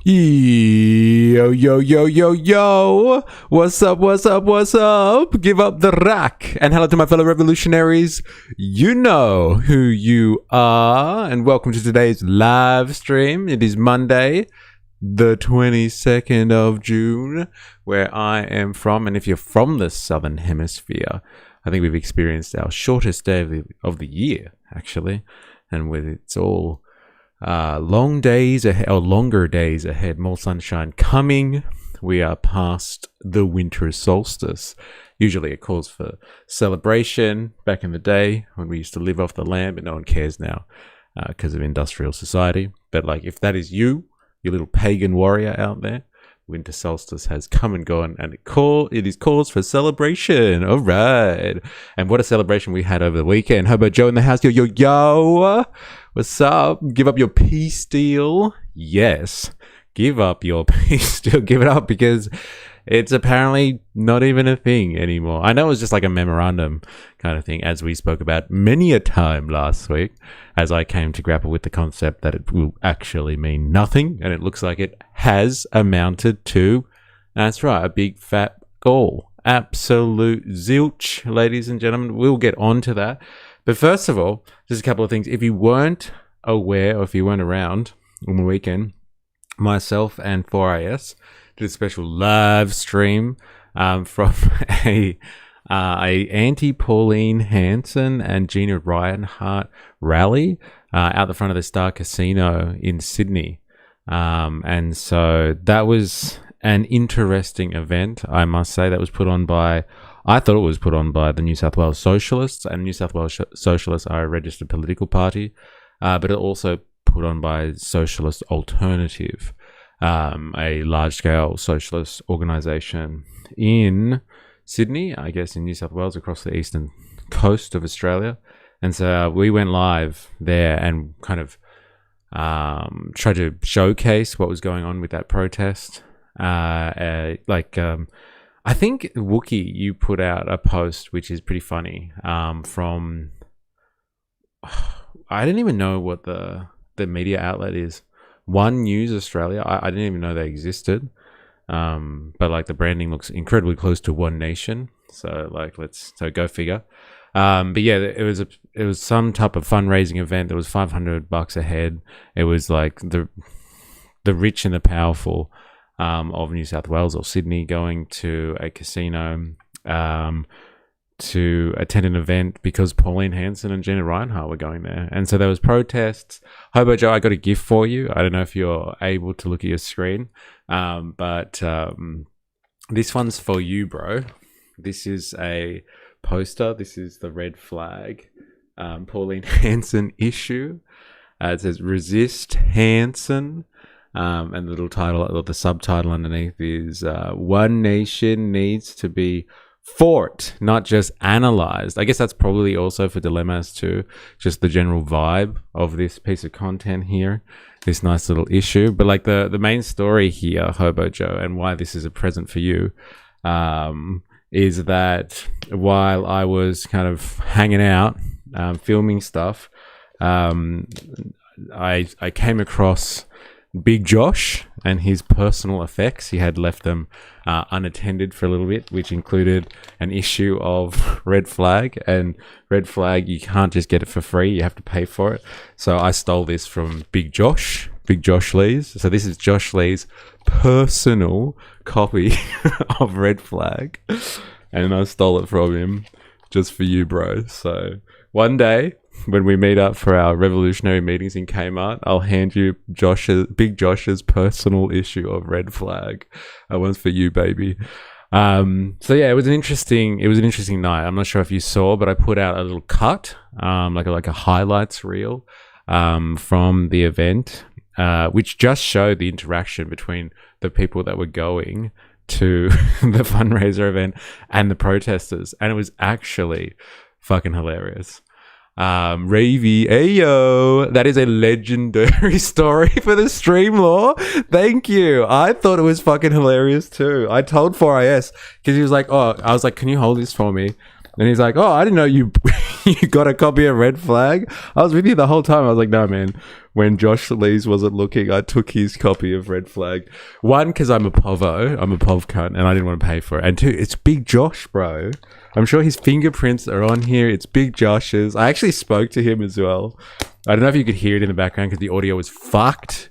Yo, yo, yo, yo, yo. What's up, what's up, what's up? Give up the rack. And hello to my fellow revolutionaries. You know who you are. And welcome to today's live stream. It is Monday, the 22nd of June, where I am from. And if you're from the Southern Hemisphere, I think we've experienced our shortest day of the year, actually. And with it's all long days ahead, or longer days ahead, more sunshine coming. We are past the winter solstice. Usually it calls for celebration back in the day when we used to live off the land, but no one cares now because of industrial society. But like, if that is you little pagan warrior out there, winter solstice has come and gone, and it is cause for celebration. All right. And what a celebration we had over the weekend. Hobo Joe in the house. Yo, yo, yo. What's up? Give up your peace deal. Yes. Give up your peace deal. Give it up, because it's apparently not even a thing anymore. I know it was just like a memorandum kind of thing, as we spoke about many a time last week, as I came to grapple with the concept that it will actually mean nothing. And it looks like it has amounted to, that's right, a big fat goal. Absolute zilch, ladies and gentlemen. We'll get on to that. But first of all, just a couple of things. If you weren't aware, or if you weren't around on the weekend, myself and 4IS did a special live stream from a anti-Pauline Hanson and Gina Reinhart rally out the front of the Star Casino in Sydney. And so that was an interesting event, I must say. That was put on by, I thought it was put on by the New South Wales Socialists, and New South Wales Socialists are a registered political party, but it also put on by Socialist Alternative, a large-scale socialist organisation in Sydney, I guess in New South Wales, across the eastern coast of Australia. And so we went live there and kind of tried to showcase what was going on with that protest. I think, Wookie, you put out a post which is pretty funny from, I didn't even know what the media outlet is. One News Australia. I didn't even know they existed. But like the branding looks incredibly close to One Nation. So like, so go figure. But yeah, it was some type of fundraising event. There was $500 a head. It was like the rich and the powerful of New South Wales or Sydney going to a casino to attend an event because Pauline Hanson and Gina Reinhart were going there. And so there was protests. Hobo Joe, I got a gift for you. I don't know if you're able to look at your screen, but this one's for you, bro. This is a poster. This is the red flag Pauline Hanson issue. It says "Resist Hanson." And the little title, or the subtitle underneath is "One Nation needs to be fought, not just analyzed." I guess that's probably also for dilemmas too, just the general vibe of this piece of content here, this nice little issue. But like the main story here, Hobo Joe, and why this is a present for you, is that while I was kind of hanging out, filming stuff, I came across Big Josh and his personal effects. He had left them unattended for a little bit, which included an issue of Red Flag. And Red Flag, you can't just get it for free, you have to pay for it. So I stole this from Big Josh Lee's. So this is Josh Lee's personal copy of Red Flag, and I stole it from him just for you, bro. So one day when we meet up for our revolutionary meetings in Kmart, I'll hand you Big Josh's personal issue of Red Flag. That one's for you, baby. So yeah, it was an interesting night. I'm not sure if you saw, but I put out a little cut, like a highlights reel, from the event, which just showed the interaction between the people that were going to the fundraiser event and the protesters, and it was actually fucking hilarious. Ravy, ayo, that is a legendary story for the stream law. Thank you. I thought it was fucking hilarious too. I told 4IS because he was like, oh, I was like, can you hold this for me? And he's like, oh, I didn't know you you got a copy of Red Flag. I was with you the whole time. I was like, no, man, when Josh Lees wasn't looking, I took his copy of Red Flag. One, because I'm a povo. I'm a pov cunt, and I didn't want to pay for it. And two, it's Big Josh, bro. I'm sure his fingerprints are on here. It's Big Josh's. I actually spoke to him as well. I don't know if you could hear it in the background because the audio was fucked.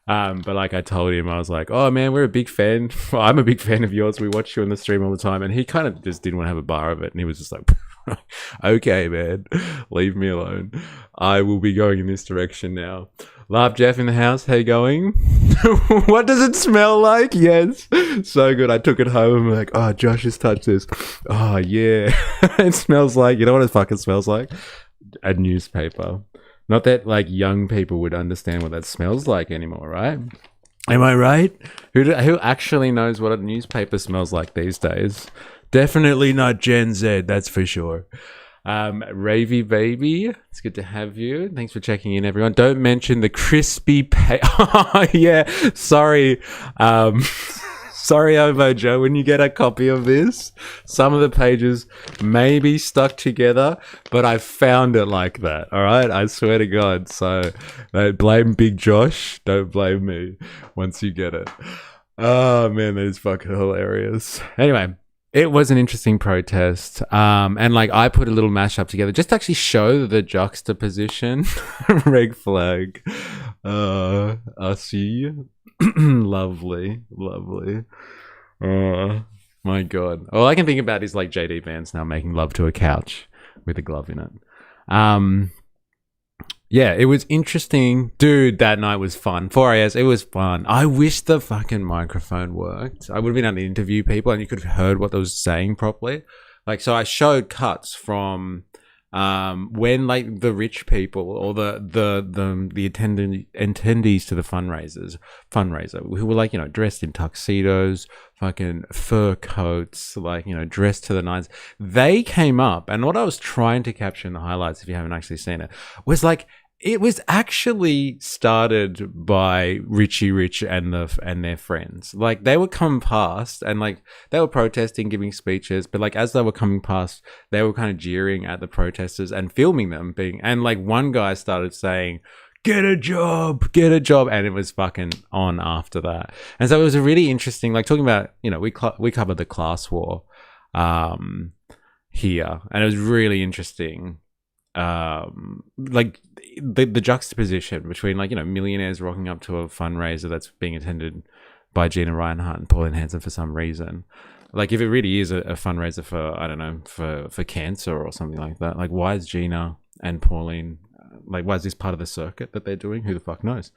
But like I told him, I was like, oh man, we're a big fan. Well, I'm a big fan of yours. We watch you on the stream all the time. And he kind of just didn't want to have a bar of it. And he was just like, okay, man, leave me alone. I will be going in this direction now. Laugh Jeff in the house. How you going? What does it smell like? Yes. So good. I took it home. I'm like, oh, Josh has touched this. Oh, yeah. It smells like, you know what it fucking smells like? A newspaper. Not that like young people would understand what that smells like anymore, right? Am I right? Who actually knows what a newspaper smells like these days? Definitely not Gen Z, that's for sure. Ravy Baby, it's good to have you. Thanks for checking in, everyone. Don't mention the crispy Oh, yeah, sorry. Sorry, Ovo Joe, when you get a copy of this, some of the pages may be stuck together, but I found it like that, all right? I swear to God. So don't blame Big Josh. Don't blame me once you get it. Oh, man, that is fucking hilarious. Anyway, it was an interesting protest. And like I put a little mashup together just to actually show the juxtaposition. Red Flag. I see. Lovely. Oh my God. All I can think about is like JD Vance now making love to a couch with a glove in it. Yeah, it was interesting. Dude, that night was fun. 4 hours, it was fun. I wish the fucking microphone worked. I would have been able to interview people and you could have heard what they was saying properly. Like, so I showed cuts from when like the rich people or the attendees to the fundraiser who were like, you know, dressed in tuxedos, fucking fur coats, like, you know, dressed to the nines, they came up, and what I was trying to capture in the highlights, if you haven't actually seen it, was like, it was actually started by Richie Rich and their friends. Like, they would come past and like they were protesting, giving speeches, but like as they were coming past, they were kind of jeering at the protesters and filming them and like one guy started saying, get a job, and it was fucking on after that. And so it was a really interesting, like talking about, you know, we covered the class war here, and it was really interesting. Like the juxtaposition between, like, you know, millionaires rocking up to a fundraiser that's being attended by Gina Reinhart and Pauline Hanson for some reason. Like, if it really is a fundraiser for, I don't know, for cancer or something like that, like, why is Gina and Pauline, like, why is this part of the circuit that they're doing? Who the fuck knows?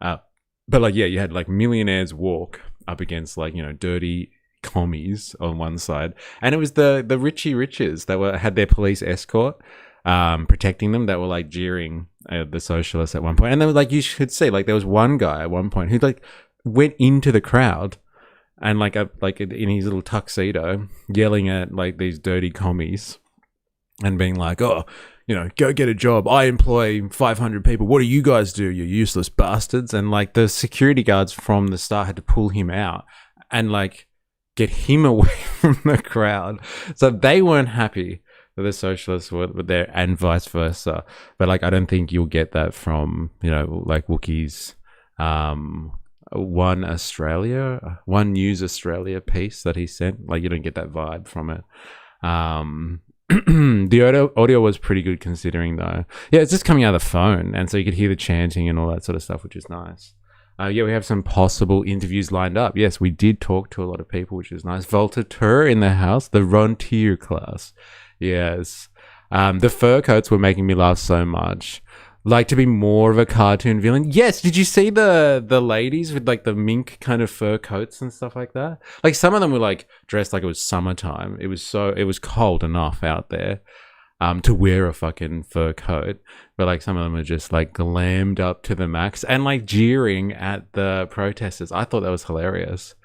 But like, yeah, you had like millionaires walk up against, like, you know, dirty commies on one side, and it was the Richie Riches that had their police escort protecting them, that were like jeering the socialists at one point. And then, like, you should see, like, there was one guy at one point who like went into the crowd and like in his little tuxedo yelling at like these dirty commies and being like, oh, you know, go get a job. I employ 500 people. What do you guys do, you useless bastards? And like the security guards from the start had to pull him out and like get him away from the crowd. So they weren't happy that the socialists were there, and vice versa. But like, I don't think you'll get that from, you know, like Wookie's One News Australia piece that he sent. Like, you don't get that vibe from it. The audio was pretty good considering, though. Yeah, it's just coming out of the phone, and so you could hear the chanting and all that sort of stuff, which is nice. Yeah, we have some possible interviews lined up. Yes, we did talk to a lot of people, which is nice. Volta Tur in the house, the Rontier class. Yes. The fur coats were making me laugh so much. Like, to be more of a cartoon villain. Yes, did you see the ladies with like the mink kind of fur coats and stuff like that? Like, some of them were like dressed like it was summertime. It was cold enough out there to wear a fucking fur coat. But like, some of them are just like glammed up to the max and like jeering at the protesters. I thought that was hilarious.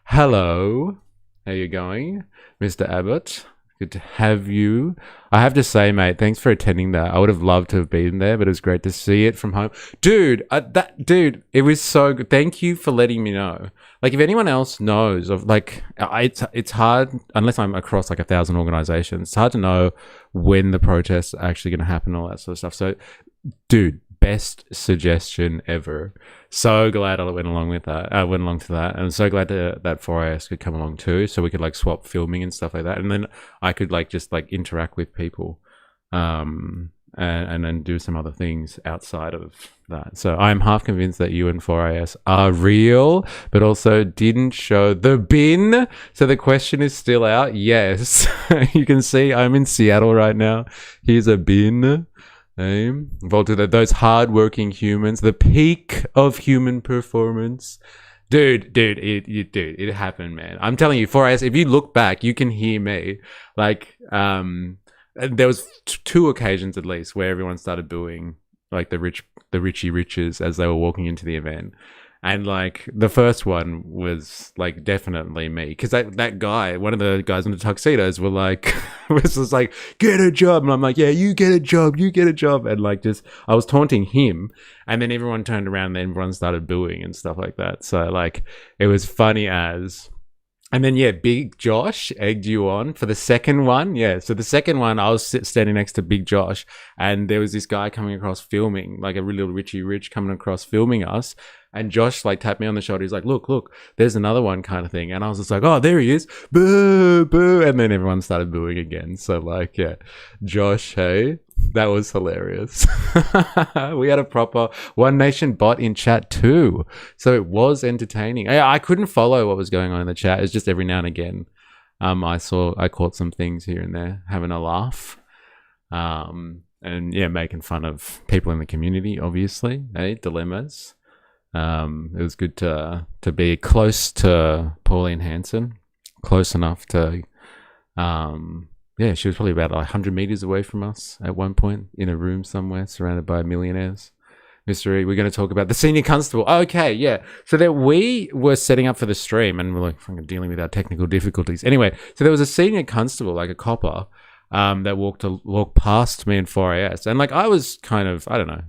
Hello. How you going, Mr. Abbott? Good to have you. I have to say, mate, thanks for attending that. I would have loved to have been there, but it was great to see it from home. Dude, it was so good. Thank you for letting me know. Like, if anyone else knows of, like, it's hard, unless I'm across like 1,000 organizations, it's hard to know when the protests are actually going to happen, all that sort of stuff. So, dude, best suggestion ever. So glad I went along with that. I went along to that. And I'm so glad that 4IS could come along too. So we could like swap filming and stuff like that. And then I could like just like interact with people. And then do some other things outside of that. So I'm half convinced that you and 4IS are real, but also didn't show the bin. So the question is still out. Yes. You can see I'm in Seattle right now. Here's a bin. Those hardworking humans, the peak of human performance. Dude, it happened, man. I'm telling you, 4IS, if you look back, you can hear me. Like, there was two occasions at least where everyone started booing like the Richie Riches as they were walking into the event. And like the first one was like definitely me, because that guy, one of the guys in the tuxedos were like was just like, get a job, and I'm like, yeah, you get a job, and like just I was taunting him, and then everyone turned around and then everyone started booing and stuff like that. So like it was funny as. And then, yeah, Big Josh egged you on for the second one. Yeah, so the second one, I was standing next to Big Josh, and there was this guy coming across filming, like a really little Richie Rich coming across filming us. And Josh, like, tapped me on the shoulder. He's like, look, there's another one kind of thing. And I was just like, oh, there he is. Boo, boo. And then everyone started booing again. So, like, yeah, Josh, hey, that was hilarious. We had a proper One Nation bot in chat too. So it was entertaining. I couldn't follow what was going on in the chat. It's just every now and again. I caught some things here and there, having a laugh. And yeah, making fun of people in the community, obviously. Dilemmas. It was good to be close to Pauline Hanson. Close enough to yeah, she was probably about 100 meters away from us at one point in a room somewhere surrounded by millionaires. Mystery, we're going to talk about the senior constable. Okay, yeah. So that we were setting up for the stream and we're like dealing with our technical difficulties. Anyway, so there was a senior constable, like a copper, that walked past me and 4AS. And like I was kind of, I don't know,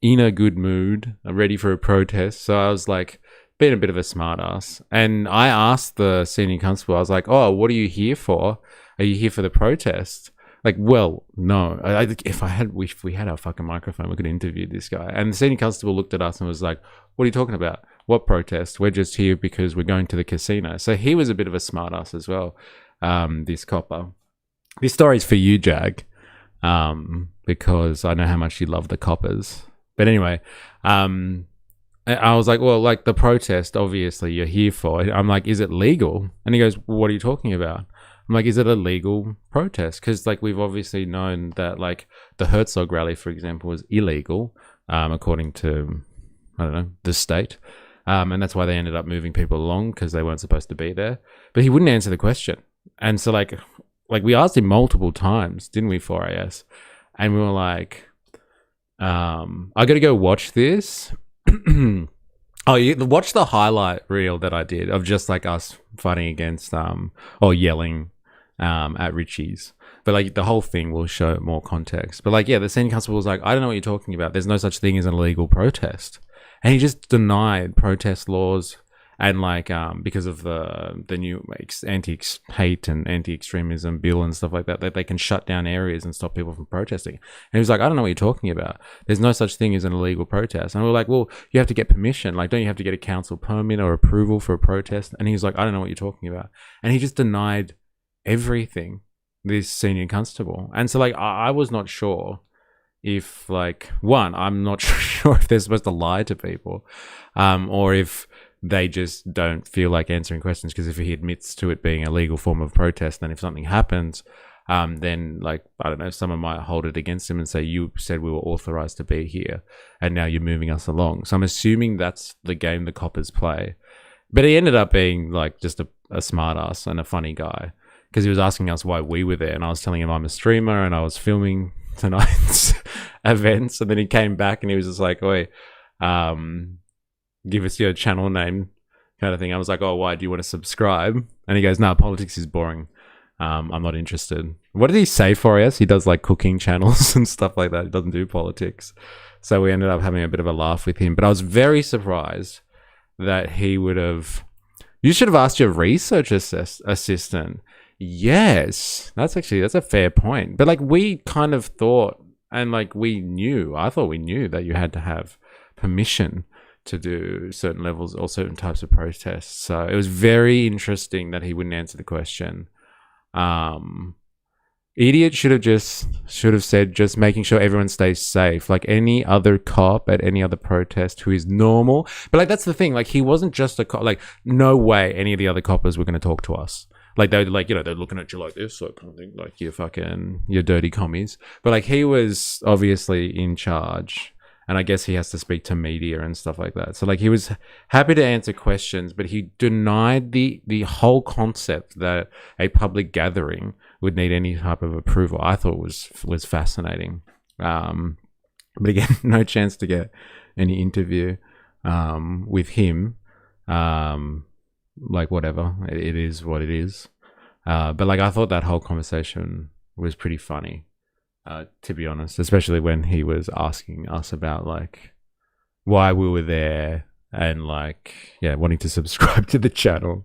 in a good mood, ready for a protest. So I was like being a bit of a smart ass. And I asked the senior constable, I was like, oh, what are you here for? Are you here for the protest? Like, well, no. If we had our fucking microphone, we could interview this guy. And the senior constable looked at us and was like, what are you talking about? What protest? We're just here because we're going to the casino. So he was a bit of a smartass as well, this copper. This story's for you, Jag, because I know how much you love the coppers. But anyway, I was like, well, like the protest, obviously you're here for. I'm like, is it legal? And he goes, well, what are you talking about? I'm like, is it a legal protest? Because like we've obviously known that like the Herzog rally, for example, was illegal, according to, I don't know, the state. And that's why they ended up moving people along, because they weren't supposed to be there. But he wouldn't answer the question. And so like we asked him multiple times, didn't we, 4AS? And we were like, I got to go watch this. Oh, you watch the highlight reel that I did of just like us fighting against, or yelling at Richie's. But like the whole thing will show more context. But like, yeah, the senior constable was like, I don't know what you're talking about. There's no such thing as an illegal protest. And he just denied protest laws. And like, because of the new anti-hate and anti-extremism bill and stuff like that, that they can shut down areas and stop people from protesting. And he was like, I don't know what you're talking about. There's no such thing as an illegal protest. And we were like, well, you have to get permission. Like, don't you have to get a council permit or approval for a protest? And he was like, I don't know what you're talking about. And he just denied everything, this senior constable. And so like, I was not sure if like, one, I'm not sure if they're supposed to lie to people, or if they just don't feel like answering questions, because if he admits to it being a legal form of protest, then if something happens, then like, I don't know, someone might hold it against him and say, you said we were authorized to be here and now you're moving us along. So I'm assuming that's the game the coppers play. But he ended up being like just a smart ass and a funny guy, because he was asking us why we were there, and I was telling him I'm a streamer and I was filming tonight's events. And then he came back and he was just like, oi, give us your channel name kind of thing. I was like, oh, why do you want to subscribe? And he goes, no, politics is boring. I'm not interested. What did he say for us? He does like cooking channels and stuff like that. He doesn't do politics. So we ended up having a bit of a laugh with him. But I was very surprised that he would have... You should have asked your research assistant. Yes, that's a fair point. But like we kind of thought And like I thought we knew that you had to have permission to do certain levels or certain types of protests. So it was very interesting that he wouldn't answer the question. Idiot should have said just making sure everyone stays safe, like any other cop at any other protest who is normal. But like that's the thing, like he wasn't just a cop. Like no way any of the other coppers were going to talk to us. Like they're like, you know, they're looking at you like this, like kind of thing, like you're dirty commies. But like he was obviously in charge. And I guess he has to speak to media and stuff like that. So like he was happy to answer questions, but he denied the whole concept that a public gathering would need any type of approval. I thought was fascinating. But again, no chance to get any interview with him. Like whatever, it is what it is. But like I thought that whole conversation was pretty funny. To be honest, especially when he was asking us about like why we were there and like, yeah, wanting to subscribe to the channel.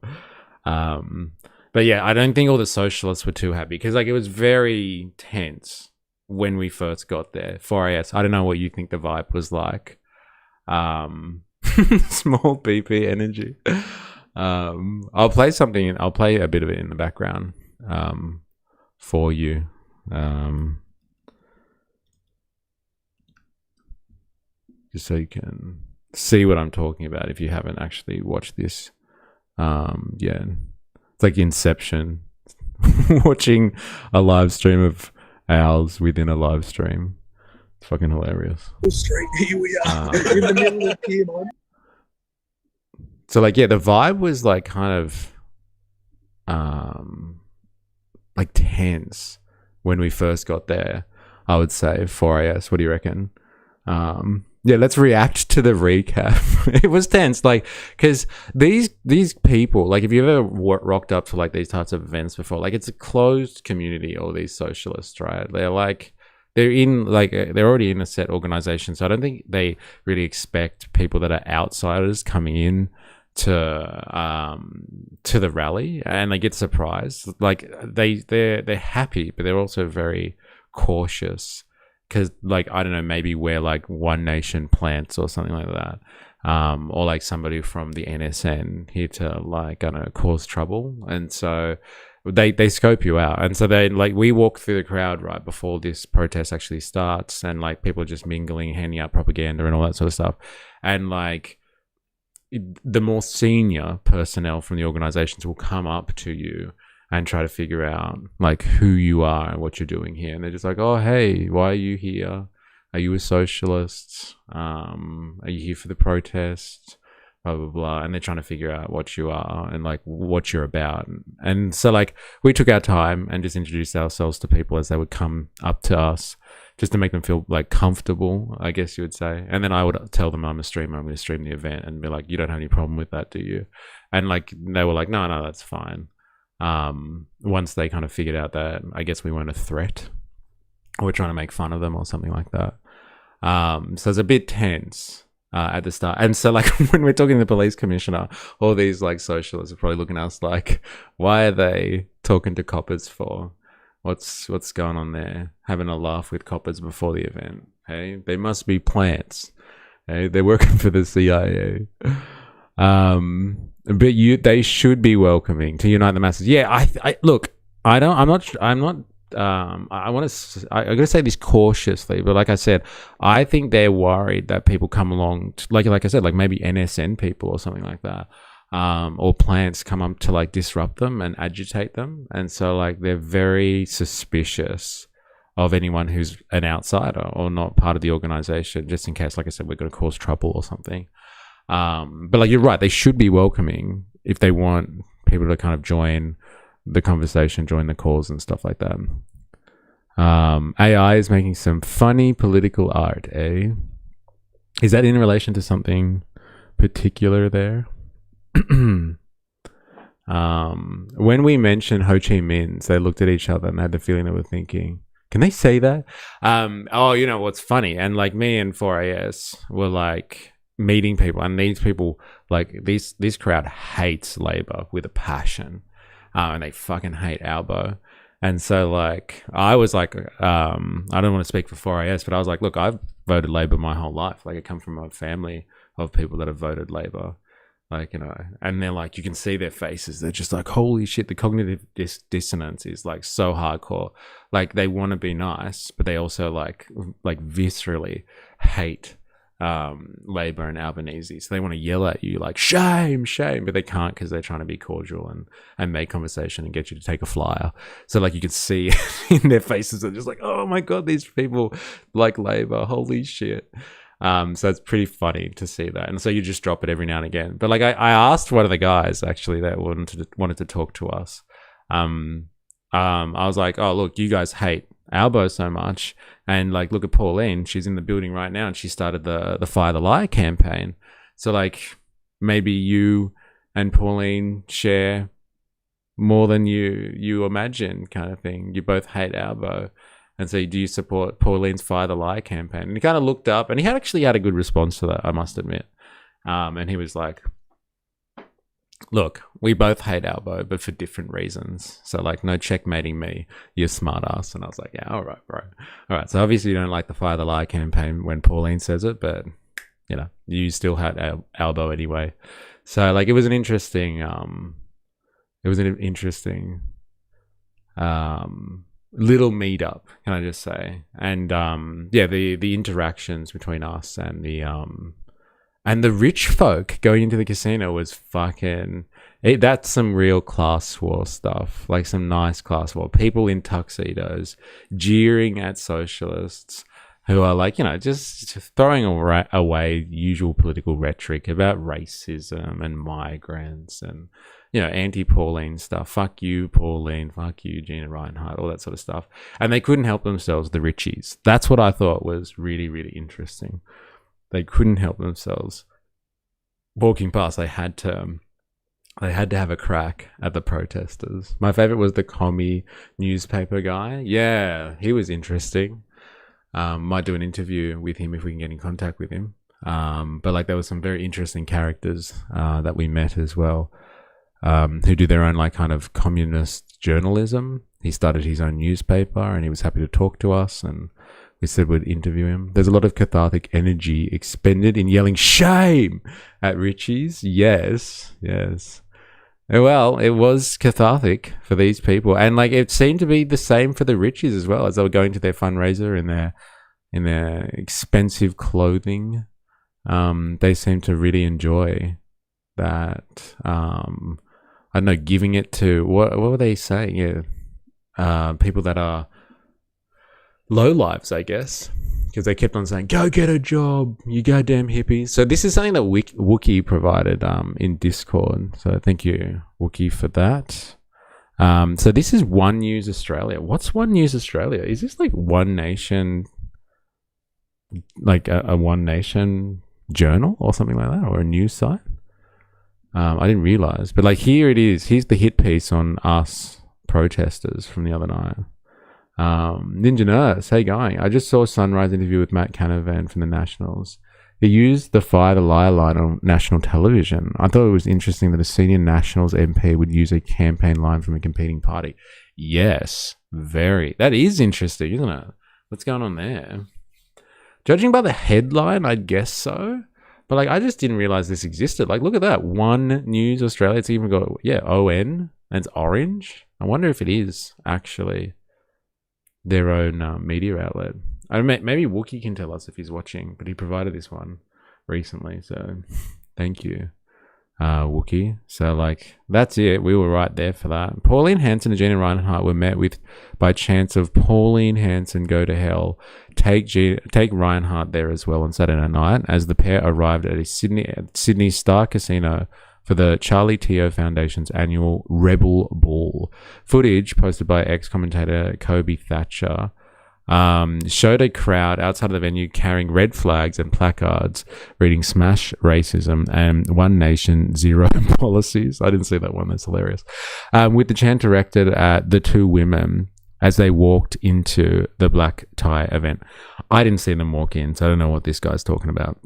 But yeah, I don't think all the socialists were too happy because like it was very tense when we first got there. 4AS, I don't know what you think the vibe was like. Small BP energy. I'll play a bit of it in the background for you. Just so you can see what I'm talking about if you haven't actually watched this. Yeah, it's like Inception. Watching a live stream of ours within a live stream. It's fucking hilarious. Straight, here we are in the middle of Piedmont. So like, yeah, the vibe was like kind of like tense when we first got there, I would say. 4AS, what do you reckon? Yeah, let's react to the recap. It was tense, like, because these people, like, if you've ever rocked up to like these types of events before, like, it's a closed community. All these socialists, right? They're already in a set organization, so I don't think they really expect people that are outsiders coming in to the rally, and they get surprised. Like they're happy, but they're also very cautious. Because, like, I don't know, maybe we're like One Nation plants or something like that. Or like somebody from the NSN here to, like, I don't know, cause trouble. And so they scope you out. And so we walk through the crowd right before this protest actually starts. And like people are just mingling, handing out propaganda and all that sort of stuff. And like the more senior personnel from the organizations will come up to you and try to figure out like who you are and what you're doing here. And they're just like, oh, hey, why are you here? Are you a socialist? Are you here for the protest? Blah, blah, blah. And they're trying to figure out what you are and like what you're about. And so like we took our time and just introduced ourselves to people as they would come up to us, just to make them feel like comfortable, I guess you would say. And then I would tell them I'm a streamer, I'm going to stream the event, and be like, you don't have any problem with that, do you? And like they were like, no, that's fine. Once they kind of figured out that I guess we weren't a threat, or we're trying to make fun of them or something like that. So it's a bit tense at the start. And so like when we're talking to the police commissioner, all these like socialists are probably looking at us like, why are they talking to coppers for? What's going on there? Having a laugh with coppers before the event. Hey, they must be plants. Hey, they're working for the CIA. But they should be welcoming to unite the masses. Yeah, I gotta say this cautiously, but like I said, I think they're worried that people come along, like I said, like maybe NSN people or something like that, or plants come up to like disrupt them and agitate them, and so like they're very suspicious of anyone who's an outsider or not part of the organization, just in case, like I said, we're going to cause trouble or something. But like you're right, they should be welcoming if they want people to kind of join the conversation, join the calls and stuff like that. AI is making some funny political art, eh? Is that in relation to something particular there? When we mentioned Ho Chi Minh's, they looked at each other and had the feeling they were thinking, can they say that? Oh, you know what's funny? And like me and 4AS were like meeting people, and these people, like this crowd hates Labor with a passion, and they fucking hate Albo. And so, like, I was like, I don't want to speak for 4AS, but I was like, look, I've voted Labor my whole life. Like, I come from a family of people that have voted Labor. Like, you know, and they're like, you can see their faces. They're just like, holy shit, the cognitive dissonance is like so hardcore. Like, they want to be nice, but they also like viscerally hate Labor and Albanese. So they want to yell at you like, shame, shame, but they can't because they're trying to be cordial and make conversation and get you to take a flyer. So like you can see in their faces, they're just like, oh my God, these people like Labor, holy shit. So it's pretty funny to see that. And so you just drop it every now and again. But like I asked one of the guys actually that wanted to talk to us. I was like, oh, look, you guys hate Albo so much. And like, look at Pauline. She's in the building right now and she started the Fire the Lie campaign. So like maybe you and Pauline share more than you imagine kind of thing. You both hate Albo. And so do you support Pauline's Fire the Lie campaign? And he kind of looked up and he actually had a good response to that, I must admit. And he was like, look, we both hate Albo, but for different reasons. So like, no checkmating me, you're smart ass. And I was like, yeah, all right, bro. All right. So obviously you don't like the Fire the Lie campaign when Pauline says it, but you know, you still hate Albo anyway. So like, it was an interesting, little meetup, can I just say? And yeah, the interactions between us and the rich folk going into the casino was fucking that's some real class war stuff, like some nice class war. People in tuxedos jeering at socialists who are like, you know, just throwing away usual political rhetoric about racism and migrants and, you know, anti-Pauline stuff. Fuck you, Pauline. Fuck you, Gina Reinhardt. All that sort of stuff. And they couldn't help themselves, the Richies. That's what I thought was really, really interesting. They couldn't help themselves. Walking past, they had to have a crack at the protesters. My favorite was the commie newspaper guy. Yeah, he was interesting. Might do an interview with him if we can get in contact with him. But like, there were some very interesting characters that we met as well. Who do their own like kind of communist journalism. He started his own newspaper and he was happy to talk to us and we said we'd interview him. There's a lot of cathartic energy expended in yelling shame at Richies. Yes. Well, it was cathartic for these people. And like, it seemed to be the same for the Richies as well, as they were going to their fundraiser in their expensive clothing. They seemed to really enjoy that. I don't know, giving it to what were they saying? Yeah, people that are low lives, I guess, because they kept on saying, "Go get a job, you goddamn hippies." So this is something that Wookie provided in Discord. So thank you, Wookie, for that. So this is One News Australia. What's One News Australia? Is this like One Nation, like a One Nation journal or something like that, or a news site? I didn't realize, but like, here it is. Here's the hit piece on us protesters from the other night. Ninja Nurse, hey going? I just saw a Sunrise interview with Matt Canavan from the Nationals. He used the Fire the Lie line on national television. I thought it was interesting that a senior Nationals MP would use a campaign line from a competing party. Yes, very. That is interesting, isn't it? What's going on there? Judging by the headline, I guess so. But like, I just didn't realize this existed. Like, look at that. One News Australia. It's even got, yeah, ON. And it's orange. I wonder if it is actually their own media outlet. I mean, maybe Wookie can tell us if he's watching, but he provided this one recently. So thank you, Wookie. So like, that's it. We were right there for that. Pauline Hanson and Gina Reinhardt were met with by chance of Pauline Hanson go to hell. Take Reinhardt there as well on Saturday night as the pair arrived at a Sydney Star Casino for the Charlie Teo Foundation's annual Rebel Ball. Footage posted by ex-commentator Kobe Thatcher showed a crowd outside of the venue carrying red flags and placards reading "Smash Racism" and "One Nation, Zero Policies." I didn't see that one. That's hilarious. With the chant directed at the two women as they walked into the black tie event. I didn't see them walk in, so I don't know what this guy's talking about.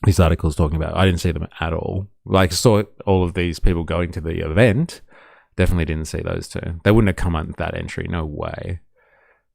This article's talking about. I didn't see them at all. Like, saw all of these people going to the event Definitely didn't see those two. They wouldn't have come on that entry. No way.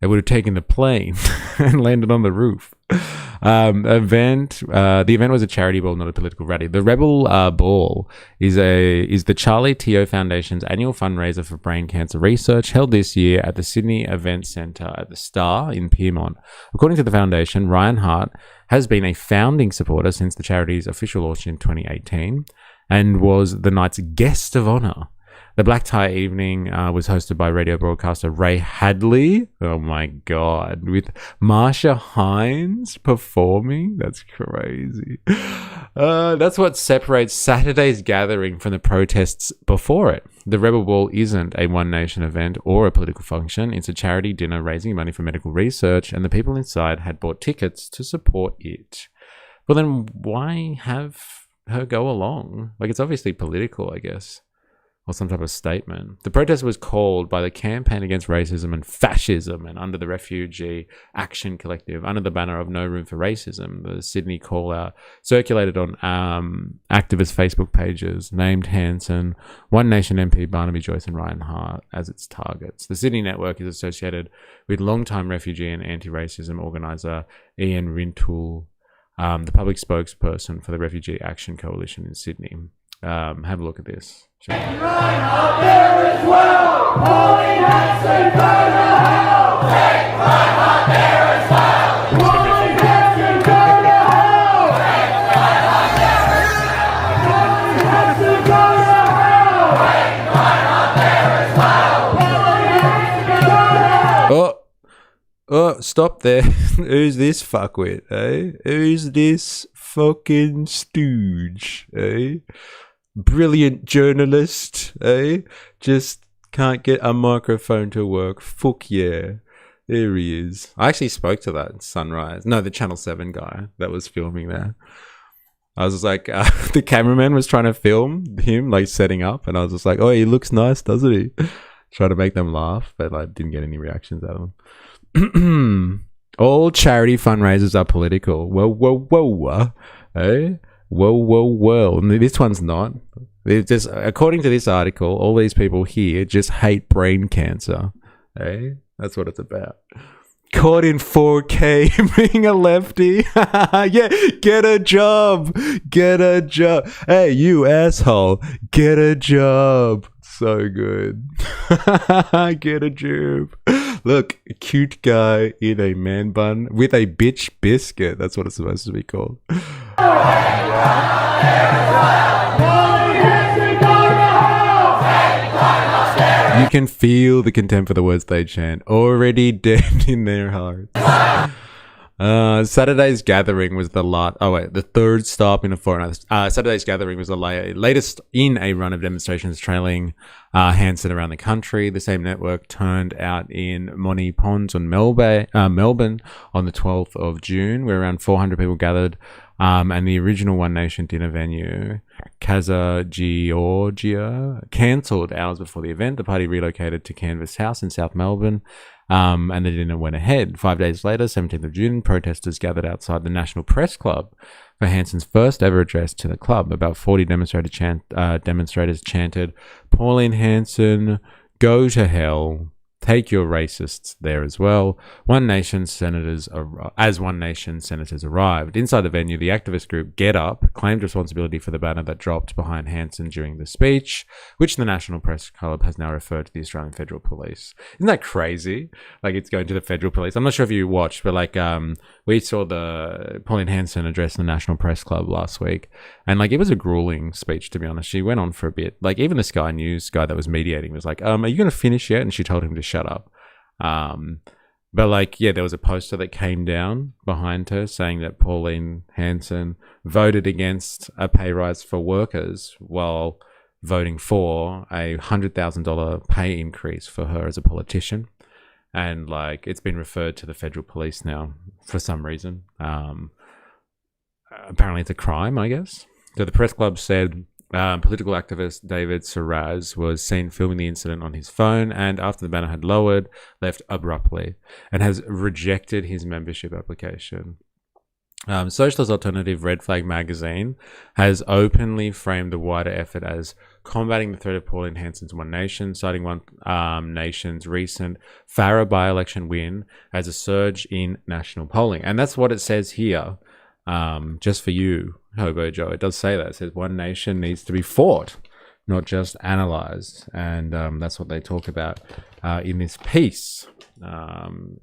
They would have taken the plane and landed on the roof. The event was a charity ball, not a political rally. The Rebel Ball is the Charlie Teo Foundation's annual fundraiser for brain cancer research, held this year at the Sydney Event Centre at the Star in Pyrmont. According to the foundation, Ryan Hart has been a founding supporter since the charity's official launch in 2018 and was the night's guest of honour. The black tie evening was hosted by radio broadcaster Ray Hadley. Oh my God. With Marsha Hines performing. That's crazy. That's what separates Saturday's gathering from the protests before it. The Rebel Ball isn't a One Nation event or a political function. It's a charity dinner raising money for medical research, and the people inside had bought tickets to support it. Well, then why have her go along? Like, it's obviously political, I guess. Or some type of statement. The protest was called by the Campaign Against Racism and Fascism and under the Refugee Action Collective, under the banner of No Room for Racism. The Sydney call-out circulated on activist Facebook pages, named Hanson, One Nation MP Barnaby Joyce and Ryan Hart as its targets. The Sydney network is associated with longtime refugee and anti-racism organiser Ian Rintoul, the public spokesperson for the Refugee Action Coalition in Sydney. Have a look at this. Sure. Oh, stop there. Who's this fuckwit, eh? Who's this fucking stooge, eh? Brilliant journalist, eh? Just can't get a microphone to work. Fuck yeah. There he is. I actually spoke to that Sunrise. No, the Channel 7 guy that was filming there. I was just like, the cameraman was trying to film him, like, setting up. And I was just like, oh, he looks nice, doesn't he? Trying to make them laugh, but I didn't get any reactions out of them. All charity fundraisers are political. Whoa, eh? Whoa. This one's not. Just according to this article, all these people here just hate brain cancer. Eh? That's what it's about. Caught in 4K being a lefty. Yeah, get a job. Hey, you asshole. Get a job. So good. Get a job. Look, a cute guy in a man bun with a bitch biscuit. That's what it's supposed to be called. You can feel the contempt for the words they chant, already dead in their hearts. Saturday's gathering was the third stop in a fortnight. Saturday's gathering was the latest in a run of demonstrations trailing Hanson around the country. The same network turned out in Monty Ponds on Melbourne on the 12th of June, where around 400 people gathered. And the original One Nation dinner venue, Casa Georgia, cancelled hours before the event. The party relocated to Canvas House in South Melbourne, and the dinner went ahead. 5 days later, 17th of June, protesters gathered outside the National Press Club for Hanson's first ever address to the club. About 40 demonstrators chanted, Pauline Hanson, go to hell. Take your racists there as well. One Nation senators arrived. Inside the venue, the activist group Get Up claimed responsibility for the banner that dropped behind Hanson during the speech, which the National Press Club has now referred to the Australian Federal Police. Isn't that crazy? Like, it's going to the Federal Police. I'm not sure if you watched, but like we saw the Pauline Hanson address the National Press Club last week, and like it was a grueling speech, to be honest. She went on for a bit. Like, even the Sky News guy that was mediating was like, are you going to finish yet? And she told him to shut up. But like, yeah, there was a poster that came down behind her saying that Pauline Hanson voted against a pay rise for workers while voting for a $100,000 pay increase for her as a politician. And like, it's been referred to the federal police now for some reason. Apparently it's a crime, I guess. So the press club said political activist David Saraz was seen filming the incident on his phone, and after the banner had lowered, left abruptly and has rejected his membership application. Socialist Alternative Red Flag magazine has openly framed the wider effort as combating the threat of Pauline Hanson's One Nation, citing One Nation's recent Farah by-election win as a surge in national polling. And that's what it says here. Just for you, Hobo Joe, it does say that. It says One Nation needs to be fought, not just analysed. And that's what they talk about in this piece.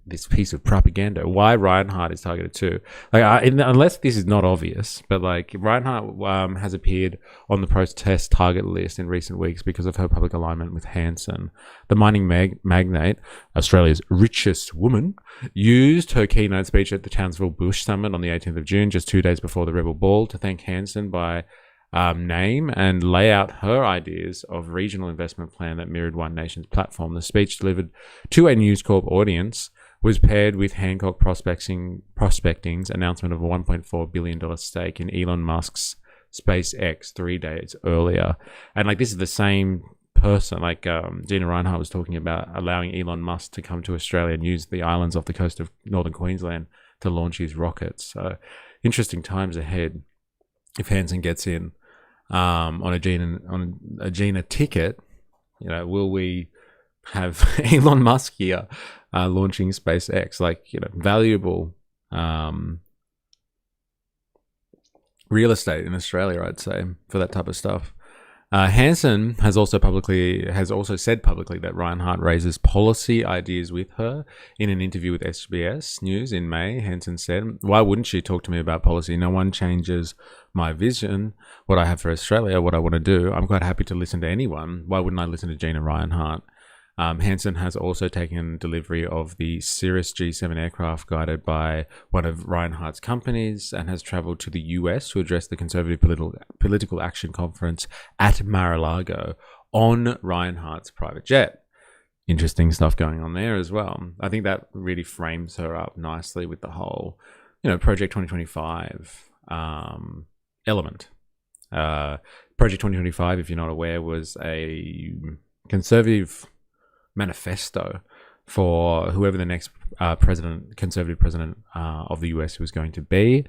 This piece of propaganda. Why Reinhardt is targeted too? Unless this is not obvious, but Reinhardt has appeared on the protest target list in recent weeks because of her public alignment with Hanson. The mining magnate, Australia's richest woman, used her keynote speech at the Townsville Bush Summit on the 18th of June, just 2 days before the rebel ball, to thank Hanson by name and lay out her ideas of regional investment plan that mirrored One Nation's platform. The speech, delivered to a News Corp audience, was paired with Hancock Prospecting's announcement of a $1.4 billion stake in Elon Musk's SpaceX 3 days earlier. And this is the same person, Gina Reinhardt was talking about allowing Elon Musk to come to Australia and use the islands off the coast of northern Queensland to launch his rockets. So interesting times ahead if Hanson gets in. On a Gina ticket, will we have Elon Musk here launching SpaceX? Valuable real estate in Australia, I'd say, for that type of stuff. Hanson has also said publicly that Reinhardt raises policy ideas with her. In an interview with SBS News in May, Hanson said, "Why wouldn't she talk to me about policy? No one changes my vision, what I have for Australia, what I want to do. I'm quite happy to listen to anyone. Why wouldn't I listen to Gina Reinhardt?" Hanson has also taken delivery of the Cirrus G7 aircraft guided by one of Reinhardt's companies and has travelled to the US to address the Conservative Political Action Conference at Mar-a-Lago on Reinhardt's private jet. Interesting stuff going on there as well. I think that really frames her up nicely with the whole, Project 2025 element. Project 2025, if you're not aware, was a conservative manifesto for whoever the next conservative president of the US was going to be,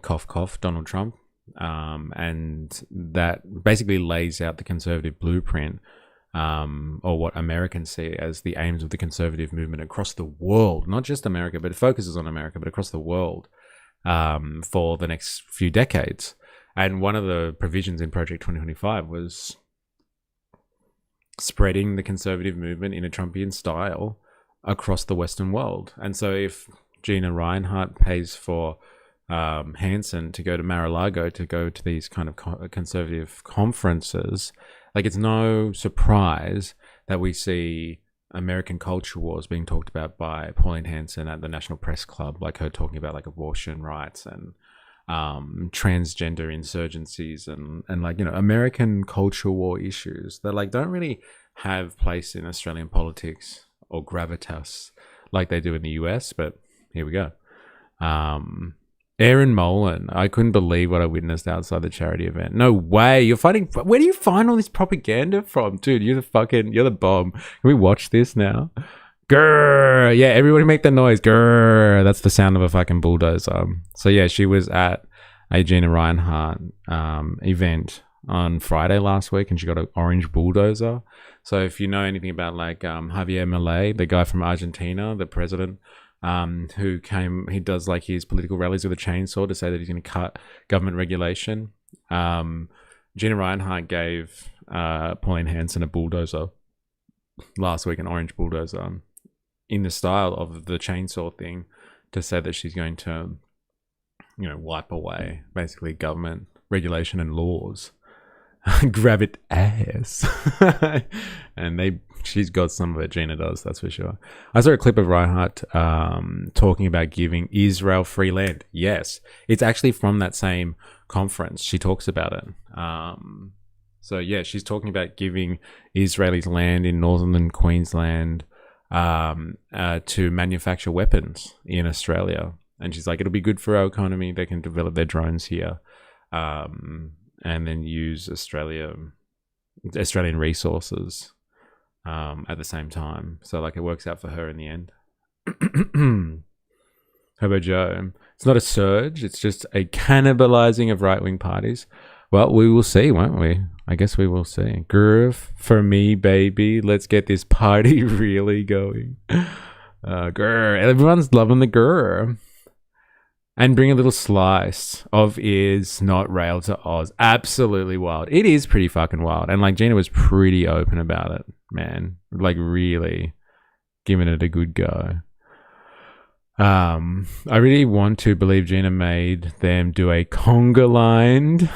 cough cough, Donald Trump, and that basically lays out the conservative blueprint, or what Americans see as the aims of the conservative movement across the world, not just America, but it focuses on America, but across the world, for the next few decades. And one of the provisions in Project 2025 was spreading the conservative movement in a Trumpian style across the Western world. And so if Gina Reinhardt pays for Hanson to go to Mar-a-Lago to go to these kind of conservative conferences, it's no surprise that we see American culture wars being talked about by Pauline Hanson at the National Press Club, her talking about abortion rights and transgender insurgencies and American culture war issues that don't really have place in Australian politics or gravitas like they do in the US, but here we go. Aaron Molan, I couldn't believe what I witnessed outside the charity event. No way, you're fighting. Where do you find all this propaganda from, dude? You're the bomb. Can we watch this now? Grrr! Yeah, everybody make that noise. Grrr! That's the sound of a fucking bulldozer. So yeah, she was at a Gina Reinhardt event on Friday last week, and she got an orange bulldozer. So if you know anything about Javier Milei, the guy from Argentina, the president, he does his political rallies with a chainsaw to say that he's going to cut government regulation. Gina Reinhardt gave Pauline Hanson a bulldozer last week, an orange bulldozer, in the style of the chainsaw thing, to say that she's going to, wipe away basically government regulation and laws. Grab it ass. And she's got some of it, Gina does, that's for sure. I saw a clip of Reinhardt talking about giving Israel free land. Yes, it's actually from that same conference. She talks about it. So yeah, she's talking about giving Israelis land in northern Queensland to manufacture weapons in Australia. And she's like, it'll be good for our economy. They can develop their drones here, and then use Australian resources at the same time. So it works out for her in the end. How about Joe? It's not a surge. It's just a cannibalizing of right-wing parties. Well, we will see, won't we? I guess we will see. Groove for me, baby. Let's get this party really going. Grr. Everyone's loving the grr. And bring a little slice of is not rail to Oz. Absolutely wild. It is pretty fucking wild. And like Gina was pretty open about it, man. Like really giving it a good go. I really want to believe Gina made them do a conga line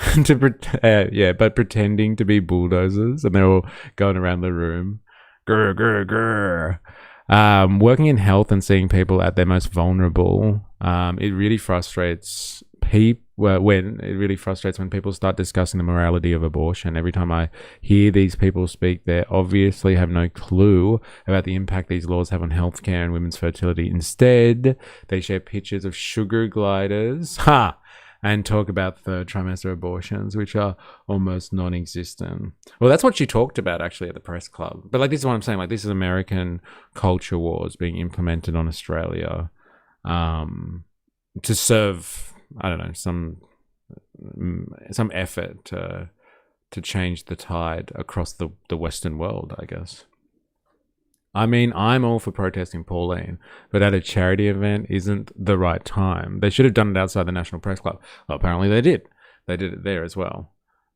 but pretending to be bulldozers, and they're all going around the room. Grr, grr, grr. Working in health and seeing people at their most vulnerable, it really frustrates people when people start discussing the morality of abortion. Every time I hear these people speak, they obviously have no clue about the impact these laws have on healthcare and women's fertility. Instead, they share pictures of sugar gliders, and talk about third trimester abortions, which are almost non-existent. Well, that's what she talked about actually at the press club. But like, this is what I'm saying. Like, this is American culture wars being implemented on Australia, to serve, I don't know, some effort to change the tide across the Western world, I guess. I mean, I'm all for protesting Pauline, but at a charity event isn't the right time. They should have done it outside the National Press Club. Well, apparently they did. They did it there as well.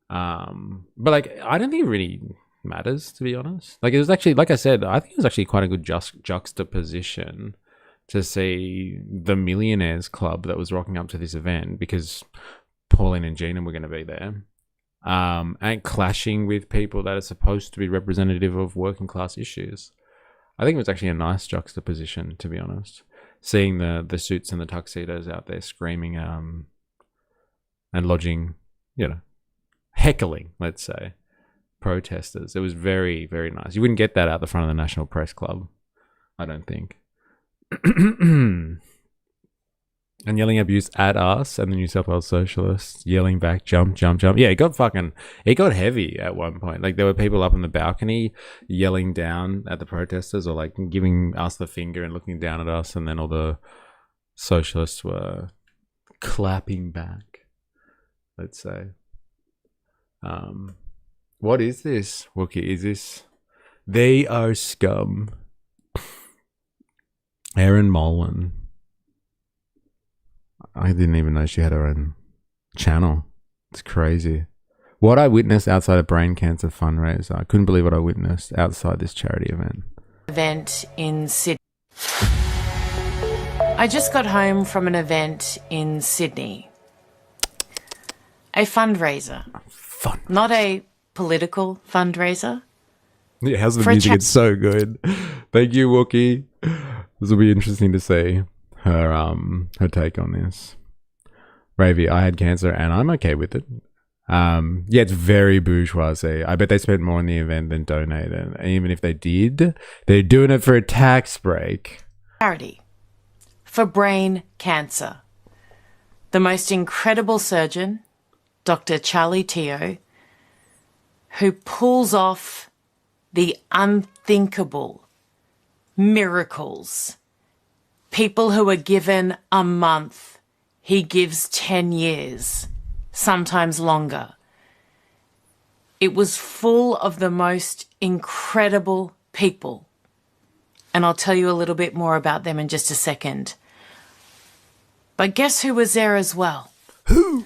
But like, I don't think it really matters, to be honest. Like, it was actually, like I said, I think it was actually quite a good juxtaposition to see the Millionaires Club that was rocking up to this event, because Pauline and Gina were going to be there, and clashing with people that are supposed to be representative of working class issues. I think it was actually a nice juxtaposition, to be honest. Seeing the suits and the tuxedos out there screaming, and lodging, heckling, let's say, protesters. It was very, very nice. You wouldn't get that out the front of the National Press Club, I don't think. And yelling abuse at us and the New South Wales Socialists, yelling back, jump, jump, jump. Yeah, it got heavy at one point. Like, there were people up on the balcony yelling down at the protesters, or like giving us the finger and looking down at us, and then all the socialists were clapping back, let's say. What is this, Wookie? Is this... They are scum. Erin Molan. I didn't even know she had her own channel. It's crazy. What I witnessed outside a brain cancer fundraiser. I couldn't believe what I witnessed outside this charity event in Sydney. I just got home from an event in Sydney. A fundraiser. Not a political fundraiser. Yeah, how's the music? It's so good. Thank you, Wookie. This will be interesting to see her take on this. Ravy, I had cancer and I'm okay with it. Yeah, it's very bourgeoisie. I bet they spent more on the event than donated. And even if they did, they're doing it for a tax break. Charity for brain cancer. The most incredible surgeon, Dr. Charlie Teo, who pulls off the unthinkable miracles. People who are given a month, he gives 10 years, sometimes longer. It was full of the most incredible people. And I'll tell you a little bit more about them in just a second. But guess who was there as well? Who?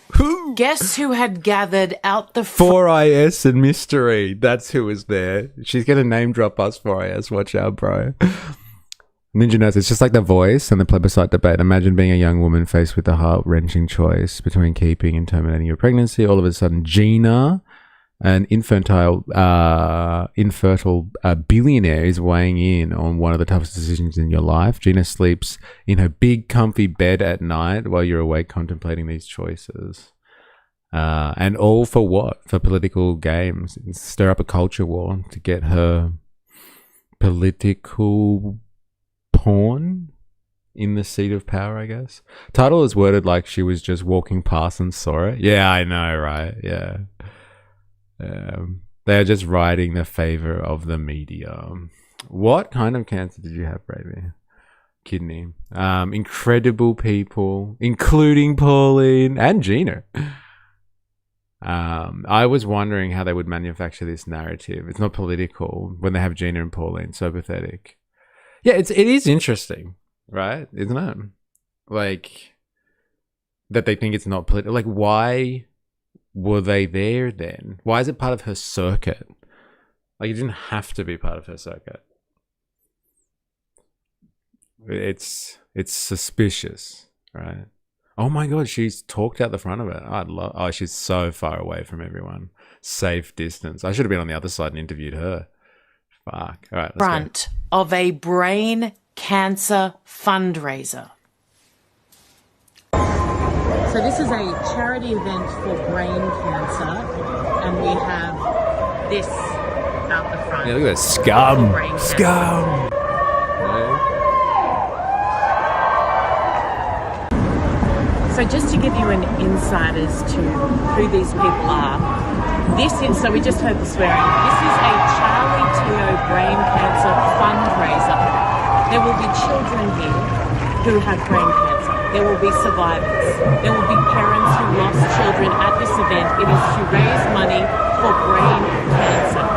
Guess who had gathered out the... 4IS and Mystery. That's who was there. She's going to name drop us, 4IS. Watch out, bro. Ninja knows it's just like The Voice and the plebiscite debate. Imagine being a young woman faced with the heart-wrenching choice between keeping and terminating your pregnancy. All of a sudden, Gina, an infertile billionaire, is weighing in on one of the toughest decisions in your life. Gina sleeps in her big, comfy bed at night while you're awake contemplating these choices. And all for what? For political games. Stir up a culture war to get her political pawn in the seat of power, I guess. Title is worded like she was just walking past and saw it. Yeah, I know, right? Yeah. They are just riding the favor of the media. What kind of cancer did you have, baby? kidney. Incredible people, including Pauline and Gina. I was wondering how they would manufacture this narrative. It's not political when they have Gina and Pauline. So pathetic. Yeah, it is interesting, right? Isn't it? Like, that they think it's not political. Like, why were they there then? Why is it part of her circuit? Like, it didn't have to be part of her circuit. It's suspicious, right? Oh my god, she's talked out the front of it. Oh, she's so far away from everyone. Safe distance. I should have been on the other side and interviewed her. Fuck. All right, let's Front of a brain cancer fundraiser. So this is a charity event for brain cancer, and we have this out the front. Yeah, look at that scum. Scum. So just to give you an insight as to who these people are, so we just heard the swearing. This is a Charlie Teo brain cancer fundraiser. There will be children here who have brain cancer. There will be survivors. There will be parents who lost children at this event. It is to raise money for brain cancer.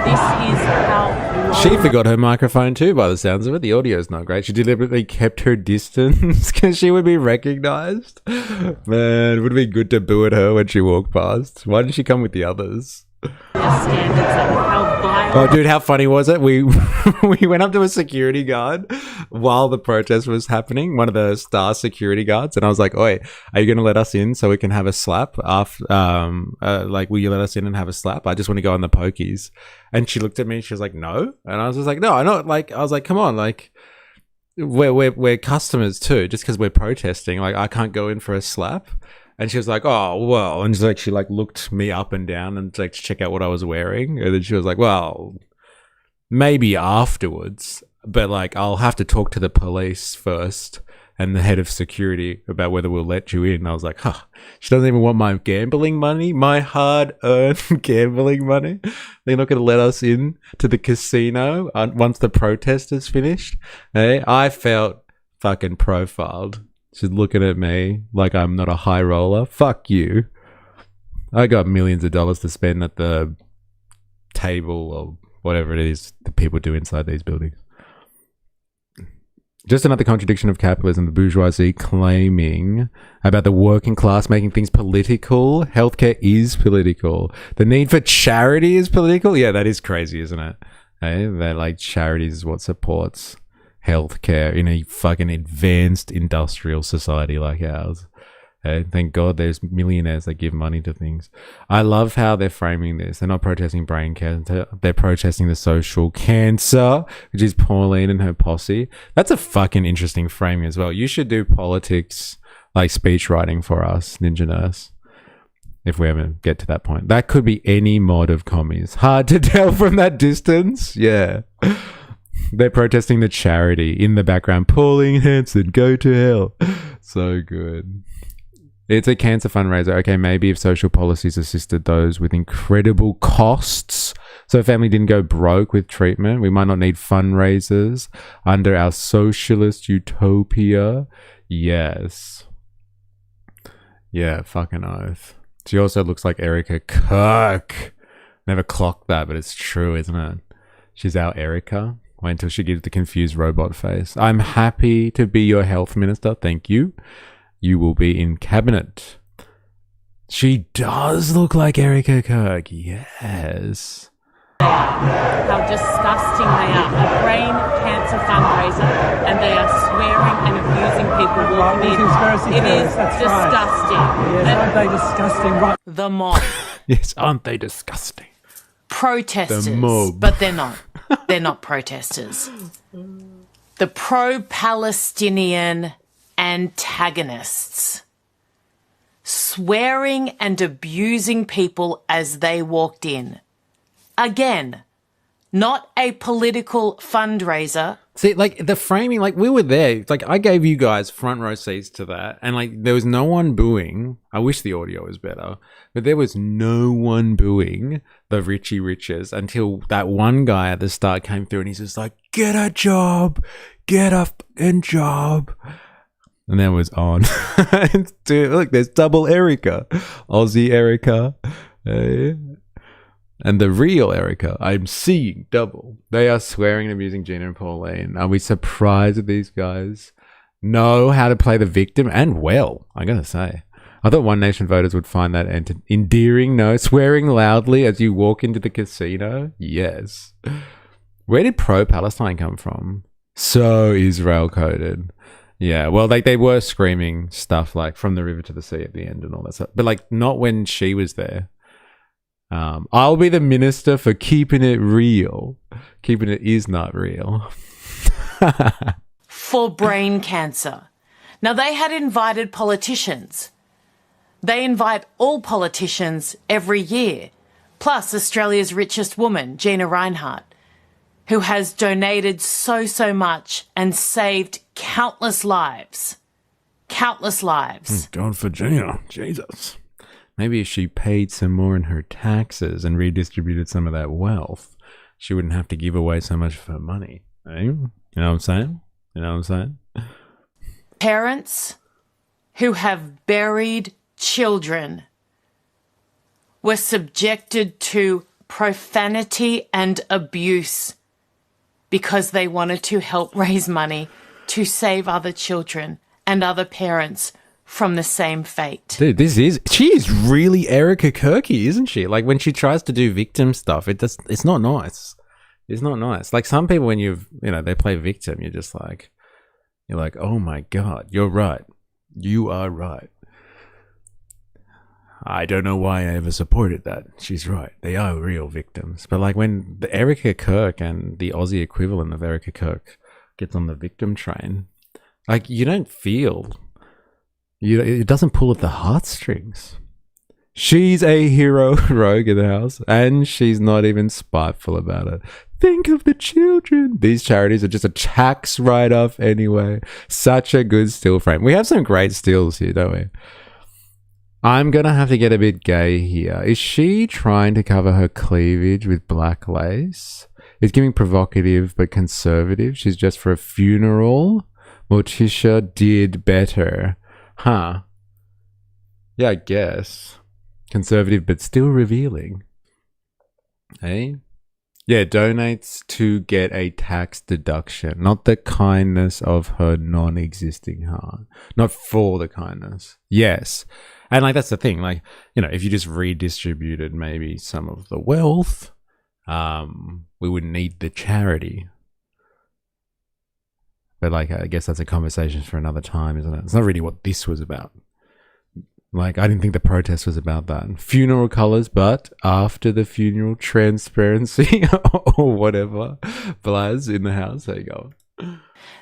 This is how she forgot her microphone too, by the sounds of it. The audio's not great. She deliberately kept her distance because she would be recognized. Man, it would be good to boo at her when she walked past. Why didn't she come with the others? standards of how violent. Oh, dude, how funny was it? We we went up to a security guard while the protest was happening, one of the star security guards, and I was like, "Oi, are you going to let us in so we can have a slap? After, like, will you let us in and have a slap? I just want to go on the pokies." And she looked at me. She was like, "No," and I was just like, "No, I know." Like, I was like, "Come on, like." We're customers too. Just because we're protesting, like I can't go in for a slap. And she was like, "Oh well," and she looked me up and down and like to check out what I was wearing. And then she was like, "Well, maybe afterwards, but like I'll have to talk to the police first and the head of security about whether we'll let you in." And I was like, "Huh." She doesn't even want my gambling money, my hard-earned gambling money. They're not going to let us in to the casino once the protest is finished. Hey, I felt fucking profiled. She's looking at me like I'm not a high roller. Fuck you. I got millions of dollars to spend at the table or whatever it is that people do inside these buildings. Just another contradiction of capitalism, the bourgeoisie claiming about the working class making things political. Healthcare is political. The need for charity is political. Yeah, that is crazy, isn't it? Hey, that like charity is what supports healthcare in a fucking advanced industrial society like ours. Thank God there's millionaires that give money to things. I love how they're framing this. They're not protesting brain cancer. They're protesting the social cancer, which is Pauline and her posse. That's a fucking interesting framing as well. You should do politics, like speech writing for us, Ninja Nurse, if we ever get to that point. That could be any mod of commies. Hard to tell from that distance. Yeah. They're protesting the charity in the background. Pauline Hanson, go to hell. So good. It's a cancer fundraiser. Okay, maybe if social policies assisted those with incredible costs, so a family didn't go broke with treatment, we might not need fundraisers under our socialist utopia. Yes. Yeah, fucking oath. She also looks like Erica Kirk. Never clocked that, but it's true, isn't it? She's our Erica. Wait until she gives the confused robot face. I'm happy to be your health minister. Thank you. You will be in cabinet. She does look like Erica Kirk. Yes. How disgusting they are. A brain cancer fundraiser, and they are swearing and abusing people walking in. It is disgusting. Right. Yes, aren't they disgusting? Right. The mob. Yes, aren't they disgusting? Protesters. The mob. But they're not. They're not protesters. The pro-Palestinian antagonists, swearing and abusing people as they walked in. Again, not a political fundraiser. See, like the framing, like we were there. Like I gave you guys front row seats to that, and like there was no one booing. I wish the audio was better, but there was no one booing the Richie Riches until that one guy at the start came through, and he's just like, "Get a job, get a fucking job. And that was on. Dude, look, there's double Erica. Aussie Erica. And the real Erica. I'm seeing double. They are swearing and abusing Gina and Pauline. Are we surprised that these guys know how to play the victim? And well, I gotta say. I thought One Nation voters would find that endearing. No, swearing loudly as you walk into the casino. Yes. Where did pro-Palestine come from? So Israel coded. Yeah, well, like they were screaming stuff like from the river to the sea at the end and all that stuff, but like not when she was there. I'll be the minister for keeping it real. Keeping it is not real. For brain cancer. Now, they had invited politicians. They invite all politicians every year, plus Australia's richest woman, Gina Rinehart, who has donated so much and saved countless lives. Countless lives. Going for Gina. Jesus. Maybe if she paid some more in her taxes and redistributed some of that wealth, she wouldn't have to give away so much of her money. Eh? You know what I'm saying? You know what I'm saying? Parents who have buried children were subjected to profanity and abuse because they wanted to help raise money to save other children and other parents from the same fate. Dude, she is really Erica Kirky, isn't she? Like when she tries to do victim stuff, it's not nice. It's not nice. Like some people, when they play victim, you're like, oh my God, you're right. You are right. I don't know why I ever supported that. She's right. They are real victims. But like when the Erica Kirk and the Aussie equivalent of Erica Kirk gets on the victim train, like you don't feel, it doesn't pull at the heartstrings. She's a hero rogue in the house and she's not even spiteful about it. Think of the children. These charities are just a tax write-off anyway. Such a good still frame. We have some great stills here, don't we? I'm going to have to get a bit gay here. Is she trying to cover her cleavage with black lace? It's giving provocative but conservative. She's just for a funeral. Morticia did better. Huh. Yeah, I guess. Conservative but still revealing. Hey? Yeah, donates to get a tax deduction. Not the kindness of her non-existing heart. Not for the kindness. Yes. And like that's the thing, like, if you just redistributed maybe some of the wealth, we wouldn't need the charity. But like I guess that's a conversation for another time, isn't it? It's not really what this was about. Like I didn't think the protest was about that. Funeral colours, but after the funeral, transparency or whatever. Blaz in the house. There you go.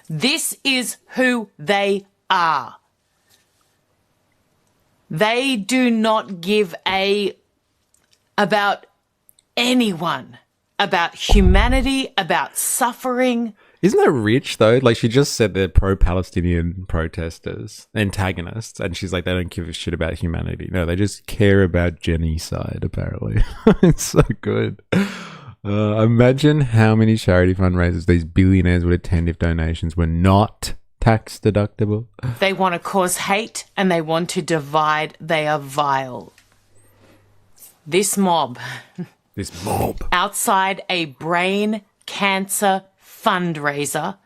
This is who they are. They do not give about anyone, about humanity, about suffering. Isn't that rich though? Like she just said they're pro-Palestinian protesters, antagonists, and she's like, they don't give a shit about humanity. No, they just care about genocide, apparently. It's so good. Imagine how many charity fundraisers these billionaires would attend if donations were not tax deductible. They want to cause hate and they want to divide. They are vile. This mob. Outside a brain cancer fundraiser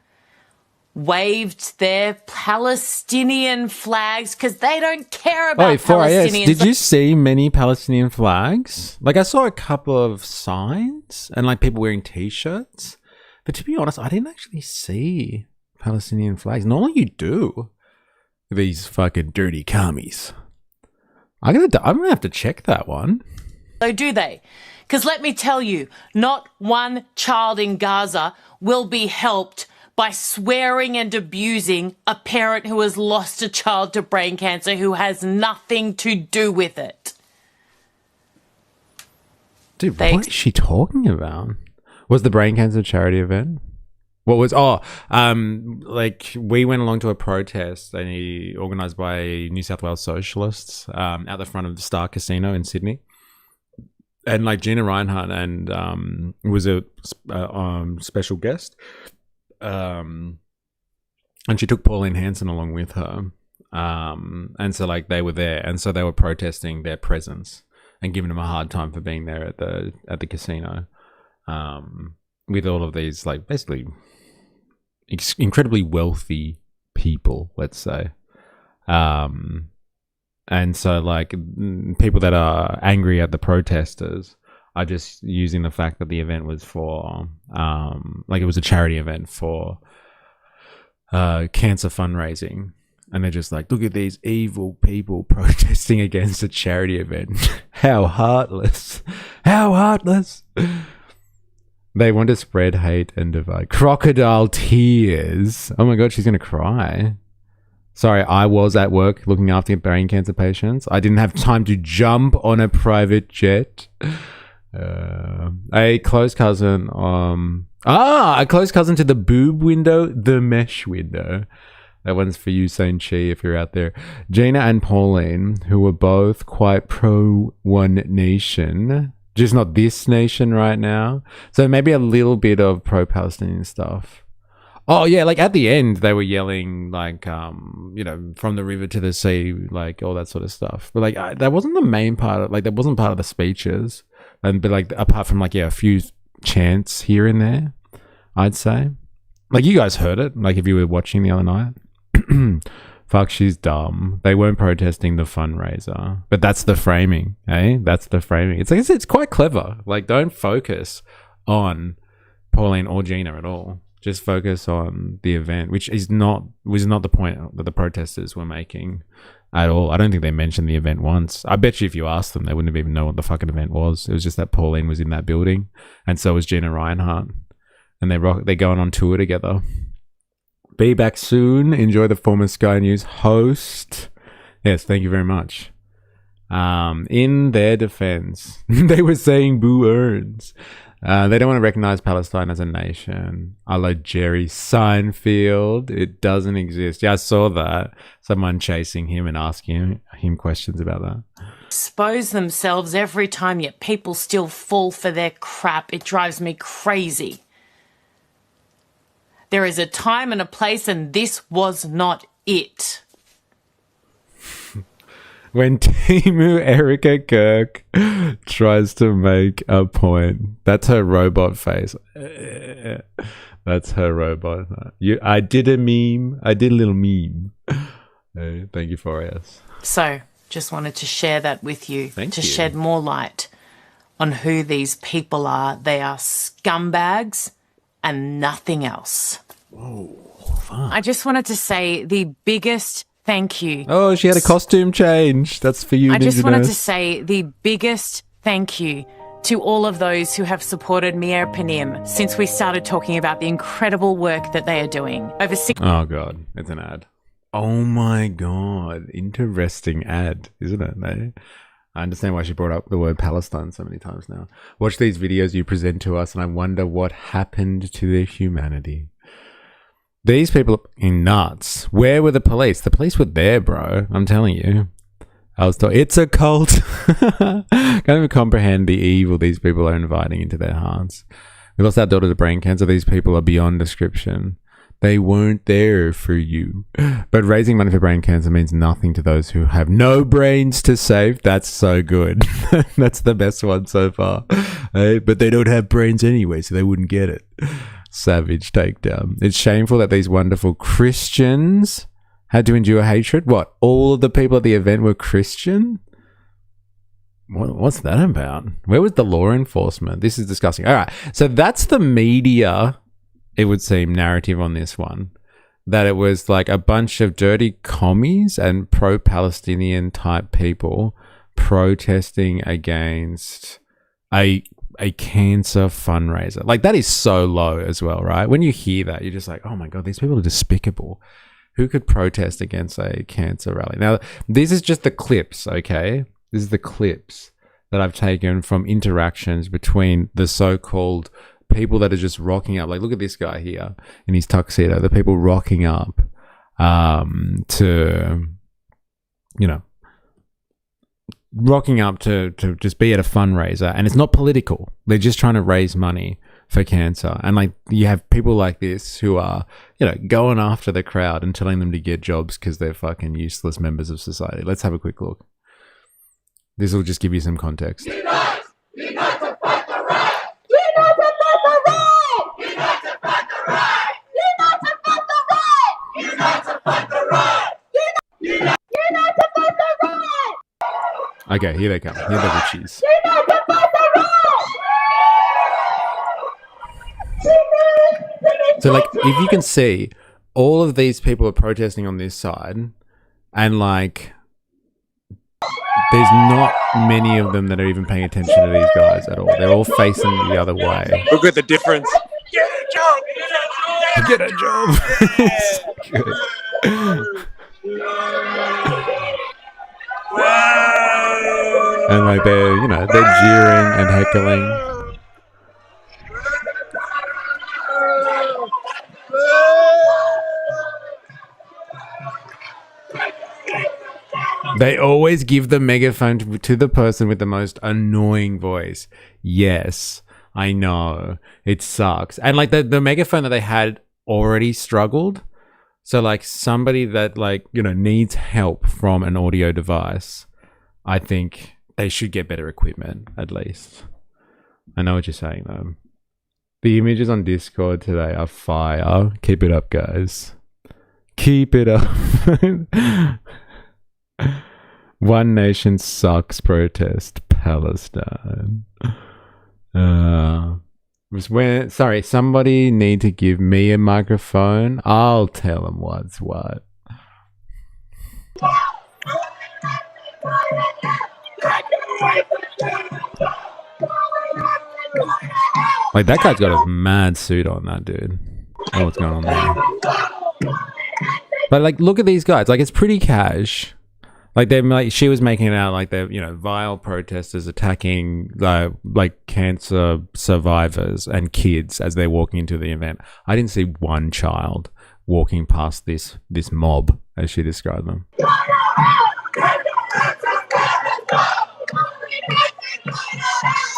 waved their Palestinian flags because they don't care about Palestinians. Did you see many Palestinian flags? Like I saw a couple of signs and like people wearing t-shirts. But to be honest, I didn't actually see Palestinian flags. Normally you do. These fucking dirty commies. I'm gonna have to check that one. So do they? Because let me tell you, not one child in Gaza will be helped by swearing and abusing a parent who has lost a child to brain cancer who has nothing to do with it. Dude, what is she talking about? Was the brain cancer charity event? What was, like we went along to a protest organised by New South Wales socialists out the front of the Star Casino in Sydney. And like Gina Rinehart and was a special guest. and she took Pauline Hanson along with her. And so like they were there, and so they were protesting their presence and giving them a hard time for being there at the casino, with all of these like basically incredibly wealthy people, let's say. And so like people that are angry at the protesters are just using the fact that the event was for like it was a charity event for cancer fundraising, and they're just like, look at these evil people protesting against a charity event. How heartless. How heartless. They want to spread hate and divide. Crocodile tears. Oh my god, she's gonna cry. Sorry, I was at work looking after brain cancer patients. I didn't have time to jump on a private jet. A close cousin. A close cousin to the boob window, the mesh window. That one's for you, Saint Chi, if you're out there. Gina and Pauline, who were both quite pro One Nation, just not this nation right now. So maybe a little bit of pro-Palestinian stuff. Oh yeah, like at the end they were yelling like you know, from the river to the sea, like all that sort of stuff. But like that wasn't the main part of, like that wasn't part of the speeches. And but like apart from like a few chants here and there, I'd say. Like you guys heard it, like if you were watching the other night. Fuck, she's dumb. They weren't protesting the fundraiser. But that's the framing, eh? That's the framing. It's like it's quite clever. Like don't focus on Pauline or Gina at all. Just focus on the event, which was not the point that the protesters were making at all. I don't think they mentioned the event once. I bet you if you asked them, they wouldn't have even know what the fucking event was. It was just that Pauline was in that building, and so was Gina Reinhardt, and they're going on tour together. Be back soon. Enjoy the former Sky News host. Yes, thank you very much. In their defense, they were saying boo earns. They don't want to recognize Palestine as a nation. A la Jerry Seinfeld. It doesn't exist. Yeah, I saw that. Someone chasing him and asking him questions about that. Expose themselves every time, yet people still fall for their crap. It drives me crazy. There is a time and a place, and this was not it. When Timu Erica Kirk tries to make a point, that's her robot face. That's her robot. I did a meme. I did a little meme. Thank you for us. So, just wanted to share that with you. Thank to you. shed more light on who these people are. They are scumbags and nothing else. Whoa, fuck. I just wanted to say the biggest thank you. Oh, she had a costume change. That's for you, I just Ninja wanted Nurse. to say the biggest thank you to all of those who have supported Mir Panim since we started talking about the incredible work that they are doing. Over 6 Oh, God. It's an ad. Oh, my God. Interesting ad, isn't it? Eh? I understand why she brought up the word Palestine so many times now. Watch these videos you present to us, and I wonder what happened to their humanity. These people are nuts. Where were the police? The police were there, bro. I'm telling you. I was told it's a cult. Can't even comprehend the evil these people are inviting into their hearts. We lost our daughter to brain cancer. These people are beyond description. They weren't there for you. But raising money for brain cancer means nothing to those who have no brains to save. That's so good. That's the best one so far. Hey, but they don't have brains anyway, so they wouldn't get it. Savage takedown. It's shameful that these wonderful Christians had to endure hatred. What? All of the people at the event were Christian? What's that about? Where was the law enforcement? This is disgusting. All right. So that's the media, it would seem, narrative on this one. That it was like a bunch of dirty commies and pro-Palestinian type people protesting against a cancer fundraiser. Like that is so low as well, right? When you hear that, you're just like, oh my God, these people are despicable. Who could protest against a cancer rally? Now, this is just the clips, okay? This is the clips that I've taken from interactions between the so-called people that are just rocking up. Like, look at this guy here in his tuxedo. The people rocking up to, you know, rocking up to just be at a fundraiser, and it's not political. They're just trying to raise money for cancer. And like you have people like this who are, you know, going after the crowd and telling them to get jobs because they're fucking useless members of society. Let's have a quick look. This will just give you some context. Unite to fight the right! Unite to fight the right! Unite to fight the right! Unite to fight the right! Unite to fight the right! Unite to fight the right! Okay, here they come. Here are the witchies. Unite to fight the right! So like, if you can see, all of these people are protesting on this side, and like, there's not many of them that are even paying attention to these guys at all. They're all facing the other way. Look at the difference. Get a job! Get a job! Good. And like they're, you know, they're jeering and heckling. They always give the megaphone to the person with the most annoying voice. Yes, I know. It sucks. And like the megaphone that they had already struggled. So like somebody that like, you know, needs help from an audio device, I think they should get better equipment at least. I know what you're saying though. The images on Discord today are fire. Keep it up, guys. Keep it up. One nation sucks protest Palestine. Sorry, somebody need to give me a microphone. I'll tell them what's what. Like that guy's got a mad suit on, that dude. Oh, what's going on there? But like, look at these guys. Like, it's pretty cash. Like they, like she was making it out like they're, you know, vile protesters attacking like cancer survivors and kids as they're walking into the event. I didn't see one child walking past this mob, as she described them.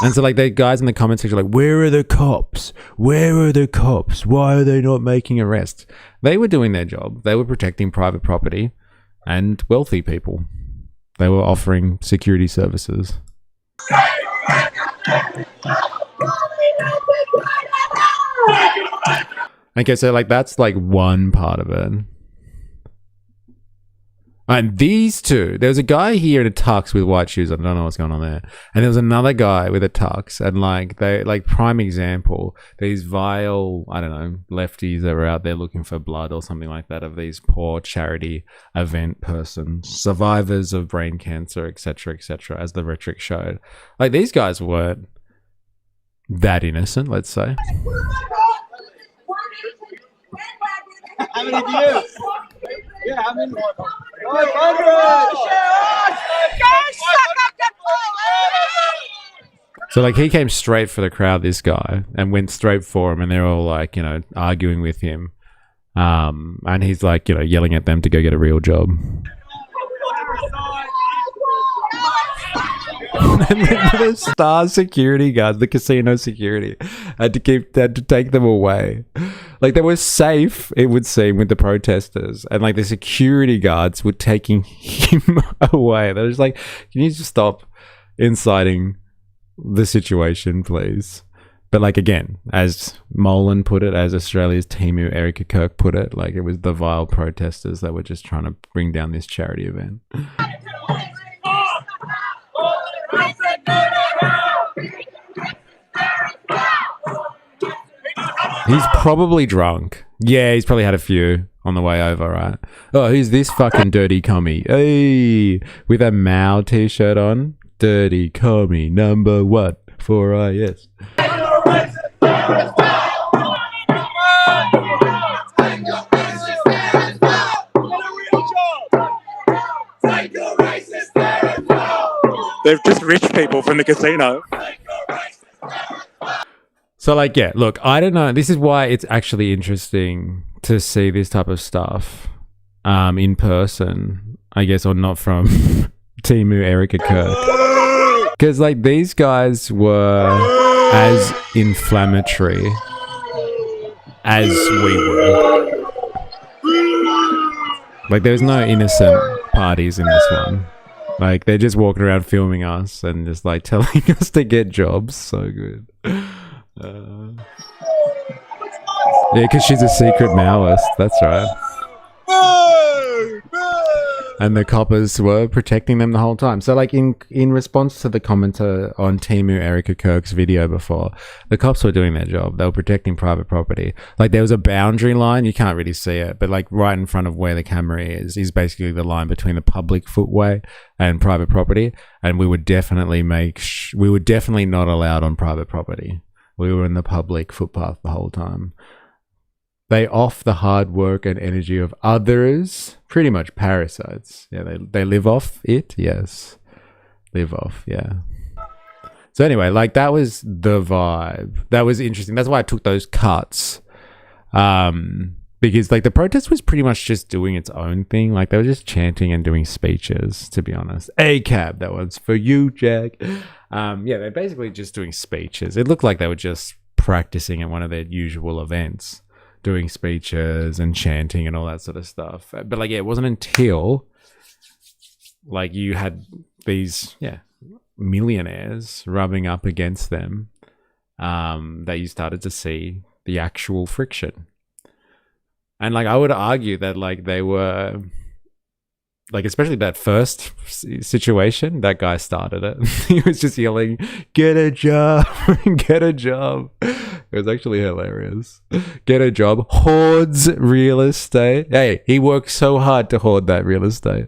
And so like the guys in the comment section are like, where are the cops? Where are the cops? Why are they not making arrests? They were doing their job. They were protecting private property and wealthy people. They were offering security services. Okay, so like that's like one part of it. And these two, there was a guy here in a tux with white shoes. I don't know what's going on there. And there was another guy with a tux. And like they, like prime example, these vile, I don't know, lefties that were out there looking for blood or something like that of these poor charity event persons, survivors of brain cancer, etc., as the rhetoric showed. Like these guys weren't that innocent, let's say. How many views? Yeah, how many? 500! So like he came straight for the crowd, this guy, and went straight for him, and they're all like, you know, arguing with him. And he's like, you know, yelling at them to go get a real job. The star security guards, the casino security, had to take them away. Like they were safe, it would seem, with the protesters, and like the security guards were taking him away. They were just like, "Can you just stop inciting the situation, please?" But like again, as Molan put it, as Australia's Timu Erica Kirk put it, like it was the vile protesters that were just trying to bring down this charity event. He's probably drunk. Yeah, he's probably had a few on the way over, right? Oh, who's this fucking dirty commie? Hey, with a Mao t-shirt on. Dirty commie number 1 for IS. They're just rich people from the casino. So like, yeah, look, I don't know. This is why it's actually interesting to see this type of stuff in person, I guess, or not from Timu Erica Kirk. Because like these guys were as inflammatory as we were. Like, there's no innocent parties in this one. Like, they're just walking around filming us and just like telling us to get jobs. So good. Yeah, because she's a secret Maoist. That's right. And the coppers were protecting them the whole time. So, like, in response to the commenter on Timu Erica Kirk's video before, the cops were doing their job. They were protecting private property. Like, there was a boundary line. You can't really see it, but like right in front of where the camera is basically the line between the public footway and private property. And we would definitely we were definitely not allowed on private property. We were in the public footpath the whole time. They off the hard work and energy of others, pretty much parasites. Yeah, they live off it. Yes, live off. Yeah. So anyway, like, that was the vibe. That was interesting. That's why I took those cuts, because like the protest was pretty much just doing its own thing. Like, they were just chanting and doing speeches. To be honest, ACAB, that one's for you, Jack. Yeah, they're basically just doing speeches. It looked like they were just practicing at one of their usual events, doing speeches and chanting and all that sort of stuff. But like, yeah, it wasn't until like you had these millionaires rubbing up against them that you started to see the actual friction. And like, I would argue that like they were like, especially that first situation, that guy started it. He was just yelling, "Get a job, get a job." It was actually hilarious. Get a job, hoards real estate. Hey, he worked so hard to hoard that real estate.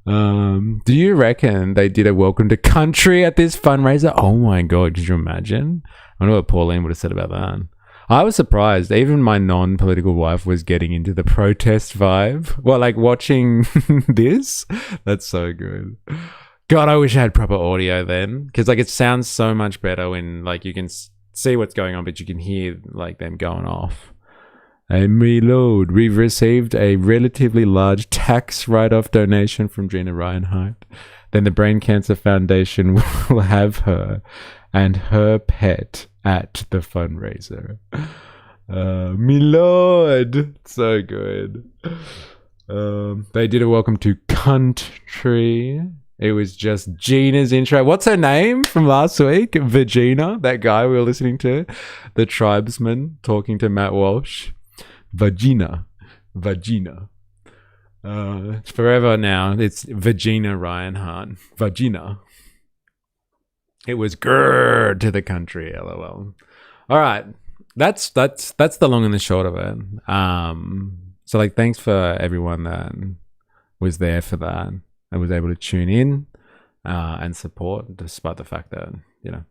Do you reckon they did a welcome to country at this fundraiser? Oh my God, could you imagine? I wonder what Pauline would have said about that. I was surprised. Even my non-political wife was getting into the protest vibe. Well, like watching this. That's so good. God, I wish I had proper audio then. Because like, it sounds so much better when like you can see what's going on, but you can hear like them going off. And reload. We've received a relatively large tax write-off donation from Gina Reinhardt. Then the Brain Cancer Foundation will have her and her pet at the fundraiser. Me lord. So good. They did a welcome to country. It was just Gina's intro. What's her name from last week? Virginia, that guy we were listening to. The tribesman talking to Matt Walsh. Vagina. It's forever now. It's Virginia Reinhardt. Vagina. It was grrr to the country, lol. All right. That's the long and the short of it. So like, thanks for everyone that was there for that. I was able to tune in and support, despite the fact that, you know,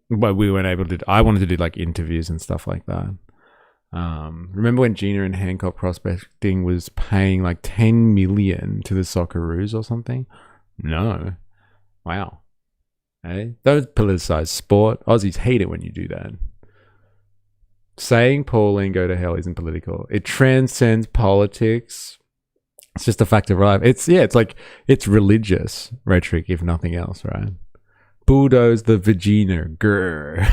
but we weren't able to. I wanted to do like interviews and stuff like that. Remember when Gina in Hancock Prospecting was paying like 10 million to the Socceroos or something? No. Wow. Hey, don't politicize sport. Aussies hate it when you do that. Saying Pauline go to hell isn't political. It transcends politics. It's just a fact of life. It's religious rhetoric, if nothing else, right? Bulldoze the vagina. Grr.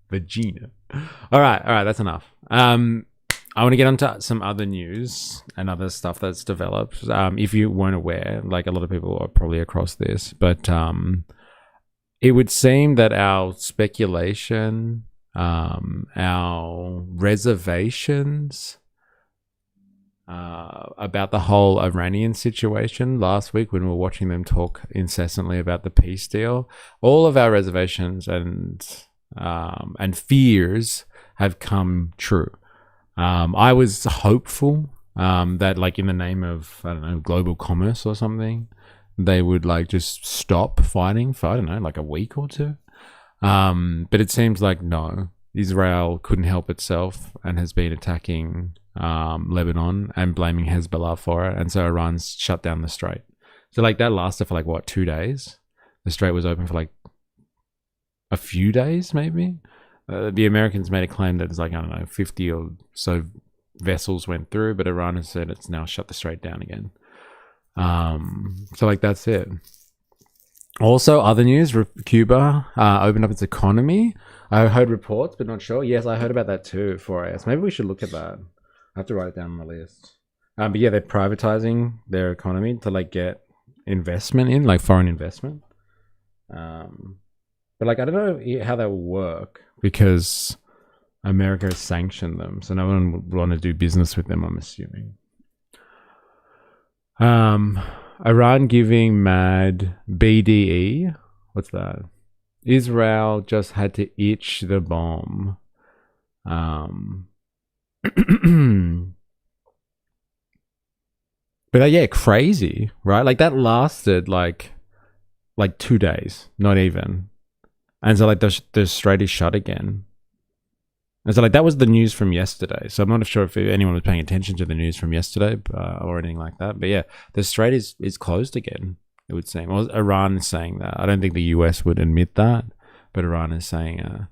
Vagina. All right. That's enough. I want to get onto some other news and other stuff that's developed. If you weren't aware, like a lot of people are probably across this, but it would seem that our speculation, our reservations about the whole Iranian situation last week when we were watching them talk incessantly about the peace deal, all of our reservations and fears have come true. I was hopeful that, like, in the name of, I don't know, global commerce or something, they would like just stop fighting for, I don't know, like a week or two. But it seems like no, Israel couldn't help itself and has been attacking Lebanon and blaming Hezbollah for it, and so Iran's shut down the strait. So like that lasted for like what, 2 days? The strait was open for like a few days, maybe. The Americans made a claim that it's like, I don't know, 50 or so vessels went through, but Iran has said it's now shut the strait down again. So like that's it. Also, other news: Cuba opened up its economy. I heard reports, but not sure. Yes, I heard about that too. 4AS. Maybe we should look at that. I have to write it down on the list. But yeah, they're privatizing their economy to like get investment in, like foreign investment. But like I don't know how that will work because America has sanctioned them, so no one would want to do business with them, I'm assuming. Iran giving mad BDE. What's that? Israel just had to itch the bomb. But yeah, crazy, right? Like that lasted like 2 days, not even. And so like the Strait is shut again. And so like that was the news from yesterday. So I'm not sure if anyone was paying attention to the news from yesterday or anything like that. But yeah, the Strait is closed again, it would seem. Well, Iran is saying that. I don't think the US would admit that, but Iran is saying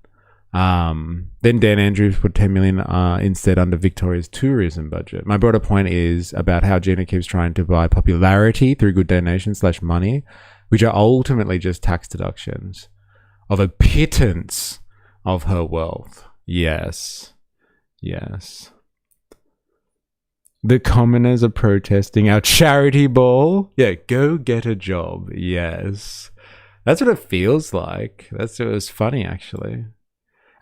then Dan Andrews put 10 million instead under Victoria's tourism budget. My broader point is about how Gina keeps trying to buy popularity through good donations / money, which are ultimately just tax deductions of a pittance of her wealth. Yes. The commoners are protesting our charity ball. Yeah, go get a job. Yes. That's what it feels like. It was funny, actually.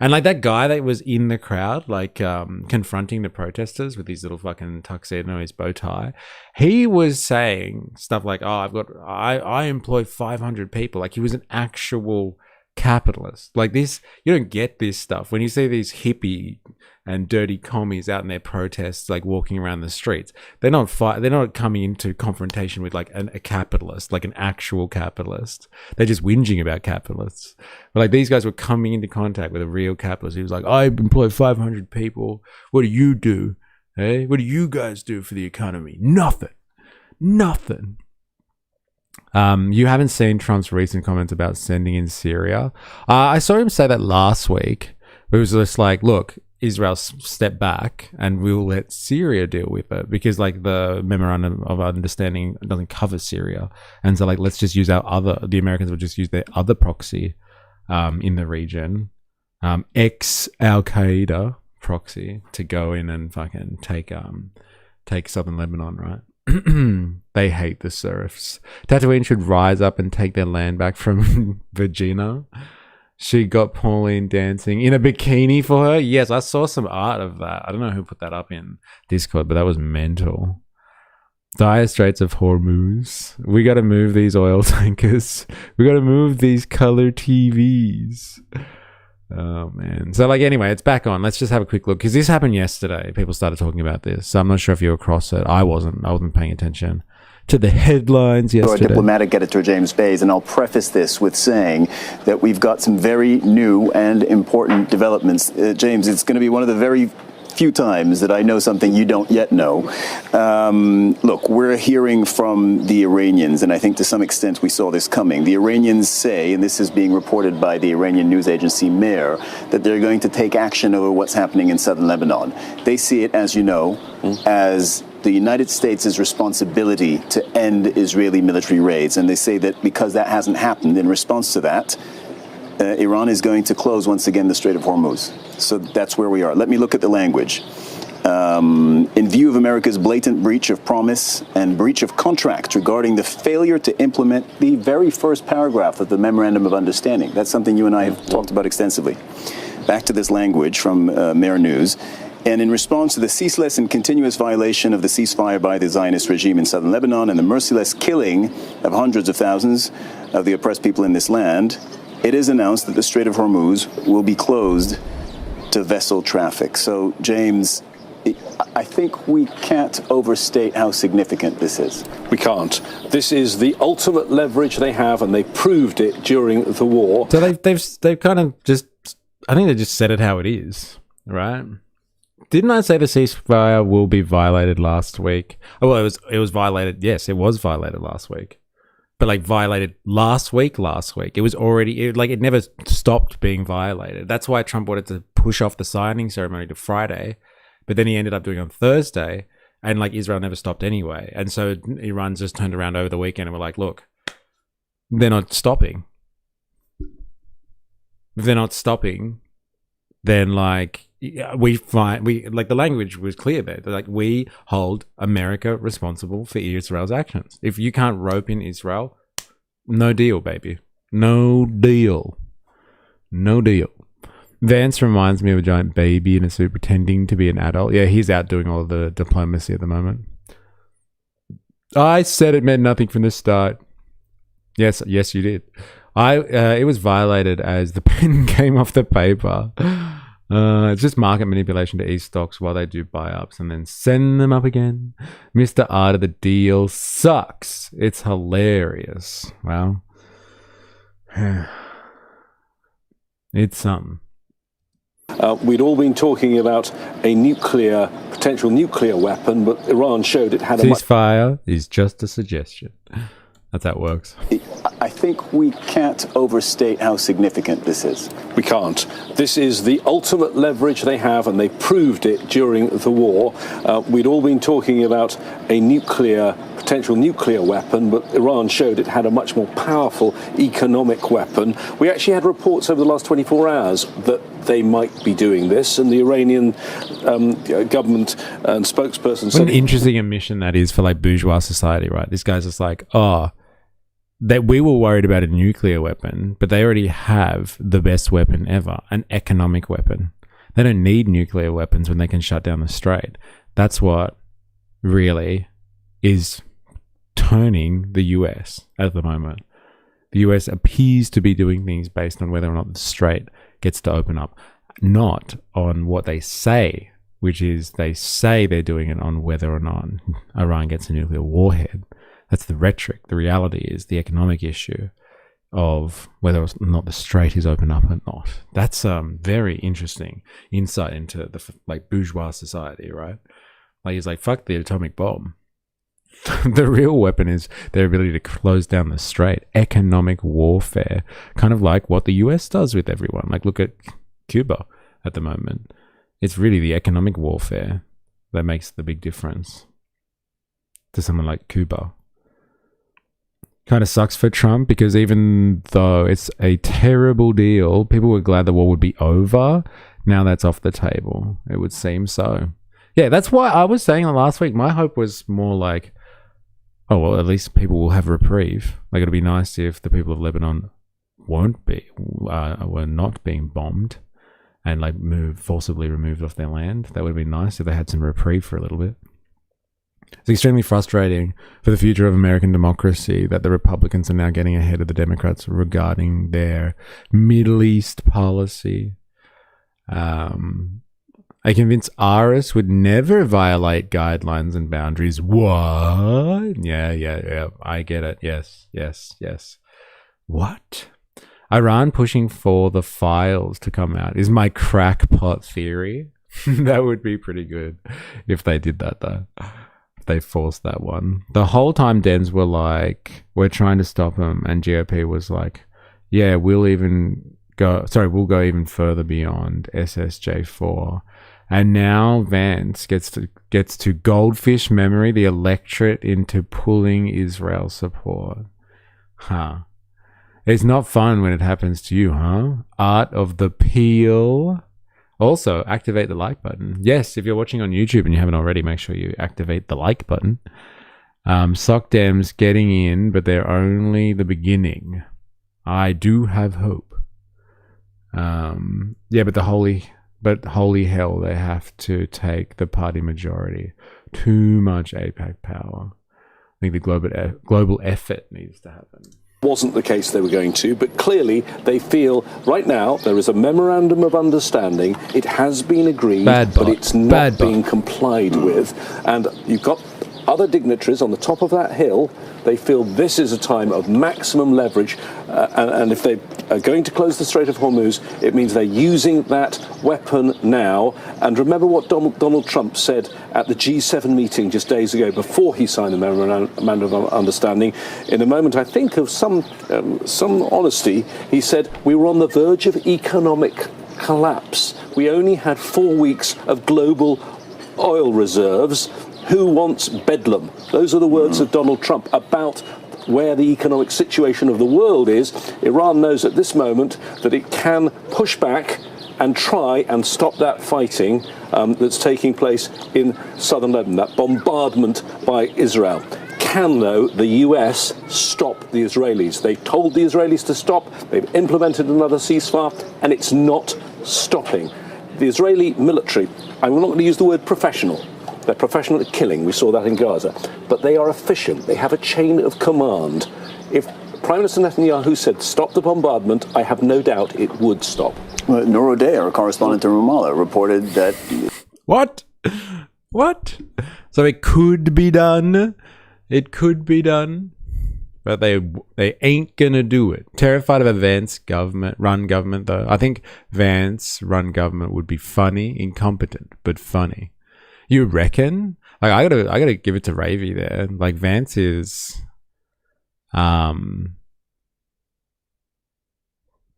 And like that guy that was in the crowd, like confronting the protesters with his little fucking tuxedo and his bow tie, he was saying stuff like, "Oh, I employ 500 people." Like he was an actual capitalist. Like this, you don't get this stuff when you see these hippie and dirty commies out in their protests, like walking around the streets. They're not coming into confrontation with like a capitalist, like an actual capitalist. They're just whinging about capitalists. But like these guys were coming into contact with a real capitalist. He was like, "I employ 500 people. What do you do? Hey, what do you guys do for the economy? Nothing. You haven't seen Trump's recent comments about sending in Syria. I saw him say that last week. It was just like, look, Israel step back and we'll let Syria deal with it because like the memorandum of understanding doesn't cover Syria. And so like, let's just use the Americans will just use their other proxy in the region, ex-Al-Qaeda proxy to go in and fucking take southern Lebanon, right? They hate the serfs. Tatooine should rise up and take their land back from Virginia. She got Pauline dancing in a bikini for her. Yes, I saw some art of that. I don't know who put that up in Discord, but that was mental. Dire Straits of Hormuz. We got to move these oil tankers. We got to move these color TVs. Oh man. So like anyway, it's back on. Let's just have a quick look because this happened yesterday. People started talking about this. So I'm not sure if you were across it. I wasn't paying attention to the headlines yesterday. Our diplomatic editor James Bays, and I'll preface this with saying that we've got some very new and important developments. James, it's going to be one of the very few times that I know something you don't yet know. Look, we're hearing from the Iranians, and I think to some extent we saw this coming. The Iranians say, and this is being reported by the Iranian news agency Mehr, that they're going to take action over what's happening in southern Lebanon. They see it, as you know, as the United States' responsibility to end Israeli military raids. And they say that because that hasn't happened, in response to that, Iran is going to close once again the Strait of Hormuz. So that's where we are. Let me look at the language. In view of America's blatant breach of promise and breach of contract regarding the failure to implement the very first paragraph of the memorandum of understanding. That's something you and I have talked about extensively. Back to this language from Mehr News. And in response to the ceaseless and continuous violation of the ceasefire by the Zionist regime in southern Lebanon and the merciless killing of hundreds of thousands of the oppressed people in this land, it is announced that the Strait of Hormuz will be closed to vessel traffic. So, James, I think we can't overstate how significant this is. We can't. This is the ultimate leverage they have, and they proved it during the war. So they've kind of just, I think they just said it how it is, right? Didn't I say the ceasefire will be violated last week? Oh, well, it was violated. Yes, it was violated last week. But like violated last week. It was already, it never stopped being violated. That's why Trump wanted to push off the signing ceremony to Friday. But then he ended up doing it on Thursday. And like Israel never stopped anyway. And so Iran just turned around over the weekend and were like, look, they're not stopping. If they're not stopping, then like the language was clear there. Like, we hold America responsible for Israel's actions. If you can't rope in Israel, no deal, baby. No deal. No deal. Vance reminds me of a giant baby in a suit pretending to be an adult. Yeah, he's out doing all the diplomacy at the moment. I said it meant nothing from the start. Yes, you did. It was violated as the pen came off the paper. It's just market manipulation to ease stocks while they do buy-ups and then send them up again. Mr. Art of the deal sucks. It's hilarious. Wow. It's something. We'd all been talking about a potential nuclear weapon, but Iran showed it had a ceasefire is just a suggestion. That's how it works. I think we can't overstate how significant this is. We can't. This is the ultimate leverage they have, and they proved it during the war. We'd all been talking about a potential nuclear weapon, but Iran showed it had a much more powerful economic weapon. We actually had reports over the last 24 hours that they might be doing this, and the Iranian government and spokesperson said... What an interesting admission that is for like bourgeois society, right? This guy's just like, that we were worried about a nuclear weapon, but they already have the best weapon ever, an economic weapon. They don't need nuclear weapons when they can shut down the strait. That's what really is turning the US at the moment. The US appears to be doing things based on whether or not the strait gets to open up, not on what they say, which is they say they're doing it on whether or not Iran gets a nuclear warhead. That's the rhetoric. The reality is the economic issue of whether or not the strait is open up or not. That's very interesting insight into the bourgeois society, right? Like, he's like, fuck the atomic bomb. The real weapon is their ability to close down the strait. Economic warfare, kind of like what the US does with everyone. Like, look at Cuba at the moment. It's really the economic warfare that makes the big difference to someone like Cuba. Kind of sucks for Trump, because even though it's a terrible deal, people were glad the war would be over. Now that's off the table. It would seem so. Yeah, that's why I was saying last week, my hope was more like, oh, well, at least people will have reprieve. Like, it'll be nice if the people of Lebanon were not being bombed and like forcibly removed off their land. That would have been nice if they had some reprieve for a little bit. It's extremely frustrating for the future of American democracy that the Republicans are now getting ahead of the Democrats regarding their Middle East policy. I convinced Aris would never violate guidelines and boundaries. What? Yeah. I get it. Yes. What? Iran pushing for the files to come out is my crackpot theory. That would be pretty good if they did that, though. They forced that one. The whole time Dems were like, we're trying to stop them, and GOP was like, yeah, we'll go even further beyond SSJ4. And now Vance gets to goldfish memory the electorate into pulling Israel support. It's not fun when it happens to you, huh? Art of the peel. Also, activate the like button. Yes, if you're watching on YouTube and you haven't already, make sure you activate the like button. Sock Dems getting in, but they're only the beginning. I do have hope. But holy hell, they have to take the party majority. Too much AIPAC power. I think the global effort needs to happen. Wasn't the case they were going to, but clearly they feel right now there is a memorandum of understanding. It has been agreed, but it's not being complied with. And you've got other dignitaries on the top of that hill. They feel this is a time of maximum leverage, and if they are going to close the Strait of Hormuz, it means they're using that weapon now. And remember what Donald Trump said at the G7 meeting just days ago before he signed the memorandum of understanding. In a moment, I think, of some honesty, he said we were on the verge of economic collapse. We only had 4 weeks of global oil reserves. Who wants bedlam? Those are the words of Donald Trump about where the economic situation of the world is. Iran knows at this moment that it can push back and try and stop that fighting that's taking place in southern Lebanon, that bombardment by Israel. Can, though, the US stop the Israelis? They've told the Israelis to stop, they've implemented another ceasefire, and it's not stopping. The Israeli military, I'm not going to use the word professional, they're professional at killing, we saw that in Gaza, but they are efficient, they have a chain of command. If Prime Minister Netanyahu said stop the bombardment, I have no doubt it would stop. Well, Noor O'Day, our correspondent in Ramallah, reported that... What? So it could be done. It could be done. But they ain't gonna do it. Terrified of a Vance run government, though. I think Vance run government would be funny, incompetent, but funny. You reckon? Like, I gotta give it to Ravy there. Like, Vance is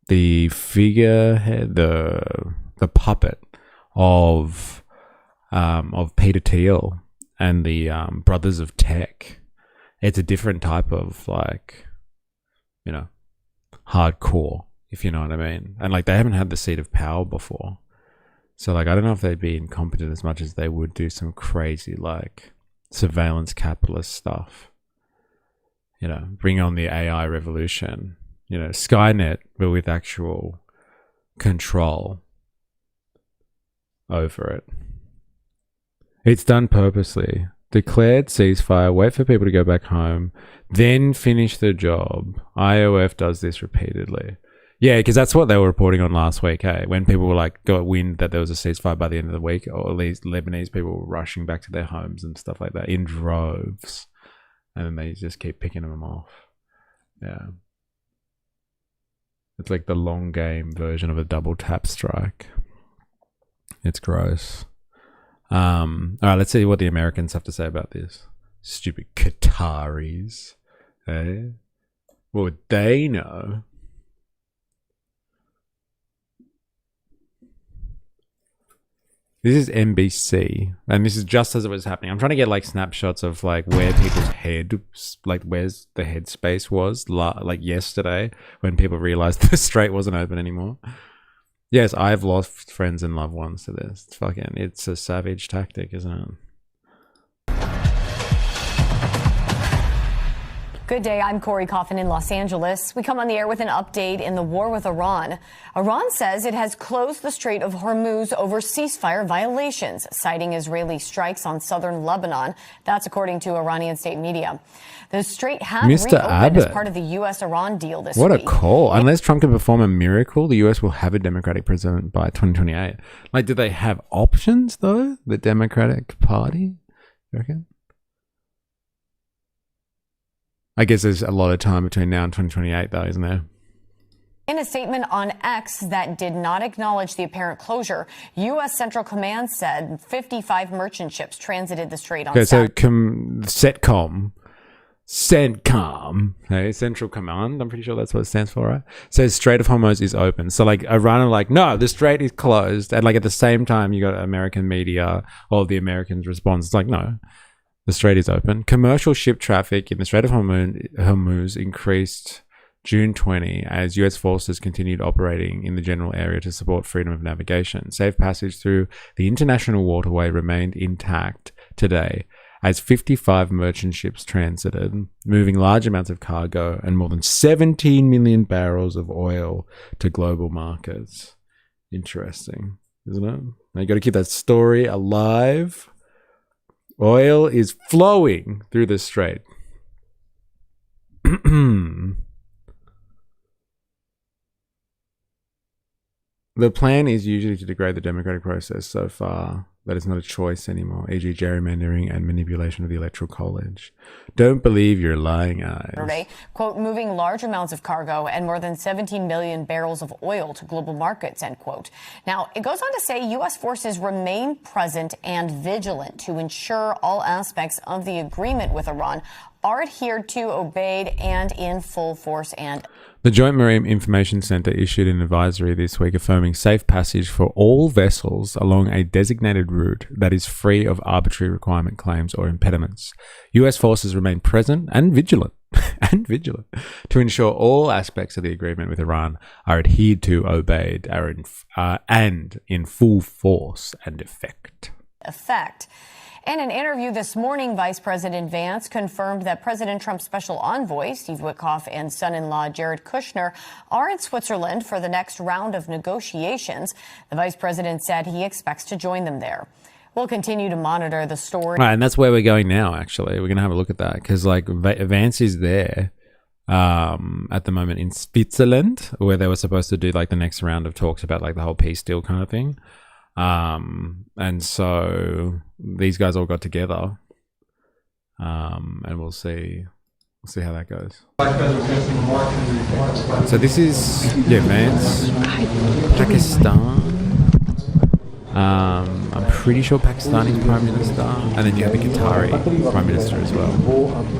the figurehead, the puppet of Peter Thiel and the Brothers of Tech. It's a different type of, like, you know, hardcore, if you know what I mean. And, like, they haven't had the seat of power before. So, like, I don't know if they'd be incompetent as much as they would do some crazy, like, surveillance capitalist stuff. You know, bring on the AI revolution. You know, Skynet, but with actual control over it. It's done purposely. Declared ceasefire, wait for people to go back home, then finish the job. IOF does this repeatedly. Yeah, because that's what they were reporting on last week, hey? When people were like, got wind that there was a ceasefire by the end of the week, or at least Lebanese people were rushing back to their homes and stuff like that in droves. And then they just keep picking them off. Yeah. It's like the long game version of a double tap strike. It's gross. All right, let's see what the Americans have to say about this. Stupid Qataris. Eh? What would they know? This is NBC, and this is just as it was happening. I'm trying to get like snapshots of like where people's head, like where's the headspace was, like yesterday when people realized the strait wasn't open anymore. Yes, I've lost friends and loved ones to this. It's a savage tactic, isn't it? Good day, I'm Corey Coffin in Los Angeles. We come on the air with an update in the war with Iran. Iran says it has closed the Strait of Hormuz over ceasefire violations, citing Israeli strikes on southern Lebanon. That's according to Iranian state media. The strait had reopened as part of the U.S.-Iran deal this week. What a call. Unless Trump can perform a miracle, the U.S. will have a Democratic president by 2028. Like, do they have options, though? The Democratic Party? You reckon? I guess there's a lot of time between now and 2028, though, isn't there? In a statement on X that did not acknowledge the apparent closure, U.S. Central Command said 55 merchant ships transited the strait on Saturday. So CENTCOM, hey, Central Command, I'm pretty sure that's what it stands for, right? Says Strait of Hormuz is open. So, like, Iran are like, no, the strait is closed. And, like, at the same time, you got American media, all of the Americans response. It's like, no. The strait is open. Commercial ship traffic in the Strait of Hormuz increased June 20 as U.S. forces continued operating in the general area to support freedom of navigation. Safe passage through the international waterway remained intact today as 55 merchant ships transited, moving large amounts of cargo and more than 17 million barrels of oil to global markets. Interesting, isn't it? Now you got to keep that story alive. Oil is flowing through the strait. The plan is usually to degrade the democratic process. So far, that is not a choice anymore, e.g. gerrymandering and manipulation of the electoral college. Don't believe your lying eyes. Saturday, quote, moving large amounts of cargo and more than 17 million barrels of oil to global markets, end quote. Now, it goes on to say U.S. forces remain present and vigilant to ensure all aspects of the agreement with Iran are adhered to, obeyed, and in full force and... The Joint Marine Information Centre issued an advisory this week affirming safe passage for all vessels along a designated route that is free of arbitrary requirement claims or impediments. US forces remain present and vigilant to ensure all aspects of the agreement with Iran are adhered to, obeyed, and in full force and effect. In an interview this morning, Vice President Vance confirmed that President Trump's special envoy, Steve Witkoff, and son-in-law Jared Kushner are in Switzerland for the next round of negotiations. The vice president said he expects to join them there. We'll continue to monitor the story. Right, and that's where we're going now, actually. We're going to have a look at that because, like, Vance is there at the moment in Switzerland, where they were supposed to do, like, the next round of talks about, like, the whole peace deal kind of thing. And so these guys all got together, and we'll see how that goes. So this is Vance, Pakistan. I'm pretty sure Pakistani Prime Minister, and then you have the Qatari Prime Minister as well.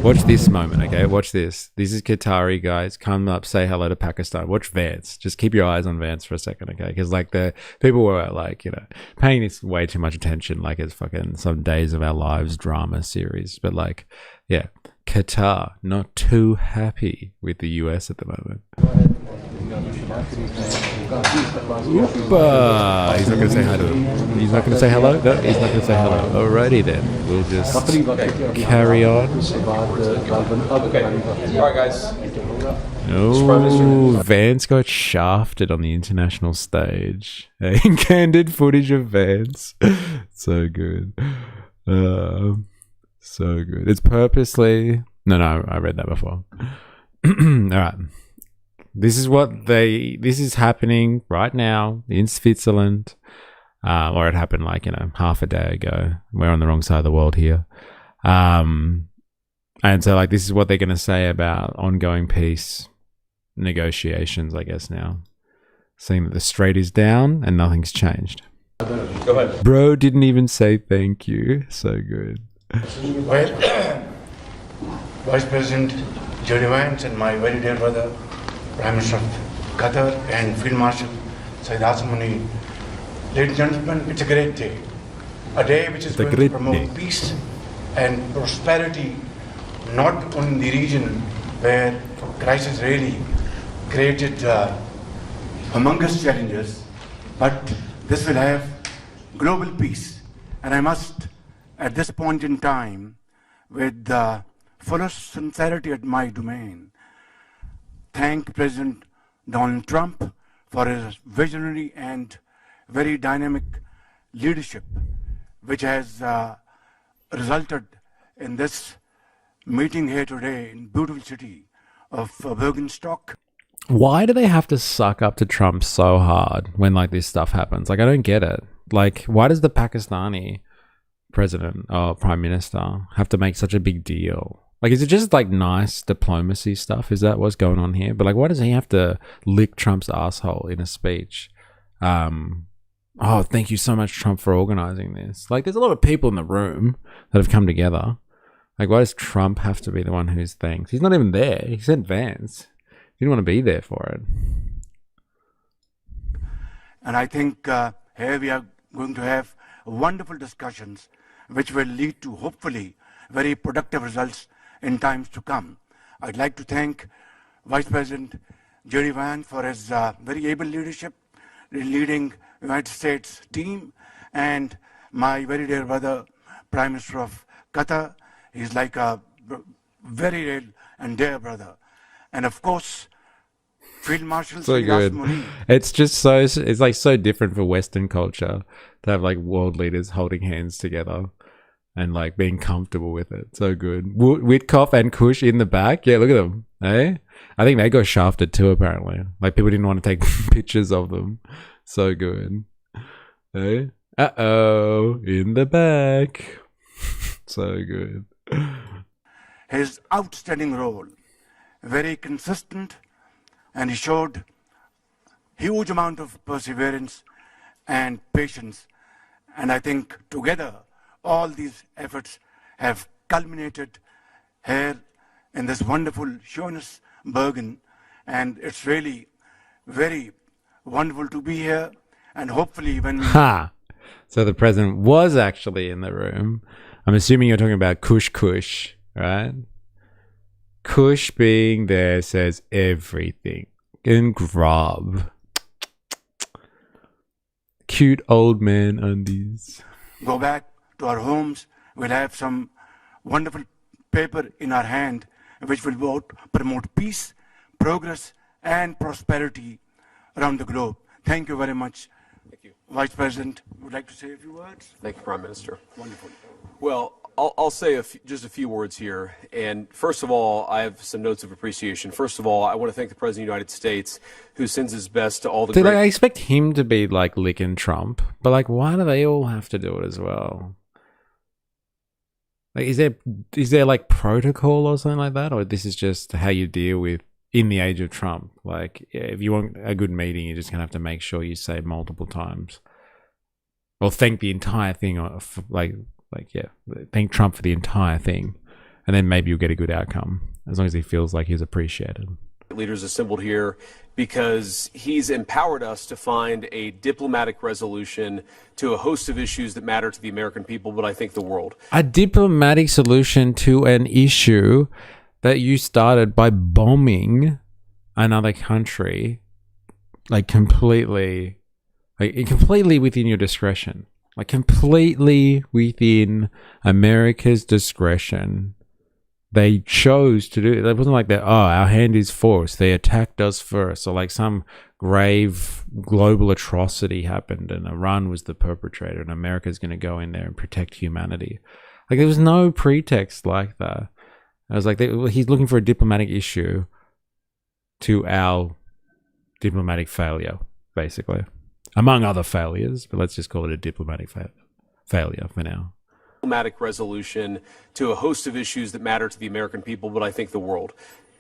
Watch this moment, okay? Watch this. This is Qatari, guys. Come up, say hello to Pakistan. Watch Vance. Just keep your eyes on Vance for a second, okay? Because, like, the people were, like, you know, paying this way too much attention, like it's fucking some Days of Our Lives drama series. But, like, yeah, Qatar, not too happy with the US at the moment. Oopa. He's not going to say hi to them. He's not going to say hello? No, he's not going to say hello. Alrighty then. We'll just carry on. Alright, guys. Oh, Vance got shafted on the international stage. Candid footage of Vance. So good. So good. It's purposely... No, I read that before. Alright. This is happening right now in Switzerland, or it happened, like, you know, half a day ago. We're on the wrong side of the world here. And so, like, this is what they're going to say about ongoing peace negotiations, I guess, now. Saying that the strait is down and nothing's changed. Go ahead. Bro didn't even say thank you. So good. Well, Vice President Jody Vance and my very dear brother, Prime Minister of Qatar and Field Marshal Saeed Asamani. Ladies and gentlemen, it's a great day. A day which is going to promote peace and prosperity, not only in the region where crisis really created humongous challenges, but this will have global peace. And I must, at this point in time, with the fullest sincerity at my domain, thank President Donald Trump for his visionary and very dynamic leadership, which has resulted in this meeting here today in beautiful city of Bergenstock. Why do they have to suck up to Trump so hard when, like, this stuff happens? Like, I don't get it. Like, why does the Pakistani president or prime minister have to make such a big deal? Like, is it just, like, nice diplomacy stuff? Is that what's going on here? But, like, why does he have to lick Trump's asshole in a speech? Oh, thank you so much, Trump, for organizing this. Like, there's a lot of people in the room that have come together. Like, why does Trump have to be the one who's thanked? He's not even there. He sent Vance. He didn't want to be there for it. And I think here we are going to have wonderful discussions which will lead to, hopefully, very productive results in times to come. I'd like to thank Vice President Jerry Vance for his very able leadership, leading United States team, and my very dear brother, Prime Minister of Qatar. He's like a very real and dear brother. And of course, Field Marshal so good. It's just so, it's like so different for Western culture to have, like, world leaders holding hands together and, like, being comfortable with it. So good. Witkoff and Kush in the back. Yeah, look at them. Eh? I think they got shafted too, apparently. Like, people didn't want to take pictures of them. So good. Eh? Uh-oh. In the back. So good. His outstanding role. Very consistent. And he showed huge amount of perseverance and patience. And I think together, all these efforts have culminated here in this wonderful Schönesbergen, and it's really very wonderful to be here. And hopefully, when we so the president was actually in the room. I'm assuming you're talking about Kush Kush, right? Kush being there says everything in grub. Cute old man undies. Go back to our homes, we'll have some wonderful paper in our hand, which will both promote peace, progress, and prosperity around the globe. Thank you very much. Thank you. Vice President, would like to say a few words? Thank you, Prime Minister. Wonderful. Well, I'll say just a few words here. And first of all, I have some notes of appreciation. First of all, I want to thank the President of the United States, who sends his best to all the I expect him to be like licking Trump, but like, why do they all have to do it as well? Like, is there like protocol or something like that, or this is just how you deal with in the age of Trump? Like, if you want a good meeting, you're just gonna have to make sure you say multiple times, or thank the entire thing, or thank Trump for the entire thing, and then maybe you'll get a good outcome as long as he feels like he's appreciated. Leaders assembled here because he's empowered us to find a diplomatic resolution to a host of issues that matter to the American people, but I think the world. A diplomatic solution to an issue that you started by bombing another country, like completely within your discretion. Like completely within America's discretion. They chose to do it. It wasn't like that, our hand is forced. They attacked us first. Or like some grave global atrocity happened and Iran was the perpetrator and America's going to go in there and protect humanity. Like there was no pretext like that. I was like, he's looking for a diplomatic issue to our diplomatic failure, basically. Among other failures, but let's just call it a diplomatic failure for now. Diplomatic resolution to a host of issues that matter to the American people, but I think the world.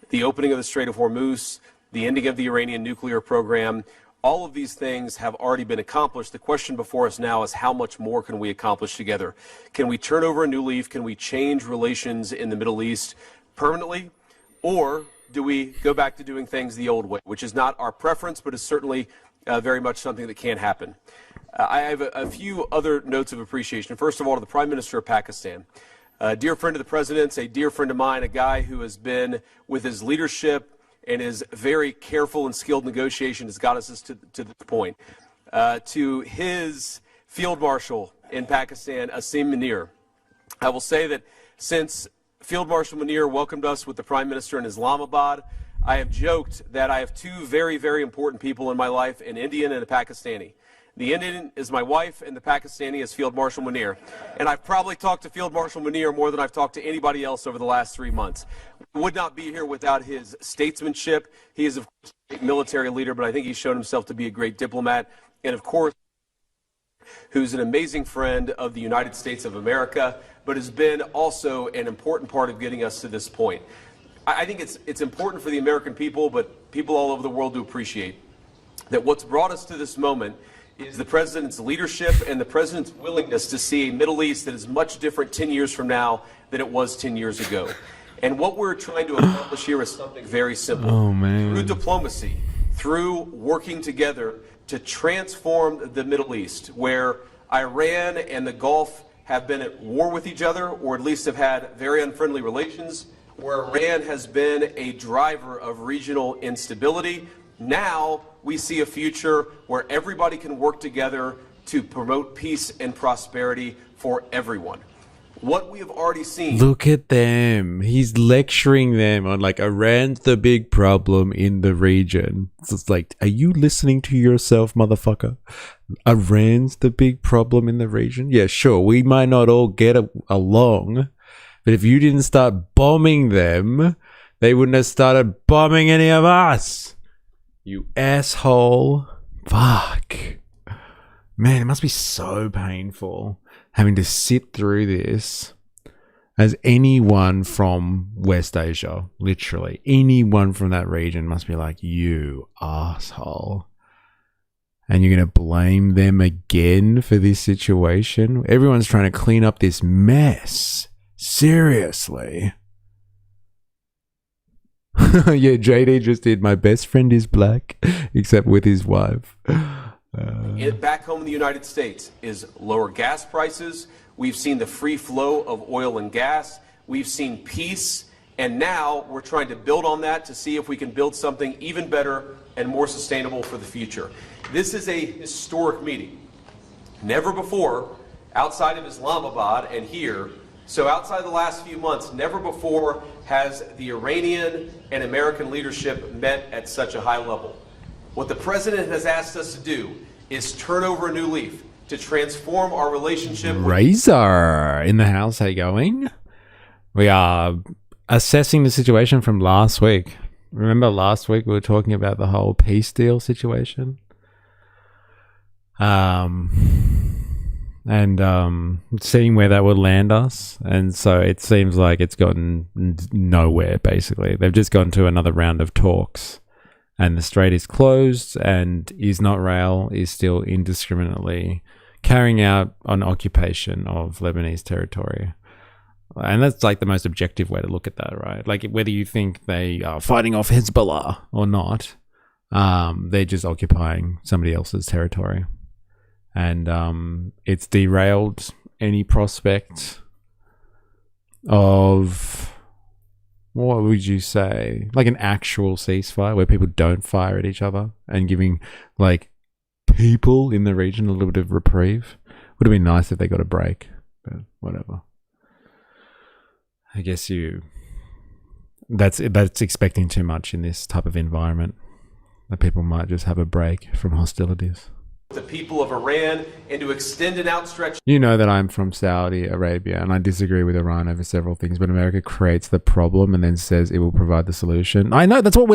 The opening of the Strait of Hormuz, the ending of the Iranian nuclear program, all of these things have already been accomplished. The question before us now is how much more can we accomplish together? Can we turn over a new leaf? Can we change relations in the Middle East permanently? Or do we go back to doing things the old way, which is not our preference, but is certainly very much something that can happen. I have a few other notes of appreciation. First of all, to the Prime Minister of Pakistan, a dear friend of the President's, a dear friend of mine, a guy who has been, with his leadership and his very careful and skilled negotiation, has got us to this point. To his Field Marshal in Pakistan, Asim Munir, I will say that since Field Marshal Munir welcomed us with the Prime Minister in Islamabad, I have joked that I have two very, very important people in my life, an Indian and a Pakistani. The Indian is my wife, and the Pakistani is Field Marshal Munir. And I've probably talked to Field Marshal Munir more than I've talked to anybody else over the last 3 months. We would not be here without his statesmanship. He is, of course, a great military leader, but I think he's shown himself to be a great diplomat. And, of course, who's an amazing friend of the United States of America, but has been also an important part of getting us to this point. I think it's important for the American people, but people all over the world to appreciate that what's brought us to this moment is the President's leadership and the President's willingness to see a Middle East that is much different 10 years from now than it was 10 years ago. And what we're trying to accomplish here is something very simple. Oh, man. Through diplomacy, through working together to transform the Middle East, where Iran and the Gulf have been at war with each other, or at least have had very unfriendly relations, where Iran has been a driver of regional instability. Now we see a future where everybody can work together to promote peace and prosperity for everyone. What we have already seen. Look at them. He's lecturing them on like Iran's the big problem in the region. It's like, are you listening to yourself, motherfucker? Iran's the big problem in the region? Yeah, sure. We might not all get along, but if you didn't start bombing them, they wouldn't have started bombing any of us. You asshole. Fuck. Man, it must be so painful having to sit through this as anyone from West Asia. Literally. Anyone from that region must be like, you asshole. And you're going to blame them again for this situation? Everyone's trying to clean up this mess. Seriously. Yeah, JD just did My Best Friend is Black, except with his wife. Back home in the United States is lower gas prices. We've seen the free flow of oil and gas. We've seen peace. And now we're trying to build on that to see if we can build something even better and more sustainable for the future. This is a historic meeting. Never before, outside of Islamabad and here, so outside the last few months, never before has the Iranian and American leadership met at such a high level. What the president has asked us to do is turn over a new leaf to transform our relationship. Razor in the house, how you going? We are assessing the situation from last week. Remember last week we were talking about the whole peace deal situation? Seeing where that would land us. And so it seems like it's gotten nowhere, basically. They've just gone to another round of talks. And the strait is closed, and Israel is still indiscriminately carrying out an occupation of Lebanese territory. And that's like the most objective way to look at that, right? Like whether you think they are fighting off Hezbollah or not, they're just occupying somebody else's territory. And it's derailed any prospect of, what would you say, like an actual ceasefire where people don't fire at each other and giving like people in the region a little bit of reprieve. Would have been nice if they got a break, but whatever. I guess that's expecting too much in this type of environment. That people might just have a break from hostilities. The people of Iran and to extend an outstretched. You know that I'm from Saudi Arabia and I disagree with Iran over several things, but America creates the problem and then says it will provide the solution. I know that's what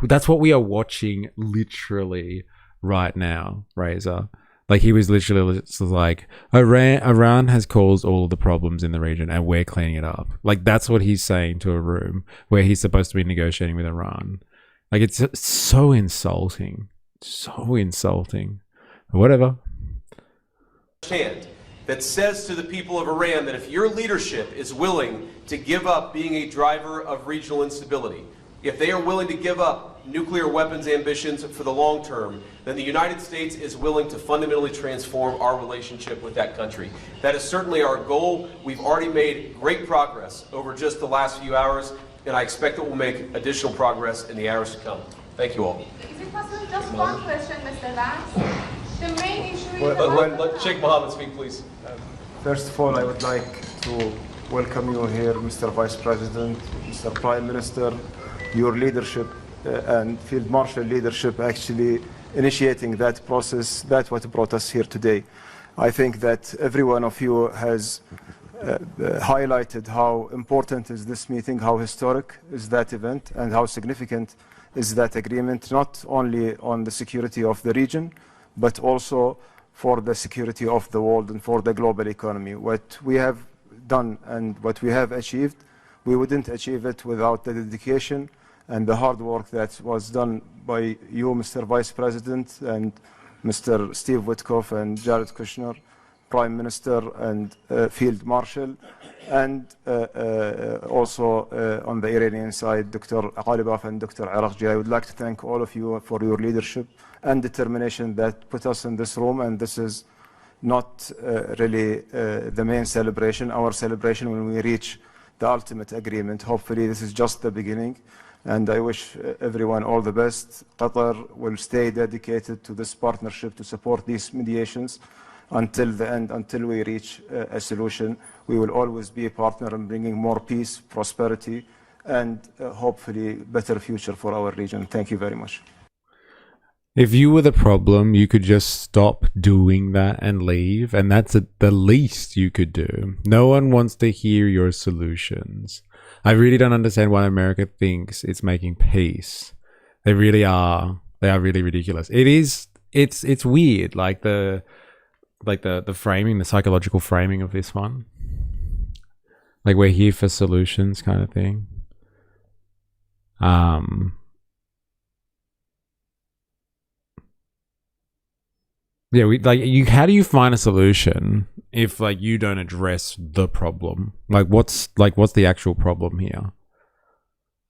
that's what we are watching literally right now, Razor. Like he was literally just like, Iran has caused all of the problems in the region and we're cleaning it up. Like that's what he's saying to a room where he's supposed to be negotiating with Iran. Like it's so insulting. So insulting. But whatever. Hand that says to the people of Iran that if your leadership is willing to give up being a driver of regional instability, if they are willing to give up nuclear weapons ambitions for the long term, then the United States is willing to fundamentally transform our relationship with that country. That is certainly our goal. We've already made great progress over just the last few hours, and I expect that we'll make additional progress in the hours to come. Thank you all. Is it possible just one question, Mr. Vance? The main issue is Let Sheikh Mohammed speak, please. First of all, I would like to welcome you here, Mr. Vice President, Mr. Prime Minister, your leadership and Field Marshal leadership actually initiating that process. That's what brought us here today. I think that every one of you has highlighted how important is this meeting, how historic is that event, and how significant is that agreement, not only on the security of the region, but also for the security of the world and for the global economy. What we have done and what we have achieved, we wouldn't achieve it without the dedication and the hard work that was done by you, Mr. Vice President, and Mr. Steve Witkoff and Jared Kushner, Prime Minister and Field Marshal, and also on the Iranian side, Dr. Ghalibaf and Dr. Arakji. I would like to thank all of you for your leadership and determination that put us in this room, and this is not really the main celebration. Our celebration when we reach the ultimate agreement. Hopefully this is just the beginning, and I wish everyone all the best. Qatar will stay dedicated to this partnership to support these mediations until the end, until we reach a solution. We will always be a partner in bringing more peace, prosperity, and hopefully better future for our region. Thank you very much. If you were the problem, you could just stop doing that and leave, and that's the least you could do. No one wants to hear your solutions. I really don't understand why America thinks it's making peace. They really are. They are really ridiculous. It's weird, like the framing, the psychological framing of this one. Like we're here for solutions kind of thing. Yeah, how do you find a solution if like you don't address the problem? Like what's the actual problem here?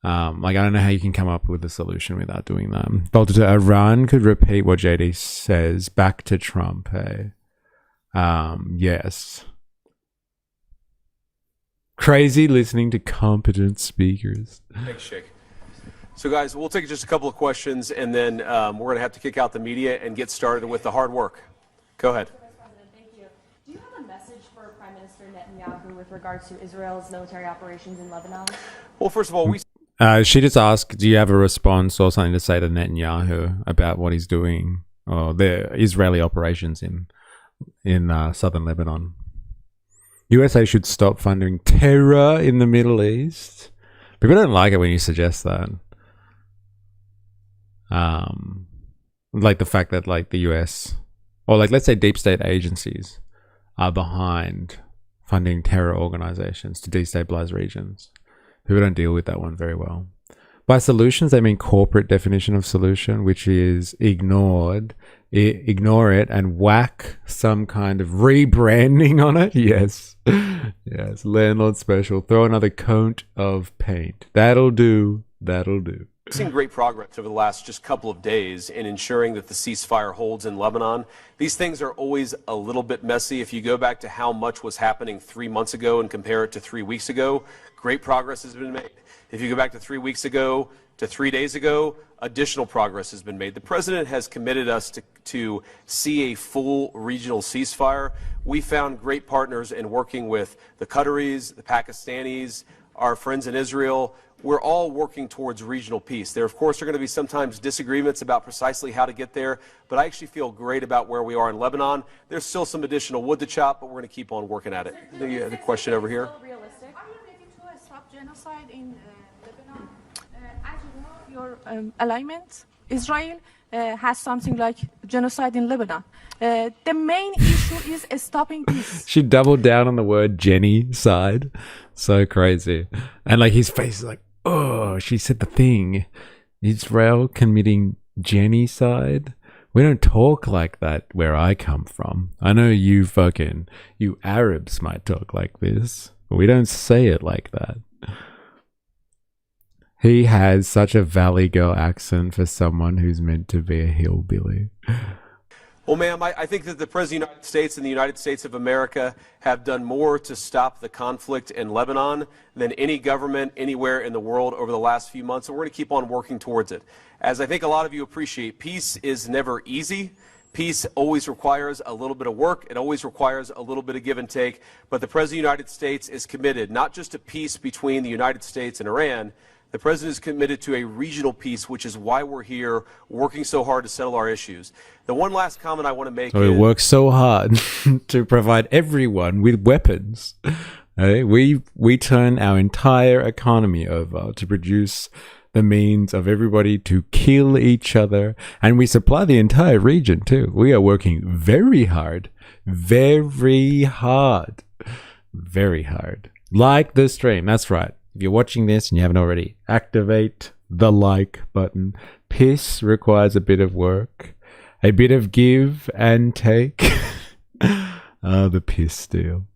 Like, I don't know how you can come up with a solution without doing that. Volta, Iran could repeat what JD says back to Trump, hey? Yes. Crazy listening to competent speakers. Thanks, Sheikh. So, guys, we'll take just a couple of questions, and then we're going to have to kick out the media and get started with the hard work. Go ahead. Thank you. Do you have a message for Prime Minister Netanyahu with regards to Israel's military operations in Lebanon? Well, first of all, she just asked, do you have a response or something to say to Netanyahu about what he's doing, or the Israeli operations in southern Lebanon? USA should stop funding terror in the Middle East. People don't like it when you suggest that. Like the fact that like the US, or like let's say deep state agencies, are behind funding terror organizations to destabilize regions. People don't deal with that one very well. By solutions, they mean corporate definition of solution, which is ignore it and whack some kind of rebranding on it. Yes. Yes. Landlord special. Throw another coat of paint. That'll do. That'll do. We've seen great progress over the last just couple of days in ensuring that the ceasefire holds in Lebanon. These things are always a little bit messy. If you go back to how much was happening 3 months ago and compare it to 3 weeks ago, great progress has been made. If you go back to 3 weeks ago to 3 days ago, additional progress has been made. The president has committed us to see a full regional ceasefire. We found great partners in working with the Qataris, the Pakistanis, our friends in Israel. We're all working towards regional peace. There, of course, are going to be sometimes disagreements about precisely how to get there, but I actually feel great about where we are in Lebanon. There's still some additional wood to chop, but we're going to keep on working at it. The question over here. Are you ready to stop genocide in Lebanon? As you know, your alignment, Israel has something like genocide in Lebanon. The main issue is stopping peace. She doubled down on the word Jenny side. So crazy. And like his face is like, oh, she said the thing. Israel committing genocide? We don't talk like that where I come from. I know you Arabs might talk like this, but we don't say it like that. He has such a Valley Girl accent for someone who's meant to be a hillbilly. Well, ma'am, I think that the President of the United States and the United States of America have done more to stop the conflict in Lebanon than any government anywhere in the world over the last few months, and we're going to keep on working towards it. As I think a lot of you appreciate, peace is never easy. Peace always requires a little bit of work. It always requires a little bit of give and take. But the President of the United States is committed not just to peace between the United States and Iran. The president is committed to a regional peace, which is why we're here working so hard to settle our issues. The one last comment I want to make is... we work so hard to provide everyone with weapons. We turn our entire economy over to produce the means of everybody to kill each other. And we supply the entire region too. We are working very hard. Very hard. Very hard. Like the stream. That's right. If you're watching this and you haven't already, activate the like button. Piss requires a bit of work, a bit of give and take. The piss deal.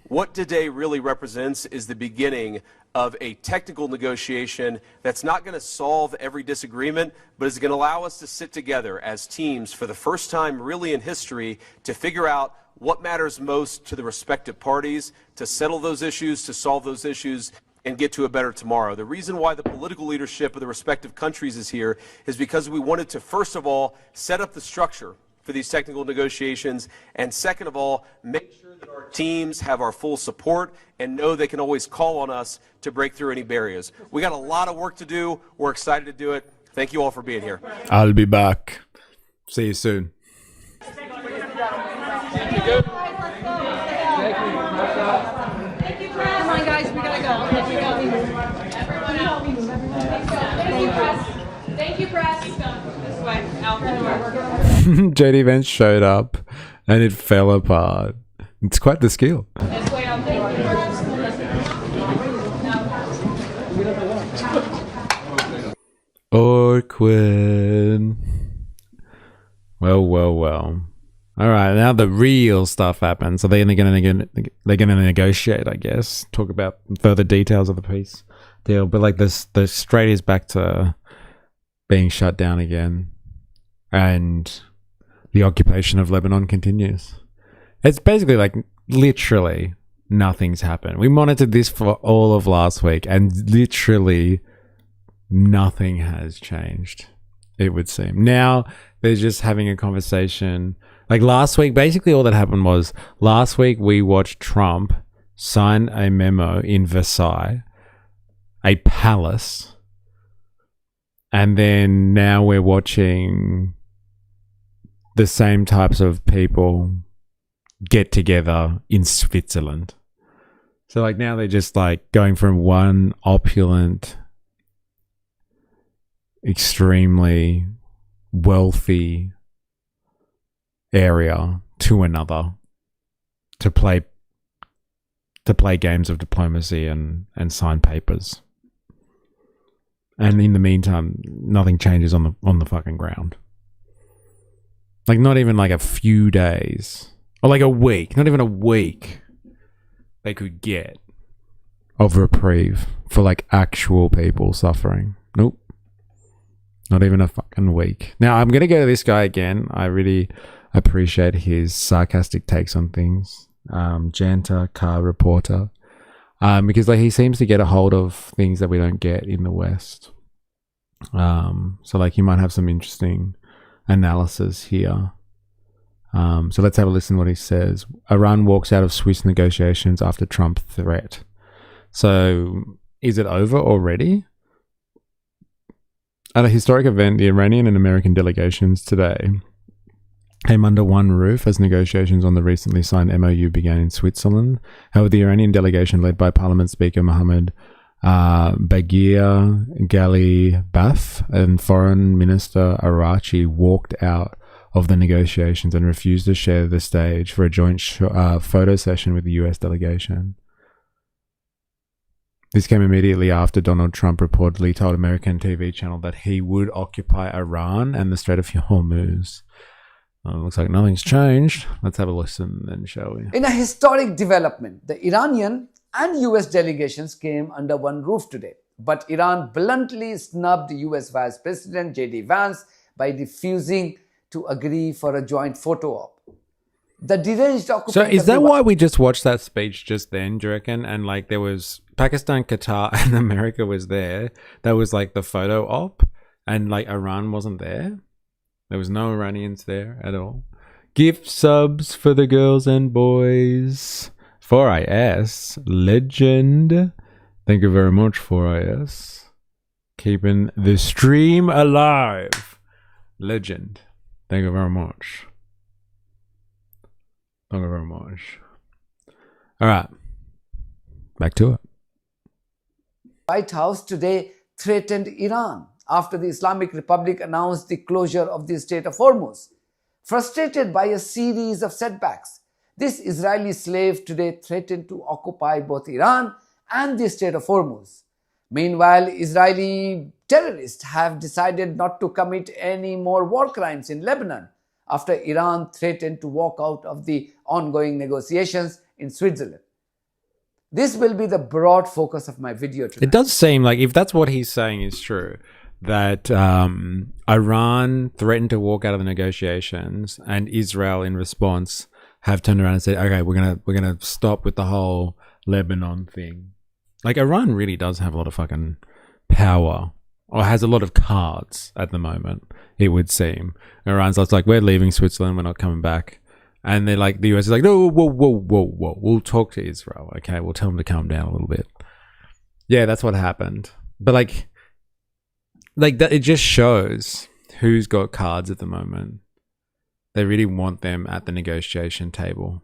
What today really represents is the beginning of a technical negotiation that's not going to solve every disagreement, but is going to allow us to sit together as teams for the first time really in history to figure out what matters most to the respective parties, to settle those issues, to solve those issues, and get to a better tomorrow. The reason why the political leadership of the respective countries is here is because we wanted to, first of all, set up the structure for these technical negotiations, and second of all, make sure that our teams have our full support and know they can always call on us to break through any barriers. We got a lot of work to do. We're excited to do it. Thank you all for being here. I'll be back. See you soon. Come on, guys, we gotta go. Thank you, press. This way, out the door. JD Vance showed up and it fell apart. It's quite the skill. This way, out the door. Awkward. Well. All right, now the real stuff happens. So they're going to negotiate, I guess. Talk about further details of the peace. deal. But like the Strait is back to being shut down again, and the occupation of Lebanon continues. It's basically like literally nothing's happened. We monitored this for all of last week, and literally nothing has changed, it would seem. Now they're just having a conversation. Like last week, basically all that happened was last week we watched Trump sign a memo in Versailles, a palace, and then now we're watching the same types of people get together in Switzerland. So like now they're just like going from one opulent, extremely wealthy area to another to play games of diplomacy and sign papers. And in the meantime, nothing changes on the fucking ground. Like not even like a few days or like a week, not even a week they could get of reprieve for like actual people suffering. Nope. Not even a fucking week. Now I'm going to go to this guy again. I really appreciate his sarcastic takes on things. Janta Car Reporter. Because like he seems to get a hold of things that we don't get in the West. So like you might have some interesting analysis here. So let's have a listen to what he says. Iran walks out of Swiss negotiations after Trump threat. So is it over already? At a historic event, the Iranian and American delegations today came under one roof as negotiations on the recently signed MOU began in Switzerland. However, the Iranian delegation led by Parliament Speaker Mohammad Baghir Ghalibaf and Foreign Minister Arachi walked out of the negotiations and refused to share the stage for a joint photo session with the US delegation. This came immediately after Donald Trump reportedly told American TV channel that he would occupy Iran and the Strait of Hormuz. Looks like nothing's changed. Let's have a listen then, shall we? In a historic development, the Iranian and US delegations came under one roof today. But Iran bluntly snubbed US Vice President J.D. Vance by refusing to agree for a joint photo op. The deranged occupant. So is that why we just watched that speech just then, do you reckon? And like there was Pakistan, Qatar, and America was there. That was like the photo op, and like Iran wasn't there. There was no Iranians there at all. Gift subs for the girls and boys. 4IS. Legend. Thank you very much, 4IS. Keeping the stream alive. Legend. Thank you very much. Thank you very much. All right. Back to it. White House today threatened Iran after the Islamic Republic announced the closure of the Strait of Hormuz. Frustrated by a series of setbacks, this Israeli slave today threatened to occupy both Iran and the Strait of Hormuz. Meanwhile, Israeli terrorists have decided not to commit any more war crimes in Lebanon after Iran threatened to walk out of the ongoing negotiations in Switzerland. This will be the broad focus of my video today. It does seem like, if that's what he's saying is true, that Iran threatened to walk out of the negotiations and Israel in response have turned around and said, okay, we're gonna stop with the whole Lebanon thing. Like Iran really does have a lot of fucking power, or has a lot of cards at the moment, it would seem. Iran's like, we're leaving Switzerland, we're not coming back. And they're like, the US is like, no, whoa. We'll talk to Israel, okay? We'll tell them to calm down a little bit. Yeah, that's what happened. But like that, it just shows who's got cards at the moment. They really want them at the negotiation table.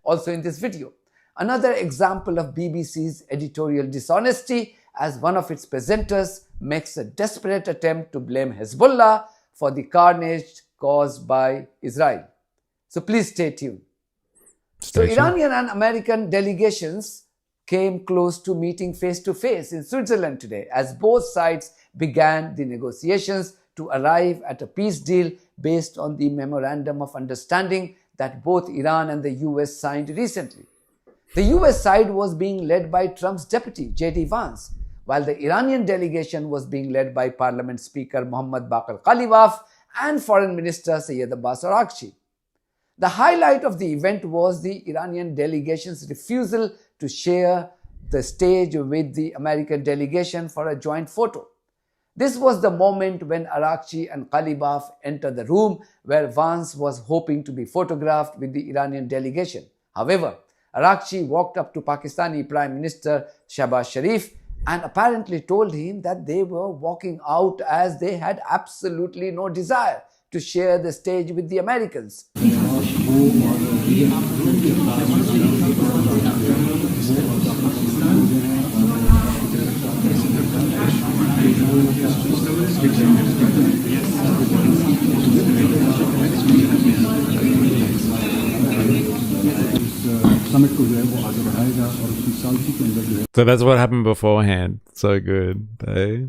Also in this video, another example of BBC's editorial dishonesty as one of its presenters makes a desperate attempt to blame Hezbollah for the carnage caused by Israel. So please stay tuned. Iranian and American delegations came close to meeting face-to-face in Switzerland today as both sides began the negotiations to arrive at a peace deal based on the memorandum of understanding that both Iran and the US signed recently. The US side was being led by Trump's deputy, J.D. Vance, while the Iranian delegation was being led by Parliament Speaker Mohammad Baqir Ghalibaf and Foreign Minister Syed Abbas Araghchi. The highlight of the event was the Iranian delegation's refusal to share the stage with the American delegation for a joint photo. This was the moment when Araghchi and Ghalibaf entered the room where Vance was hoping to be photographed with the Iranian delegation. However, Araghchi walked up to Pakistani Prime Minister Shehbaz Sharif and apparently told him that they were walking out as they had absolutely no desire to share the stage with the Americans. So that's what happened beforehand. So good, eh?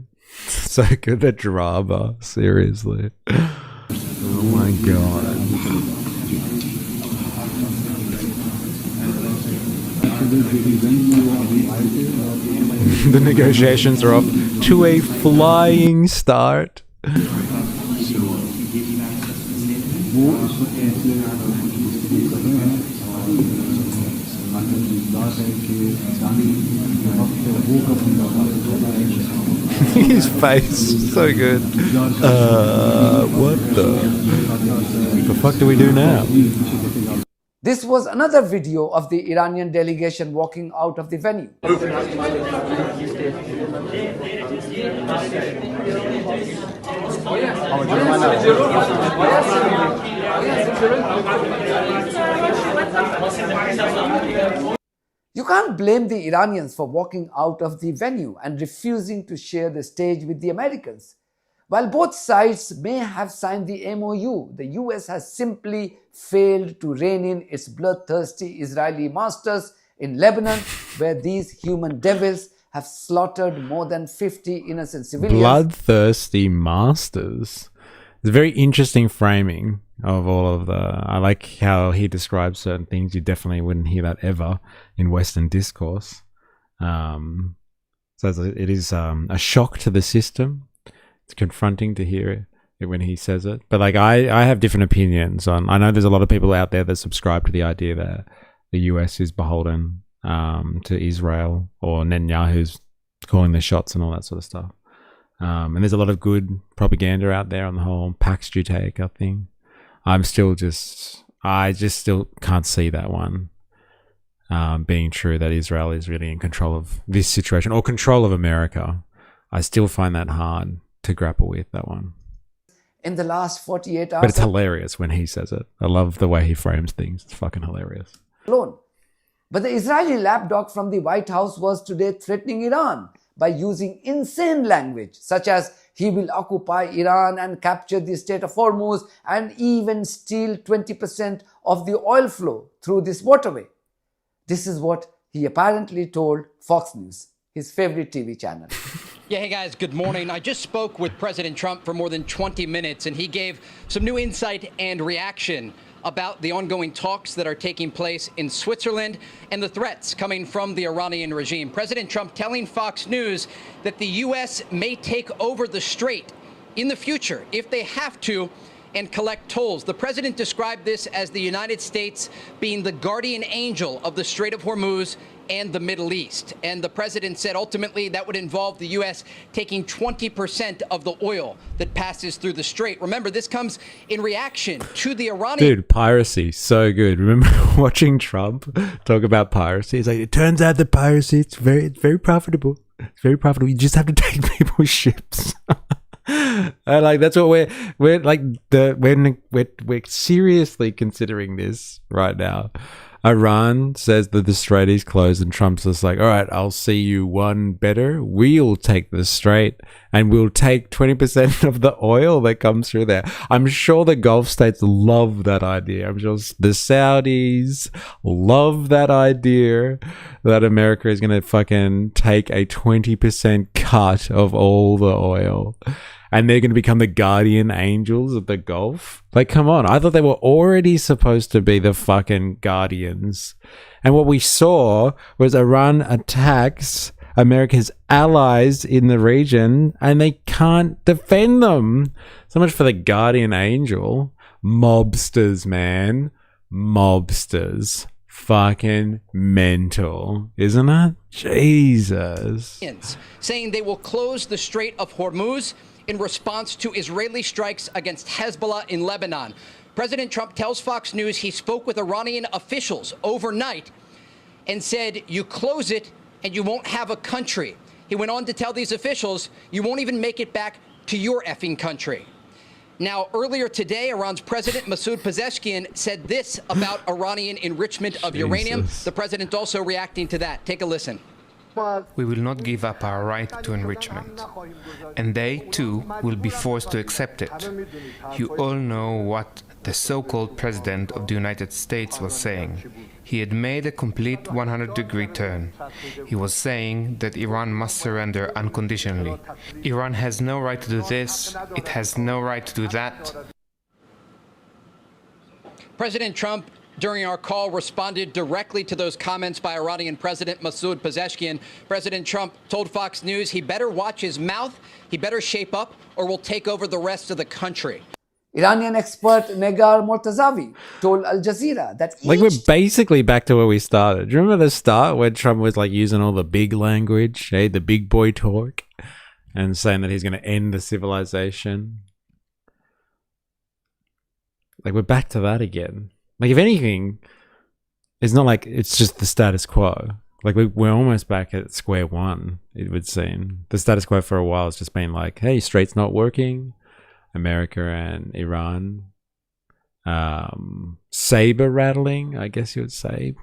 So good, the drama. Seriously. Oh my god. The negotiations are off to a flying start. His face, so good. What the fuck do we do now? This was another video of the Iranian delegation walking out of the venue. You can't blame the Iranians for walking out of the venue and refusing to share the stage with the Americans. While both sides may have signed the MOU, the US has simply failed to rein in its bloodthirsty Israeli masters in Lebanon, where these human devils have slaughtered more than 50 innocent civilians. Bloodthirsty masters. It's a very interesting framing of all of the... I like how he describes certain things. You definitely wouldn't hear that ever in Western discourse. So it is a shock to the system. It's confronting to hear it when he says it. But like I have different opinions on... I know there's a lot of people out there that subscribe to the idea that the US is beholden to Israel, or Netanyahu's calling the shots and all that sort of stuff. And there's a lot of good propaganda out there on the whole Pax Judaica thing. I just still can't see that one being true, that Israel is really in control of this situation or control of America. I still find that hard to grapple with, that one. In the last 48 hours... But it's hilarious when he says it. I love the way he frames things. It's fucking hilarious. Alone. But the Israeli lapdog from the White House was today threatening Iran by using insane language such as he will occupy Iran and capture the Strait of Hormuz and even steal 20% of the oil flow through this waterway. This is what he apparently told Fox News, his favorite TV channel. Yeah, hey guys, good morning. I just spoke with President Trump for more than 20 minutes, and he gave some new insight and reaction about the ongoing talks that are taking place in Switzerland and the threats coming from the Iranian regime. President Trump telling Fox News that the U.S. may take over the strait in the future if they have to and collect tolls. The president described this as the United States being the guardian angel of the Strait of Hormuz and the Middle East. And the president said ultimately that would involve the U.S. taking 20% of the oil that passes through the strait. Remember, this comes in reaction to the Iranian... Dude, piracy, so good. Remember watching Trump talk about piracy? It's like, it turns out that piracy, it's very profitable. It's very profitable. You just have to take people's ships. Like, that's what we're like, we're seriously considering this right now. Iran says that the strait is closed, and Trump's just like, all right, I'll see you one better. We'll take the strait and we'll take 20% of the oil that comes through there. I'm sure the Gulf states love that idea. I'm sure the Saudis love that idea that America is going to fucking take a 20% cut of all the oil. And they're going to become the guardian angels of the Gulf. Like, come on. I thought they were already supposed to be the fucking guardians. And what we saw was Iran attacks America's allies in the region, and they can't defend them. So much for the guardian angel. Mobsters, man. Mobsters. Fucking mental, isn't it? Jesus. Saying they will close the Strait of Hormuz in response to Israeli strikes against Hezbollah in Lebanon. President Trump tells Fox News he spoke with Iranian officials overnight and said, you close it and you won't have a country. He went on to tell these officials, you won't even make it back to your effing country. Now, earlier today, Iran's President Masoud Pezeshkian said this about Iranian enrichment of uranium. The president also reacting to that. Take a listen. We will not give up our right to enrichment, and they, too, will be forced to accept it. You all know what the so-called President of the United States was saying. He had made a complete 100-degree turn. He was saying that Iran must surrender unconditionally. Iran has no right to do this, it has no right to do that. President Trump, during our call, responded directly to those comments by Iranian President Masoud Pezeshkian. President Trump told Fox News he better watch his mouth, he better shape up, or we'll take over the rest of the country. Iranian expert Negar Mortazavi told Al Jazeera that like we're basically back to where we started. Do you remember the start where Trump was like using all the big language, the big boy talk, and saying that he's going to end the civilization? Like we're back to that again. Like if anything, it's not like it's just the status quo. Like we're almost back at square one, it would seem. The status quo for a while has just been like, hey, strait's not working. America and Iran saber rattling, I guess you would say,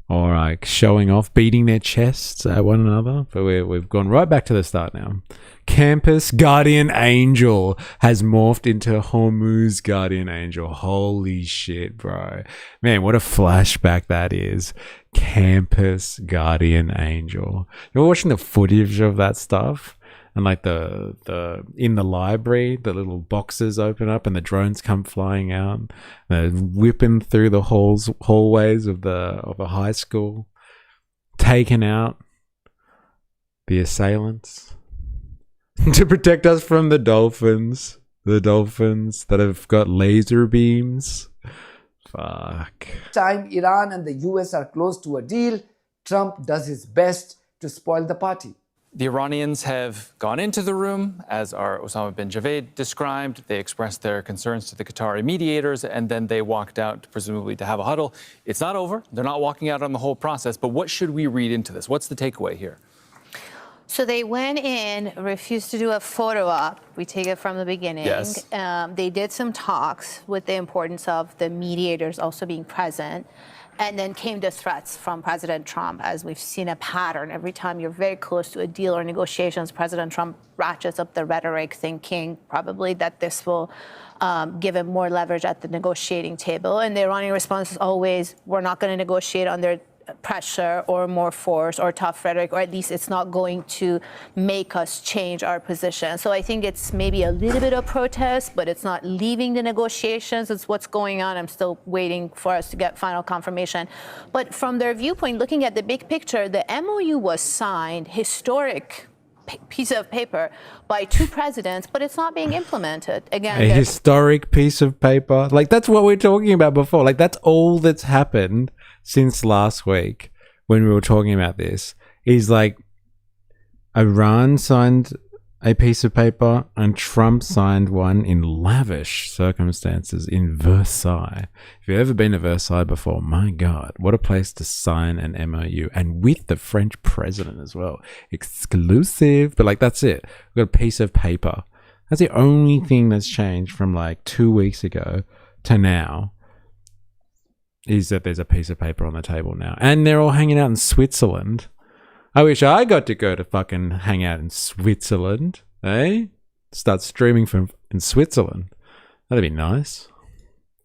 or like showing off, beating their chests at one another. But we've gone right back to the start now. Campus Guardian Angel has morphed into Hormuz Guardian Angel. Holy shit, bro. Man, what a flashback that is. Campus Guardian Angel. You're watching the footage of that stuff? And like the in the library, the little boxes open up and the drones come flying out. They're whipping through the hallways of a high school, taking out the assailants to protect us from the dolphins. The dolphins that have got laser beams. Fuck. Time Iran and the US are close to a deal, Trump does his best to spoil the party. The Iranians have gone into the room, as our Osama bin Javed described. They expressed their concerns to the Qatari mediators, and then they walked out, presumably to have a huddle. It's not over. They're not walking out on the whole process. But what should we read into this? What's the takeaway here? So they went in, refused to do a photo op. We take it from the beginning. Yes. They did some talks with the importance of the mediators also being present. And then came the threats from President Trump, as we've seen a pattern. Every time you're very close to a deal or negotiations, President Trump ratchets up the rhetoric, thinking probably that this will give him more leverage at the negotiating table. And the Iranian response is always, we're not going to negotiate under pressure or more force or tough rhetoric, or at least it's not going to make us change our position. So I think it's maybe a little bit of protest, but it's not leaving the negotiations. It's what's going on. I'm still waiting for us to get final confirmation. But from their viewpoint, looking at the big picture, the MOU was signed, historic piece of paper, by two presidents, but it's not being implemented. Again, a historic piece of paper. Like that's what we're talking about before. Like that's all that's happened since last week when we were talking about this, is like Iran signed a piece of paper and Trump signed one in lavish circumstances in Versailles. If you've ever been to Versailles before, my God, what a place to sign an MOU, and with the French president as well. Exclusive, but like that's it. We've got a piece of paper. That's the only thing that's changed from like 2 weeks ago to now, is that there's a piece of paper on the table now. And they're all hanging out in Switzerland. I wish I got to go to fucking hang out in Switzerland, eh? Start streaming from in Switzerland. That'd be nice.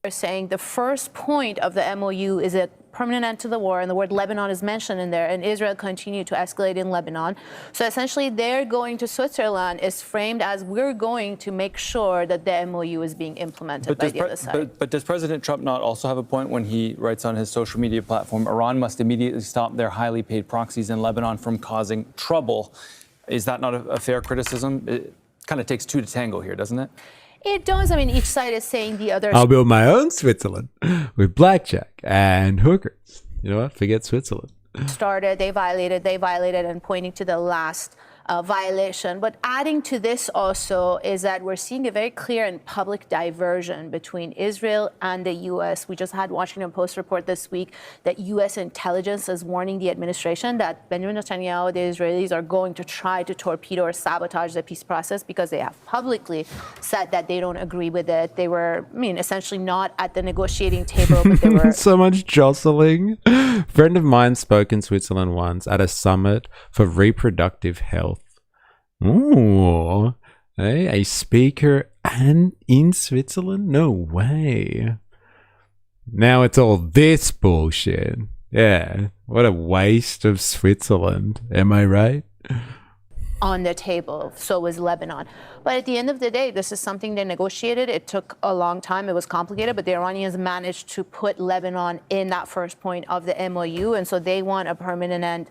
They're saying the first point of the MOU is a permanent end to the war, and the word Lebanon is mentioned in there, and Israel continued to escalate in Lebanon. So essentially, they're going to Switzerland is framed as we're going to make sure that the MOU is being implemented by the other side. But does President Trump not also have a point when he writes on his social media platform, Iran must immediately stop their highly paid proxies in Lebanon from causing trouble? Is that not a fair criticism? It kind of takes two to tango here, doesn't it? It does. I mean, each side is saying the other. I'll build my own Switzerland with blackjack and hookers. You know what? Forget Switzerland. They violated, and pointing to the last violation. But adding to this also is that we're seeing a very clear and public diversion between Israel and the U.S. We just had Washington Post report this week that U.S. intelligence is warning the administration that Benjamin Netanyahu, the Israelis, are going to try to torpedo or sabotage the peace process because they have publicly said that they don't agree with it. They were, essentially not at the negotiating table, but they were... So much jostling. A friend of mine spoke in Switzerland once at a summit for reproductive health. Ooh, hey, a speaker and in Switzerland? No way. Now it's all this bullshit. Yeah, what a waste of Switzerland. Am I right? On the table. So was Lebanon. But at the end of the day, this is something they negotiated. It took a long time. It was complicated, but the Iranians managed to put Lebanon in that first point of the MOU. And so they want a permanent end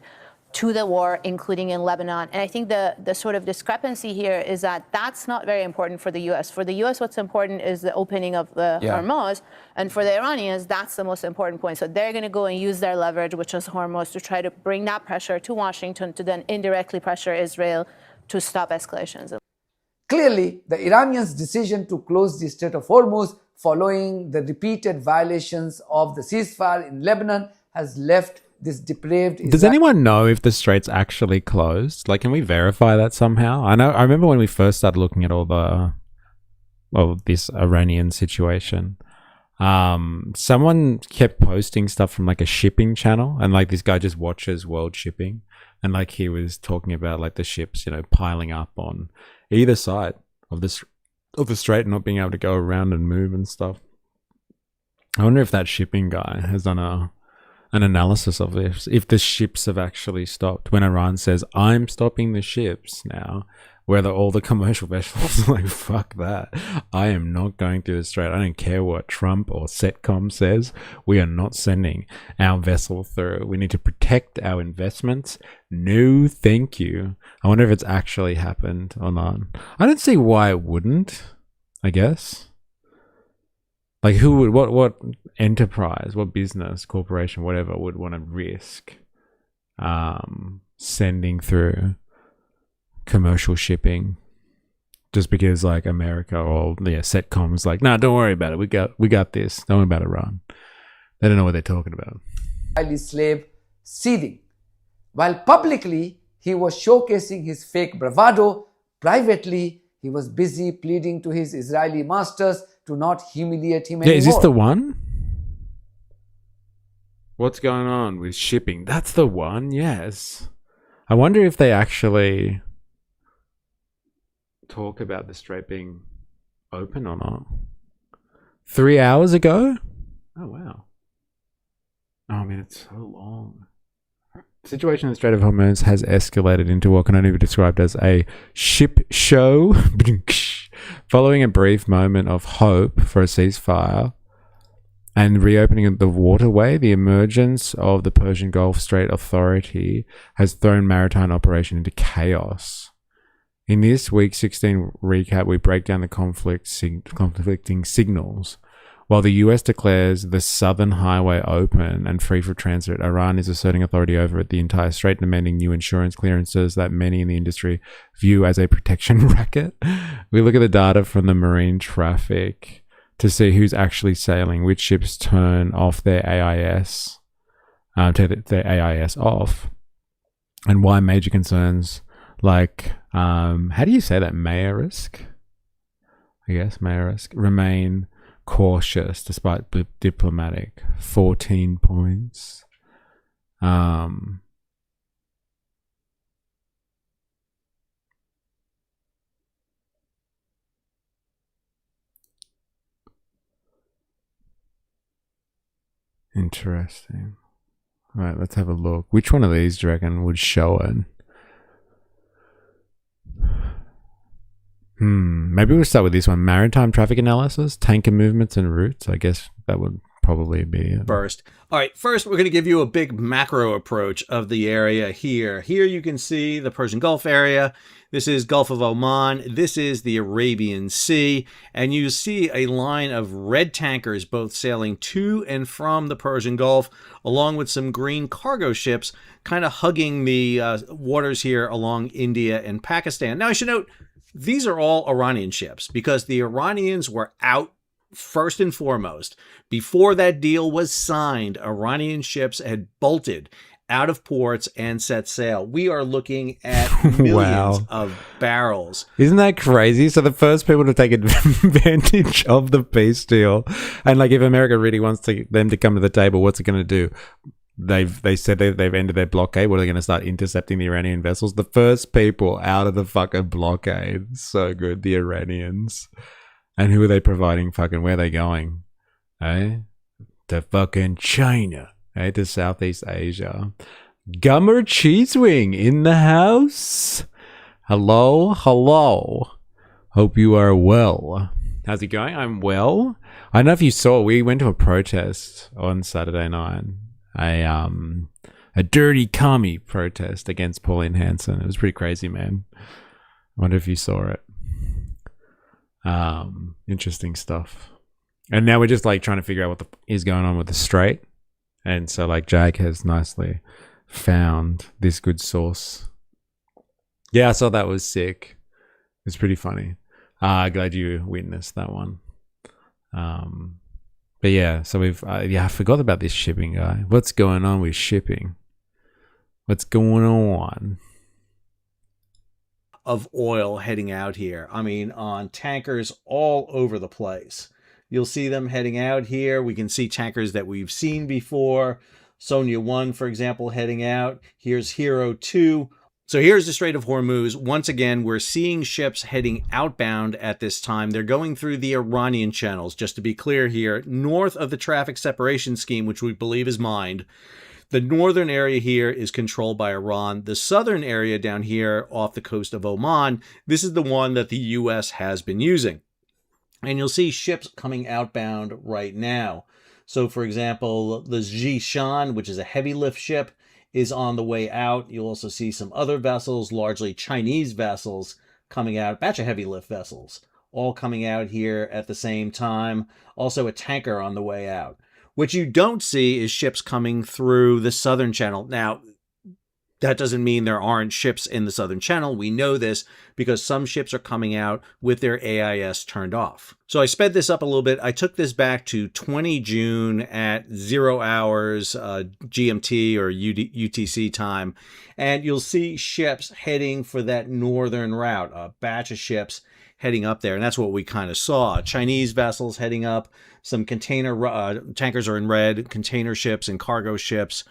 to the war, including in Lebanon. And I think the sort of discrepancy here is that that's not very important for the U.S. For the U.S., what's important is the opening of the Hormuz. And for the Iranians, that's the most important point. So they're going to go and use their leverage, which is Hormuz, to try to bring that pressure to Washington to then indirectly pressure Israel to stop escalations. Clearly, the Iranians' decision to close the Strait of Hormuz following the repeated violations of the ceasefire in Lebanon has left this depraved... Does anyone know if the strait's actually closed? Like, can we verify that somehow? I remember when we first started looking at this Iranian situation, someone kept posting stuff from like a shipping channel, and like this guy just watches world shipping, and like he was talking about like the ships, piling up on either side of the strait, not being able to go around and move and stuff. I wonder if that shipping guy has done an analysis of this, if the ships have actually stopped. When Iran says, I'm stopping the ships now, whether all the commercial vessels are like, fuck that, I am not going through the strait. I don't care what Trump or CETCOM says, we are not sending our vessel through. We need to protect our investments. No, thank you. I wonder if it's actually happened or not. I don't see why it wouldn't, I guess. Like, who would, what enterprise, what business, corporation, whatever, would want to risk sending through commercial shipping just because, like, America or CETCOM's like, nah, don't worry about it. We got this. Don't worry about Iran. They don't know what they're talking about. Israeli slave seething. While publicly he was showcasing his fake bravado, privately he was busy pleading to his Israeli masters to not humiliate him anymore. Is this the one? What's going on with shipping? That's the one, yes. I wonder if they actually talk about the strait being open or not. 3 hours ago? Oh, wow. Oh, it's so long. The situation in the Strait of Hormuz has escalated into what can only be described as a ship show. Following a brief moment of hope for a ceasefire and reopening of the waterway, the emergence of the Persian Gulf Strait Authority has thrown maritime operation into chaos. In this week 16 recap, we break down the conflicting signals. While the US declares the southern highway open and free for transit, Iran is asserting authority over the entire strait, demanding new insurance clearances that many in the industry view as a protection racket. We look at the data from the marine traffic to see who's actually sailing, which ships turn off their AIS, take their AIS off, and why major concerns like, how do you say that, Mayerisk? I guess Mayerisk remain cautious despite diplomatic. 14 points. Interesting. All right, let's have a look. Which one of these do you reckon would show it? Maybe we'll start with this one. Maritime traffic analysis, tanker movements and routes. I guess that would probably be it. First. All right, first we're going to give you a big macro approach of the area here. Here you can see the Persian Gulf area. This is Gulf of Oman. This is the Arabian Sea. And you see a line of red tankers both sailing to and from the Persian Gulf, along with some green cargo ships kind of hugging the waters here along India and Pakistan. Now, I should note, these are all Iranian ships because the Iranians were out first and foremost. Before that deal was signed, Iranian ships had bolted out of ports and set sail. We are looking at millions of barrels. Isn't that crazy? So the first people to take advantage of the peace deal, and like if America really wants them to come to the table, what's it going to do? They said they've ended their blockade. What are they going to start intercepting the Iranian vessels? The first people out of the fucking blockade. So good, the Iranians. And who are they providing? Fucking where are they going? Eh? To fucking China. Eh? To Southeast Asia. Gummer Cheese Wing in the house. Hello, hello. Hope you are well. How's it going? I'm well. I don't know if you saw, we went to a protest on Saturday night. A dirty commie protest against Pauline Hanson. It was pretty crazy, man. I wonder if you saw it. Interesting stuff. And now we're just like trying to figure out what is going on with the Strait. And so like Jake has nicely found this good source. Yeah, I saw that was sick. It's pretty funny. Glad you witnessed that one. But yeah, so we've I forgot about this shipping guy. What's going on with shipping? What's going on? Of oil heading out here. I mean, on tankers all over the place. You'll see them heading out here. We can see tankers that we've seen before. Sonia 1, for example, heading out. Here's Hero 2. So here's the Strait of Hormuz. Once again, we're seeing ships heading outbound at this time. They're going through the Iranian channels, just to be clear here, north of the traffic separation scheme, which we believe is mined. The northern area here is controlled by Iran. The southern area down here off the coast of Oman, this is the one that the U.S. has been using. And you'll see ships coming outbound right now. So, for example, the Zhishan, which is a heavy lift ship, is on the way out. You'll also see some other vessels, largely Chinese vessels, coming out. A batch of heavy lift vessels, all coming out here at the same time. Also a tanker on the way out. What you don't see is ships coming through the southern channel. Now, that doesn't mean there aren't ships in the southern channel. We know this because some ships are coming out with their AIS turned off. So I sped this up a little bit. I took this back to 20 June at 0 hours GMT or UTC time. And you'll see ships heading for that northern route, a batch of ships heading up there. And that's what we kind of saw. Chinese vessels heading up. Some container tankers are in red. Container ships and cargo ships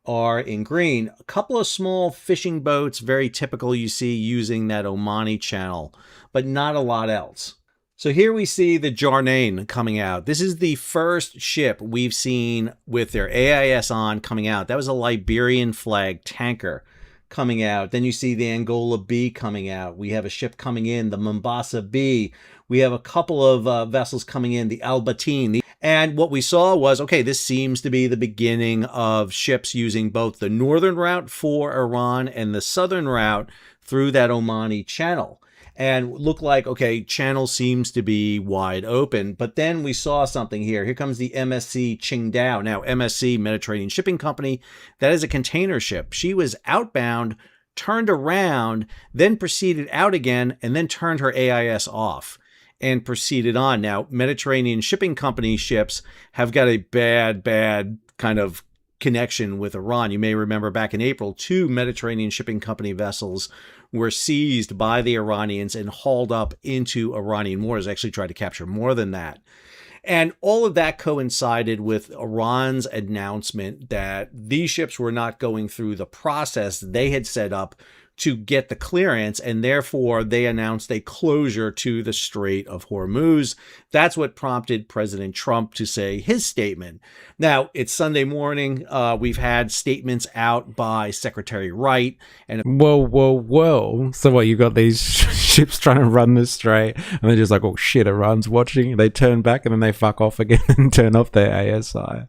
are in green. A couple of small fishing boats, very typical you see using that Omani channel, but not a lot else. So here we see the Jarnain coming out. This is the first ship we've seen with their AIS on coming out. That was a Liberian flag tanker coming out. Then you see the Angola B coming out. We have a ship coming in, the Mombasa B. We have a couple of vessels coming in, the Albatine. And what we saw was, okay, this seems to be the beginning of ships using both the northern route for Iran and the southern route through that Omani channel. And looked like, okay, channel seems to be wide open. But then we saw something here. Here comes the MSC Qingdao. Now, MSC, Mediterranean Shipping Company, that is a container ship. She was outbound, turned around, then proceeded out again, and then turned her AIS off and proceeded on. Now, Mediterranean Shipping Company ships have got a bad kind of connection with Iran. You may remember back in April, 2 Mediterranean Shipping Company vessels were seized by the Iranians and hauled up into Iranian waters. Actually tried to capture more than that. And all of that coincided with Iran's announcement that these ships were not going through the process they had set up to get the clearance, and therefore they announced a closure to the Strait of Hormuz. That's what prompted President Trump to say his statement. Now, it's Sunday morning. We've had statements out by Secretary Wright. And whoa. So what, you got these ships trying to run the strait, and they're just like, oh shit, Iran's watching. They turn back and then they fuck off again and turn off their ASI.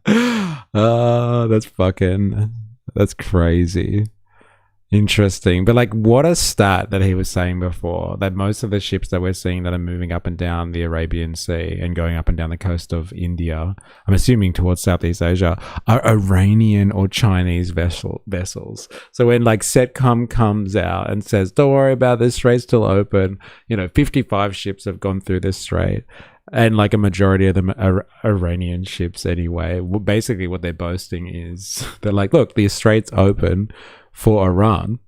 That's crazy. Interesting. But like, what a stat that he was saying before, that most of the ships that we're seeing that are moving up and down the Arabian Sea and going up and down the coast of India, I'm assuming towards Southeast Asia, are Iranian or Chinese vessels. So when like CENTCOM comes out and says, don't worry about this, strait's still open, 55 ships have gone through this strait, and like a majority of them are Iranian ships anyway. Well, basically what they're boasting is they're like, look, the strait's open for Iran.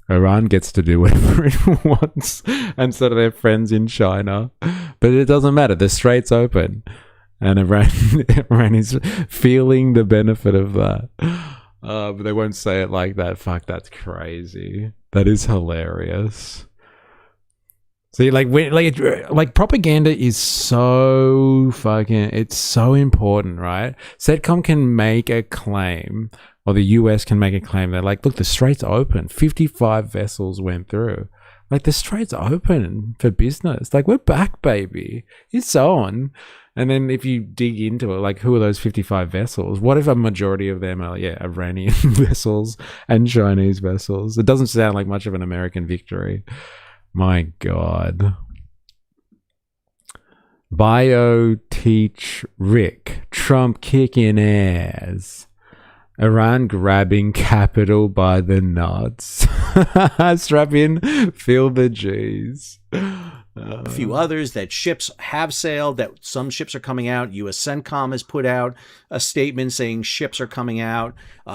Iran gets to do whatever it wants, and so do their friends in China. But it doesn't matter. The strait's open, and Iran is feeling the benefit of that. But they won't say it like that. Fuck, that's crazy. That is hilarious. See, like propaganda is so it's so important, right? CENTCOM can make a claim, or the US can make a claim that, like, look, the strait's open. 55 vessels went through. Like, the strait's open for business. Like, we're back, baby. It's on. And then if you dig into it, like, who are those 55 vessels? What if a majority of them are, Iranian vessels and Chinese vessels? It doesn't sound like much of an American victory. My God. Bio teach Rick. Trump kicking ass. Iran grabbing capital by the nuts. Strap in, feel the G's. A few others that ships have sailed, that some ships are coming out. U.S. CENTCOM has put out a statement saying ships are coming out.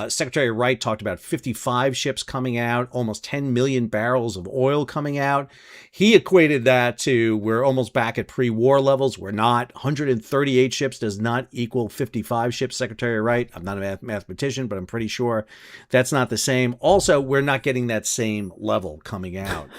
Secretary Wright talked about 55 ships coming out, almost 10 million barrels of oil coming out. He equated that to we're almost back at pre-war levels. We're not. 138 ships does not equal 55 ships, Secretary Wright. I'm not a mathematician, but I'm pretty sure that's not the same. Also, we're not getting that same level coming out.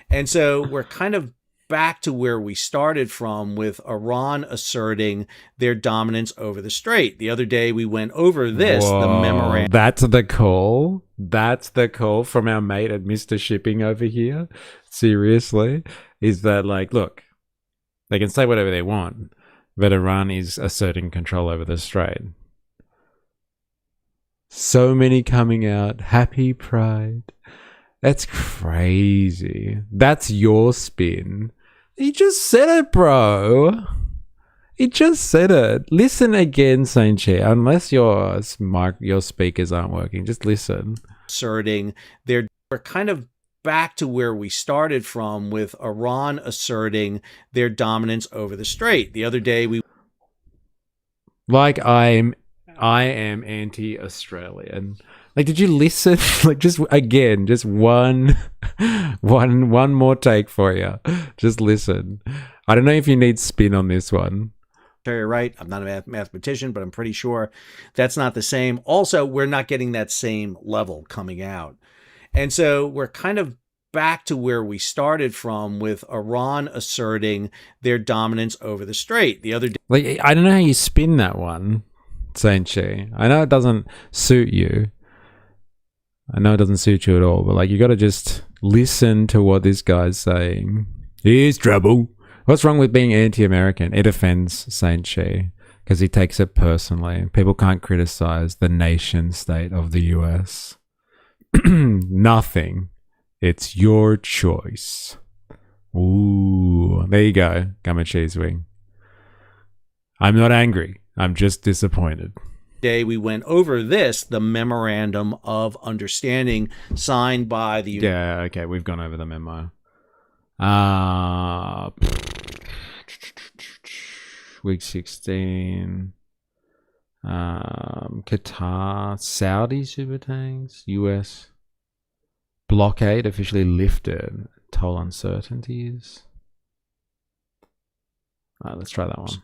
And so we're kind of back to where we started from, with Iran asserting their dominance over the strait. The other day we went over this, the memorandum. That's the call. That's the call from our mate at Mr. Shipping over here. Seriously, is that like, look, they can say whatever they want, but Iran is asserting control over the strait. So many coming out. Happy Pride. That's crazy. That's your spin. He just said it, bro. He just said it. Listen again, Saint Che. Unless your speakers aren't working, just listen. Asserting we're kind of back to where we started from, with Iran asserting their dominance over the strait. The other day I am anti-Australian. Like, did you listen? Like, just again, just one more take for you. Just listen. I don't know if you need spin on this one. Right. I'm not a mathematician, but I'm pretty sure that's not the same. Also, we're not getting that same level coming out. And so we're kind of back to where we started from, with Iran asserting their dominance over the strait. The other day, like, I don't know how you spin that one, Saint Chi. I know it doesn't suit you. I know it doesn't suit you at all, but like, you got to just listen to what this guy's saying. Here's trouble. What's wrong with being anti-American? It offends Saint Chi because he takes it personally. People can't criticize the nation state of the US. Nothing. It's your choice. Ooh, there you go. Gummy cheese wing. I'm not angry. I'm just disappointed. Day we went over this, the memorandum of understanding signed by the we've gone over the memo. Week 16, Qatar, Saudi super tanks, US blockade officially lifted, toll uncertainties. Let's try that one.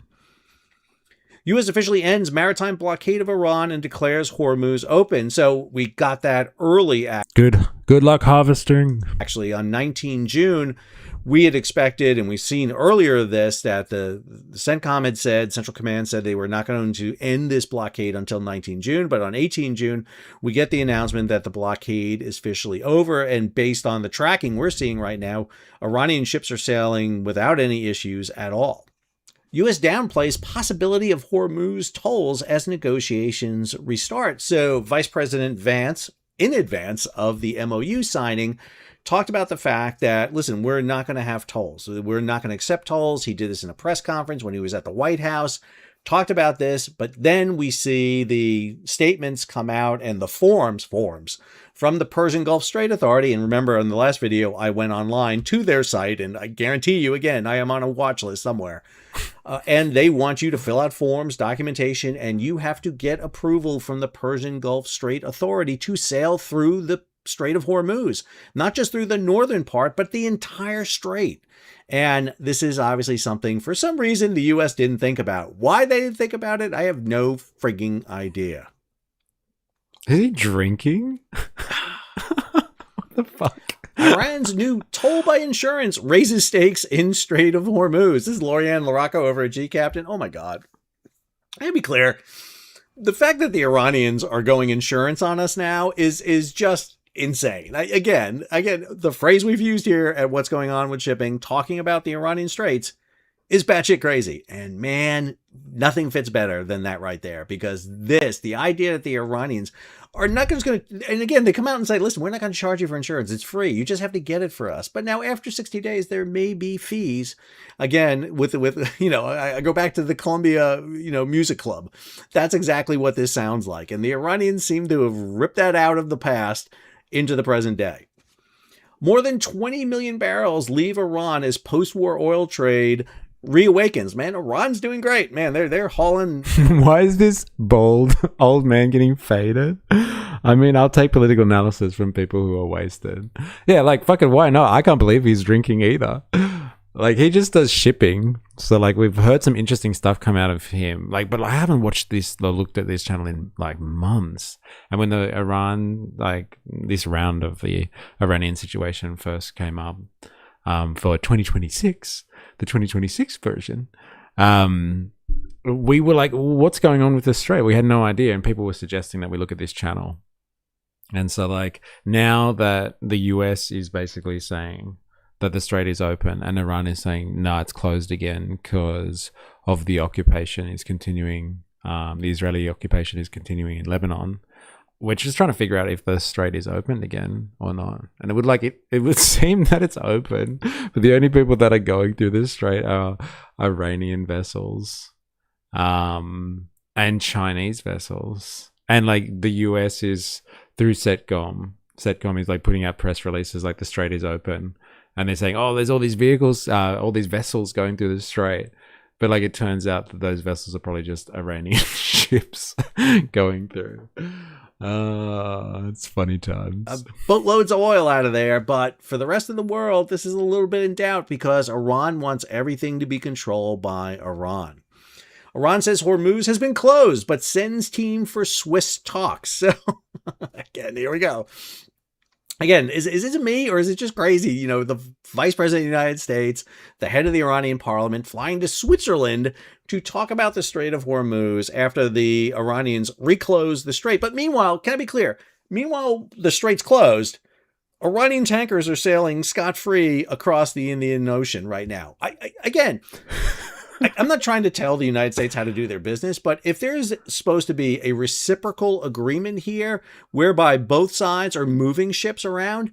U.S. officially ends maritime blockade of Iran and declares Hormuz open. So we got that early. Good Good luck harvesting. Actually, on 19 June, we had expected, and we've seen earlier this, that the CENTCOM had said, Central Command said they were not going to end this blockade until 19 June. But on 18 June, we get the announcement that the blockade is officially over. And based on the tracking we're seeing right now, Iranian ships are sailing without any issues at all. U.S. downplays possibility of Hormuz tolls as negotiations restart. So Vice President Vance, in advance of the MOU signing, talked about the fact that, listen, we're not going to have tolls. We're not going to accept tolls. He did this in a press conference when he was at the White House, talked about this, but then we see the statements come out and the forms from the Persian Gulf Strait Authority. And remember, in the last video, I went online to their site, and I guarantee you, again, I am on a watch list somewhere. And they want you to fill out forms, documentation, and you have to get approval from the Persian Gulf Strait Authority to sail through the Strait of Hormuz, not just through the northern part, but the entire strait. And this is obviously something, for some reason, the U.S. didn't think about. Why they didn't think about it, I have no frigging idea. Is he drinking? What the fuck? Iran's new toll by insurance raises stakes in Strait of Hormuz. This is Lorianne Larocco over at G Captain. Oh my God. I'll be clear. The fact that the Iranians are going insurance on us now is just insane. Again, the phrase we've used here at What's Going On with Shipping, talking about the Iranian Straits, is batshit crazy. And man, nothing fits better than that right there. Because the idea that the Iranians are not just going to, and again, they come out and say, listen, we're not going to charge you for insurance. It's free. You just have to get it for us. But now after 60 days, there may be fees. Again, with I go back to the Columbia, Music Club. That's exactly what this sounds like. And the Iranians seem to have ripped that out of the past into the present day. More than 20 million barrels leave Iran as post-war oil trade reawakens. Man, Iran's doing great. Man, they're hauling. Why is this bald old man getting faded? I mean, I'll take political analysis from people who are wasted. Yeah, like, fucking why not? I can't believe he's drinking either. Like, he just does shipping. So, like, we've heard some interesting stuff come out of him. Like, but I haven't watched this or looked at this channel in, like, months. And when the this round of the Iranian situation first came up for 2026, the 2026 version, we were like, what's going on with the Strait? We had no idea. And people were suggesting that we look at this channel. And so, like, now that the US is basically saying that the Strait is open and Iran is saying, no, it's closed again because of the occupation is continuing. The Israeli occupation is continuing in Lebanon. We're just trying to figure out if the Strait is open again or not. And it would seem that it's open, but the only people that are going through this Strait are Iranian vessels, and Chinese vessels. And like the US is through CENTCOM. CENTCOM is like putting out press releases like the Strait is open. And they're saying, oh, there's all these vehicles, all these vessels going through the Strait. But like it turns out that those vessels are probably just Iranian ships going through. It's funny times. Boatloads of oil out of there. But for the rest of the world, this is a little bit in doubt because Iran wants everything to be controlled by Iran. Iran says Hormuz has been closed, but sends team for Swiss talks. So again, here we go. Again, is it me or is it just crazy? The Vice President of the United States, the head of the Iranian parliament, flying to Switzerland to talk about the Strait of Hormuz after the Iranians reclosed the Strait. But meanwhile, can I be clear? Meanwhile, the Strait's closed. Iranian tankers are sailing scot-free across the Indian Ocean right now. I'm not trying to tell the United States how to do their business, but if there's supposed to be a reciprocal agreement here whereby both sides are moving ships around,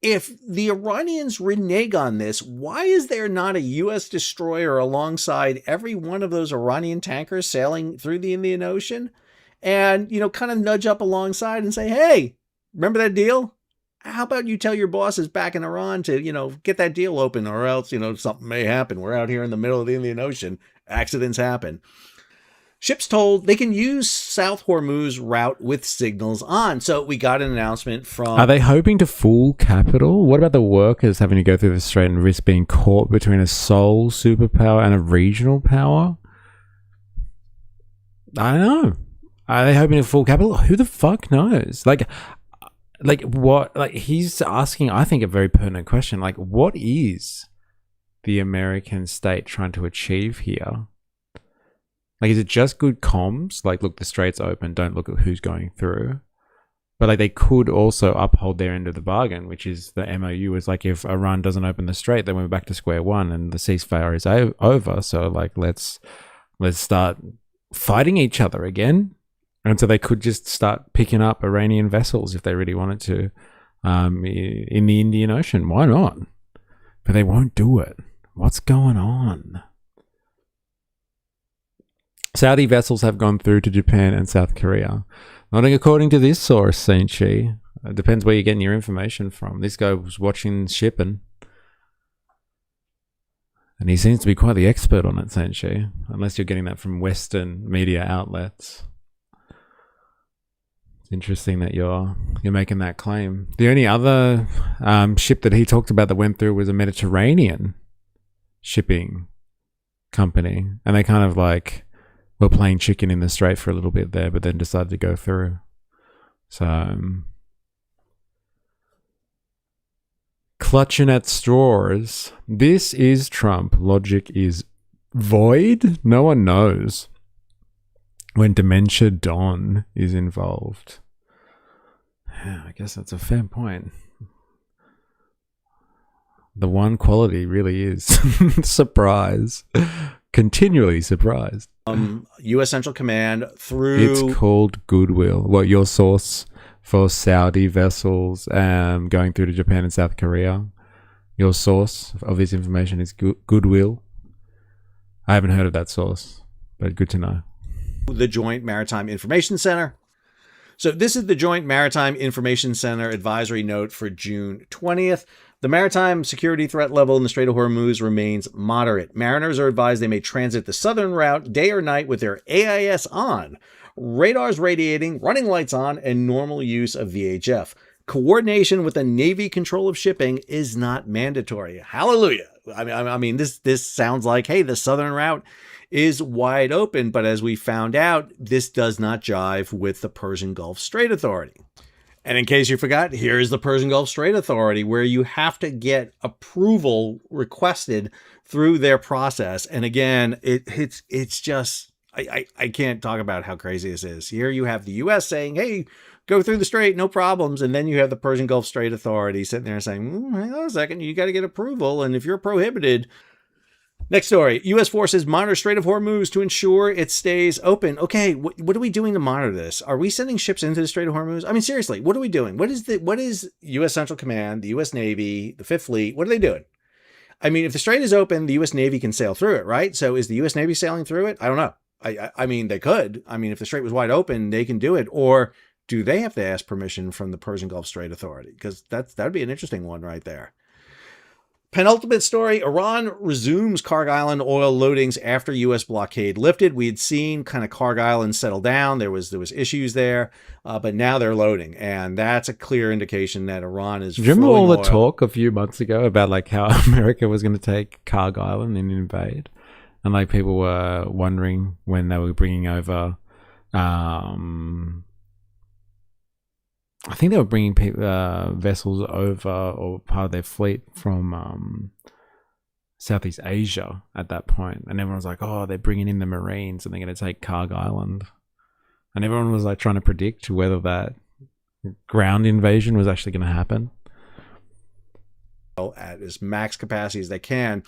if the Iranians renege on this, why is there not a U.S. destroyer alongside every one of those Iranian tankers sailing through the Indian Ocean and, kind of nudge up alongside and say, hey, remember that deal? How about you tell your bosses back in Iran to, get that deal open or else, something may happen. We're out here in the middle of the Indian Ocean. Accidents happen. Ships told they can use South Hormuz route with signals on. So we got an announcement from... Are they hoping to fool capital? What about the workers having to go through the Strait and risk being caught between a sole superpower and a regional power? I don't know. Are they hoping to fool capital? Who the fuck knows? Like... like what, like he's asking, I think, a very pertinent question. Like, what is the American state trying to achieve here? Like, is it just good comms? Like, look, the strait's open, don't look at who's going through. But like, they could also uphold their end of the bargain, which is the MOU is like, if Iran doesn't open the strait, then we're back to square one and the ceasefire is over. So like, let's start fighting each other again. And so they could just start picking up Iranian vessels if they really wanted to, in the Indian Ocean. Why not? But they won't do it. What's going on? Saudi vessels have gone through to Japan and South Korea. Not according to this source, Saint Shi. It depends where you're getting your information from. This guy was watching shipping. And he seems to be quite the expert on it, Saint Shi. Unless you're getting that from Western media outlets. It's interesting that you're making that claim. The only other ship that he talked about that went through was a Mediterranean shipping company. And they kind of like were playing chicken in the strait for a little bit there, but then decided to go through. So, clutching at straws. This is Trump. Logic is void. No one knows when Dementia Don is involved. Yeah, I guess that's a fair point. The one quality really is surprise. Continually surprised. U.S. Central Command through... It's called goodwill. What, your source for Saudi vessels going through to Japan and South Korea? Your source of this information is goodwill? I haven't heard of that source, but good to know. The Joint Maritime Information Center. So this is the Joint Maritime Information Center advisory note for June 20th. The maritime security threat level in the Strait of Hormuz remains moderate. Mariners are advised they may transit the southern route day or night with their AIS on, radars radiating, running lights on, and normal use of VHF. Coordination with the Navy control of shipping is not mandatory. Hallelujah. I mean, this sounds like, hey, the southern route is wide open, but as we found out, this does not jive with the Persian Gulf Strait Authority. And in case you forgot, here is the Persian Gulf Strait Authority, where you have to get approval requested through their process. And again, it's just, I can't talk about how crazy this is. Here you have the U.S. saying, hey, go through the strait, no problems. And then you have the Persian Gulf Strait Authority sitting there saying, hang on a second, you got to get approval. And if you're prohibited... Next story. U.S. forces monitor Strait of Hormuz to ensure it stays open. Okay, what are we doing to monitor this? Are we sending ships into the Strait of Hormuz? I mean, seriously, what are we doing? What is U.S. Central Command, the U.S. Navy, the Fifth Fleet? What are they doing? I mean, if the strait is open, the U.S. Navy can sail through it, right? So is the U.S. Navy sailing through it? I don't know. I mean, they could. I mean, if the strait was wide open, they can do it. Or do they have to ask permission from the Persian Gulf Strait Authority? Because that would be an interesting one right there. Penultimate story, Iran resumes Kharg Island oil loadings after U.S. blockade lifted. We had seen kind of Kharg Island settle down. There was issues there, but now they're loading. And that's a clear indication that Iran is... Do you remember all the talk a few months ago about like how America was going to take Kharg Island and invade? And like people were wondering when they were bringing over... I think they were bringing vessels over, or part of their fleet from Southeast Asia at that point. And everyone was like, oh, they're bringing in the Marines and they're going to take Kharg Island. And everyone was like trying to predict whether that ground invasion was actually going to happen. At as max capacity as they can.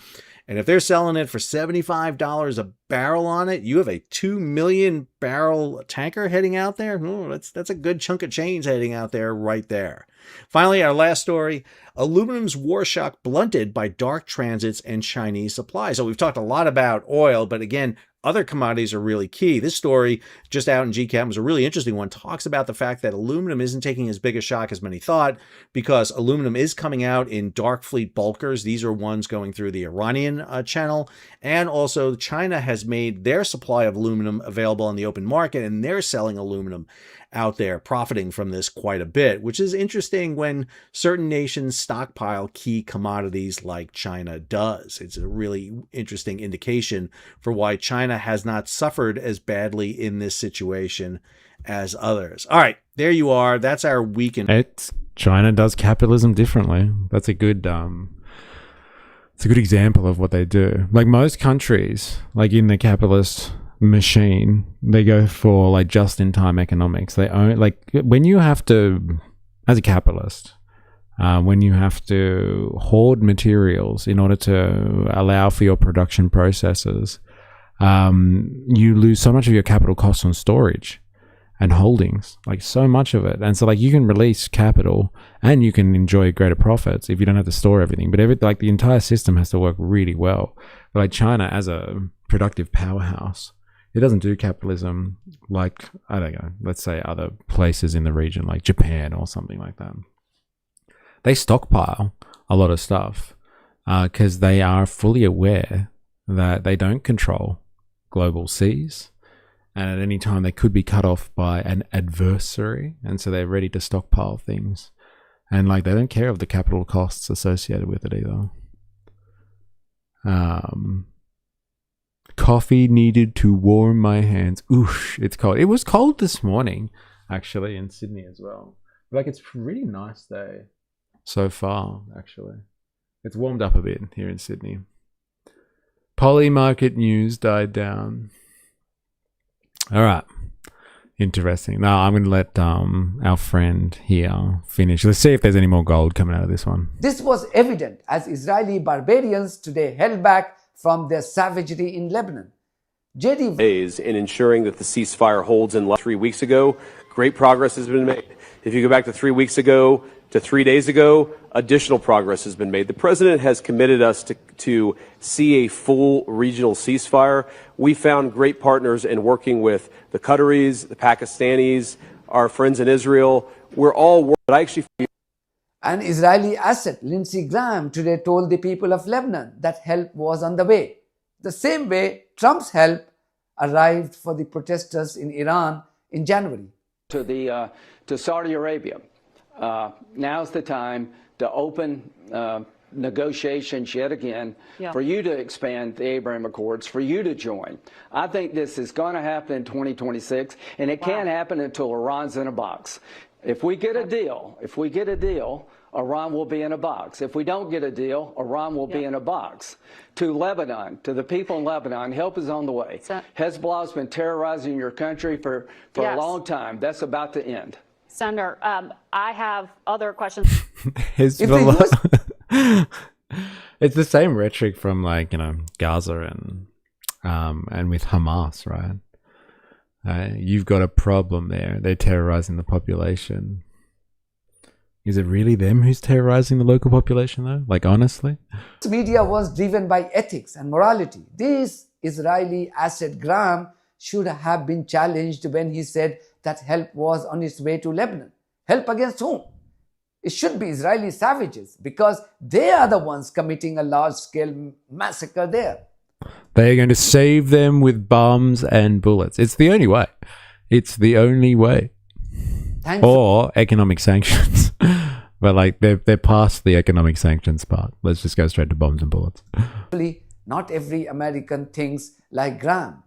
And if they're selling it for $75 a barrel on it, you have a 2 million barrel tanker heading out there. That's a good chunk of change heading out there right there. Finally, our last story, aluminum's war shock blunted by dark transits and Chinese supply. So we've talked a lot about oil, but again, other commodities are really key. This story just out in GCAP was a really interesting one. Talks about the fact that aluminum isn't taking as big a shock as many thought because aluminum is coming out in dark fleet bulkers. These are ones going through the Iranian channel. And also China has made their supply of aluminum available on the open market and they're selling aluminum out there profiting from this quite a bit, which is interesting when certain nations stockpile key commodities like China does. It's a really interesting indication for why China has not suffered as badly in this situation as others. All right, there you are. That's our weekend. China does capitalism differently. That's a good it's a good example of what they do. Like most countries, like in the capitalist machine, they go for like just-in-time economics. They own, like when you have to, as a capitalist, when you have to hoard materials in order to allow for your production processes, you lose so much of your capital costs on storage and holdings, like so much of it. And so like you can release capital and you can enjoy greater profits if you don't have to store everything. But like the entire system has to work really well. But like China as a productive powerhouse, it doesn't do capitalism like, I don't know, let's say other places in the region like Japan or something like that. They stockpile a lot of stuff because they are fully aware that they don't control global seas. And at any time they could be cut off by an adversary. And so they're ready to stockpile things. And like they don't care of the capital costs associated with it either. Coffee needed to warm my hands. Oosh, it's cold. It was cold this morning, actually, in Sydney as well. Like it's a pretty nice day so far, actually. It's warmed up a bit here in Sydney. Poly market news died down. All right. Interesting. Now I'm going to let our friend here finish. Let's see if there's any more gold coming out of this one. This was evident as Israeli barbarians today held back from their savagery in Lebanon. Days in ensuring that the ceasefire holds in 3 weeks ago, great progress has been made. If you go back to 3 weeks ago to 3 days ago, additional progress has been made. The president has committed us to see a full regional ceasefire. We found great partners in working with the Qataris, the Pakistanis, our friends in Israel. We're all working, but I actually feel an Israeli asset, Lindsey Graham, today told the people of Lebanon that help was on the way. The same way Trump's help arrived for the protesters in Iran in January. To Saudi Arabia, now's the time to open negotiations yet again for you to expand the Abraham Accords, for you to join. I think this is going to happen in 2026, and it can't happen until Iran's in a box. If we get a deal, Iran will be in a box. If we don't get a deal, Iran will be in a box. To Lebanon, to the people in Lebanon, help is on the way. Hezbollah's been terrorizing your country for a long time. That's about to end. Senator, I have other questions. It's the same rhetoric from like, you know, Gaza and with Hamas, right? You've got a problem there. They're terrorizing the population. Is it really them who's terrorizing the local population though? Like honestly? Media was driven by ethics and morality. This Israeli asset Graham should have been challenged when he said that help was on its way to Lebanon. Help against whom? It should be Israeli savages because they are the ones committing a large-scale massacre there. They are going to save them with bombs and bullets. It's the only way. It's the only way. Or economic sanctions. But like they're past the economic sanctions part. Let's just go straight to bombs and bullets. Not every American thinks like Graham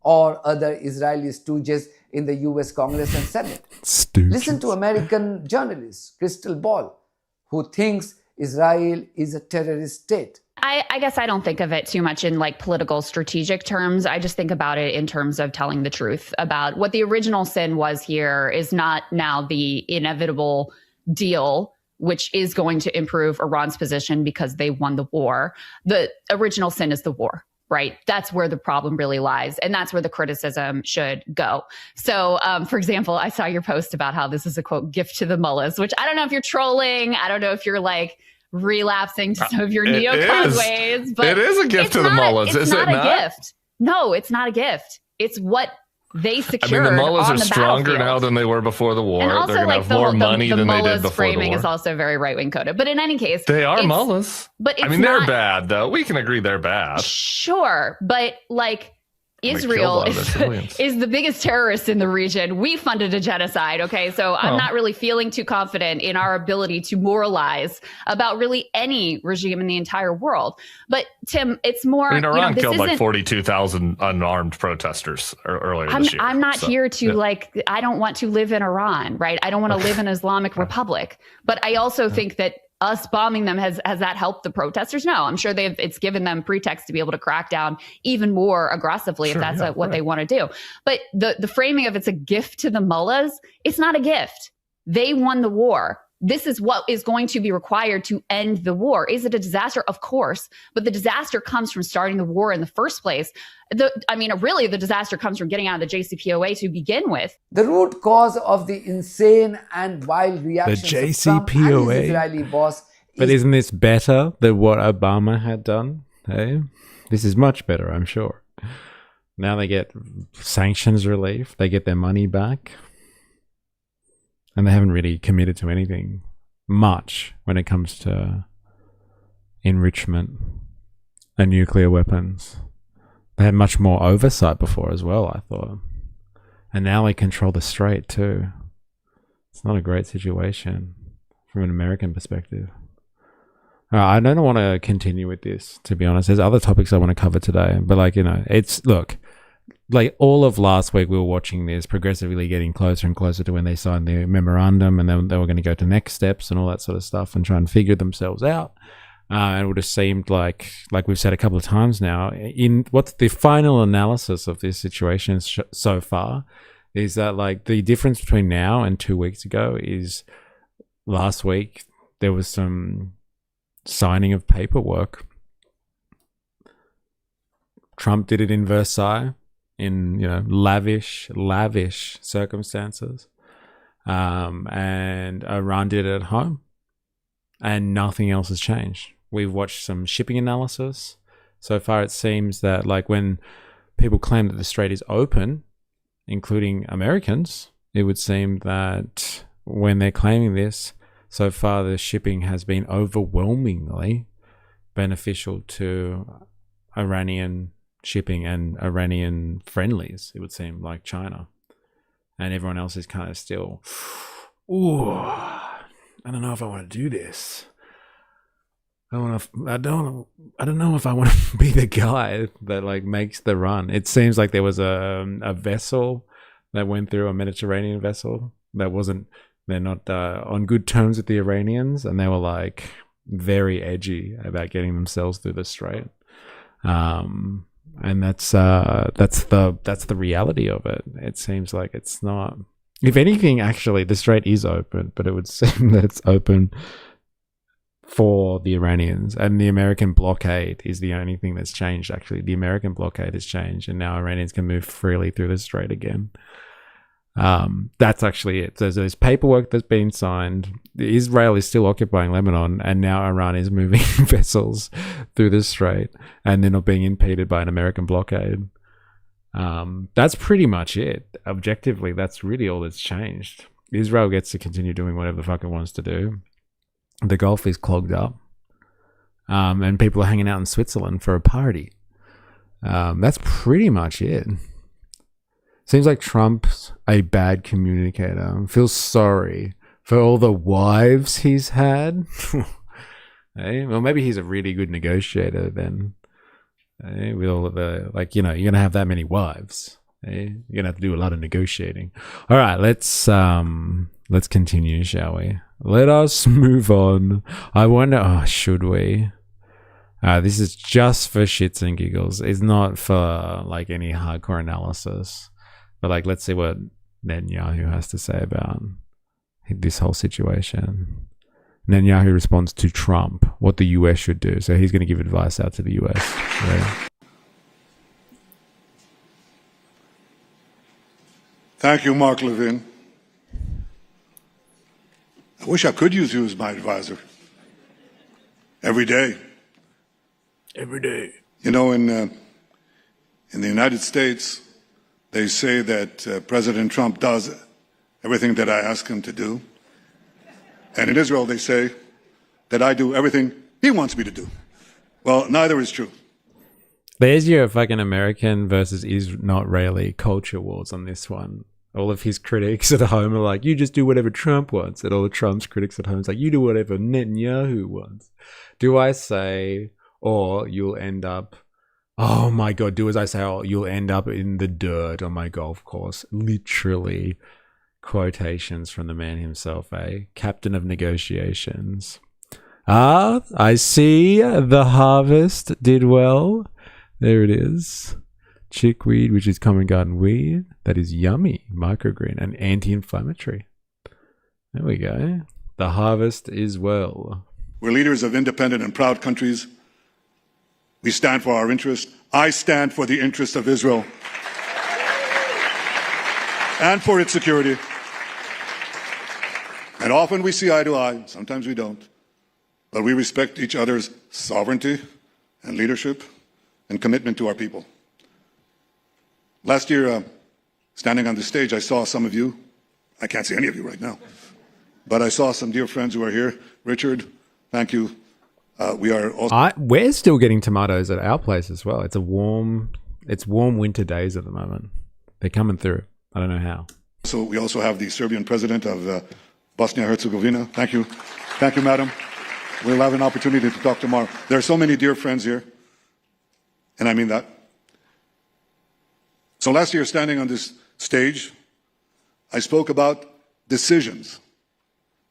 or other Israeli stooges in the US Congress and Senate. Listen to American journalist Crystal Ball, who thinks Israel is a terrorist state. I guess I don't think of it too much in like political strategic terms. I just think about it in terms of telling the truth about what the original sin was here is not now the inevitable deal, which is going to improve Iran's position because they won the war. The original sin is the war, right? That's where the problem really lies. And that's where the criticism should go. So, for example, I saw your post about how this is a quote, gift to the mullahs, which I don't know if you're trolling. I don't know if you're like relapsing to some of your neocon ways, but it is a gift to the mullahs, is it not? It's not a gift. No, it's not a gift. It's what they secured. I mean, the mullahs on are the stronger now than they were before the war. And also, they're going to have more money than they did before the war. Framing is also very right-wing coded. But in any case, they are mullahs. But it's I mean, they're bad, though. We can agree they're bad. Sure, but like Israel is the biggest terrorist in the region. We funded a genocide. Okay. So I'm not really feeling too confident in our ability to moralize about really any regime in the entire world. But Tim, it's more, Iran killed like 42,000 unarmed protesters earlier this year. I'm not here to I don't want to live in Iran, right? I don't want to live in an Islamic Republic. But I also think that us bombing them has that helped the protesters? No, I'm sure it's given them pretext to be able to crack down even more aggressively if that's what they want to do. But the framing of it's a gift to the mullahs, it's not a gift. They won the war. This is what is going to be required to end the war. Is it a disaster? Of course. But the disaster comes from starting the war in the first place. Really, the disaster comes from getting out of the JCPOA to begin with. The root cause of the insane and wild reactions the JCPOA. of Trump and his Israeli boss But isn't this better than what Obama had done? Hey? This is much better, I'm sure. Now they get sanctions relief. They get their money back. And they haven't really committed to anything much when it comes to enrichment and nuclear weapons. They had much more oversight before as well, I thought. And now they control the strait too. It's not a great situation from an American perspective. I don't want to continue with this, to be honest. There's other topics I want to cover today. But like all of last week we were watching this progressively getting closer and closer to when they signed the memorandum, and then they were going to go to next steps and all that sort of stuff and try and figure themselves out. And it would have seemed like we've said a couple of times now, in what's the final analysis of this situation so far is that like the difference between now and 2 weeks ago is last week there was some signing of paperwork. Trump did it in Versailles in lavish circumstances, and Iran did it at home, and nothing else has changed. We've watched some shipping analysis. So far it seems that like when people claim that the strait is open, including Americans, it would seem that when they're claiming this, so far the shipping has been overwhelmingly beneficial to Iranian shipping and Iranian friendlies, it would seem, like China. And everyone else is kind of still, I don't know if I want to do this. I don't know if I want to be the guy that like makes the run. It seems like there was a vessel that went through, a Mediterranean vessel that they're not on good terms with the Iranians, and they were like very edgy about getting themselves through the strait. And that's the reality of it. It seems like it's not. If anything, actually, the strait is open, but it would seem that it's open for the Iranians, and the American blockade is the only thing that's changed. Actually, the American blockade has changed, and now Iranians can move freely through the strait again. That's actually it. There's paperwork that's been signed. Israel is still occupying Lebanon, and now Iran is moving vessels through the strait, and they're not being impeded by an American blockade. That's pretty much it. Objectively, that's really all that's changed. Israel gets to continue doing whatever the fuck it wants to do. The Gulf is clogged up, and people are hanging out in Switzerland for a party. That's pretty much it. Seems like Trump's a bad communicator. Feels sorry for all the wives he's had. Hey, well, maybe he's a really good negotiator then. Hey, with all of the, you're going to have that many wives. Hey, you're going to have to do a lot of negotiating. All right, let's continue, shall we? Let us move on. I wonder, should we? This is just for shits and giggles. It's not for any hardcore analysis. But let's see what Netanyahu has to say about this whole situation. Netanyahu responds to Trump, what the US should do. So he's going to give advice out to the US. Right? Thank you, Mark Levin. I wish I could use you as my advisor. Every day. Every day. In the United States, they say that President Trump does everything that I ask him to do. And in Israel, they say that I do everything he wants me to do. Well, neither is true. There's your fucking American versus Israeli culture wars on this one. All of his critics at home are like, you just do whatever Trump wants. And all of Trump's critics at home is like, you do whatever Netanyahu wants. Do I say, or you'll end up, oh my God, do as I say, or you'll end up in the dirt on my golf course. Literally quotations from the man himself, Captain of negotiations. Ah, I see the harvest did well. There it is. Chickweed, which is common garden weed. That is yummy. Microgreen and anti-inflammatory. There we go. The harvest is well. We're leaders of independent and proud countries. We stand for our interests. I stand for the interests of Israel and for its security. And often we see eye to eye. Sometimes we don't. But we respect each other's sovereignty and leadership and commitment to our people. Last year, standing on the stage, I saw some of you. I can't see any of you right now. But I saw some dear friends who are here. Richard, thank you. We are also... We're still getting tomatoes at our place as well. It's warm winter days at the moment. They're coming through. I don't know how. So we also have the Serbian president of Bosnia-Herzegovina. Thank you. Thank you, madam. We'll have an opportunity to talk tomorrow. There are so many dear friends here, and I mean that. So last year, standing on this stage, I spoke about decisions,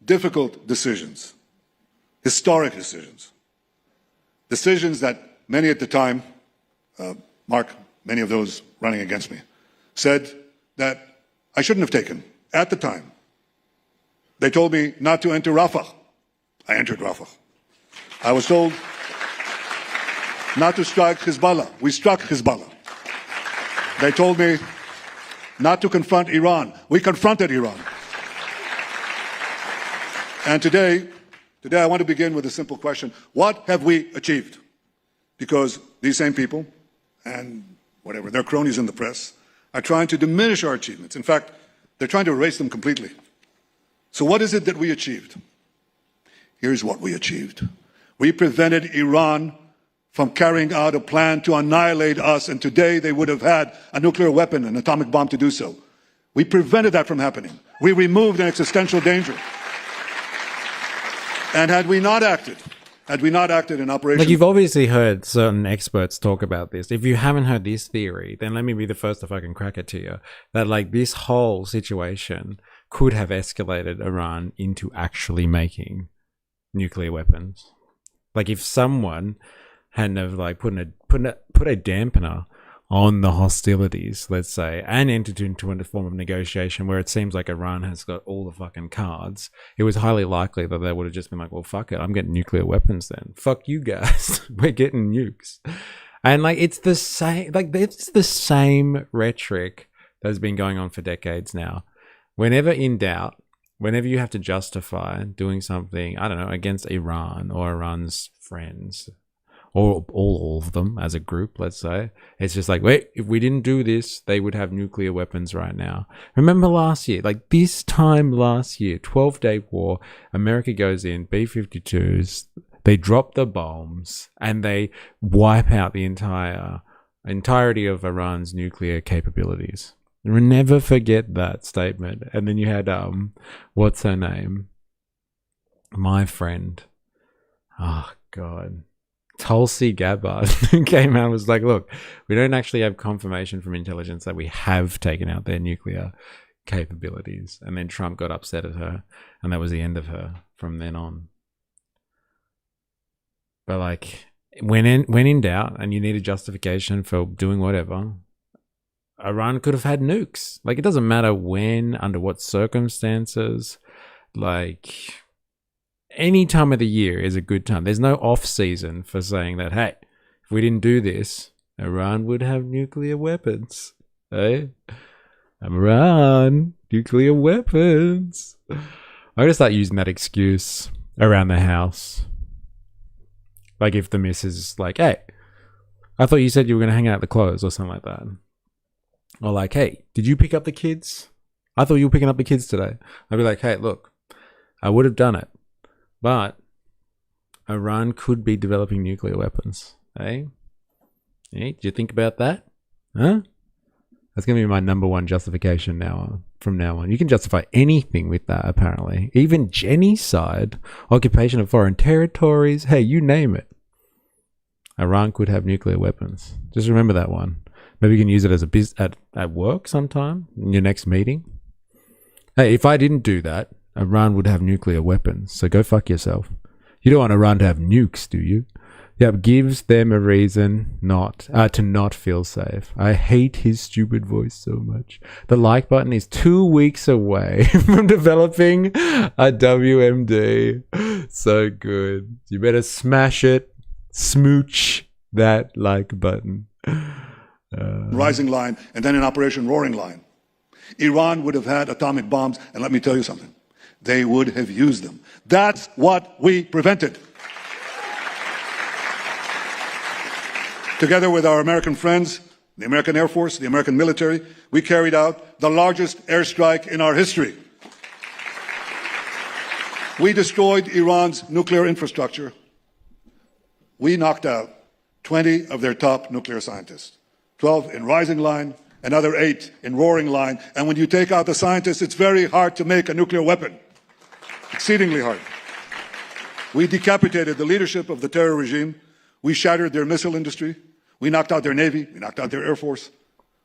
difficult decisions, historic decisions, decisions that many at the time, Mark, many of those running against me, said that I shouldn't have taken at the time. They told me not to enter Rafah. I entered Rafah. I was told not to strike Hezbollah. We struck Hezbollah. They told me not to confront Iran. We confronted Iran. And today I want to begin with a simple question. What have we achieved? Because these same people, and whatever, their cronies in the press, are trying to diminish our achievements. In fact, they're trying to erase them completely. So what is it that we achieved? Here's what we achieved. We prevented Iran from carrying out a plan to annihilate us, and today they would have had a nuclear weapon, an atomic bomb to do so. We prevented that from happening. We removed an existential danger. And had we not acted in Operation... Like, you've obviously heard certain experts talk about this. If you haven't heard this theory, then let me be the first to fucking crack it to you. That, like, this whole situation could have escalated Iran into actually making nuclear weapons. Like, if someone hadn't have, like, put a dampener on the hostilities, let's say, and entered into a form of negotiation where it seems like Iran has got all the fucking cards, it was highly likely that they would have just been like, well, fuck it, I'm getting nuclear weapons then. Fuck you guys. We're getting nukes. And, like, it's the same rhetoric that's been going on for decades now. Whenever in doubt, whenever you have to justify doing something, I don't know, against Iran or Iran's friends, or all of them as a group, let's say, it's just like, wait, if we didn't do this, they would have nuclear weapons right now. Remember last year, like this time last year, 12-day war, America goes in, B-52s, they drop the bombs, and they wipe out the entirety of Iran's nuclear capabilities. Never forget that statement. And then you had, what's her name? My friend. Oh, God. Tulsi Gabbard came out and was like, look, we don't actually have confirmation from intelligence that we have taken out their nuclear capabilities. And then Trump got upset at her, and that was the end of her from then on. But, like, when in doubt and you need a justification for doing whatever, Iran could have had nukes. Like, it doesn't matter when, under what circumstances. Like, any time of the year is a good time. There's no off season for saying that, hey, if we didn't do this, Iran would have nuclear weapons. Hey? Iran, nuclear weapons. I'm going to start using that excuse around the house. Like, if the missus is like, hey, I thought you said you were going to hang out the clothes or something like that. Or like, hey, did you pick up the kids? I thought you were picking up the kids today. I'd be like, hey, look, I would have done it. But Iran could be developing nuclear weapons, eh? Hey, did you think about that? Huh? That's going to be my number one justification now. From now on, you can justify anything with that. Apparently, even genocide, occupation of foreign territories. Hey, you name it. Iran could have nuclear weapons. Just remember that one. Maybe you can use it as a at work sometime in your next meeting. Hey, if I didn't do that, Iran would have nuclear weapons. So go fuck yourself. You don't want Iran to have nukes, do you? Yep, gives them a reason to not feel safe. I hate his stupid voice so much. The like button is 2 weeks away from developing a WMD. So good. You better smash it. Smooch that like button. Rising Line, and then in Operation Roaring Line. Iran would have had atomic bombs, and let me tell you something. They would have used them. That's what we prevented. Together with our American friends, the American Air Force, the American military, we carried out the largest airstrike in our history. We destroyed Iran's nuclear infrastructure. We knocked out 20 of their top nuclear scientists, 12 in Rising Line, another 8 in Roaring Line. And when you take out the scientists, it's very hard to make a nuclear weapon. Exceedingly hard. We decapitated the leadership of the terror regime. We shattered their missile industry. We knocked out their Navy. We knocked out their Air Force.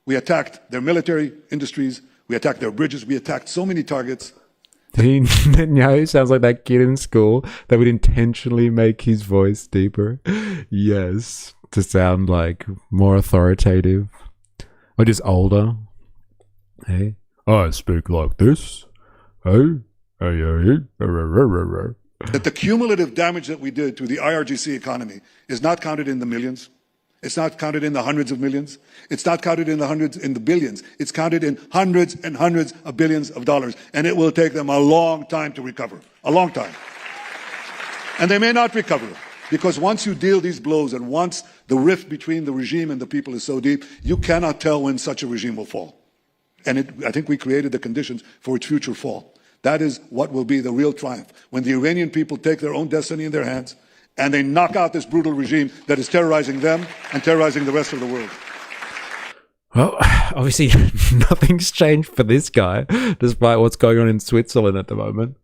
We attacked their military industries. We attacked their bridges. We attacked so many targets. Netanyahu sounds like that kid in school that would intentionally make his voice deeper. Yes, to sound like more authoritative. Or just older. Hey, I speak like this. Hey, that the cumulative damage that we did to the IRGC economy is not counted in the millions. It's not counted in the hundreds of millions. It's not counted in the billions. It's counted in hundreds and hundreds of billions of dollars. And it will take them a long time to recover. A long time. And they may not recover. Because once you deal these blows and once the rift between the regime and the people is so deep, you cannot tell when such a regime will fall. And I think we created the conditions for its future fall. That is what will be the real triumph. When the Iranian people take their own destiny in their hands and they knock out this brutal regime that is terrorizing them and terrorizing the rest of the world. Well, obviously nothing's changed for this guy, despite what's going on in Switzerland at the moment.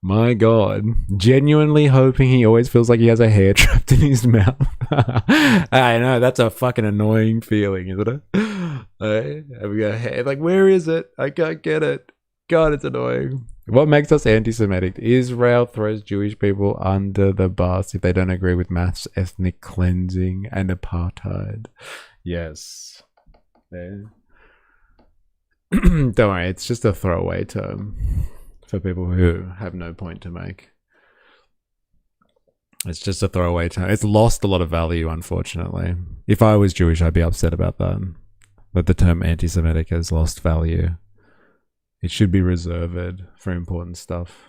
My God. Genuinely hoping he always feels like he has a hair trapped in his mouth. I know, that's a fucking annoying feeling, isn't it? Having a hair, like, where is it? I can't get it. God, it's annoying. What makes us anti-Semitic? Israel throws Jewish people under the bus if they don't agree with mass ethnic cleansing and apartheid. Yes. Don't worry, it's just a throwaway term for people who have no point to make. It's just a throwaway term. It's lost a lot of value, unfortunately. If I was Jewish, I'd be upset about that. That the term anti-Semitic has lost value. It should be reserved for important stuff.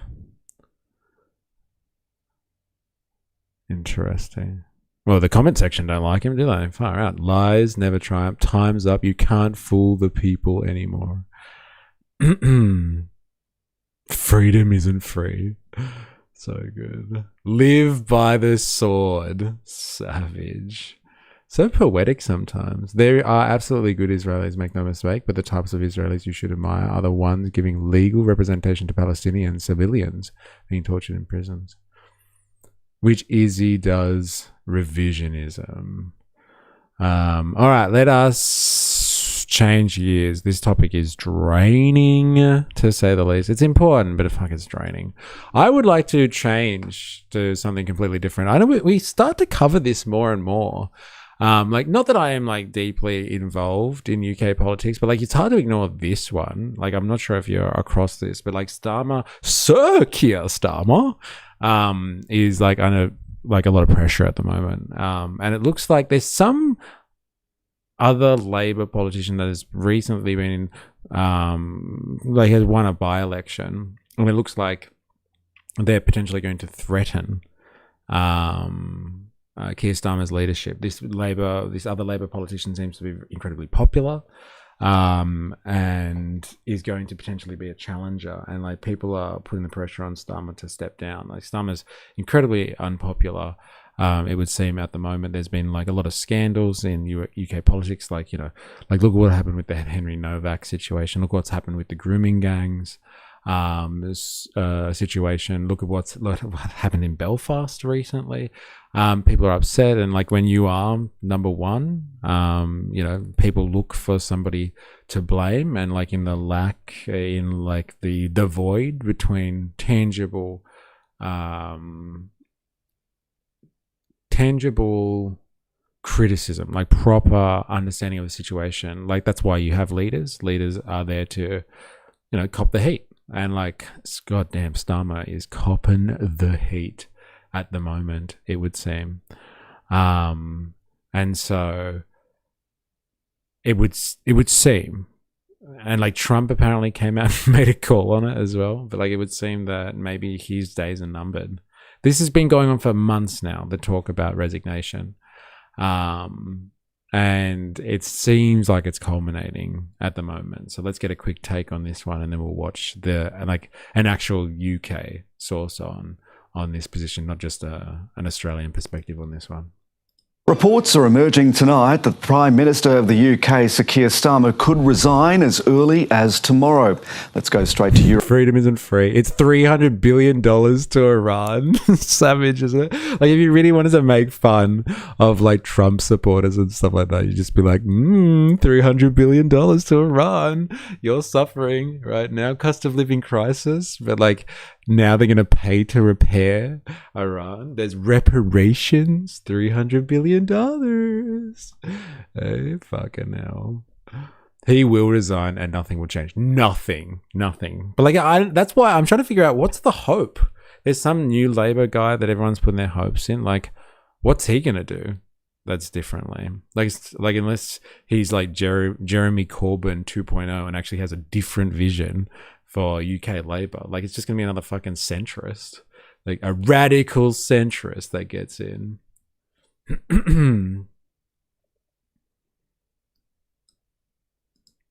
Interesting. Well, the comment section don't like him, do they? Far out. Lies never triumph. Time's up. You can't fool the people anymore. Freedom isn't free. So good. Live by the sword. Savage. So poetic sometimes. There are absolutely good Israelis, make no mistake, but the types of Israelis you should admire are the ones giving legal representation to Palestinian civilians being tortured in prisons. Which Izzy does revisionism. Alright, let us change gears. This topic is draining, to say the least. It's important, but fuck, it's draining. I would like to change to something completely different. I know we start to cover this more and more. Like, not that I am like deeply involved in UK politics, but like it's hard to ignore this one. Like, I'm not sure if you're across this, but like Starmer, Sir Keir Starmer, is like under like a lot of pressure at the moment. And it looks like there's some other Labour politician that has recently been like has won a by-election, and it looks like they're potentially going to threaten Keir Starmer's leadership. This other Labour politician seems to be incredibly popular, and is going to potentially be a challenger. And like people are putting the pressure on Starmer to step down. Like Starmer's incredibly unpopular, It would seem at the moment there's been like a lot of scandals in UK politics, like, you know, like look what happened with the Henry Novak situation. Look what's happened with the grooming gangs situation. Look at what happened in Belfast recently. People are upset, and like when you are number one, you know, people look for somebody to blame, and like in the void between tangible criticism, like proper understanding of the situation. Like that's why you have leaders. Leaders are there to, you know, cop the heat. And like, goddamn, Starmer is copping the heat at the moment, it would seem. And so it would seem, and like Trump apparently came out and made a call on it as well, but like it would seem that maybe his days are numbered. This has been going on for months now, the talk about resignation. And it seems like it's culminating at the moment. So let's get a quick take on this one, and then we'll watch an actual UK source on this position, not just an Australian perspective on this one. Reports are emerging tonight that Prime Minister of the UK, Sir Keir Starmer, could resign as early as tomorrow. Let's go straight to Europe. Freedom isn't free. It's $300 billion to Iran. Savage, isn't it? Like, if you really wanted to make fun of like Trump supporters and stuff like that, you just be like, $300 billion to Iran. You're suffering right now, cost of living crisis. But like, now they're going to pay to repair Iran. There's reparations, $300 billion. Hey, fucking hell. He will resign and nothing will change. Nothing. But like, that's why I'm trying to figure out what's the hope. There's some new Labour guy that everyone's putting their hopes in. Like, what's he going to do that's differently? Like unless he's like Jeremy Corbyn 2.0 and actually has a different vision for UK Labour. Like, it's just going to be another fucking centrist. Like, a radical centrist that gets in.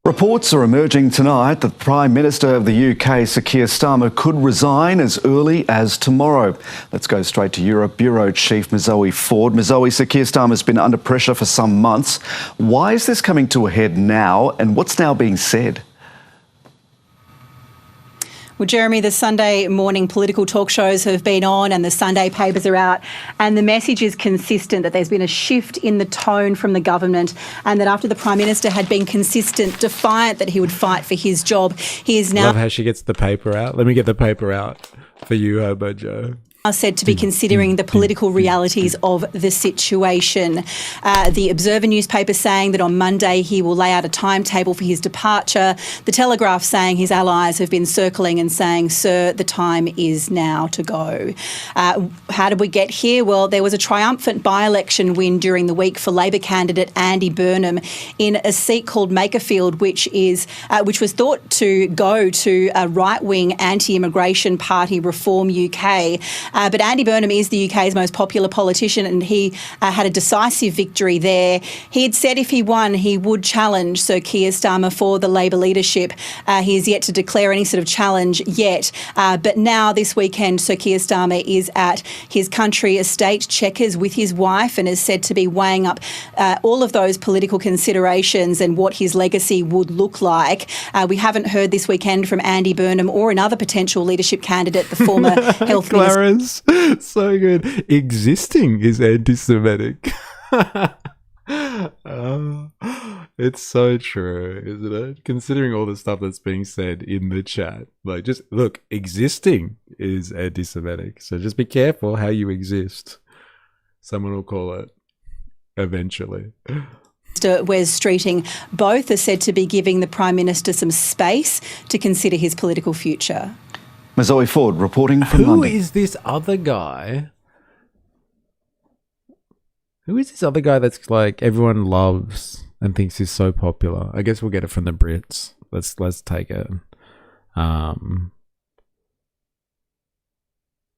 Reports are emerging tonight that Prime Minister of the UK, Sir Keir Starmer, could resign as early as tomorrow. Let's go straight to Europe. Bureau Chief Mozoe Ford. Mozoe, Sir Keir Starmer has been under pressure for some months. Why is this coming to a head now, and what's now being said? Well, Jeremy, the Sunday morning political talk shows have been on and the Sunday papers are out, and the message is consistent that there's been a shift in the tone from the government, and that after the Prime Minister had been consistent, defiant that he would fight for his job, he is now... Love how she gets the paper out. Let me get the paper out for you, Hobo Joe. Said to be considering the political realities of the situation. The Observer newspaper saying that on Monday he will lay out a timetable for his departure. The Telegraph saying his allies have been circling and saying, sir, the time is now to go. How did we get here? Well, there was a triumphant by-election win during the week for Labor candidate Andy Burnham in a seat called Makerfield, which was thought to go to a right-wing anti-immigration party, Reform UK. But Andy Burnham is the UK's most popular politician, and he had a decisive victory there. He had said if he won, he would challenge Sir Keir Starmer for the Labor leadership. He has yet to declare any sort of challenge yet. But now, this weekend, Sir Keir Starmer is at his country estate, Chequers, with his wife, and is said to be weighing up all of those political considerations and what his legacy would look like. We haven't heard this weekend from Andy Burnham or another potential leadership candidate, the former health minister. So good. Existing is anti-Semitic. It's so true, isn't it? Considering all the stuff that's being said in the chat. Like, just look, existing is anti-Semitic. So just be careful how you exist. Someone will call it eventually. Wes Streeting, both are said to be giving the Prime Minister some space to consider his political future. Mozoe Ford reporting from London. Who is this other guy? Who is this other guy that's like everyone loves and thinks is so popular? I guess we'll get it from the Brits. Let's take it.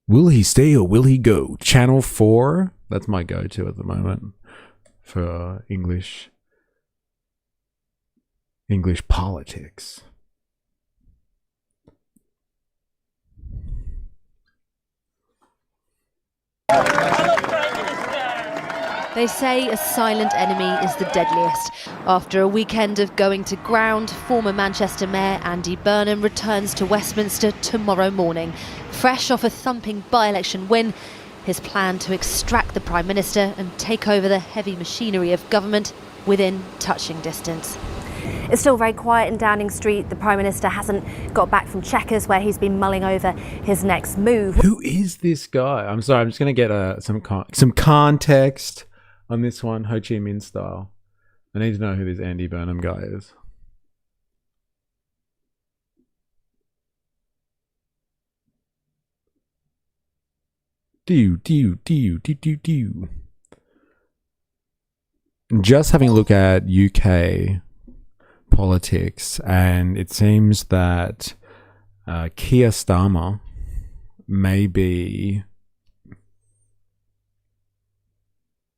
Will he stay or will he go? Channel 4? That's my go-to at the moment for English politics. They say a silent enemy is the deadliest. After a weekend of going to ground, former Manchester Mayor Andy Burnham returns to Westminster tomorrow morning. Fresh off a thumping by-election win, his plan to extract the Prime Minister and take over the heavy machinery of government within touching distance. It's still very quiet in Downing Street. The Prime Minister hasn't got back from Chequers, where he's been mulling over his next move. Who is this guy? I'm sorry, I'm just going to get some context on this one, Ho Chi Minh style. I need to know who this Andy Burnham guy is. Just having a look at UK politics, and it seems that Keir Starmer may be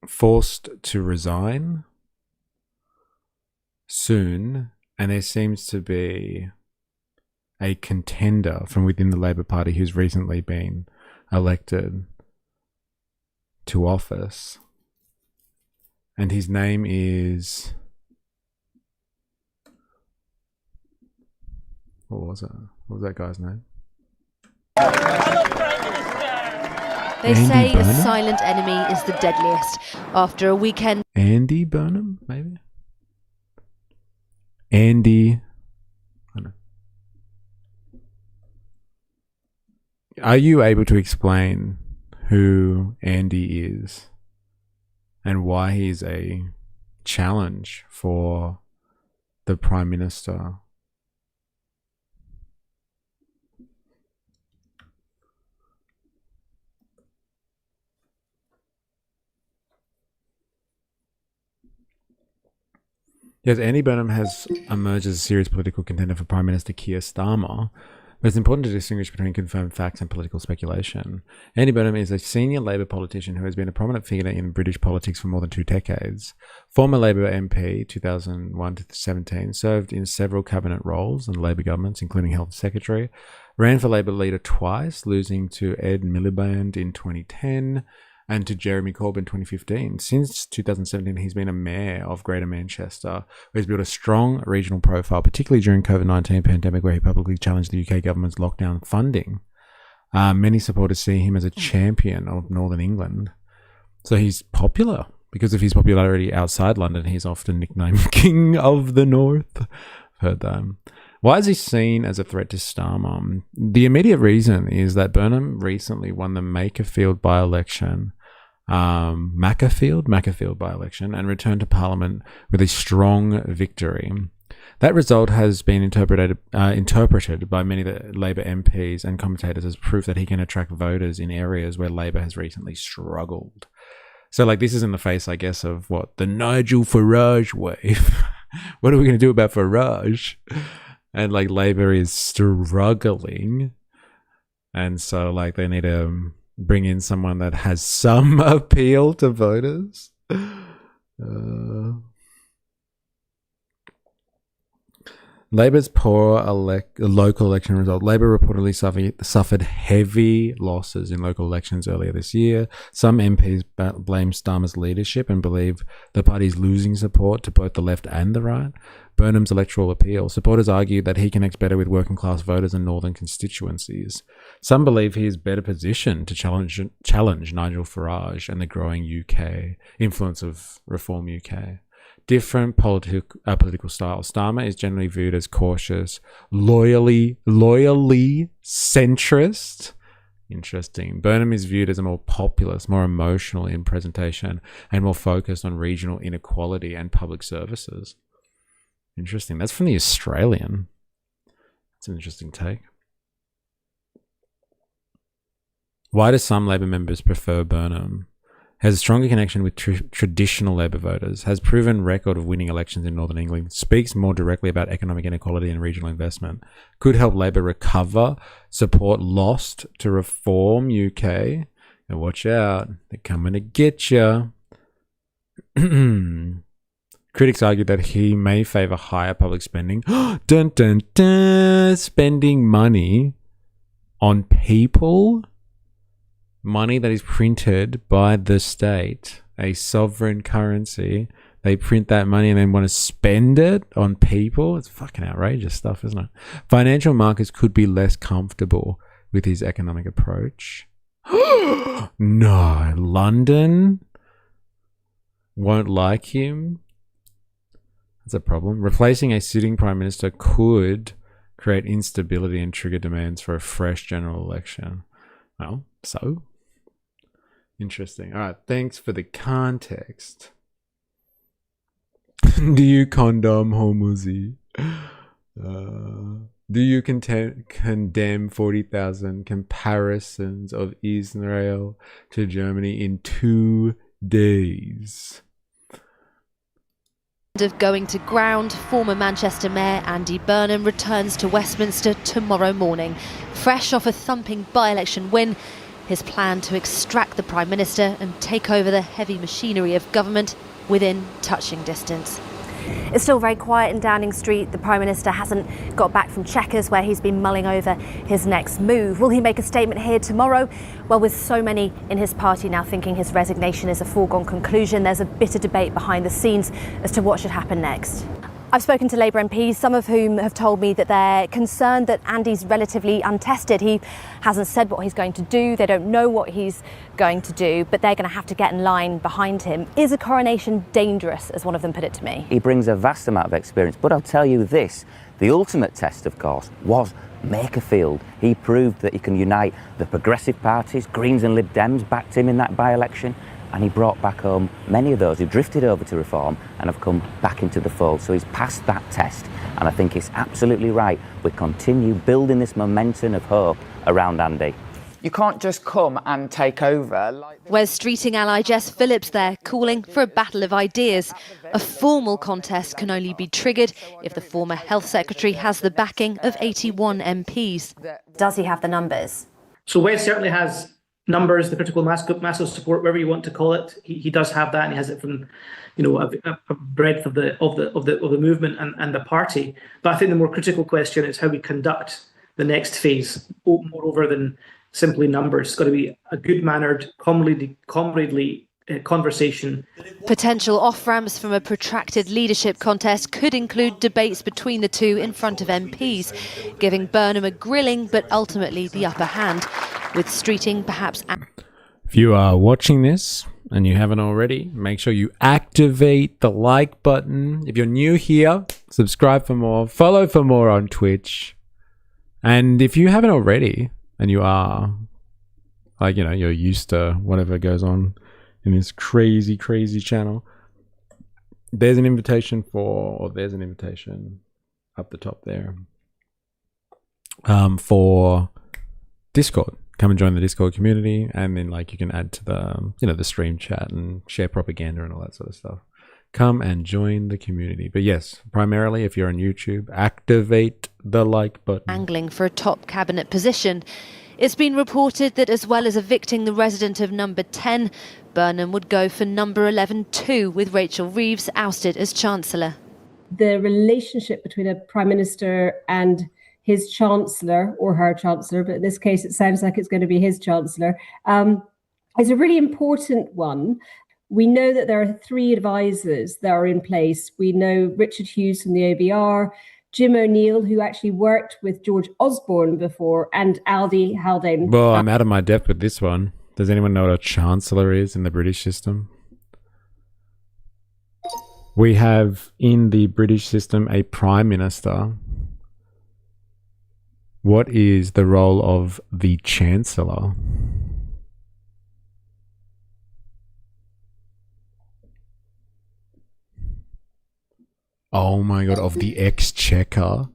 forced to resign soon, and there seems to be a contender from within the Labour Party who's recently been elected to office, and his name is, what was that guy's name? They say a silent enemy is the deadliest. After a weekend... Andy Burnham, maybe? Andy... I don't know. Are you able to explain who Andy is and why he's a challenge for the Prime Minister? Yes, Andy Burnham has emerged as a serious political contender for Prime Minister Keir Starmer, but it's important to distinguish between confirmed facts and political speculation. Andy Burnham is a senior Labour politician who has been a prominent figure in British politics for more than 2 decades. Former Labour MP 2001 to 2017, served in several cabinet roles in Labour governments, including Health Secretary, ran for Labour leader twice, losing to Ed Miliband in 2010, and to Jeremy Corbyn in 2015. Since 2017, he's been a mayor of Greater Manchester, where he's built a strong regional profile, particularly during COVID-19 pandemic, where he publicly challenged the UK government's lockdown funding. Many supporters see him as a champion of Northern England. So he's popular. Because of his popularity outside London, he's often nicknamed King of the North. I've heard that. Why is he seen as a threat to Starmer? The immediate reason is that Burnham recently won the Makerfield by-election, Macclesfield by-election, and returned to Parliament with a strong victory. That result has been interpreted by many of the Labour MPs and commentators as proof that he can attract voters in areas where Labour has recently struggled. So, like, this is in the face, I guess, of what? The Nigel Farage wave. What are we going to do about Farage? And, like, Labour is struggling. And so, like, they need to bring in someone that has some appeal to voters. Labour's poor local election result. Labour reportedly suffered heavy losses in local elections earlier this year. Some MPs blame Starmer's leadership and believe the party is losing support to both the left and the right. Burnham's electoral appeal. Supporters argue that he connects better with working class voters and northern constituencies. Some believe he is better positioned to challenge Nigel Farage and the growing UK influence of Reform UK. Different political styles. Starmer is generally viewed as cautious, loyally centrist. Interesting. Burnham is viewed as a more populist, more emotional in presentation, and more focused on regional inequality and public services. Interesting. That's from The Australian. That's an interesting take. Why do some Labour members prefer Burnham? Has a stronger connection with traditional Labour voters, has proven record of winning elections in Northern England, speaks more directly about economic inequality and regional investment, could help Labour recover support lost to Reform UK. And watch out, they're coming to get you. Critics argue that he may favour higher public spending. Dun, dun, dun, spending money on people. Money that is printed by the state a sovereign currency. They print that money and then want to spend it on people. It's fucking outrageous stuff, isn't it? Financial markets could be less comfortable with his economic approach. No, London won't like him. That's a problem. Replacing a sitting prime minister could create instability and trigger demands for a fresh general election. Well, so interesting. All right, thanks for the context. Do you condemn Hormuzi? Do you condemn 40,000 comparisons of Israel to Germany in 2 days? Of going to ground, former Manchester Mayor Andy Burnham returns to Westminster tomorrow morning. Fresh off a thumping by-election win, his plan to extract the Prime Minister and take over the heavy machinery of government within touching distance. It's still very quiet in Downing Street. The Prime Minister hasn't got back from Chequers, where he's been mulling over his next move. Will he make a statement here tomorrow? Well, with so many in his party now thinking his resignation is a foregone conclusion, there's a bitter debate behind the scenes as to what should happen next. I've spoken to Labour MPs, some of whom have told me that they're concerned that Andy's relatively untested. He hasn't said what he's going to do. They don't know what he's going to do, but they're going to have to get in line behind him. Is a coronation dangerous, as one of them put it to me? He brings a vast amount of experience, but I'll tell you this, the ultimate test, of course, was Makerfield. He proved that he can unite the progressive parties. Greens and Lib Dems backed him in that by-election, and he brought back home many of those who drifted over to reform and have come back into the fold. So he's passed that test, and I think it's absolutely right we continue building this momentum of hope around Andy. You can't just come and take over. Wes Streeting ally Jess Phillips there, calling for a battle of ideas. A formal contest can only be triggered if the former Health Secretary has the backing of 81 MPs. Does he have the numbers? So Wes certainly has numbers, the critical mass of support, whatever you want to call it. He does have that, and he has it from, a breadth of the movement and the party. But I think the more critical question is how we conduct the next phase, moreover than simply numbers. It's got to be a good-mannered, comradely conversation. Potential off-ramps from a protracted leadership contest could include debates between the two in front of MPs, giving Burnham a grilling but ultimately the upper hand, with Streeting perhaps... If you are watching this and you haven't already, make sure you activate the like button. If you're new here, subscribe for more, follow for more on Twitch. And if you haven't already, and you are, you're used to whatever goes on in this crazy, crazy channel, there's an invitation up the top there for Discord. Come and join the Discord community, and then you can add to the stream chat and share propaganda and all that sort of stuff. Come and join the community. But yes, primarily if you're on YouTube, activate the like button. Angling for a top cabinet position. It's been reported that as well as evicting the resident of number 10, Burnham would go for number 11 too, with Rachel Reeves ousted as Chancellor. The relationship between a Prime Minister and his Chancellor, or her Chancellor, but in this case it sounds like it's going to be his Chancellor, is a really important one. We know that there are 3 advisors that are in place. We know Richard Hughes from the OBR, Jim O'Neill, who actually worked with George Osborne before, and Aldi Haldane. Well, I'm out of my depth with this one. Does anyone know what a Chancellor is in the British system? We have in the British system a Prime Minister. What is the role of the Chancellor? Oh my god, of the Exchequer?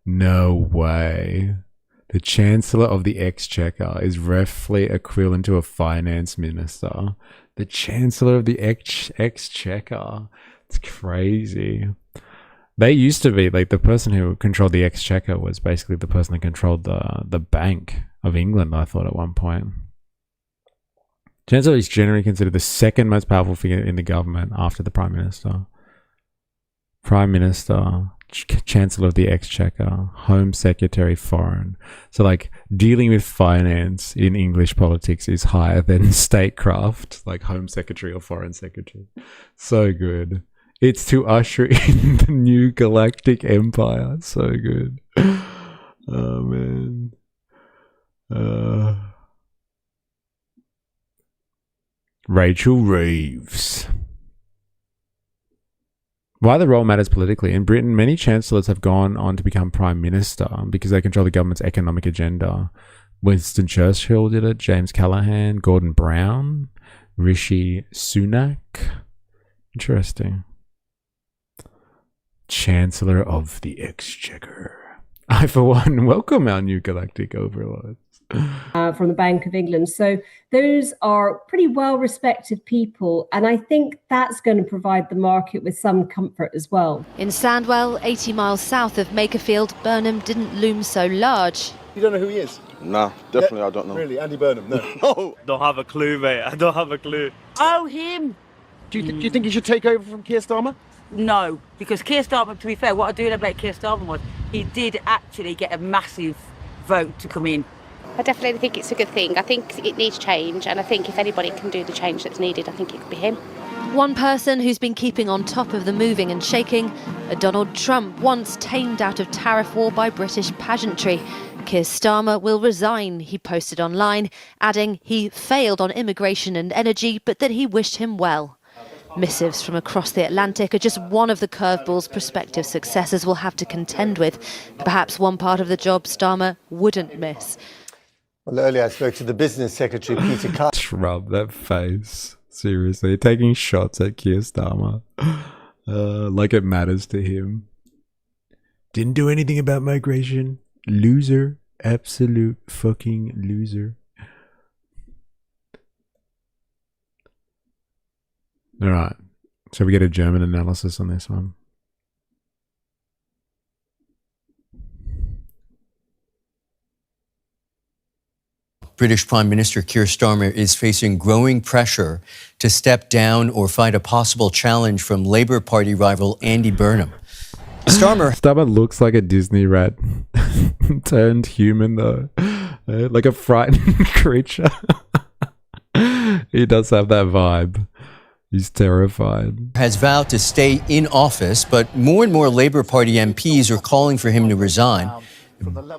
No way. The Chancellor of the Exchequer is roughly equivalent to a finance minister. The Chancellor of the Exchequer. It's crazy. They used to be, the person who controlled the Exchequer was basically the person that controlled the Bank of England, I thought, at one point. Chancellor is generally considered the second most powerful figure in the government after the Prime Minister. Prime Minister, Chancellor of the Exchequer, Home Secretary Foreign. So like dealing with finance in English politics is higher than statecraft, like Home Secretary or Foreign Secretary. So good. It's to usher in the new galactic empire. So good. Oh man. Rachel Reeves. Why the role matters politically. In Britain, many chancellors have gone on to become prime minister because they control the government's economic agenda. Winston Churchill did it, James Callaghan, Gordon Brown, Rishi Sunak. Interesting. Chancellor of the Exchequer. I, for one, welcome our new galactic overlords. From the Bank of England. So those are pretty well-respected people, and I think that's going to provide the market with some comfort as well. In Sandwell, 80 miles south of Makerfield, Burnham didn't loom so large. You don't know who he is? No, definitely I don't know. Really? Andy Burnham? No. No! Don't have a clue, mate. I don't have a clue. Oh, him! Do you think he should take over from Keir Starmer? No, because Keir Starmer, to be fair, what I do know about Keir Starmer was he did actually get a massive vote to come in. I definitely think it's a good thing. I think it needs change, and I think if anybody can do the change that's needed, I think it could be him. One person who's been keeping on top of the moving and shaking, a Donald Trump once tamed out of tariff war by British pageantry. Keir Starmer will resign, he posted online, adding he failed on immigration and energy, but that he wished him well. Missives from across the Atlantic are just one of the curveballs prospective successors will have to contend with. Perhaps one part of the job Starmer wouldn't miss. Well, earlier I spoke to the business secretary, Peter Keir. Trump, that face. Seriously, taking shots at Keir Starmer. Like it matters to him. Didn't do anything about migration. Loser. Absolute fucking loser. Alright. So we get a German analysis on this one. British Prime Minister Keir Starmer is facing growing pressure to step down or fight a possible challenge from Labour Party rival Andy Burnham. Starmer looks like a Disney rat turned human though, like a frightened creature. He does have that vibe. He's terrified. Has vowed to stay in office, but more and more Labour Party MPs are calling for him to resign.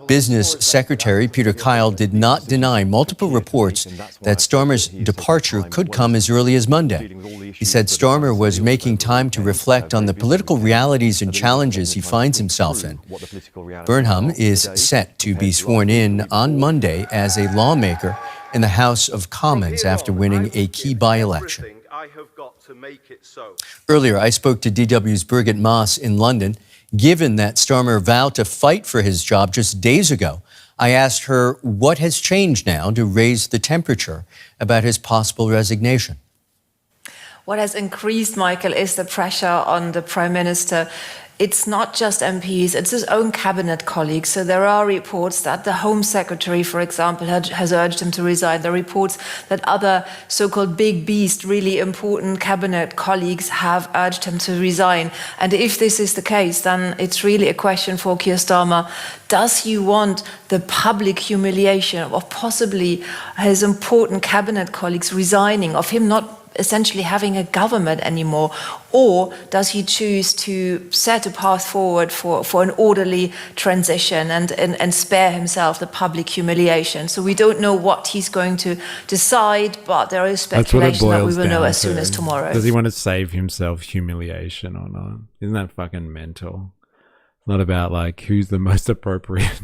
Business Secretary Peter Keir did not deny multiple reports that Starmer's departure could come as early as Monday. He said Starmer was making time to reflect on the political realities and challenges he finds himself in. Burnham is set to be sworn in on Monday as a lawmaker in the House of Commons after winning a key by-election. Earlier, I spoke to DW's Birgit Maas in London. Given that Starmer vowed to fight for his job just days ago, I asked her what has changed now to raise the temperature about his possible resignation. What has increased, Michael, is the pressure on the Prime Minister. It's not just MPs, it's his own cabinet colleagues. So there are reports that the Home Secretary, for example, has urged him to resign. There are reports that other so-called big beast, really important cabinet colleagues have urged him to resign. And if this is the case, then it's really a question for Keir Starmer. Does he want the public humiliation of possibly his important cabinet colleagues resigning, of him not essentially having a government anymore, or does he choose to set a path forward for an orderly transition and spare himself the public humiliation? So we don't know what he's going to decide, but there is speculation that we will know as soon as tomorrow. Does he want to save himself humiliation or not? Isn't that fucking mental? It's not about like who's the most appropriate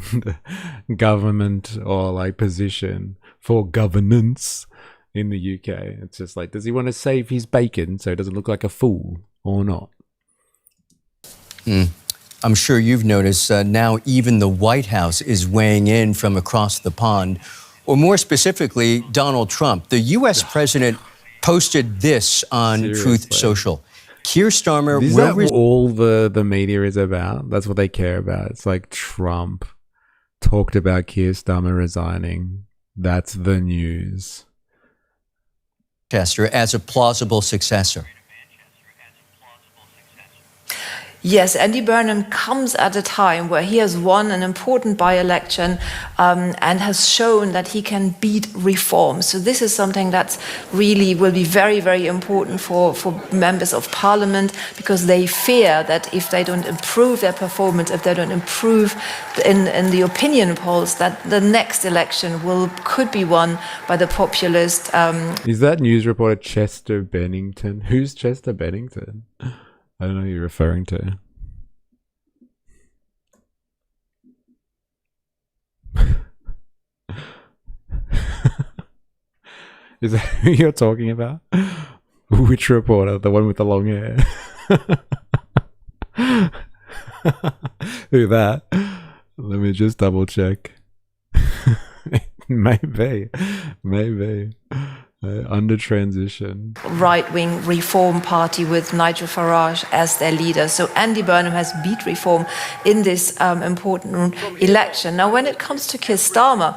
government or like position for governance in the UK. It's just like, does he want to save his bacon so he doesn't look like a fool or not? I'm sure you've noticed now even the White House is weighing in from across the pond, or more specifically, Donald Trump. The U.S. president posted this on Truth Social. Keir Starmer Is will... that what all the media is about? That's what they care about. It's like Trump talked about Keir Starmer resigning. That's the news. As a plausible successor. Yes, Andy Burnham comes at a time where he has won an important by-election and has shown that he can beat reform. So this is something that really will be very, very important for members of parliament, because they fear that if they don't improve their performance, if they don't improve in the opinion polls, that the next election could be won by the populist. Is that news reporter Chester Bennington? Who's Chester Bennington? I don't know who you're referring to. Is that who you're talking about? Which reporter? The one with the long hair? Who that? Let me just double check. Maybe. Under transition. Right-wing Reform Party with Nigel Farage as their leader. So Andy Burnham has beat Reform in this important election. Now, when it comes to Keir Starmer,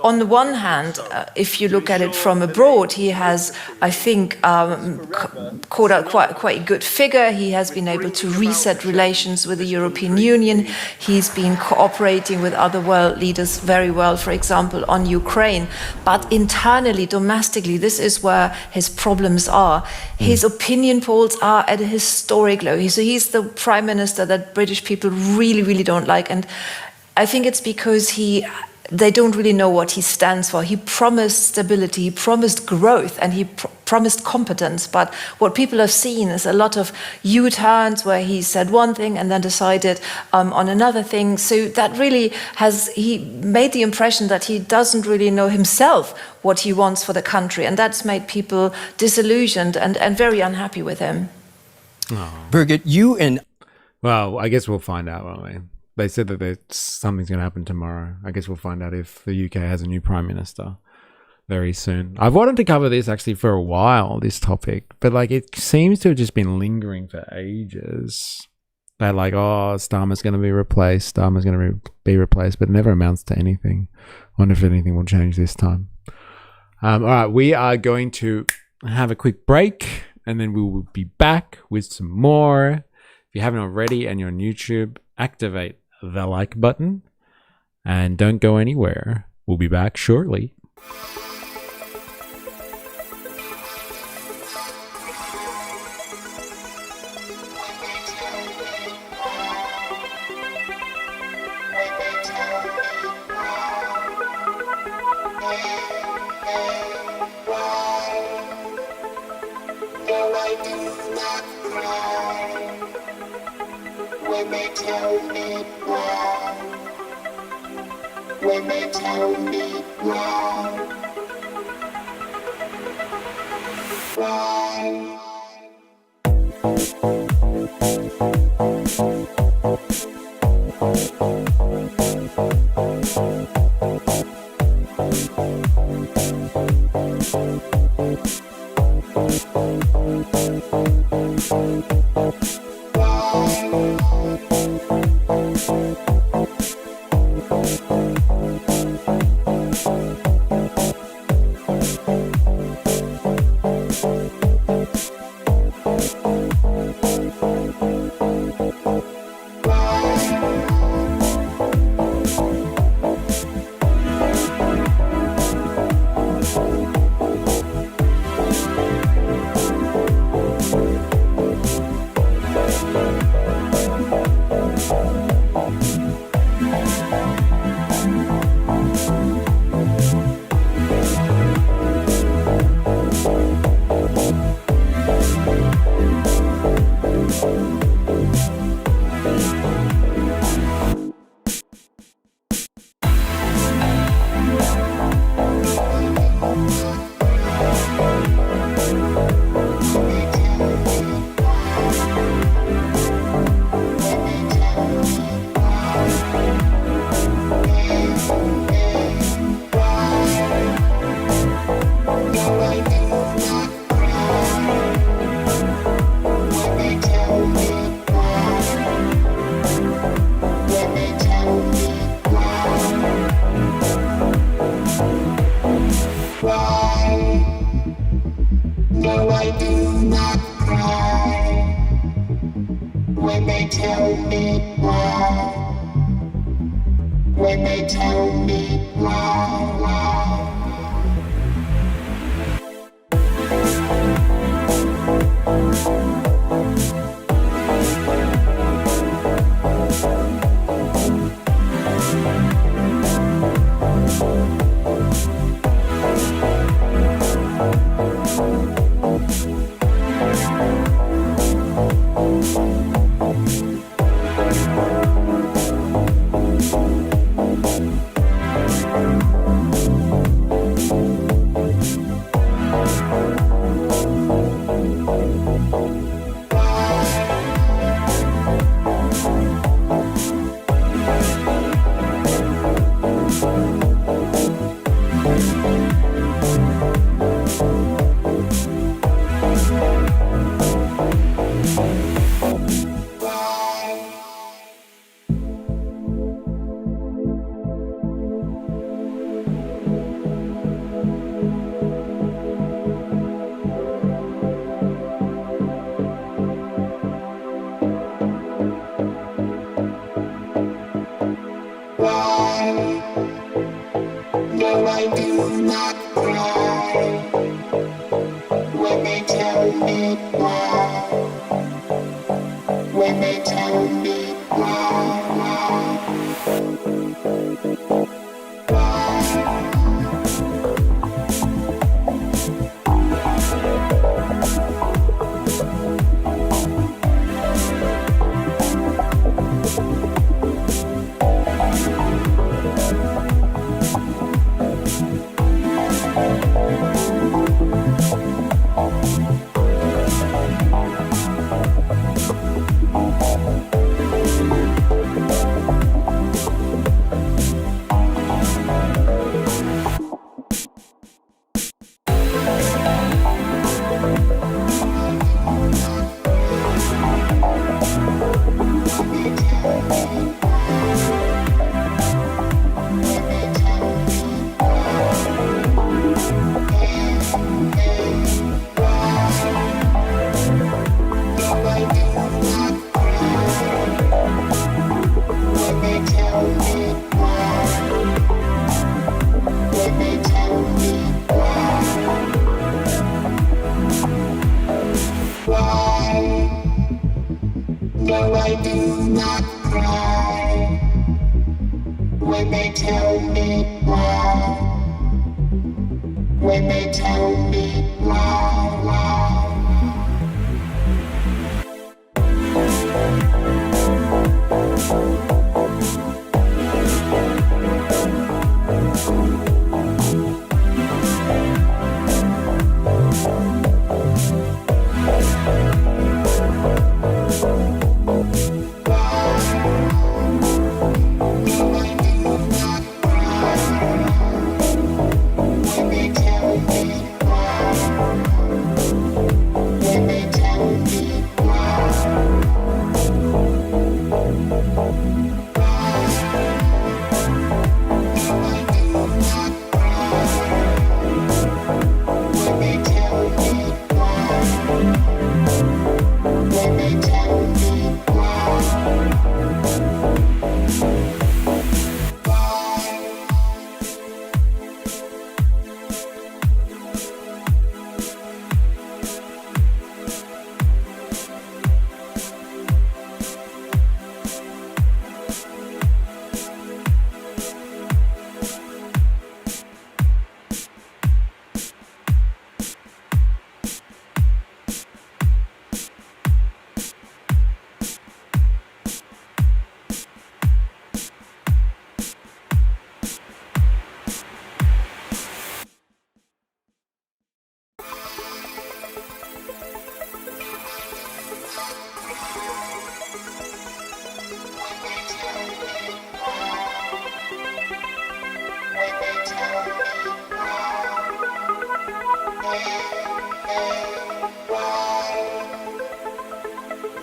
on the one hand, if you look at it from abroad, he has, I think, caught out quite a good figure. He has been able to reset relations with the European Union. He's been cooperating with other world leaders very well, for example, on Ukraine. But internally, domestically, this is where his problems are. His opinion polls are at a historic low. So he's the prime minister that British people really, really don't like. And I think it's because they don't really know what he stands for. He promised stability, he promised growth, and he promised competence. But what people have seen is a lot of U-turns where he said one thing and then decided on another thing. So that really he made the impression that he doesn't really know himself what he wants for the country. And that's made people disillusioned and very unhappy with him. Oh. Birgit, well, I guess we'll find out, won't we? They said that something's going to happen tomorrow. I guess we'll find out if the UK has a new prime minister very soon. I've wanted to cover this actually for a while, this topic, but it seems to have just been lingering for ages. They're like, oh, Starmer's going to be replaced, but it never amounts to anything. I wonder if anything will change this time. All right, we are going to have a quick break, and then we will be back with some more. If you haven't already and you're on YouTube, activate the like button and don't go anywhere. We'll be back shortly. When they tell me why, when they tell me why, why. when they tell me why. When they tell me why. No, I do not cry when they tell me why. When they tell me why. No, I do not cry when they tell me why. When they tell me why.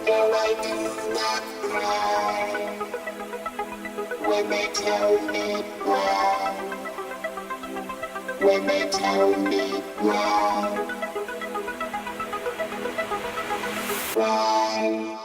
No, I do not cry when they tell me why. When they tell me why. Why.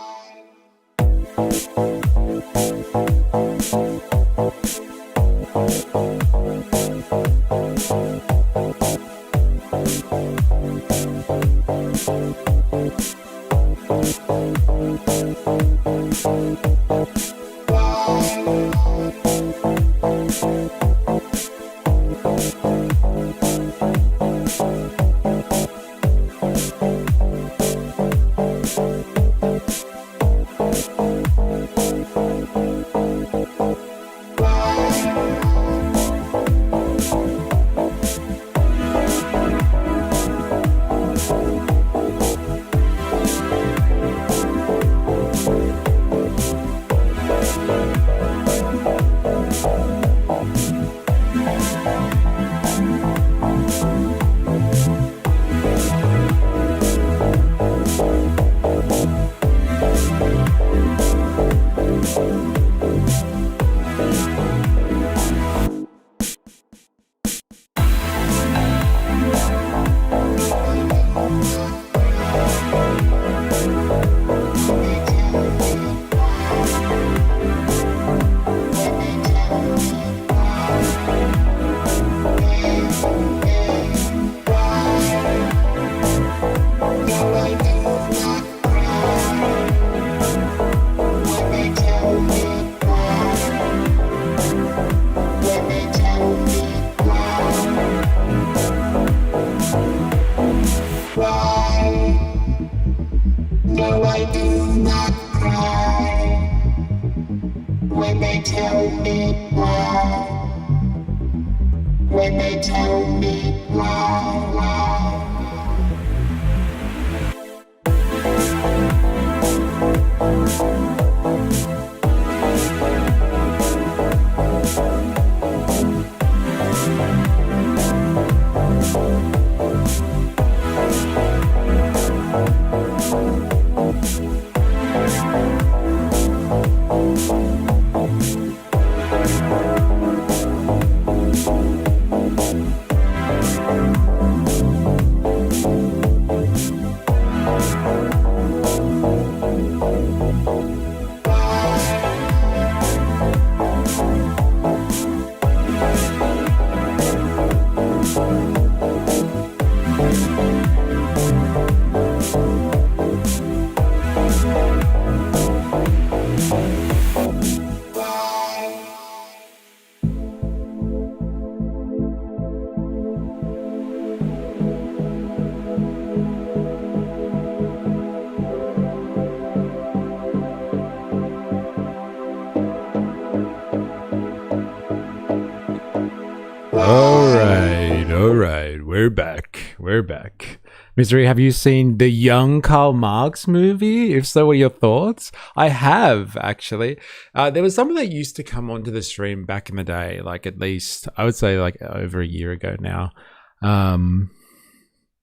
We're back. Misery, have you seen the young Karl Marx movie? If so, what are your thoughts? I have, actually. There was someone that used to come onto the stream back in the day, like at least, I would say like over a year ago now.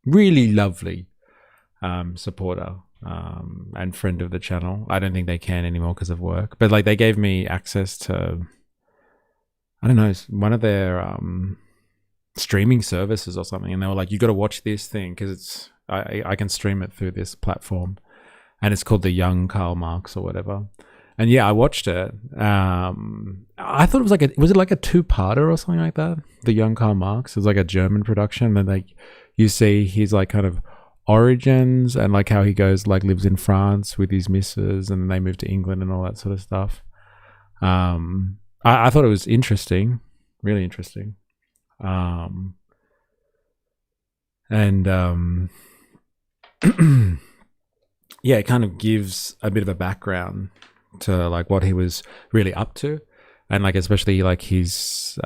Really lovely supporter and friend of the channel. I don't think they can anymore because of work. But like they gave me access to, I don't know, one of their streaming services or something, and they were like, you got to watch this thing because it's I can stream it through this platform, and it's called the Young Karl Marx or whatever. And yeah, I watched it. I thought it was like was it like a two-parter or something like that? The Young Karl Marx. It was like a German production, and like you see his like kind of origins and like how he goes like lives in France with his missus, and then they move to England and all that sort of stuff. I thought it was interesting, really interesting. Yeah, it kind of gives a bit of a background to like what he was really up to, and like especially like his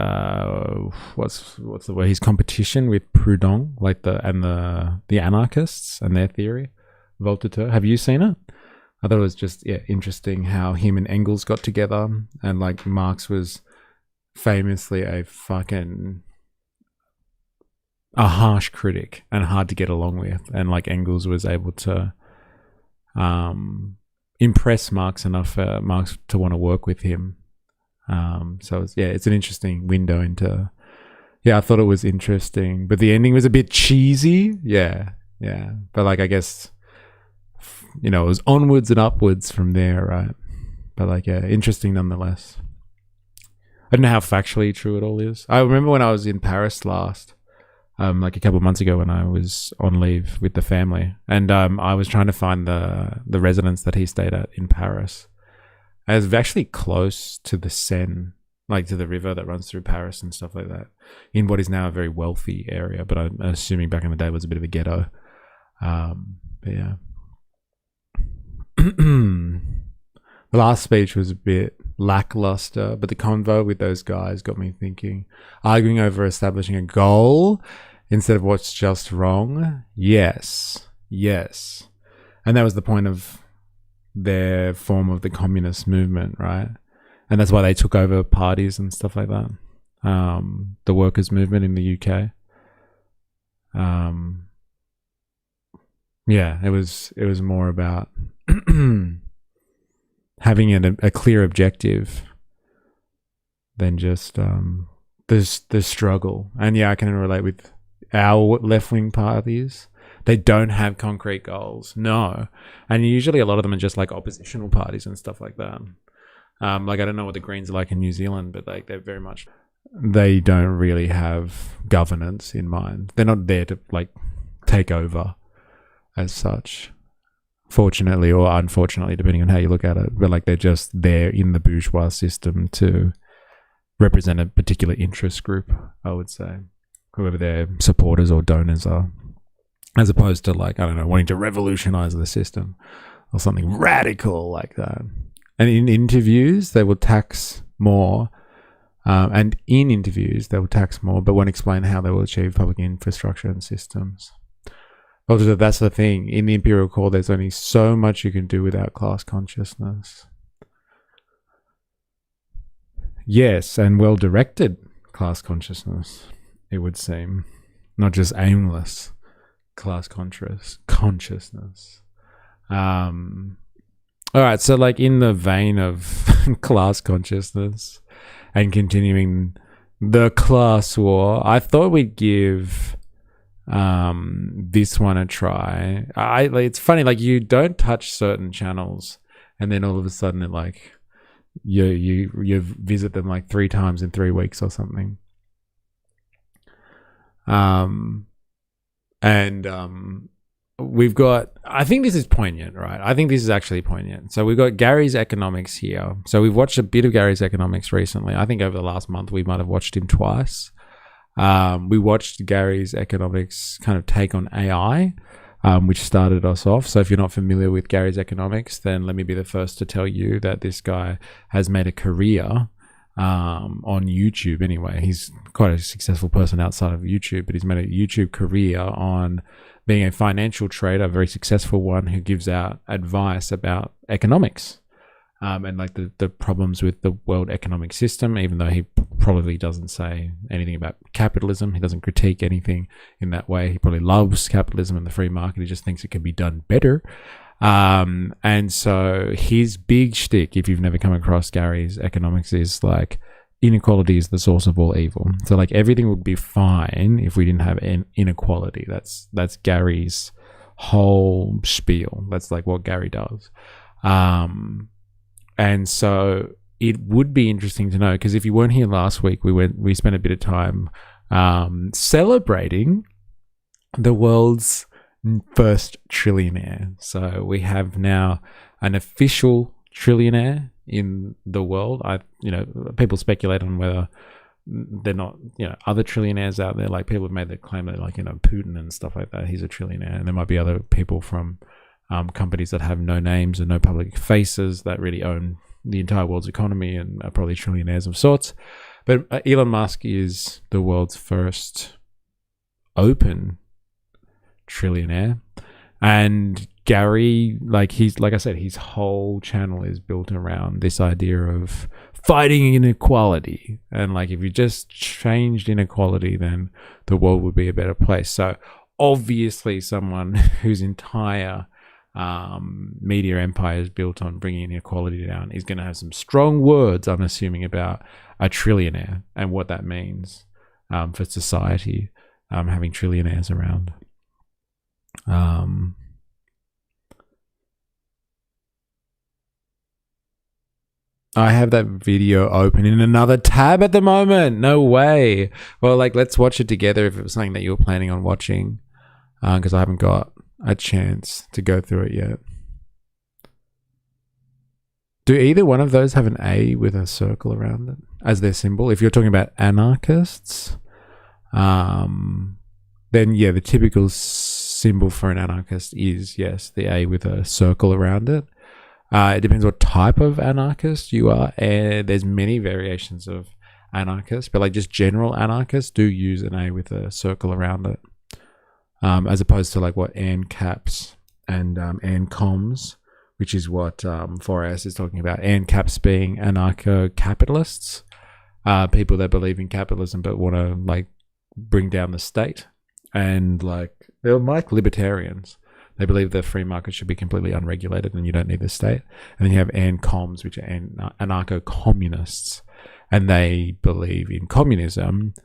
what's the word, his competition with Proudhon, like the anarchists and their theory, Voltaire. Have you seen it? I thought it was just interesting how him and Engels got together, and like Marx was famously a harsh critic and hard to get along with, and like Engels was able to impress Marx enough for Marx to want to work with him. So it's an interesting window into. I thought it was interesting, but the ending was a bit cheesy. Yeah, but like I guess it was onwards and upwards from there, right? But like, yeah, interesting nonetheless. I don't know how factually true it all is. I remember when I was in Paris last, like a couple of months ago when I was on leave with the family, and I was trying to find the residence that he stayed at in Paris. I was actually close to the Seine, like to the river that runs through Paris and stuff like that, in what is now a very wealthy area, but I'm assuming back in the day it was a bit of a ghetto. But yeah. The last speech was a bit lackluster, but the convo with those guys got me thinking. Arguing over establishing a goal instead of what's just wrong. Yes. And that was the point of their form of the communist movement, right? And that's why they took over parties and stuff like that. The workers' movement in the UK. Yeah, it was more about having a clear objective than just the struggle. And yeah, I can relate with our left-wing parties. They don't have concrete goals, no. And usually a lot of them are just like oppositional parties and stuff like that. Like, I don't know what the Greens are like in New Zealand, but like they don't really have governance in mind. They're not there to like take over as such, fortunately or unfortunately, depending on how you look at it. But like, they're just there in the bourgeois system to represent a particular interest group, I would say, whoever their supporters or donors are, as opposed to like, I don't know, wanting to revolutionize the system or something radical like that. And in interviews, they will tax more. But won't explain how they will achieve public infrastructure and systems. Also, that's the thing. In the Imperial Core, there's only so much you can do without class consciousness. Yes, and well-directed class consciousness, it would seem. Not just aimless class consciousness. Alright, so like in the vein of class consciousness and continuing the class war, I thought we'd give this one a try. It's funny, like, you don't touch certain channels and then all of a sudden it like you visit them like 3 times in 3 weeks or something. We've got, I think this is poignant, right? I think this is actually poignant. So we've got Gary's Economics here. So we've watched a bit of Gary's Economics recently. I think over the last month we might have watched him twice. We watched Gary's Economics kind of take on AI, which started us off. So if you're not familiar with Gary's Economics, then let me be the first to tell you that this guy has made a career on YouTube anyway. He's quite a successful person outside of YouTube, but he's made a YouTube career on being a financial trader, a very successful one who gives out advice about economics and like the problems with the world economic system, even though he probably doesn't say anything about capitalism. He doesn't critique anything in that way. He probably loves capitalism and the free market. He just thinks it can be done better. And so his big shtick, if you've never come across Gary's Economics, is like, inequality is the source of all evil. So like, everything would be fine if we didn't have inequality. That's Gary's whole spiel. That's like what Gary does. And so it would be interesting to know, because if you weren't here last week, we spent a bit of time celebrating the world's first trillionaire. So we have now an official trillionaire in the world. People speculate on whether they're not, other trillionaires out there. Like, people have made the claim that, like, Putin and stuff like that, he's a trillionaire, and there might be other people from companies that have no names and no public faces that really own the entire world's economy and are probably trillionaires of sorts. But Elon Musk is the world's first open trillionaire, and Gary, like I said, his whole channel is built around this idea of fighting inequality, and like, if you just changed inequality, then the world would be a better place. So obviously someone whose entire media empire is built on bringing inequality down is going to have some strong words, I'm assuming, about a trillionaire and what that means for society, having trillionaires around. I have that video open in another tab at the moment. No way. Well, like, let's watch it together if it was something that you were planning on watching, because I haven't got a chance to go through it yet. Do either one of those have an A with a circle around it as their symbol? If you're talking about anarchists, then yeah, the typical symbol for an anarchist is, yes, the A with a circle around it. It depends what type of anarchist you are, and there's many variations of anarchists, but like just general anarchists do use an A with a circle around it, as opposed to like what ANCAPs and ANCOMs, which is what 4S is talking about. ANCAPs being anarcho-capitalists, people that believe in capitalism but want to like bring down the state, and like they're like libertarians. They believe the free market should be completely unregulated and you don't need the state. And then you have ANCOMs, which are anarcho-communists, and they believe in communism,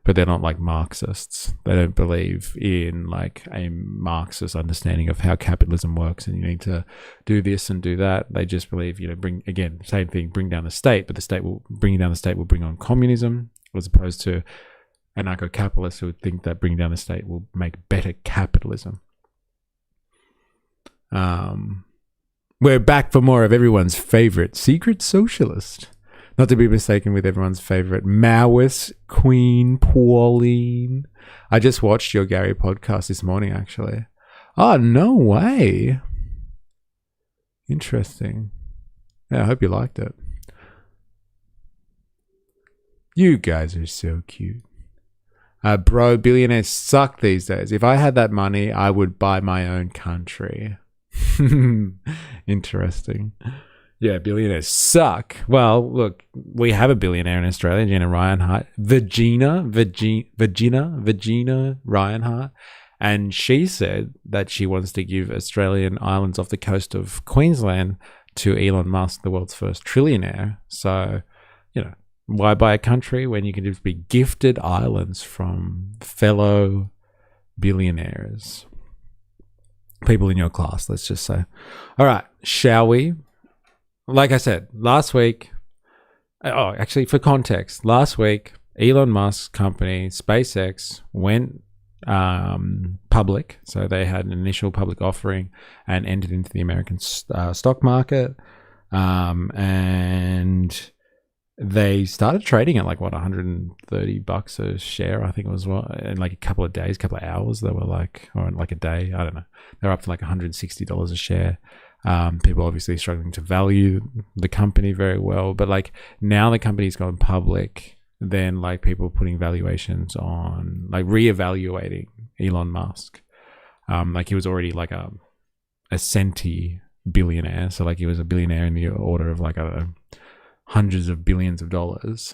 but they're not like Marxists. They don't believe in like a Marxist understanding of how capitalism works and you need to do this and do that. They just believe, you know, bring, again, same thing, bring down the state, but the state will, bringing down the state will bring on communism, as opposed to anarcho-capitalists who would think that bringing down the state will make better capitalism. We're back for more of everyone's favorite secret socialist. Not to be mistaken with everyone's favorite Maoist Queen Pauline. I just watched your Gary podcast this morning, actually. Oh, no way. Interesting. Yeah, I hope you liked it. You guys are so cute. Bro, billionaires suck these days. If I had that money, I would buy my own country. Interesting. Yeah, billionaires suck. Well, look, we have a billionaire in Australia, Gina Reinhart. Virginia Reinhart. And she said that she wants to give Australian islands off the coast of Queensland to Elon Musk, the world's first trillionaire. So, you know, why buy a country when you can just be gifted islands from fellow billionaires? People in your class, let's just say. All right, shall we? Like I said, last week, actually for context, last week, Elon Musk's company, SpaceX, went public. So they had an initial public offering and entered into the American stock market. And they started trading at like, what, $130 a share, I think it was, in like a couple of days, couple of hours. They were like, or in like a day, I don't know. They're up to like $160 a share. People obviously struggling to value the company very well, but like now the company's gone public, then like people putting valuations on, like reevaluating Elon Musk. Like he was already like a centi billionaire. So like he was a billionaire in the order of like, I don't know, hundreds of billions of dollars.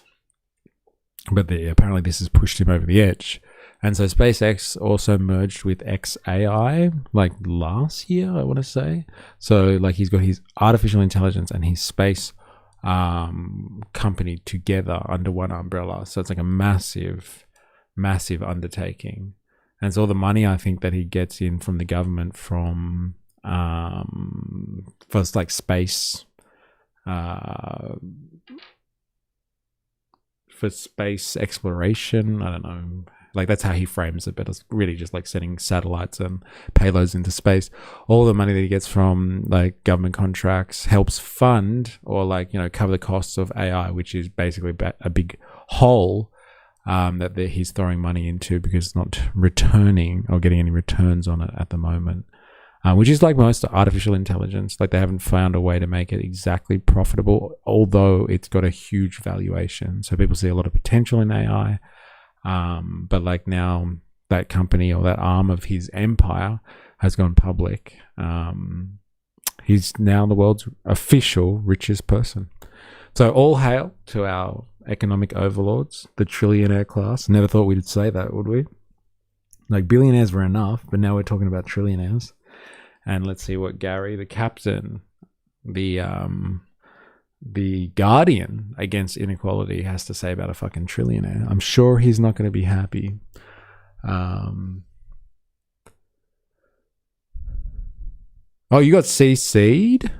But apparently this has pushed him over the edge. And so SpaceX also merged with XAI like last year, I want to say. So like he's got his artificial intelligence and his space company together under one umbrella. So it's like a massive, massive undertaking. And so all the money I think that he gets in from the government from for like space for space exploration, I don't know, like that's how he frames it, but it's really just like sending satellites and payloads into space. All the money that he gets from like government contracts helps fund or like, you know, cover the costs of AI, which is basically a big hole that he's throwing money into because it's not returning or getting any returns on it at the moment. Which is like most artificial intelligence. Like they haven't found a way to make it exactly profitable, although it's got a huge valuation. So people see a lot of potential in AI. But like now that company or that arm of his empire has gone public. He's now the world's official richest person. So all hail to our economic overlords, the trillionaire class. Never thought we'd say that, would we? Like billionaires were enough, but now we're talking about trillionaires. And let's see what Gary, the captain, the guardian against inequality, has to say about a fucking trillionaire. I'm sure he's not going to be happy. Oh, you got CC'd?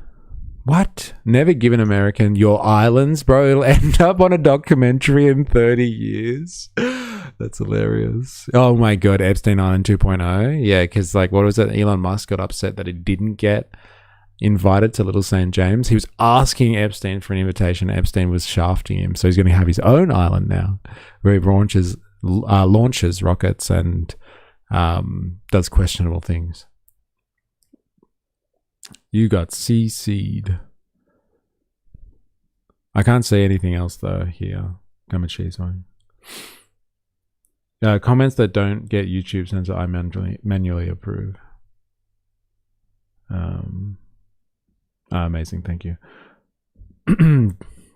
What? Never give an American your islands, bro. It'll end up on a documentary in 30 years. That's hilarious. Oh my God, Epstein Island 2.0. Yeah, because like, what was it? Elon Musk got upset that he didn't get invited to Little St. James. He was asking Epstein for an invitation. Epstein was shafting him. So he's going to have his own island now where he launches rockets and does questionable things. You got CC'd. I can't say anything else though here. Come and cheese one. Comments that don't get YouTube censor, I manually approve. Amazing, thank you.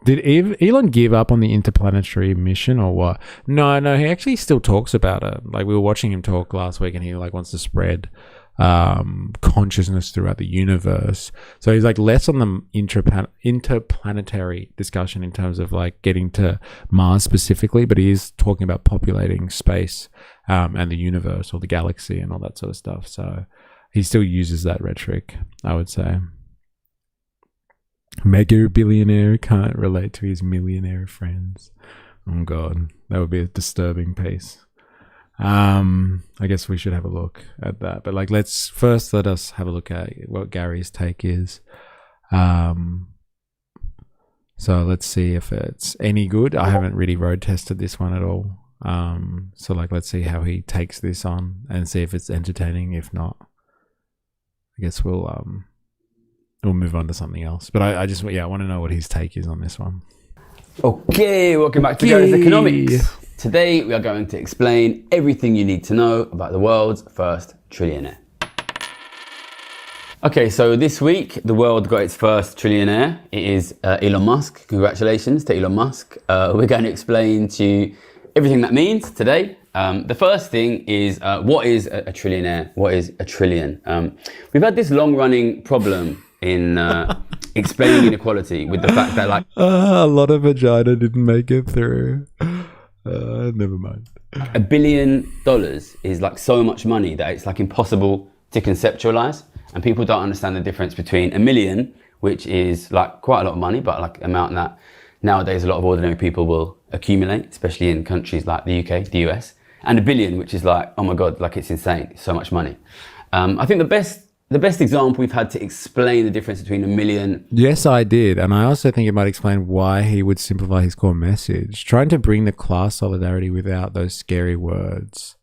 Did Elon give up on the interplanetary mission or what? No, he actually still talks about it. Like we were watching him talk last week, and he like wants to spread consciousness throughout the universe. So he's like less on the interplanetary discussion in terms of like getting to Mars specifically, but he is talking about populating space and the universe or the galaxy and all that sort of stuff. So he still uses that rhetoric, I would say. Mega billionaire can't relate to his millionaire friends. Oh God, that would be a disturbing piece. I guess we should have a look at that, but like let us have a look at what Gary's take is. So let's see if it's any good. I haven't really road tested this one at all. So like let's see how he takes this on and see if it's entertaining. If not, I guess we'll move on to something else. But I want to know what his take is on this one. Okay, welcome back to Gary's Economics. Today we are going to explain everything you need to know about the world's first trillionaire. Okay, so this week the world got its first trillionaire. It is Elon Musk. Congratulations to Elon Musk. We're going to explain to you everything that means today. The first thing is what is a trillionaire? What is a trillion? We've had this long-running problem in explaining inequality with the fact that like a lot of vagina didn't make it through. Never mind. $1 billion is like so much money that it's like impossible to conceptualize, and people don't understand the difference between $1 million, which is like quite a lot of money, but like amount that nowadays a lot of ordinary people will accumulate, especially in countries like the UK, the US, and $1 billion, which is like, oh my God, like it's insane, it's so much money. I think the best example we've had to explain the difference between $1 million. Yes, I did. And I also think it might explain why he would simplify his core message, trying to bring the class solidarity without those scary words.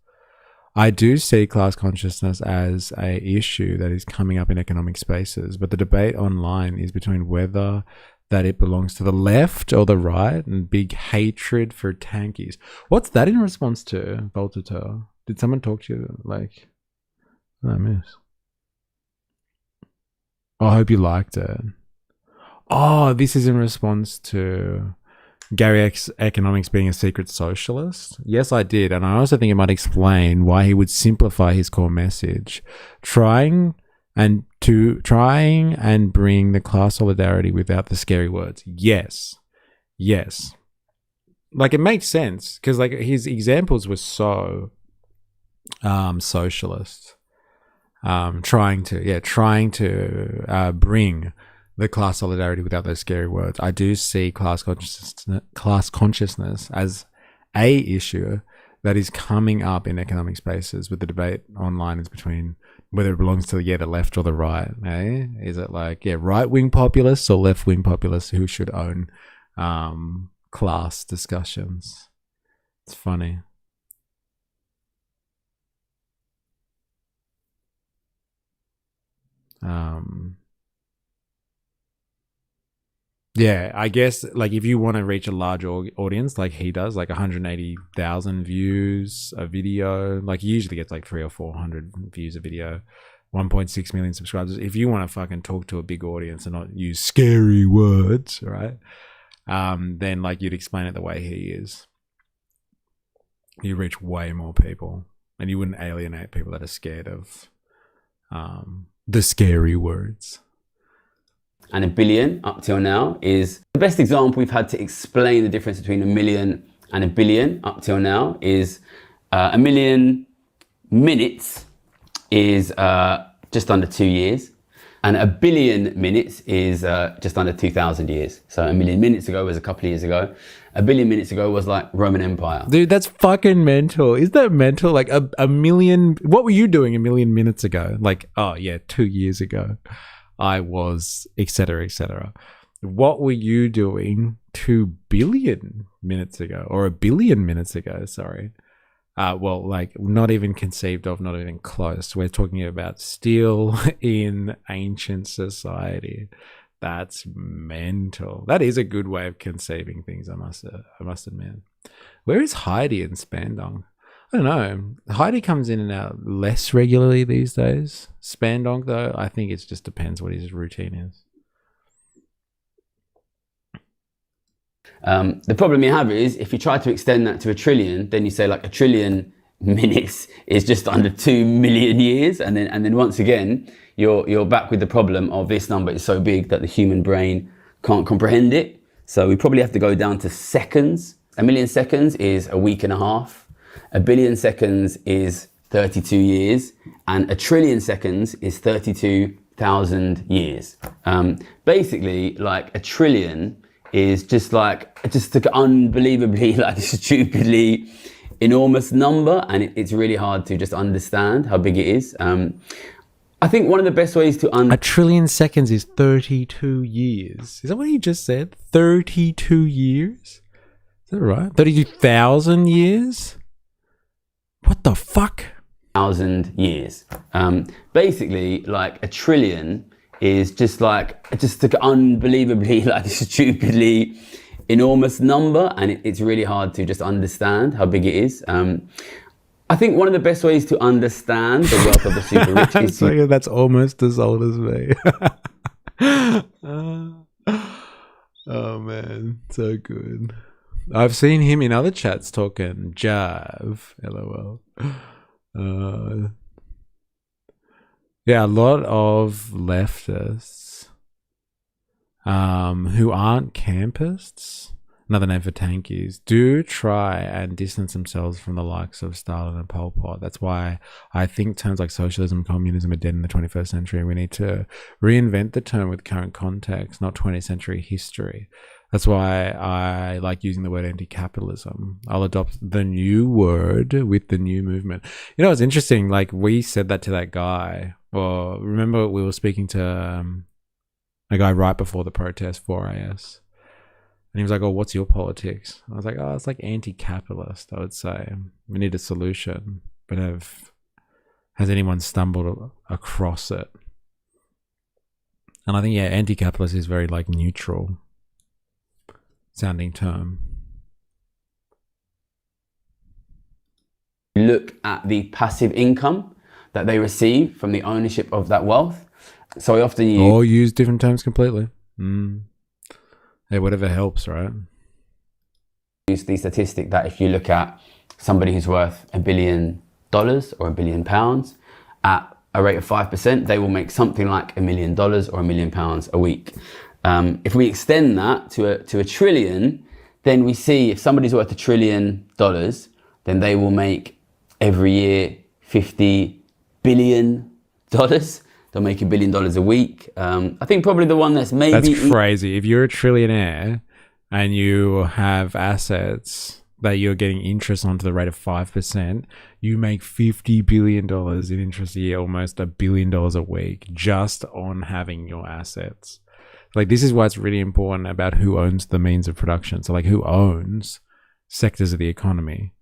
I do see class consciousness as a issue that is coming up in economic spaces, but the debate online is between whether that it belongs to the left or the right, and big hatred for tankies. What's that in response to, Voltaire? Did someone talk to you like, I miss? I hope you liked it. Oh, this is in response to Gary Economics being a secret socialist. Yes, I did. And I also think it might explain why he would simplify his core message, trying and bring the class solidarity without the scary words. Yes. Like it makes sense because like his examples were so socialist. Trying to bring the class solidarity without those scary words. I do see class consciousness as a issue that is coming up in economic spaces, with the debate online is between whether it belongs to the left or the right. Eh? Is it like right-wing populists or left-wing populists who should own class discussions? It's funny. I guess like if you want to reach a large audience like he does, like 180,000 views a video, like he usually gets like 300 or 400 views a video, 1.6 million subscribers. If you want to fucking talk to a big audience and not use scary words, right? Then like you'd explain it the way he is. You reach way more people, and you wouldn't alienate people that are scared of the scary words. And $1 billion up till now is the best example we've had to explain the difference between $1 million and $1 billion up till now is 1 million minutes is just under 2 years. And a billion minutes is just under 2,000 years. So a million minutes ago was a couple of years ago. A billion minutes ago was like Roman Empire. Dude, that's fucking mental. Is that mental? Like a million... What were you doing a million minutes ago? Like, oh yeah, 2 years ago. I was, etc., etc. What were you doing 2 billion minutes ago? Or a billion minutes ago, sorry. Well, like not even conceived of, not even close. We're talking about still in ancient society. That's mental. That is a good way of conceiving things, I must admit. Where is Heidi and Spandong? I don't know. Heidi comes in and out less regularly these days. Spandong, though, I think it just depends what his routine is. The problem you have is if you try to extend that to a trillion, then you say like a trillion minutes is just under 2 million years, and then once again you're back with the problem of this number is so big that the human brain can't comprehend it. So we probably have to go down to seconds. A million seconds is a week and a half. A billion seconds is 32 years, and a trillion seconds is 32,000 years. Basically, like a trillion is just an unbelievably like stupidly enormous number, and it's really hard to just understand how big it is. I think one of the best ways to a trillion seconds is 32 years. Is that what you just said? 32 years? Is that right? 32,000 years? What the fuck? 1,000 years. Basically, like a trillion is just an unbelievably like stupidly enormous number, and it's really hard to just understand how big it is. I think one of the best ways to understand the wealth of the super rich is so that's almost as old as me. Oh man, so good. I've seen him in other chats talking Jav, LOL. Yeah, a lot of leftists who aren't campists, another name for tankies, do try and distance themselves from the likes of Stalin and Pol Pot. That's why I think terms like socialism, communism are dead in the 21st century. We need to reinvent the term with current context, not 20th century history. That's why I like using the word anti-capitalism. I'll adopt the new word with the new movement. You know, it's interesting. Like we said that to that guy. Well, remember we were speaking to a guy right before the protest, 4AS. And he was like, oh, what's your politics? I was like, oh, it's like anti-capitalist, I would say. We need a solution. But has anyone stumbled across it? And I think, yeah, anti-capitalist is very like neutral sounding term. Look at the passive income that they receive from the ownership of that wealth. So I often use different terms completely. Hey, whatever helps, right? Use the statistic that if you look at somebody who's worth $1 billion or £1 billion at a rate of 5%, they will make something like $1 million or £1 million a week. If we extend that to a trillion, then we see if somebody's worth $1 trillion, then they will make every year $50 billion. They'll make $1 billion a week. I think probably the one that's maybe... That's crazy. If you're a trillionaire and you have assets that you're getting interest on to the rate of 5%, you make $50 billion in interest a year, almost $1 billion a week, just on having your assets. Like, this is why it's really important about who owns the means of production. So, like, who owns sectors of the economy?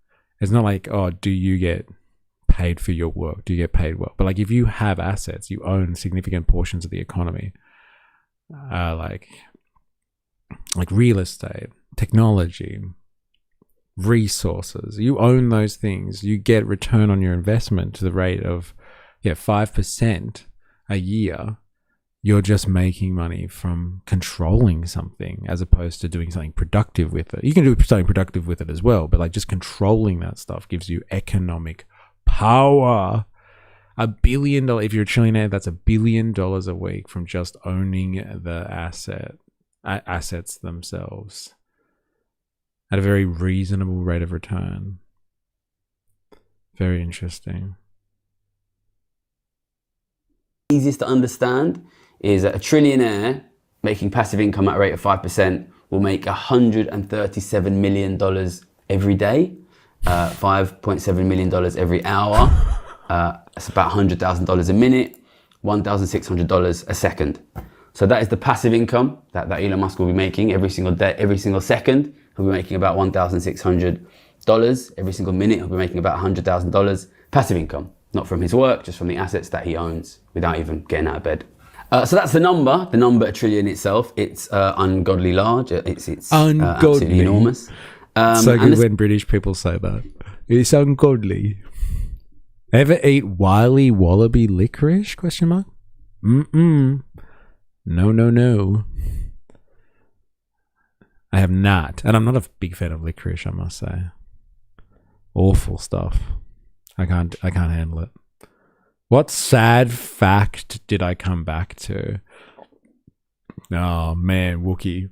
It's not like, oh, do you get paid for your work? Do you get paid well? But like, if you have assets, you own significant portions of the economy, like real estate, technology, resources. You own those things. You get return on your investment to the rate of 5% a year. You're just making money from controlling something as opposed to doing something productive with it. You can do something productive with it as well, but like just controlling that stuff gives you economic power. $1 billion, if you're a trillionaire, that's $1 billion a week from just owning the assets themselves at a very reasonable rate of return. Very interesting. Easiest to understand is that a trillionaire making passive income at a rate of 5% will make $137 million every day, $5.7 million every hour. That's about $100,000 a minute, $1,600 a second. So that is the passive income that Elon Musk will be making every single day, every single second. He'll be making about $1,600. Every single minute, he'll be making about $100,000 passive income, not from his work, just from the assets that he owns without even getting out of bed. So that's the number a trillion itself. It's ungodly large. It's absolutely enormous. It's so good when British people say that. It's ungodly. Ever eat Wiley Wallaby licorice? Question mark. No. I have not, and I'm not a big fan of licorice, I must say. Awful stuff. I can't handle it. What sad fact did I come back to? Oh man, Wookie.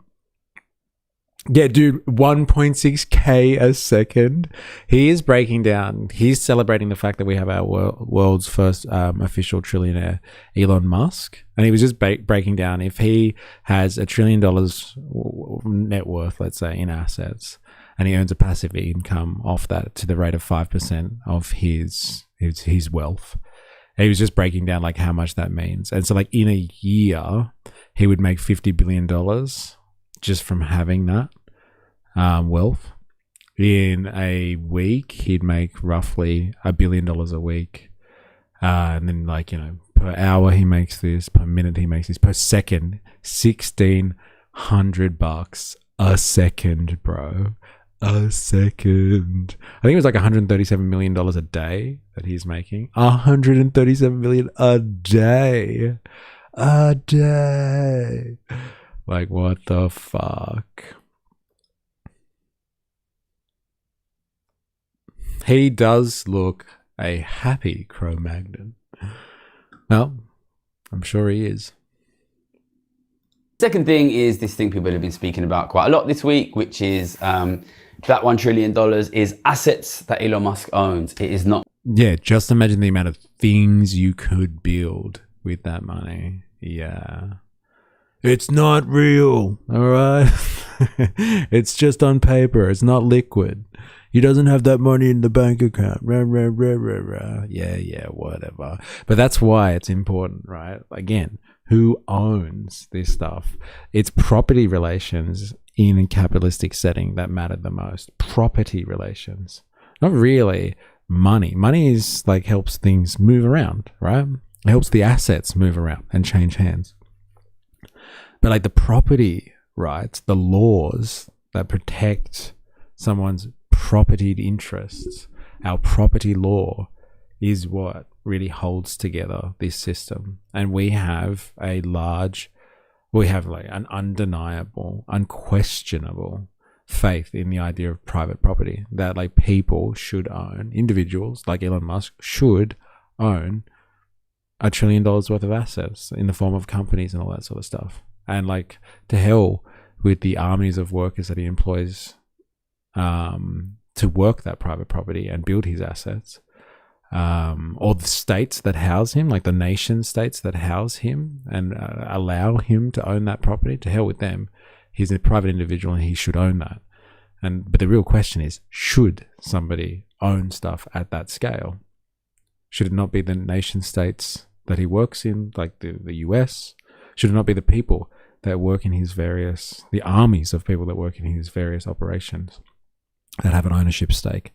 Yeah, dude, 1.6K a second. He is breaking down. He's celebrating the fact that we have our world's first official trillionaire, Elon Musk. And he was just breaking down if he has $1 trillion net worth, let's say, in assets, and he earns a passive income off that to the rate of 5% of his wealth. And he was just breaking down like how much that means. And so like in a year, he would make $50 billion just from having that wealth. In a week, he'd make roughly $1 billion a week. And then like, you know, per hour he makes this, per minute he makes this, per second, $1,600 a second, bro. A second. I think it was like $137 million a day that he's making. $137 million a day. A day. Like, what the fuck? He does look a happy Cro-Magnon. Well, I'm sure he is. Second thing is this thing people have been speaking about quite a lot this week, which is that $1 trillion is assets that Elon Musk owns. It is not. Yeah, just imagine the amount of things you could build with that money. Yeah. It's not real, all right? It's just on paper. It's not liquid. He doesn't have that money in the bank account. Rah, rah, rah, rah, rah. Yeah, whatever. But that's why it's important, right? Again, who owns this stuff? It's property relations in a capitalistic setting that matter the most. Property relations. Not really money. Money is like helps things move around, right? It helps the assets move around and change hands. But like the property rights, the laws that protect someone's propertied interests, our property law is what really holds together this system. And we have like an undeniable, unquestionable faith in the idea of private property, that like people should own, individuals like Elon Musk should own $1 trillion worth of assets in the form of companies and all that sort of stuff. And like, to hell with the armies of workers that he employs to work that private property and build his assets, or the states that house him, like the nation states that house him and allow him to own that property. To hell with them. He's a private individual and he should own that. But the real question is, should somebody own stuff at that scale? Should it not be the nation states that he works in, like the US? Should it not be the people that work in the armies of people that work in his various operations that have an ownership stake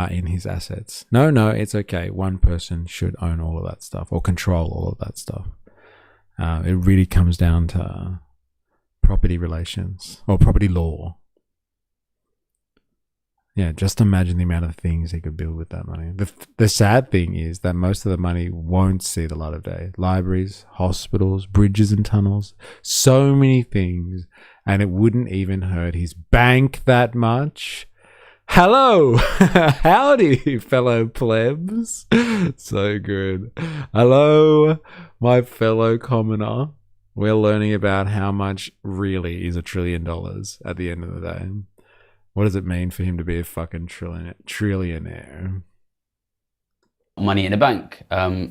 in his assets? No, it's okay. One person should own all of that stuff or control all of that stuff. It really comes down to property relations or property law. Yeah, just imagine the amount of things he could build with that money. The sad thing is that most of the money won't see the light of day. Libraries, hospitals, bridges and tunnels, so many things, and it wouldn't even hurt his bank that much. Hello! Howdy, fellow plebs. So good. Hello, my fellow commoner. We're learning about how much really is $1 trillion at the end of the day. What does it mean for him to be a fucking trillionaire? money in a bank.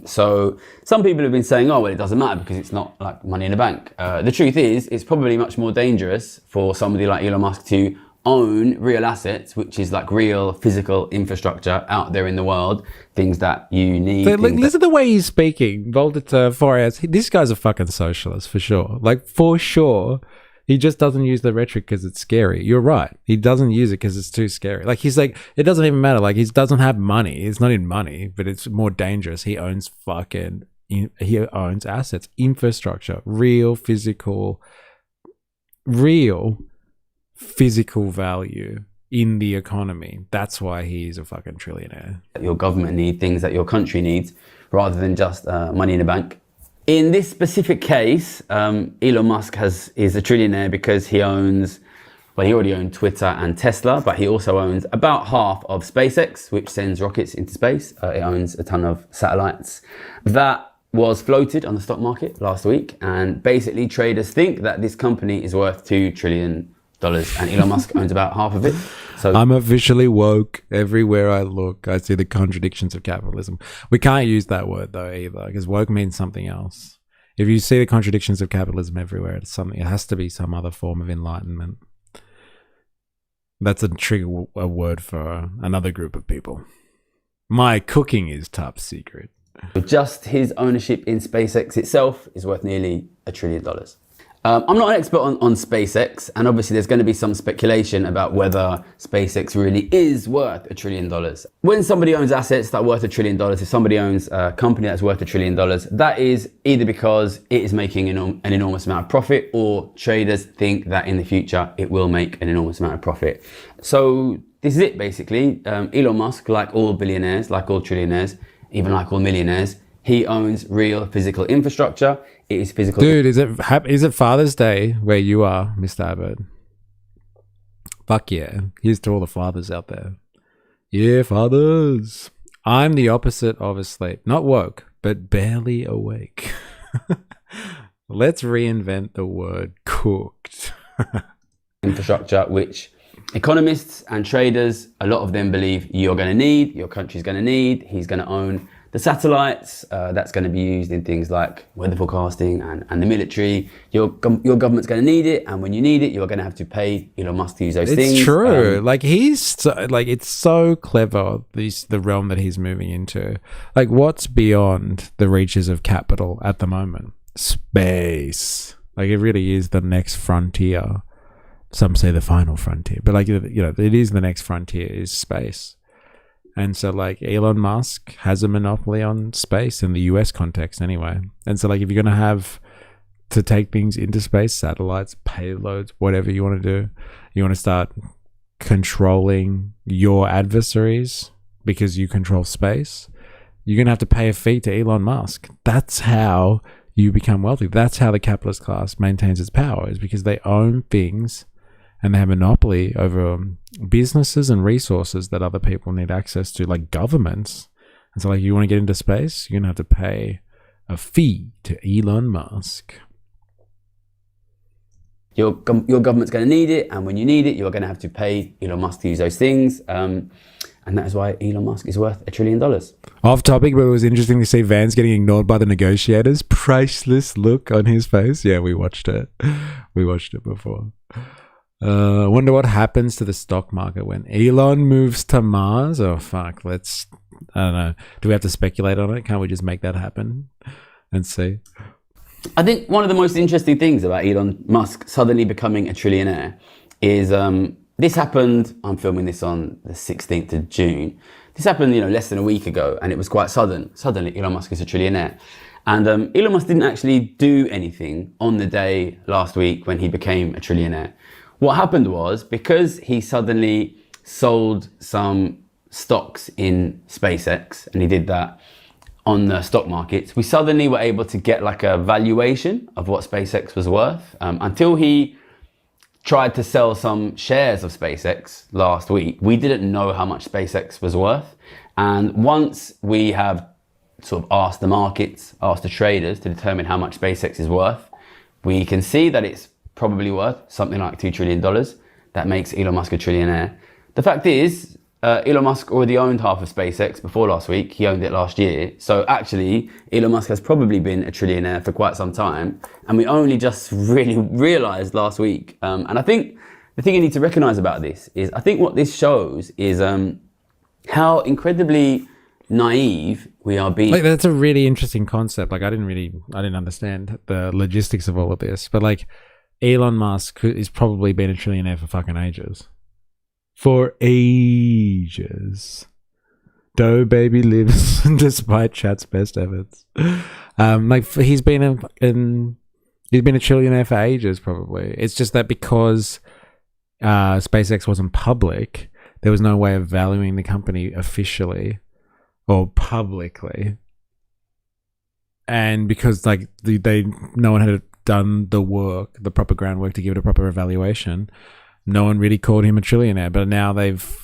So some people have been saying, oh, well, it doesn't matter because it's not like money in a bank. The truth is, it's probably much more dangerous for somebody like Elon Musk to own real assets, which is like real physical infrastructure out there in the world, things that you need. So, listen to the way he's speaking. Volta Fores, this guy's a fucking socialist for sure. Like, for sure. He just doesn't use the rhetoric because it's scary. You're right. He doesn't use it because it's too scary. Like, he's like, it doesn't even matter. Like, he doesn't have money. He's not in money, but it's more dangerous. He owns assets, infrastructure, real physical value in the economy. That's why he's a fucking trillionaire. Your government need things that your country needs rather than just money in a bank. In this specific case, Elon Musk is a trillionaire because he owns, well, he already owned Twitter and Tesla, but he also owns about half of SpaceX, which sends rockets into space. It owns a ton of satellites. That was floated on the stock market last week, and basically traders think that this company is worth $2 trillion, and Elon Musk owns about half of it. So I'm officially woke. Everywhere I look, I see the contradictions of capitalism. We can't use that word though either, because woke means something else. If you see the contradictions of capitalism everywhere, it's something. It has to be some other form of enlightenment. That's a word for another group of people. My cooking is top secret. Just his ownership in SpaceX itself is worth nearly $1 trillion. I'm not an expert on SpaceX, and obviously there's going to be some speculation about whether SpaceX really is worth $1 trillion. When somebody owns assets that are worth $1 trillion, if somebody owns a company that's worth $1 trillion, that is either because it is making an enormous amount of profit, or traders think that in the future it will make an enormous amount of profit. So this is it basically. Elon Musk, like all billionaires, like all trillionaires, even like all millionaires, he owns real physical infrastructure. It is physical. Dude, is it Father's Day where you are, Mr. Abbott? Fuck yeah. Here's to all the fathers out there. Yeah, fathers. I'm the opposite of asleep. Not woke, but barely awake. Let's reinvent the word cooked. Infrastructure, which economists and traders, a lot of them believe you're going to need, your country's going to need. He's going to own the satellites, that's going to be used in things like weather forecasting and the military. Your government's going to need it, and when you need it, you're going to have to pay Elon Musk to use those things. It's true. Like, he's so, like, it's so clever, the realm that he's moving into. Like, what's beyond the reaches of capital at the moment? Space. Like, it really is the next frontier. Some say the final frontier, but like, you know, it is the next frontier is space. And so, like, Elon Musk has a monopoly on space in the US context anyway. And so, like, if you're going to have to take things into space, satellites, payloads, whatever you want to do, you want to start controlling your adversaries because you control space, you're going to have to pay a fee to Elon Musk. That's how you become wealthy. That's how the capitalist class maintains its power, is because they own things and they have a monopoly over businesses and resources that other people need access to, like governments. And so, like, you want to get into space, you're going to have to pay a fee to Elon Musk. Your government's going to need it, and when you need it, you're going to have to pay Elon Musk to use those things. And that is why Elon Musk is worth $1 trillion. Off topic, but it was interesting to see Vance getting ignored by the negotiators. Priceless look on his face. Yeah, we watched it. We watched it before. Wonder what happens to the stock market when Elon moves to Mars. Oh fuck, I don't know. Do we have to speculate on it? Can't we just make that happen and see? I think one of the most interesting things about Elon Musk suddenly becoming a trillionaire is this happened, I'm filming this on the 16th of June. This happened, less than a week ago, and it was quite sudden. Suddenly Elon Musk is a trillionaire. And Elon Musk didn't actually do anything on the day last week when he became a trillionaire. What happened was, because he suddenly sold some stocks in SpaceX, and he did that on the stock markets, we suddenly were able to get like a valuation of what SpaceX was worth. Until he tried to sell some shares of SpaceX last week, we didn't know how much SpaceX was worth. And once we have sort of asked the markets, asked the traders to determine how much SpaceX is worth, we can see that it's probably worth something like $2 trillion. That makes Elon Musk a trillionaire. The fact is, Elon Musk already owned half of SpaceX before last week. He owned it last year. So actually, Elon Musk has probably been a trillionaire for quite some time. And we only just really realized last week. And I think the thing you need to recognize about this is, I think what this shows is how incredibly naive we are being. Like, that's a really interesting concept. Like, I didn't understand the logistics of all of this. But like, Elon Musk has probably been a trillionaire for fucking ages. For ages. Doe baby lives despite chat's best efforts. He's been a trillionaire for ages, probably. It's just that because SpaceX wasn't public, there was no way of valuing the company officially or publicly. And because like no one had done the work, the proper groundwork to give it a proper evaluation, no one really called him a trillionaire. But now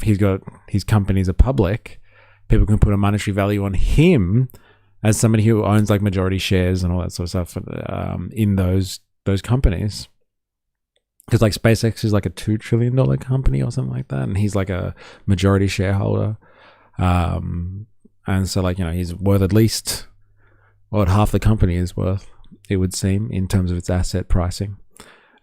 he's got his companies are public. People can put a monetary value on him as somebody who owns like majority shares and all that sort of stuff in those companies. Because like SpaceX is like a $2 trillion company or something like that, and he's like a majority shareholder. And so like, you know, he's worth at least what half the company is worth, it would seem, in terms of its asset pricing.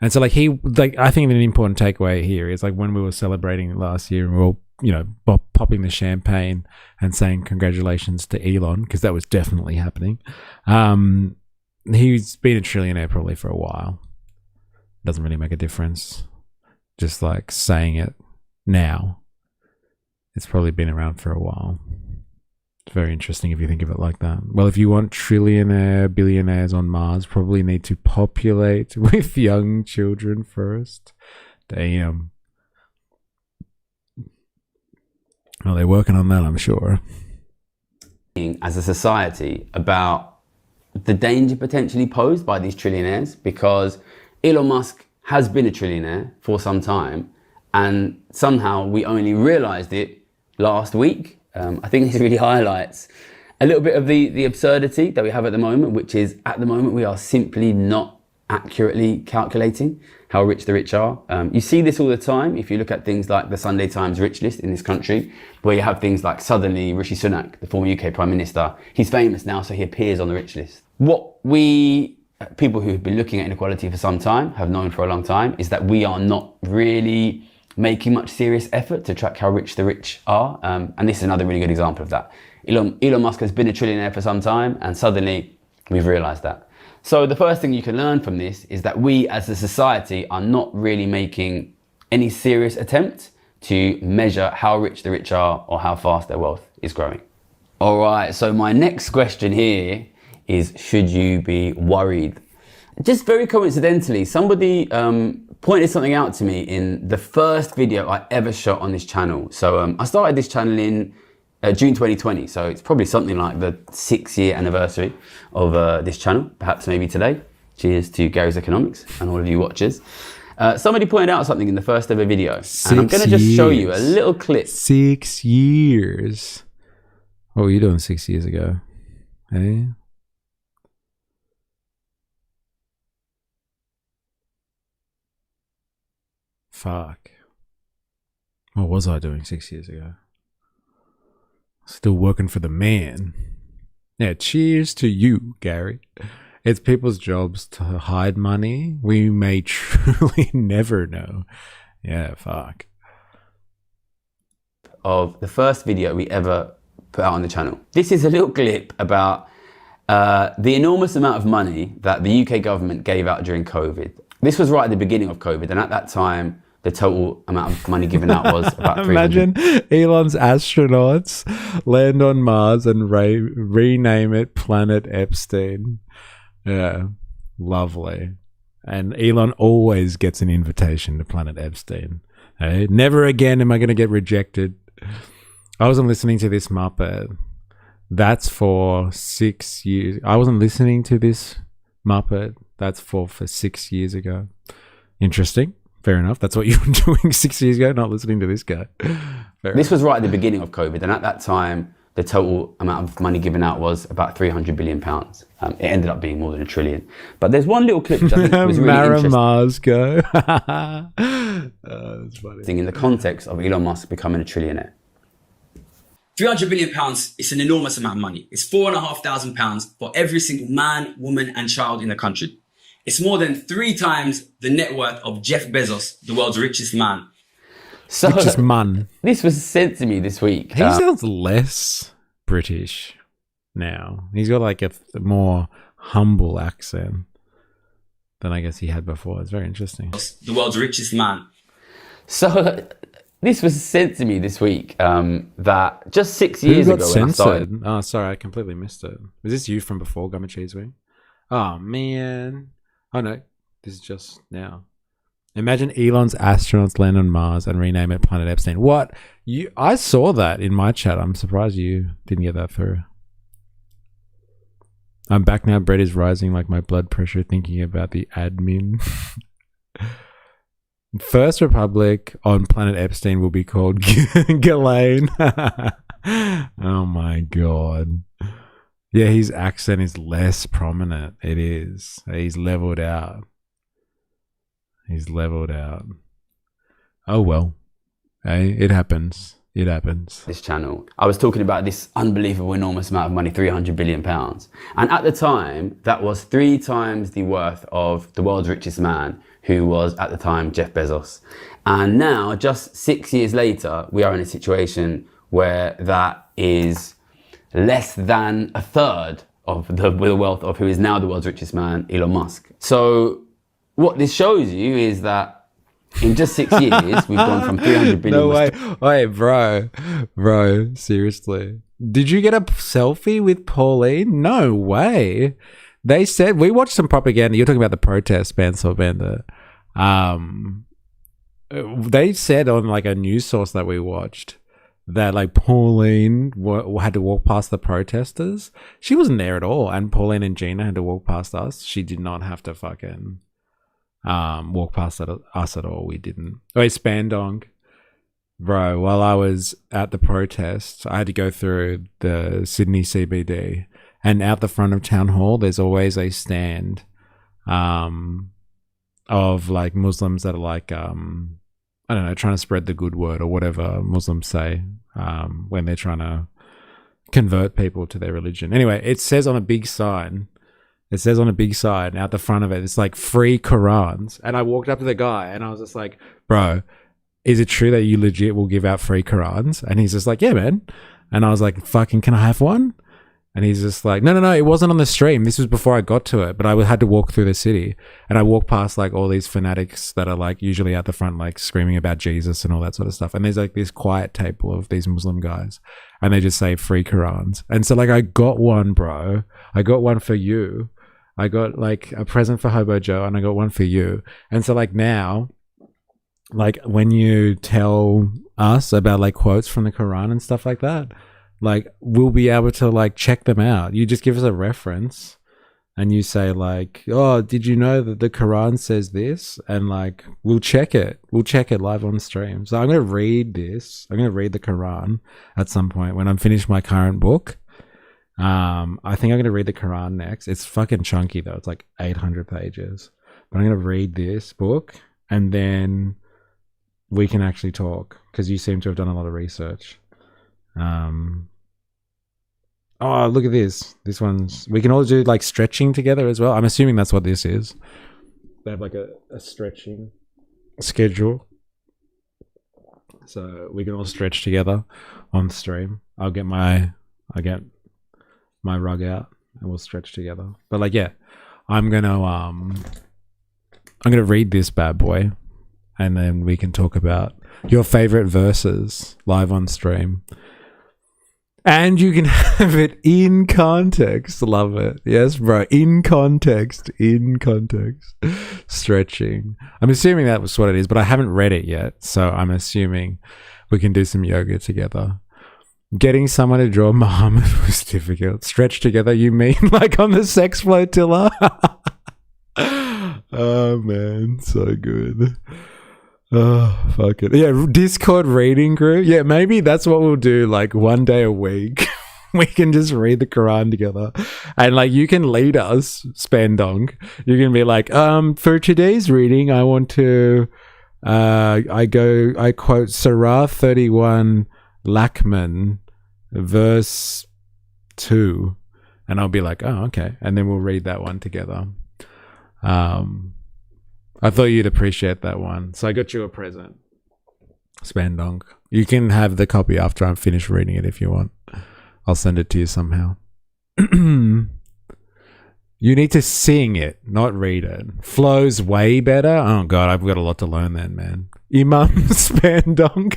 And so like I think an important takeaway here is like when we were celebrating last year and we were all, you know, popping the champagne and saying congratulations to Elon, because that was definitely happening. He's been a trillionaire probably for a while. Doesn't really make a difference. Just like saying it now. It's probably been around for a while. It's very interesting if you think of it like that. Well, if you want trillionaire billionaires on Mars, probably need to populate with young children first. Damn. Well, they're working on that, I'm sure. As a society about the danger potentially posed by these trillionaires, because Elon Musk has been a trillionaire for some time, and somehow we only realized it last week. I think this really highlights a little bit of the absurdity that we have at the moment, which is at the moment we are simply not accurately calculating how rich the rich are. You see this all the time if you look at things like the Sunday Times rich list in this country, where you have things like suddenly Rishi Sunak, the former UK Prime Minister, he's famous now, so he appears on the rich list. What people who have been looking at inequality for some time have known for a long time is that we are not really making much serious effort to track how rich the rich are. And this is another really good example of that. Elon Musk has been a trillionaire for some time, and suddenly we've realized that. So the first thing you can learn from this is that we as a society are not really making any serious attempt to measure how rich the rich are or how fast their wealth is growing. All right, so my next question here is, should you be worried? Just very coincidentally, somebody pointed something out to me in the first video I ever shot on this channel. So I started this channel in June 2020, so it's probably something like the 6-year anniversary of this channel, perhaps maybe today. Cheers to Gary's Economics and all of you watchers. Somebody pointed out something in the first ever video, and I'm going to just show you a little clip. 6 years. What were you doing 6 years ago? Hey? Fuck. What was I doing 6 years ago? Still working for the man. Yeah, cheers to you, Gary. It's people's jobs to hide money. We may truly never know. Yeah, fuck. Of the first video we ever put out on the channel. This is a little clip about the enormous amount of money that the UK government gave out during COVID. This was right at the beginning of COVID, and at that time, the total amount of money given out was about 300. Imagine Elon's astronauts land on Mars and rename it Planet Epstein. Yeah, lovely. And Elon always gets an invitation to Planet Epstein. Hey, never again am I going to get rejected. I wasn't listening to this Muppet. That's for 6 years. I wasn't listening to this Muppet. That's for 6 years ago. Interesting. Fair enough. That's what you were doing 6 years ago, not listening to this guy. This was right at the beginning of COVID, and at that time, the total amount of money given out was about £300 billion. It ended up being more than $1 trillion. But there's one little clip which I think was really interesting. Mars go. That's funny. In the context of Elon Musk becoming a trillionaire. £300 billion, it's an enormous amount of money. It's £4,500 for every single man, woman and child in the country. It's more than 3 times the net worth of Jeff Bezos, the world's richest man. So, Richest man. This was sent to me this week. He sounds less British now. He's got like a more humble accent than I guess he had before. It's very interesting. The world's richest man. So this was sent to me this week that just 6 years Who got ago when I censored? started. Oh, sorry, I completely missed it. Was this you from before Gummy Cheese Week? Oh, man. Oh, no. This is just now. Imagine Elon's astronauts land on Mars and rename it Planet Epstein. What? I saw that in my chat. I'm surprised you didn't get that through. I'm back now. Bread is rising like my blood pressure thinking about the admin. First Republic on Planet Epstein will be called Ghislaine. Oh my god. Yeah, his accent is less prominent. It is. He's leveled out. He's leveled out. Oh well. Hey, it happens. It happens. This channel, I was talking about this unbelievable enormous amount of money, £300 billion. And at the time, that was 3 times the worth of the world's richest man, who was at the time Jeff Bezos. And now, just 6 years later, we are in a situation where that is less than a third of the wealth of who is now the world's richest man, Elon Musk. So what this shows you is that in just 6 years, we've gone from 300 billion. No way. Wait, bro, seriously. Did you get a selfie with Pauline? No way. They said, we watched some propaganda. You're talking about the protest, Bansor Bender. They said on like a news source that we watched that like Pauline had to walk past the protesters. She wasn't there at all. And Pauline and Gina had to walk past us. She did not have to fucking walk past us at all. We didn't. Wait, Spandong. Bro, while I was at the protest, I had to go through the Sydney CBD, and out the front of Town Hall, there's always a stand of like Muslims that are like, I don't know, trying to spread the good word or whatever Muslims say when they're trying to convert people to their religion. Anyway, it says on a big sign, out the front of it, it's like free Qurans. And I walked up to the guy and I was just like, bro, is it true that you legit will give out free Qurans? And he's just like, yeah, man. And I was like, fucking, can I have one? And he's just like, no, it wasn't on the stream. This was before I got to it, but I had to walk through the city. And I walked past like all these fanatics that are like usually at the front, like screaming about Jesus and all that sort of stuff. And there's like this quiet table of these Muslim guys and they just say free Qurans. And so like, I got one, bro. I got one for you. I got like a present for Hobo Joe and I got one for you. And so like now, like when you tell us about like quotes from the Quran and stuff like that, like we'll be able to like check them out. You just give us a reference and you say like, oh, did you know that the Quran says this? And like, we'll check it live on stream. So I'm going to read this. I'm going to read the Quran at some point when I'm finished my current book. I think I'm going to read the Quran next. It's fucking chunky though. It's like 800 pages, but I'm going to read this book and then we can actually talk because you seem to have done a lot of research. Oh, look at this. This one's, we can all do like stretching together as well. I'm assuming that's what this is. They have like a stretching schedule. So we can all stretch together on stream. I'll get my rug out and we'll stretch together. But like, yeah, I'm gonna read this bad boy and then we can talk about your favorite verses live on stream. And you can have it in context. Love it. Yes, bro. In context. Stretching. I'm assuming that was what it is, but I haven't read it yet. So I'm assuming we can do some yoga together. Getting someone to draw Muhammad was difficult. Stretch together, you mean like on the sex flotilla? Oh, man. So good. Oh, fuck it. Yeah, Discord reading group. Yeah, maybe that's what we'll do like one day a week. We can just read the Quran together. And like you can lead us, Spandong. You can be like, for today's reading, I want to I quote Surah 31 Lakman verse 2. And I'll be like, oh, okay. And then we'll read that one together. I thought you'd appreciate that one. So I got you a present. Spandonk. You can have the copy after I'm finished reading it if you want. I'll send it to you somehow. You need to sing it, not read it. Flow's way better. Oh god, I've got a lot to learn then, man. Imam Spandonk.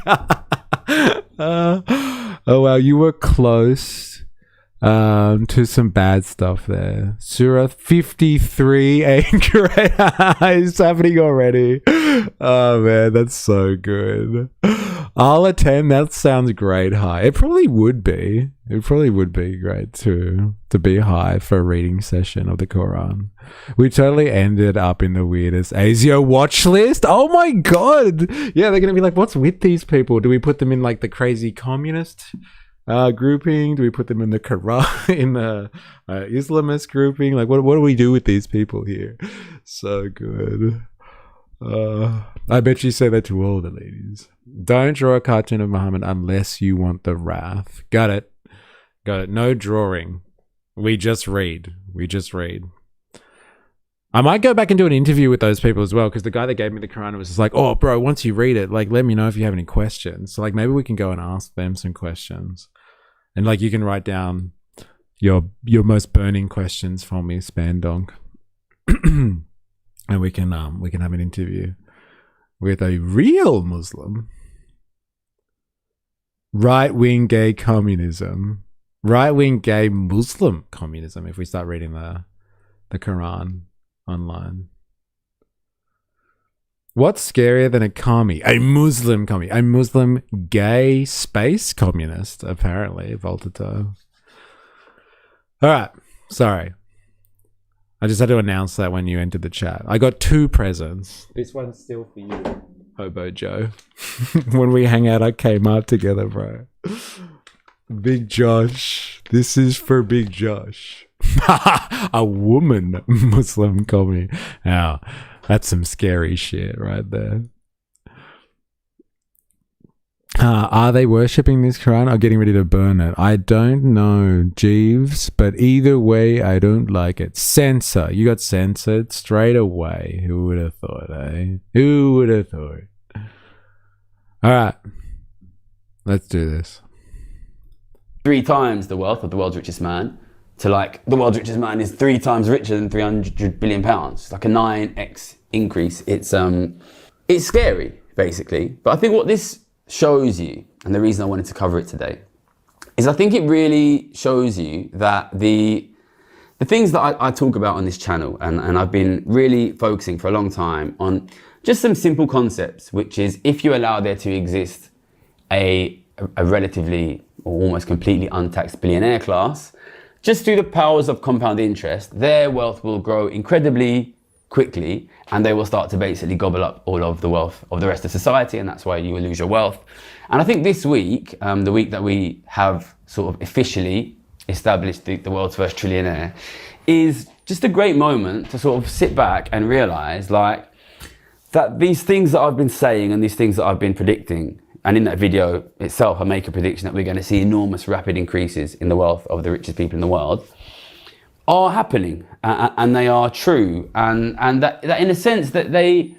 Oh wow, you were close to some bad stuff there. Surah 53 ain't great. It's happening already. Oh man, that's so good. I'll attend. That sounds great. High. It probably would be. It probably would be great to be high for a reading session of the Quran. We totally ended up in the weirdest ASIO watch list. Oh my god. Yeah, they're gonna be like, what's with these people? Do we put them in like the crazy communist grouping? Do we put them in the Quran, in the Islamist grouping? Like, what do we do with these people here? So good. I bet you say that to all the ladies. Don't draw a cartoon of Muhammad unless you want the wrath. Got it. Got it. No drawing. We just read. We just read. I might go back and do an interview with those people as well, because the guy that gave me the Quran was just like, oh, bro, once you read it, like, let me know if you have any questions. So, like, maybe we can go and ask them some questions. And, like, you can write down your most burning questions for me, Spandonk. And we can have an interview with a real Muslim. Right-wing gay communism. Right-wing gay Muslim communism, if we start reading the Quran online. What's scarier than a commie? A Muslim commie. A Muslim gay space communist, apparently, Voltato. Alright, sorry. I just had to announce that when you entered the chat. I got 2 presents. This one's still for you, Hobo Joe. When we hang out at Kmart together, bro. Big Josh. This is for Big Josh. A woman Muslim commie. Now, that's some scary shit right there. Are they worshipping this Quran or getting ready to burn it? I don't know, Jeeves, but either way, I don't like it. Censor. You got censored straight away. Who would have thought, eh? Who would have thought? Alright. Let's do this. 3 times the wealth of the world's richest man to, like, the world's richest man is 3 times richer than 300 billion pounds. It's like a 9x increase. It's scary, basically. But I think what this shows you, and the reason I wanted to cover it today, is I think it really shows you that the things that I talk about on this channel, and I've been really focusing for a long time on just some simple concepts, which is if you allow there to exist a relatively or almost completely untaxed billionaire class, just through the powers of compound interest, their wealth will grow incredibly quickly, and they will start to basically gobble up all of the wealth of the rest of society, and that's why you will lose your wealth. And I think this week, the week that we have sort of officially established the world's first trillionaire, is just a great moment to sort of sit back and realize, like, that these things that I've been saying and these things that I've been predicting, and in that video itself I make a prediction that we're going to see enormous rapid increases in the wealth of the richest people in the world, are happening, and they are true, and that in a sense that they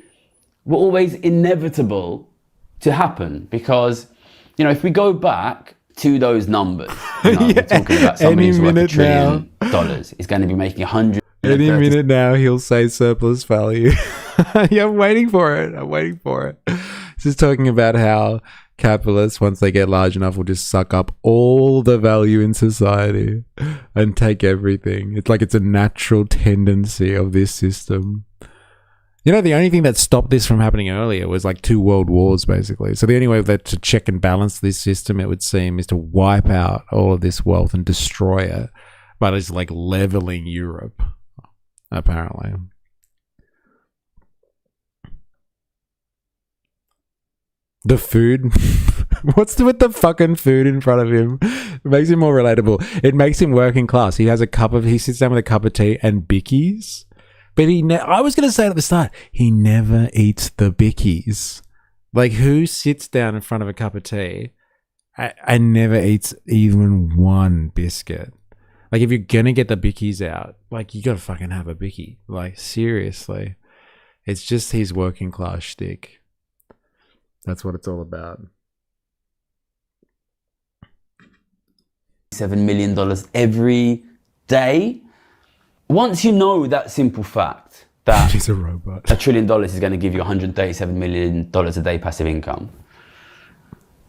were always inevitable to happen, because, you know, if we go back to those numbers, you know, we're talking about somebody who's worth $1 trillion is going to be making 100. Any minute now he'll say surplus value. Yeah, I'm waiting for it. I'm waiting for it. Just talking about how capitalists, once they get large enough, will just suck up all the value in society and take everything. It's like it's a natural tendency of this system. You know, the only thing that stopped this from happening earlier was like 2 world wars, basically. So the only way that to check and balance this system, it would seem, is to wipe out all of this wealth and destroy it by just like leveling Europe, apparently. The food. What's with the fucking food in front of him? It makes him more relatable. It makes him working class. He sits down with a cup of tea and bickies. But I was going to say it at the start, he never eats the bickies. Like, who sits down in front of a cup of tea I never eats even one biscuit. Like, if you're gonna get the bickies out, like, you gotta fucking have a bicky. Like, seriously. It's just his working class shtick. That's what it's all about. $7 million every day. Once you know that simple fact that he's a robot, $1 trillion is going to give you $137 million a day passive income,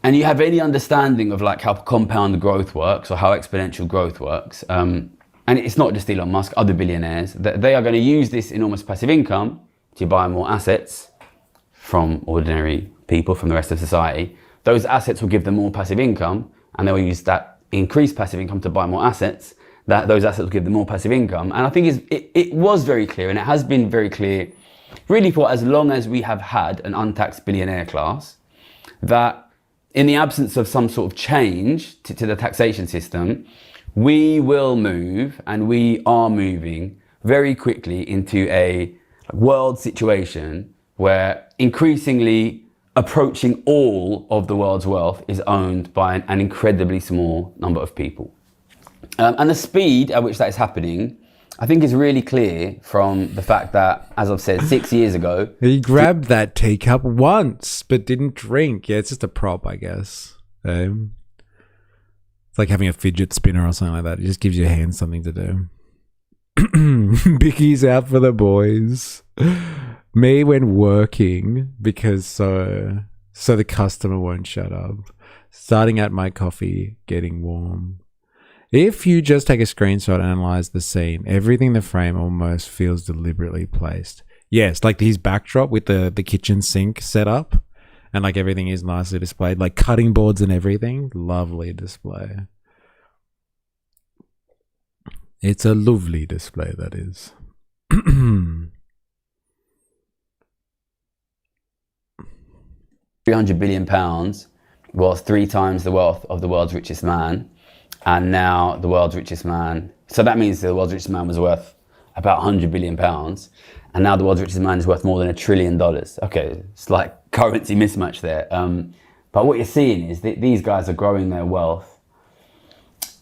and you have any understanding of like how compound growth works or how exponential growth works, and it's not just Elon Musk, other billionaires, that they are going to use this enormous passive income to buy more assets from ordinary people, from the rest of society. Those assets will give them more passive income, and they will use that increased passive income to buy more assets. That those assets will give them more passive income. And I think it was very clear, and it has been very clear really for as long as we have had an untaxed billionaire class, that in the absence of some sort of change to the taxation system, we will move, and we are moving very quickly into a world situation where increasingly approaching all of the world's wealth is owned by an incredibly small number of people. And the speed at which that is happening, I think, is really clear from the fact that, as I've said, 6 years ago... He grabbed that teacup once, but didn't drink. Yeah, it's just a prop, I guess. It's like having a fidget spinner or something like that. It just gives your hand something to do. Bicky's out for the boys. Me when working, because so the customer won't shut up. Starting at my coffee, getting warm. If you just take a screenshot and analyze the scene, everything in the frame almost feels deliberately placed. Yes, like his backdrop with the kitchen sink set up, and like everything is nicely displayed, like cutting boards and everything. Lovely display. It's a lovely display, that is. £300 billion was 3 times the wealth of the world's richest man. And now the world's richest man, so that means the world's richest man was worth about £100 billion. And now the world's richest man is worth more than $1 trillion. Okay, it's like currency mismatch there. But what you're seeing is that these guys are growing their wealth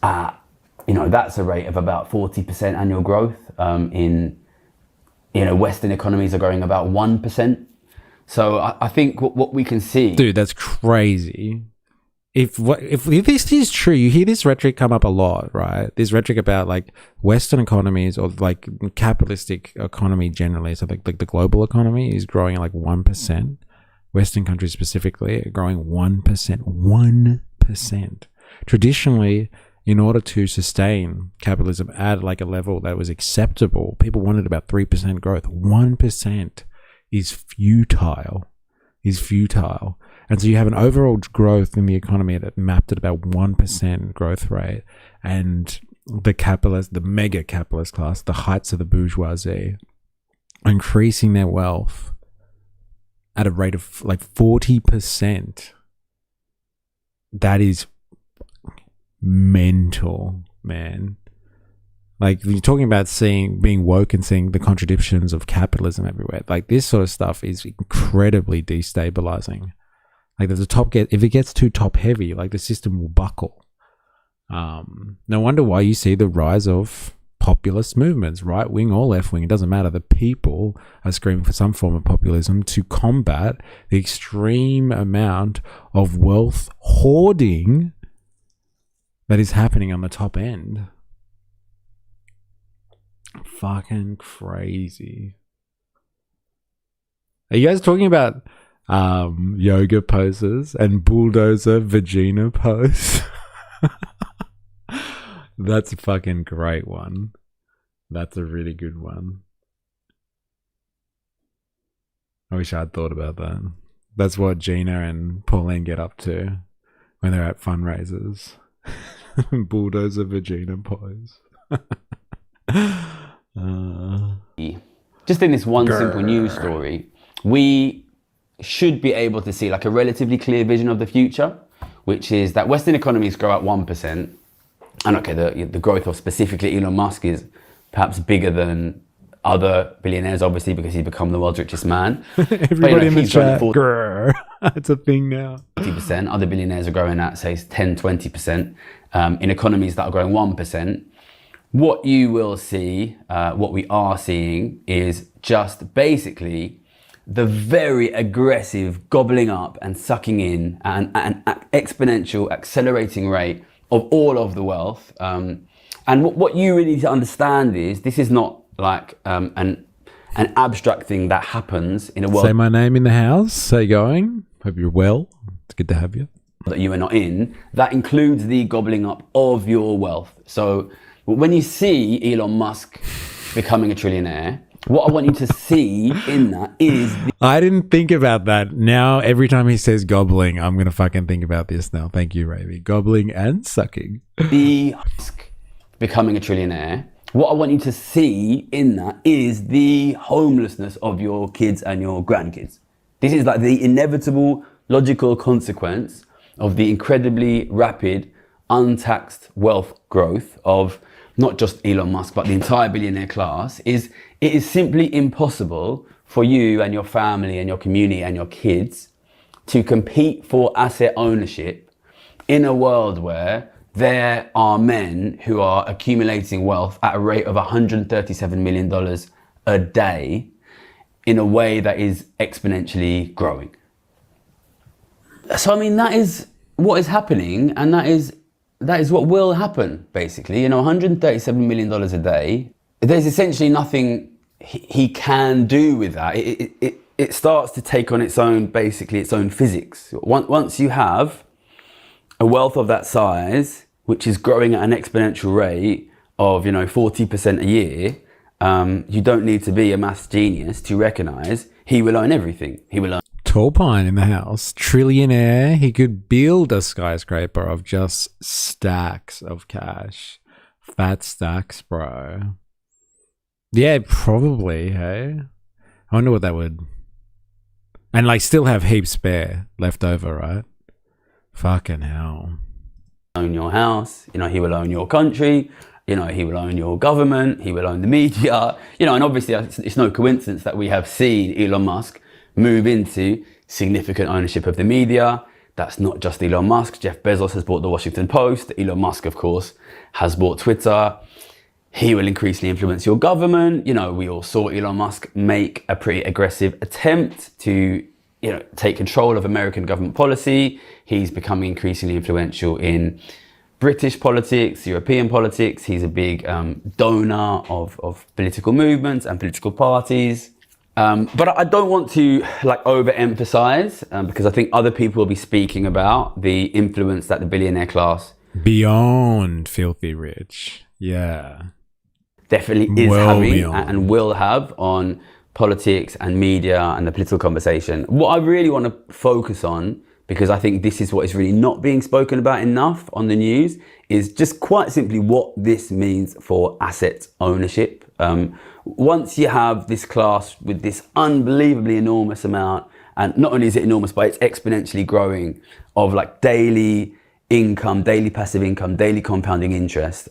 at, that's a rate of about 40% annual growth. Western economies are growing about 1%. So I think what we can see... Dude, that's crazy. If this is true, you hear this rhetoric come up a lot, right? This rhetoric about like Western economies or like capitalistic economy generally. So like the global economy is growing at like 1%. Western countries specifically are growing 1%. 1%. Traditionally, in order to sustain capitalism at like a level that was acceptable, people wanted about 3% growth. 1% is futile. And so you have an overall growth in the economy that mapped at about 1% growth rate, and the mega capitalist class, the heights of the bourgeoisie, increasing their wealth at a rate of like 40%. That is mental, man. Like, you're talking about being woke and seeing the contradictions of capitalism everywhere. Like, this sort of stuff is incredibly destabilizing. Like, if it gets too top heavy, like the system will buckle. No wonder why you see the rise of populist movements, right wing or left wing. It doesn't matter. The people are screaming for some form of populism to combat the extreme amount of wealth hoarding that is happening on the top end. Fucking crazy. Are you guys talking about yoga poses and bulldozer vagina pose? That's a fucking great one. That's a really good one. I wish I'd thought about that. That's what Gina and Pauline get up to when they're at fundraisers. Bulldozer vagina pose. Just in this one simple news story, we should be able to see like a relatively clear vision of the future, which is that Western economies grow at 1%. And okay, the growth of specifically Elon Musk is perhaps bigger than other billionaires, obviously, because he's become the world's richest man. Everybody in the chat. It's a thing now. 50%. Other billionaires are growing at, say, 10, 20%. In economies that are growing 1%. What you will see, what we are seeing, is just basically the very aggressive gobbling up and sucking in at an exponential, accelerating rate of all of the wealth. And what you really need to understand is this is not like an abstract thing that happens in a world. Say my name in the house. How you going? Hope you're well. It's good to have you. That you are not in. That includes the gobbling up of your wealth. So when you see Elon Musk becoming a trillionaire, what I want you to see in that is... I didn't think about that. Now, every time he says gobbling, I'm going to fucking think about this now. Thank you, Ravy. Gobbling and sucking. The Musk becoming a trillionaire, what I want you to see in that is the homelessness of your kids and your grandkids. This is like the inevitable, logical consequence of the incredibly rapid, untaxed wealth growth of not just Elon Musk, but the entire billionaire class. It is simply impossible for you and your family and your community and your kids to compete for asset ownership in a world where there are men who are accumulating wealth at a rate of $137 million a day in a way that is exponentially growing. So, I mean, that is what is happening, and that is what will happen, basically. You know, $137 million a day, there's essentially nothing he can do with that. It starts to take on its own physics. Once you have a wealth of that size, which is growing at an exponential rate of, 40% a year, you don't need to be a maths genius to recognize he will own everything. He will own Tall Pine in the house. Trillionaire. He could build a skyscraper of just stacks of cash. Fat stacks, bro. Yeah, probably, hey? I wonder what that would... And like still have heaps spare left over, right? Fucking hell. Own your house, he will own your country, he will own your government, he will own the media, and obviously it's no coincidence that we have seen Elon Musk move into significant ownership of the media. That's not just Elon Musk. Jeff Bezos has bought the Washington Post. Elon Musk, of course, has bought Twitter. He will increasingly influence your government. We all saw Elon Musk make a pretty aggressive attempt to, take control of American government policy. He's becoming increasingly influential in British politics, European politics. He's a big donor of political movements and political parties. But I don't want to overemphasize because I think other people will be speaking about the influence that the billionaire class beyond filthy rich, definitely is having and will have on politics and media and the political conversation. What I really want to focus on, because I think this is what is really not being spoken about enough on the news, is just quite simply what this means for asset ownership. Once you have this class with this unbelievably enormous amount, and not only is it enormous, but it's exponentially growing, of daily income, daily passive income, daily compounding interest,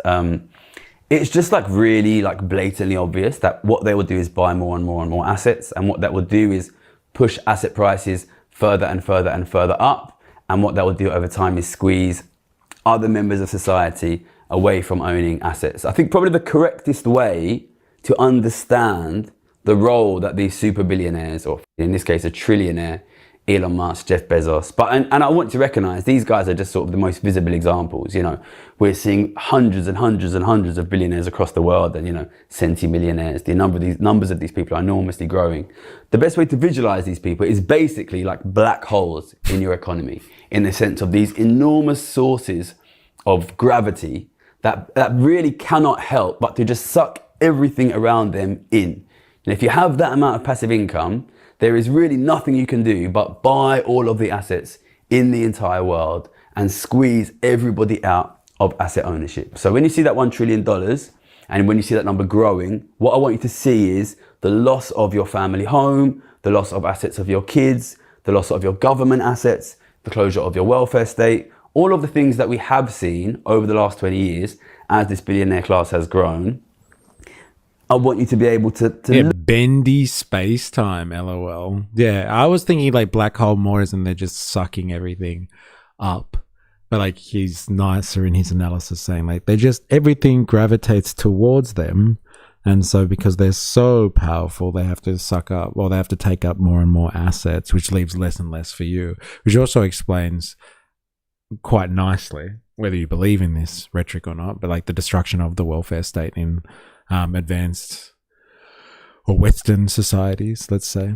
it's just really blatantly obvious that what they will do is buy more and more and more assets, and what that will do is push asset prices further and further and further up, and what that will do over time is squeeze other members of society away from owning assets. I think probably the correctest way to understand the role that these super billionaires, or in this case a trillionaire, Elon Musk, Jeff Bezos, and I want to recognize these guys are just sort of the most visible examples. We're seeing hundreds and hundreds and hundreds of billionaires across the world, and centimillionaires. The numbers of these people are enormously growing. The best way to visualize these people is basically like black holes in your economy, in the sense of these enormous sources of gravity that really cannot help but to just suck everything around them in. And if you have that amount of passive income, there is really nothing you can do but buy all of the assets in the entire world and squeeze everybody out of asset ownership. So when you see that $1 trillion and when you see that number growing, what I want you to see is the loss of your family home, the loss of assets of your kids, the loss of your government assets, the closure of your welfare state, all of the things that we have seen over the last 20 years as this billionaire class has grown. I want you to be able to yeah, bendy space time, lol. Yeah, I was thinking like black hole more as in they're just sucking everything up. But like he's nicer in his analysis saying like they just everything gravitates towards them. And so because they're so powerful, they have to they have to take up more and more assets, which leaves less and less for you, which also explains quite nicely, whether you believe in this rhetoric or not, but like the destruction of the welfare state in advanced or Western societies, let's say.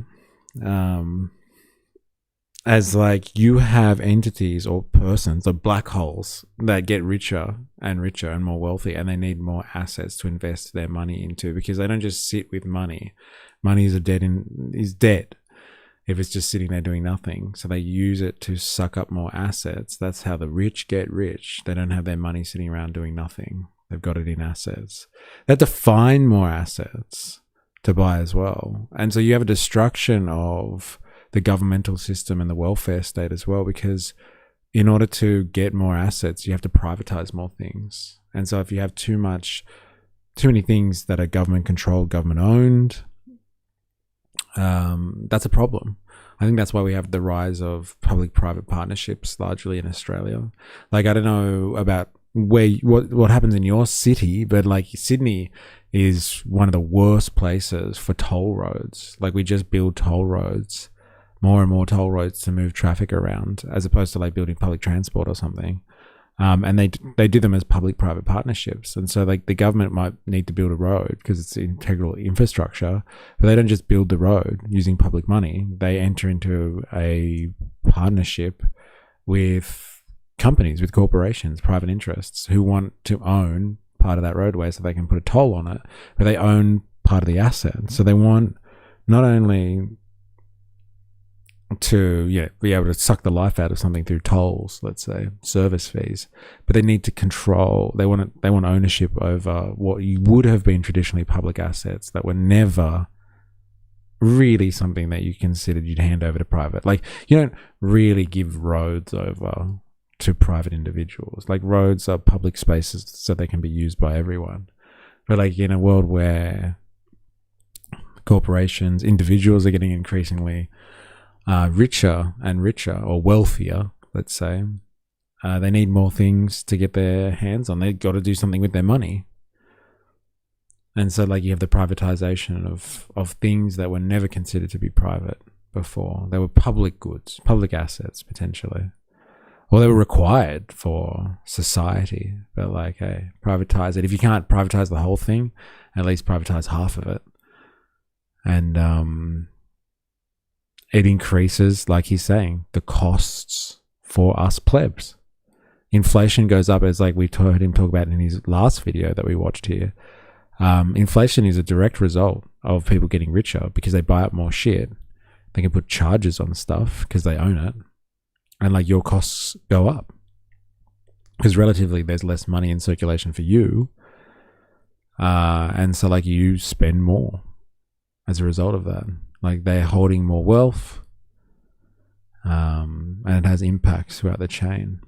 As like you have entities or persons or black holes that get richer and more wealthy, and they need more assets to invest their money into because they don't just sit with money. Money is dead if it's just sitting there doing nothing. So they use it to suck up more assets. That's how the rich get rich. They don't have their money sitting around doing nothing. They've got it in assets. They have to find more assets to buy as well. And so you have a destruction of the governmental system and the welfare state as well, because in order to get more assets, you have to privatize more things. And so if you have too many things that are government controlled, government owned, that's a problem. I think that's why we have the rise of public-private partnerships largely in Australia. Like, I don't know about what happens in your city, but like Sydney is one of the worst places for toll roads. Like, we just build toll roads, more and more toll roads to move traffic around, as opposed to like building public transport or something. And they do them as public-private partnerships. And so like the government might need to build a road because it's integral infrastructure, but they don't just build the road using public money. They enter into a partnership with companies, with corporations, private interests who want to own part of that roadway so they can put a toll on it, but they own part of the asset. So they want not only to be able to suck the life out of something through tolls, let's say service fees, but they need to control. They want ownership over what you would have been traditionally public assets that were never really something that you considered you'd hand over to private. Like, you don't really give roads over to private individuals. Like, roads are public spaces so they can be used by everyone. But like in a world where corporations, individuals are getting increasingly richer and richer, or wealthier, let's say, they need more things to get their hands on. They've got to do something with their money. And so like you have the privatization of things that were never considered to be private before. They were public goods, public assets potentially, or they were required for society. But like, hey, privatize it. If you can't privatize the whole thing, at least privatize half of it. And it increases, like he's saying, the costs for us plebs. Inflation goes up, as like we heard him talk about in his last video that we watched here. Inflation is a direct result of people getting richer because they buy up more shit. They can put charges on stuff because they own it. And like your costs go up because relatively there's less money in circulation for you. And so like you spend more as a result of that. Like they're holding more wealth, and it has impacts throughout the chain.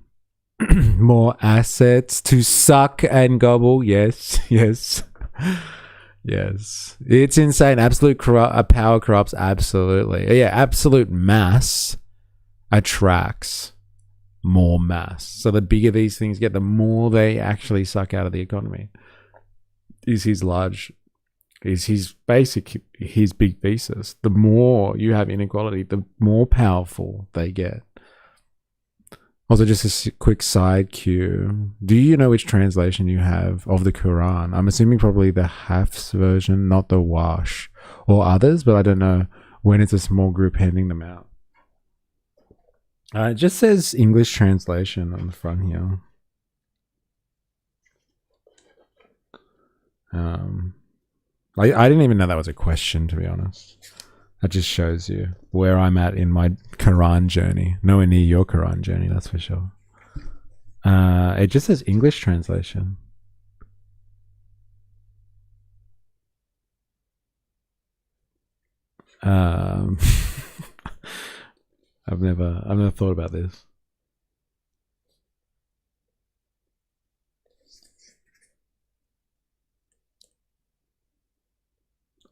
More assets to suck and gobble. Yes, yes, yes. It's insane. Absolute power corrupts. Absolutely. Yeah, absolute mass attracts more mass. So the bigger these things get, the more they actually suck out of the economy. Is his big thesis. The more you have inequality, the more powerful they get. Also, just a quick side cue. Do you know which translation you have of the Quran? I'm assuming probably the Hafs version, not the Wash, or others, but I don't know when it's a small group handing them out. It just says English translation on the front here. I didn't even know that was a question, to be honest. That just shows you where I'm at in my Quran journey. Nowhere near your Quran journey, that's for sure. It just says English translation. I've never thought about this.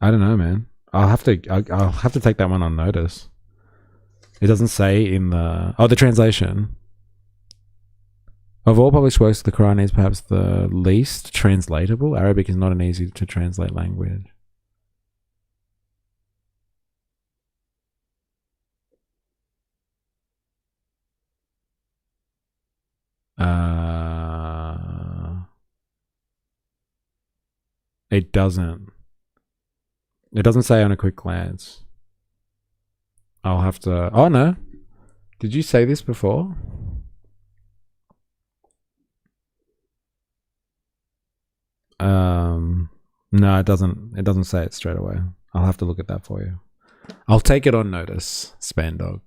I don't know, man. I'll have to take that one on notice. It doesn't say in the translation. Of all published works, the Quran is perhaps the least translatable. Arabic is not an easy to translate language. It doesn't. It doesn't say on a quick glance. I'll have to... Oh, no. Did you say this before? No, it doesn't. It doesn't say it straight away. I'll have to look at that for you. I'll take it on notice, Spandog.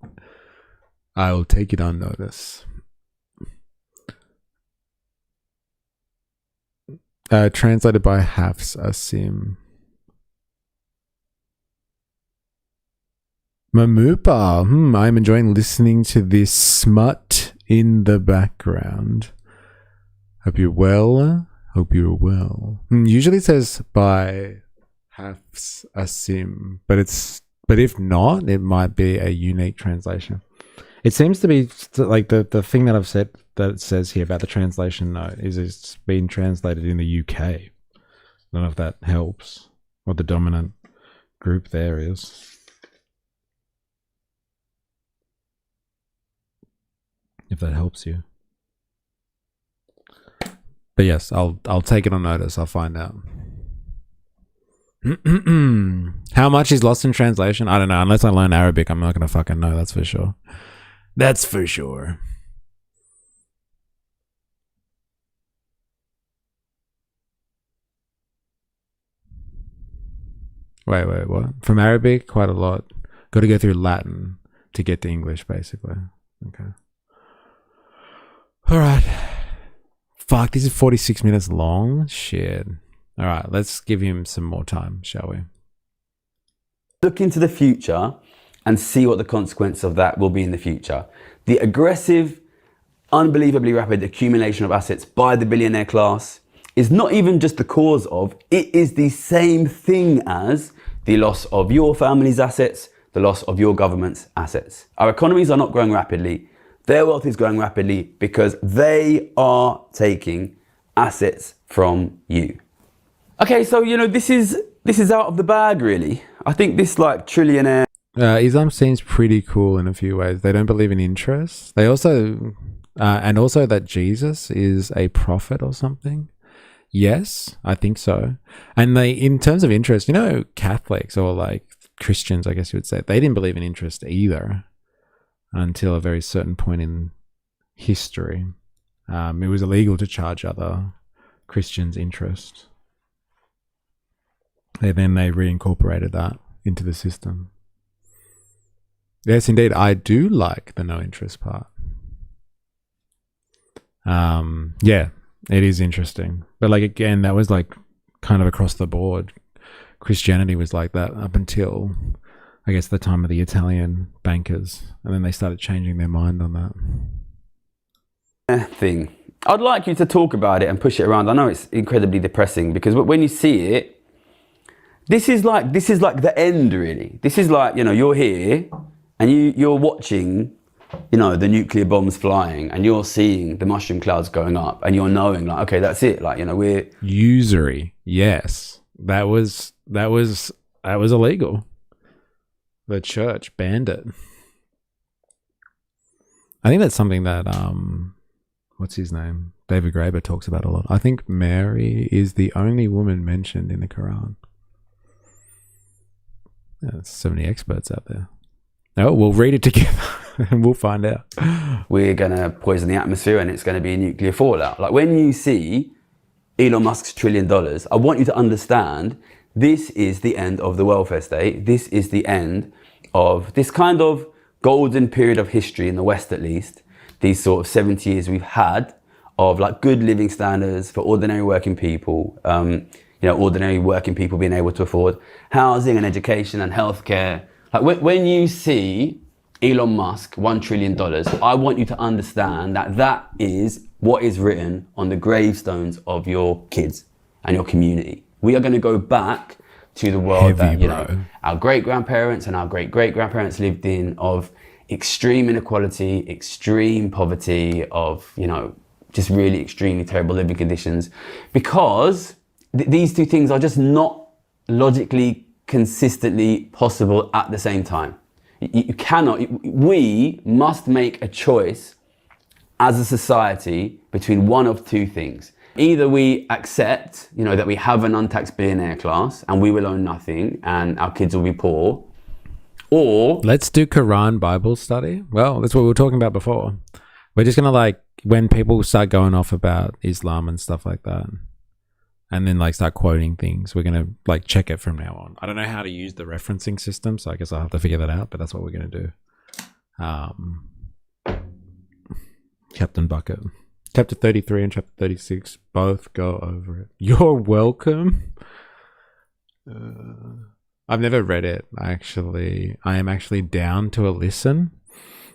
I will take it on notice. Translated by Hafs Asim. Mamupa. I'm enjoying listening to this smut in the background. Hope you're well. Hope you're well. Usually it says by Hafs Asim, but if not, it might be a unique translation. It seems to be like the thing that I've said that it says here about the translation note is it's been translated in the UK. I don't know if that helps. What the dominant group there is. If that helps you. But yes, I'll take it on notice. I'll find out. How much is lost in translation? I don't know. Unless I learn Arabic, I'm not gonna fucking know. That's for sure. That's for sure. Wait, what? From Arabic, quite a lot. Got to go through Latin to get to English, basically. Okay. All right. Fuck, this is 46 minutes long. Shit. All right, let's give him some more time, shall we? Look into the future and see what the consequence of that will be in the future. The aggressive, unbelievably rapid accumulation of assets by the billionaire class is not even just the cause of, it is the same thing as the loss of your family's assets, the loss of your government's assets. Our economies are not growing rapidly. Their wealth is growing rapidly because they are taking assets from you. Okay, so, you know, this is out of the bag, really. I think this, like, trillionaire... Islam seems pretty cool in a few ways. They don't believe in interest. They also... and also that Jesus is a prophet or something. Yes, I think so. And they, in terms of interest, you know, Catholics or, like, Christians, I guess you would say, they didn't believe in interest either until a very certain point in history. It was illegal to charge other Christians interest. Then they reincorporated that into the system. Yes, indeed, I do like the no interest part. Yeah, it is interesting. But like, again, that was like kind of across the board. Christianity was like that up until, I guess, the time of the Italian bankers. And then they started changing their mind on that. Thing. I'd like you to talk about it and push it around. I know it's incredibly depressing because when you see it, this is like the end, really. This is like, you know, you're here and you're watching, you know, the nuclear bombs flying and you're seeing the mushroom clouds going up and you're knowing like, okay, that's it. Like, you know, we're... Usury. Yes. That was illegal. The church banned it. I think that's something that, what's his name? David Graeber talks about a lot. I think Mary is the only woman mentioned in the Quran. Yeah, there's so many experts out there. Oh, we'll read it together and we'll find out. We're going to poison the atmosphere and it's going to be a nuclear fallout. Like when you see Elon Musk's $1 trillion, I want you to understand this is the end of the welfare state. This is the end of this kind of golden period of history in the West, at least. These sort of 70 years we've had of like good living standards for ordinary working people. You know, ordinary working people being able to afford housing and education and healthcare. Like when you see Elon Musk, $1 trillion, I want you to understand that that is what is written on the gravestones of your kids and your community. We are going to go back to the world Heavy, that, you bro. know, our great-grandparents and our great-great-grandparents lived in, of extreme inequality, extreme poverty, of, you know, just really extremely terrible living conditions, because these two things are just not logically, consistently possible at the same time. You cannot, we must make a choice as a society between one of two things. Either we accept, you know, that we have an untaxed billionaire class and we will own nothing and our kids will be poor, or... Let's do Quran Bible study. Well, that's what we were talking about before. We're just going to, like, when people start going off about Islam and stuff like that, and then, like, start quoting things, we're going to, like, check it from now on. I don't know how to use the referencing system, so I guess I'll have to figure that out, but that's what we're going to do. Captain Bucket. Chapter 33 and chapter 36 both go over it. You're welcome. I've never read it, actually. I am actually down to a listen.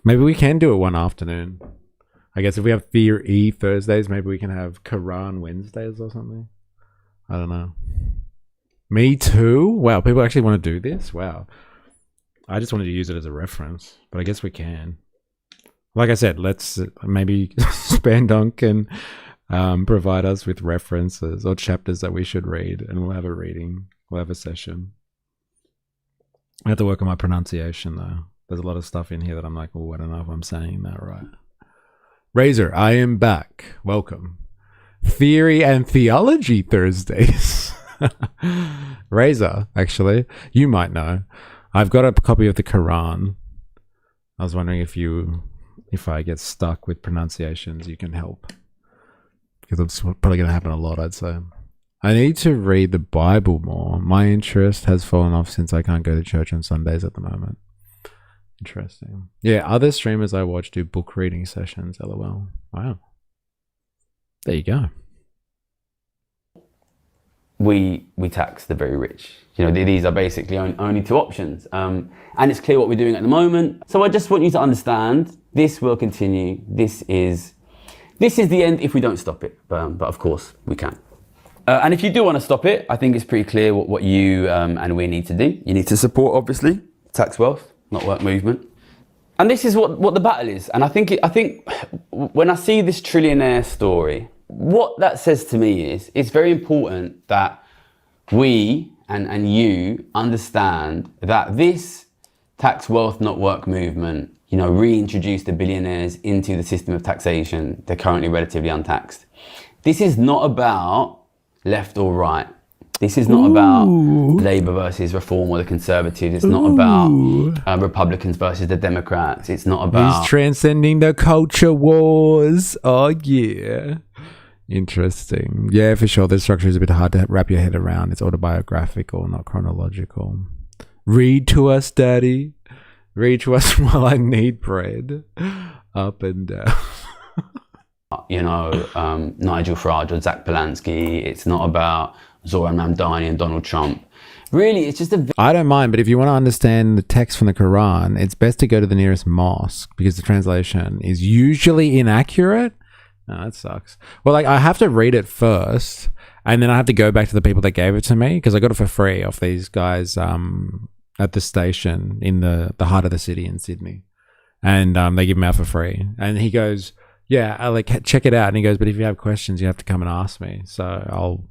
Maybe we can do it one afternoon. I guess if we have Fear E Thursdays, maybe we can have Quran Wednesdays or something. I don't know. Me too? Wow, people actually want to do this? Wow. I just wanted to use it as a reference, but I guess we can. Like I said, let's maybe Spandon can provide us with references or chapters that we should read, and we'll have a reading. We'll have a session. I have to work on my pronunciation, though. There's a lot of stuff in here that I'm like, oh, I don't know if I'm saying that right. Razor, I am back. Welcome. Theory and Theology Thursdays. Razor, actually, you might know. I've got a copy of the Quran. I was wondering if I get stuck with pronunciations, you can help. Because it's probably going to happen a lot, I'd say. I need to read the Bible more. My interest has fallen off since I can't go to church on Sundays at the moment. Interesting. Yeah, other streamers I watch do book reading sessions, lol. Wow. There you go. We tax the very rich. You know, these are basically only two options. And it's clear what we're doing at the moment. So I just want you to understand, this will continue. This is the end if we don't stop it. But of course, we can. And if you do want to stop it, I think it's pretty clear what you and we need to do. You need to support, obviously, tax wealth, not work movement. And this is what the battle is. And I think when I see this trillionaire story, what that says to me is it's very important that we and you understand that this tax wealth, not work movement, you know, reintroduce the billionaires into the system of taxation. They're currently relatively untaxed. This is not about left or right. This is not about Labour versus Reform or the Conservatives. It's not about Republicans versus the Democrats. It's not about... He's transcending the culture wars. Oh, yeah. Interesting. Yeah, for sure. The structure is a bit hard to wrap your head around. It's autobiographical, not chronological. Read to us, Daddy. Read to us while I need bread. Up and down. You know, Nigel Farage or Zach Polanski. It's not about Zoran Mamdani and Donald Trump. Really, it's just I don't mind, but if you want to understand the text from the Quran, it's best to go to the nearest mosque because the translation is usually inaccurate. No, that sucks. Well, like, I have to read it first, and then I have to go back to the people that gave it to me because I got it for free off these guys at the station in the heart of the city in Sydney. And they give them out for free. And he goes, yeah, I like check it out. And he goes, but if you have questions, you have to come and ask me. So I'll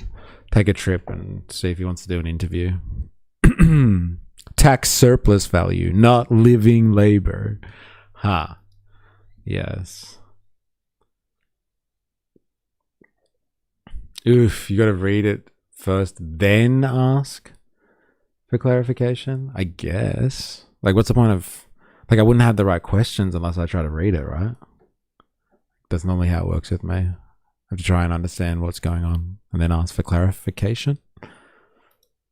take a trip and see if he wants to do an interview. Tax surplus value, not living labor. Ha. Yes. Oof, you got to read it first, then ask for clarification, I guess. Like, what's the point of... Like, I wouldn't have the right questions unless I try to read it, right? That's normally how it works with me. I have to try and understand what's going on and then ask for clarification.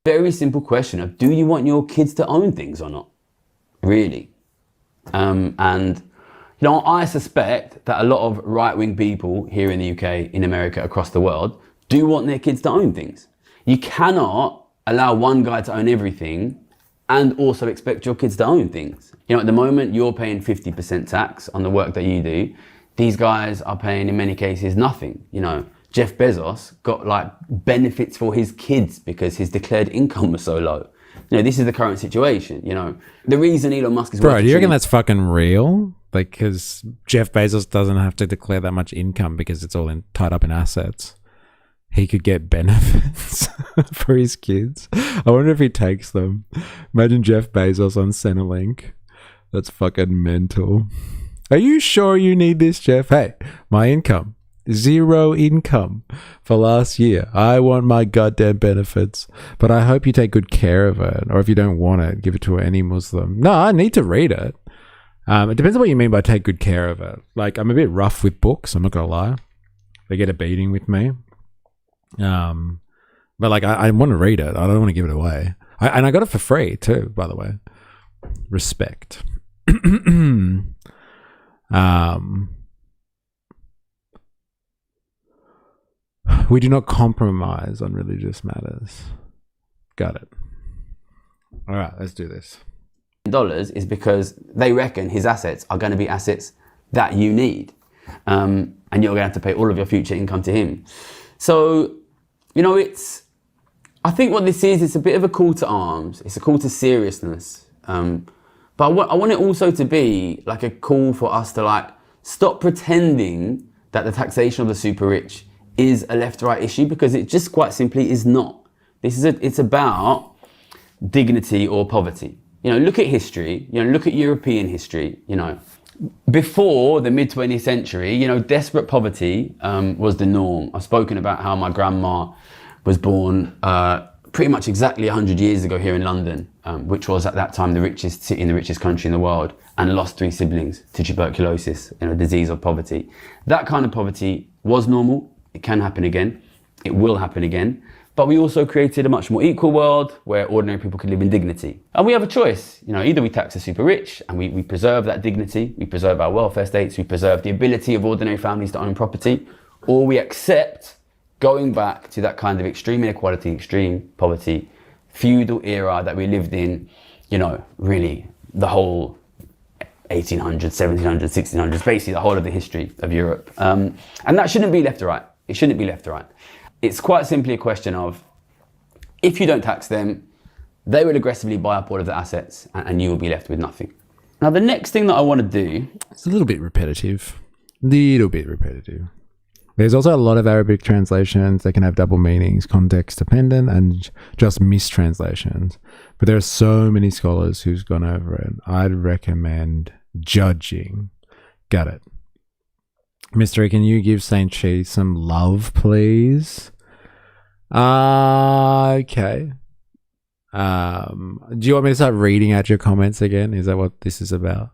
Very simple question of, do you want your kids to own things or not? Really? And, you know, I suspect that a lot of right-wing people here in the UK, in America, across the world, do want their kids to own things. You cannot allow one guy to own everything and also expect your kids to own things. You know, at the moment, you're paying 50% tax on the work that you do. These guys are paying, in many cases, nothing, you know, Jeff Bezos got like benefits for his kids because his declared income was so low. You know, this is the current situation. You know, the reason Elon Musk is Bro, do you reckon that's fucking real? Like, because Jeff Bezos doesn't have to declare that much income because it's all tied up in assets. He could get benefits for his kids. I wonder if he takes them. Imagine Jeff Bezos on Centrelink. That's fucking mental. Are you sure you need this, Jeff? Hey, my income. 0 income for last year. I want my goddamn benefits, but I hope you take good care of it. Or if you don't want it, give it to any Muslim. No, I need to read it. It depends on what you mean by take good care of it. Like, I'm a bit rough with books, I'm not gonna lie. They get a beating with me. But like, I want to read it. I don't want to give it away. And I got it for free too, by the way. Respect. We do not compromise on religious matters. Got it. All right, let's do this. Dollars is because they reckon his assets are going to be assets that you need. And you're going to have to pay all of your future income to him. So, you know, I think what this is, it's a bit of a call to arms. It's a call to seriousness. But I want it also to be like a call for us to like stop pretending that the taxation of the super rich is a left-right issue, because it just quite simply is not. It's about dignity or poverty. You know, look at history, you know, look at European history, you know. Before the mid-20th century, you know, desperate poverty was the norm. I've spoken about how my grandma was born pretty much exactly 100 years ago here in London, which was at that time the richest city in the richest country in the world, and lost 3 siblings to tuberculosis, you know, disease of poverty. That kind of poverty was normal. It can happen again. It will happen again. But we also created a much more equal world where ordinary people could live in dignity. And we have a choice. You know, either we tax the super rich and we preserve that dignity, we preserve our welfare states, we preserve the ability of ordinary families to own property, or we accept going back to that kind of extreme inequality, extreme poverty, feudal era that we lived in, you know, really the whole 1800s, 1700s, 1600s, basically the whole of the history of Europe. And that shouldn't be left to right. It shouldn't be left to right. It's quite simply a question of, if you don't tax them, they will aggressively buy up all of the assets and you will be left with nothing. Now, the next thing that I want to do... It's a little bit repetitive. There's also a lot of Arabic translations that can have double meanings, context dependent, and just mistranslations. But there are so many scholars who's gone over it. I'd recommend judging. Got it. Mystery, can you give Saint Chi some love, please? Okay. Do you want me to start reading out your comments again? Is that what this is about?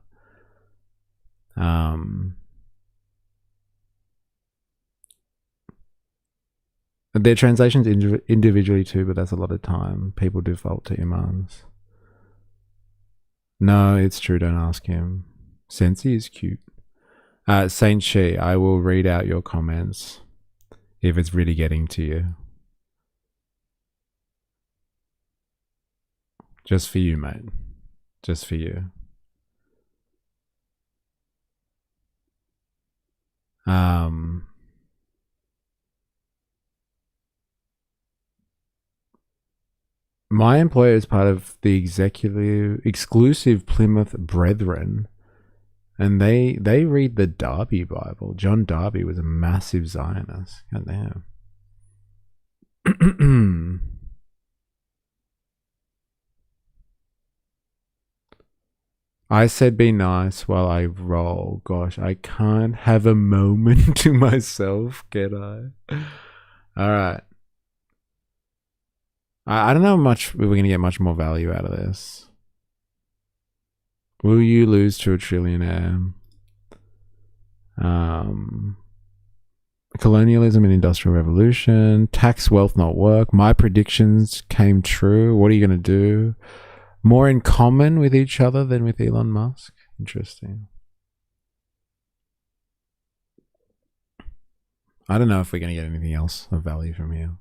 Their translations individually too, but that's a lot of time. People default to imams. No, it's true. Don't ask him. Sensi is cute. Saint Shi, I will read out your comments if it's really getting to you. Just for you, mate. Just for you. My employer is part of the exclusive Plymouth Brethren, and they read the Darby Bible. John Darby was a massive Zionist. God damn. I said be nice while I roll. Gosh, I can't have a moment to myself, can I? Alright. I don't know how much we're going to get much more value out of this. Will you lose to a trillionaire? Colonialism and industrial revolution. Tax wealth not work. My predictions came true. What are you going to do? More in common with each other than with Elon Musk? Interesting. I don't know if we're going to get anything else of value from here.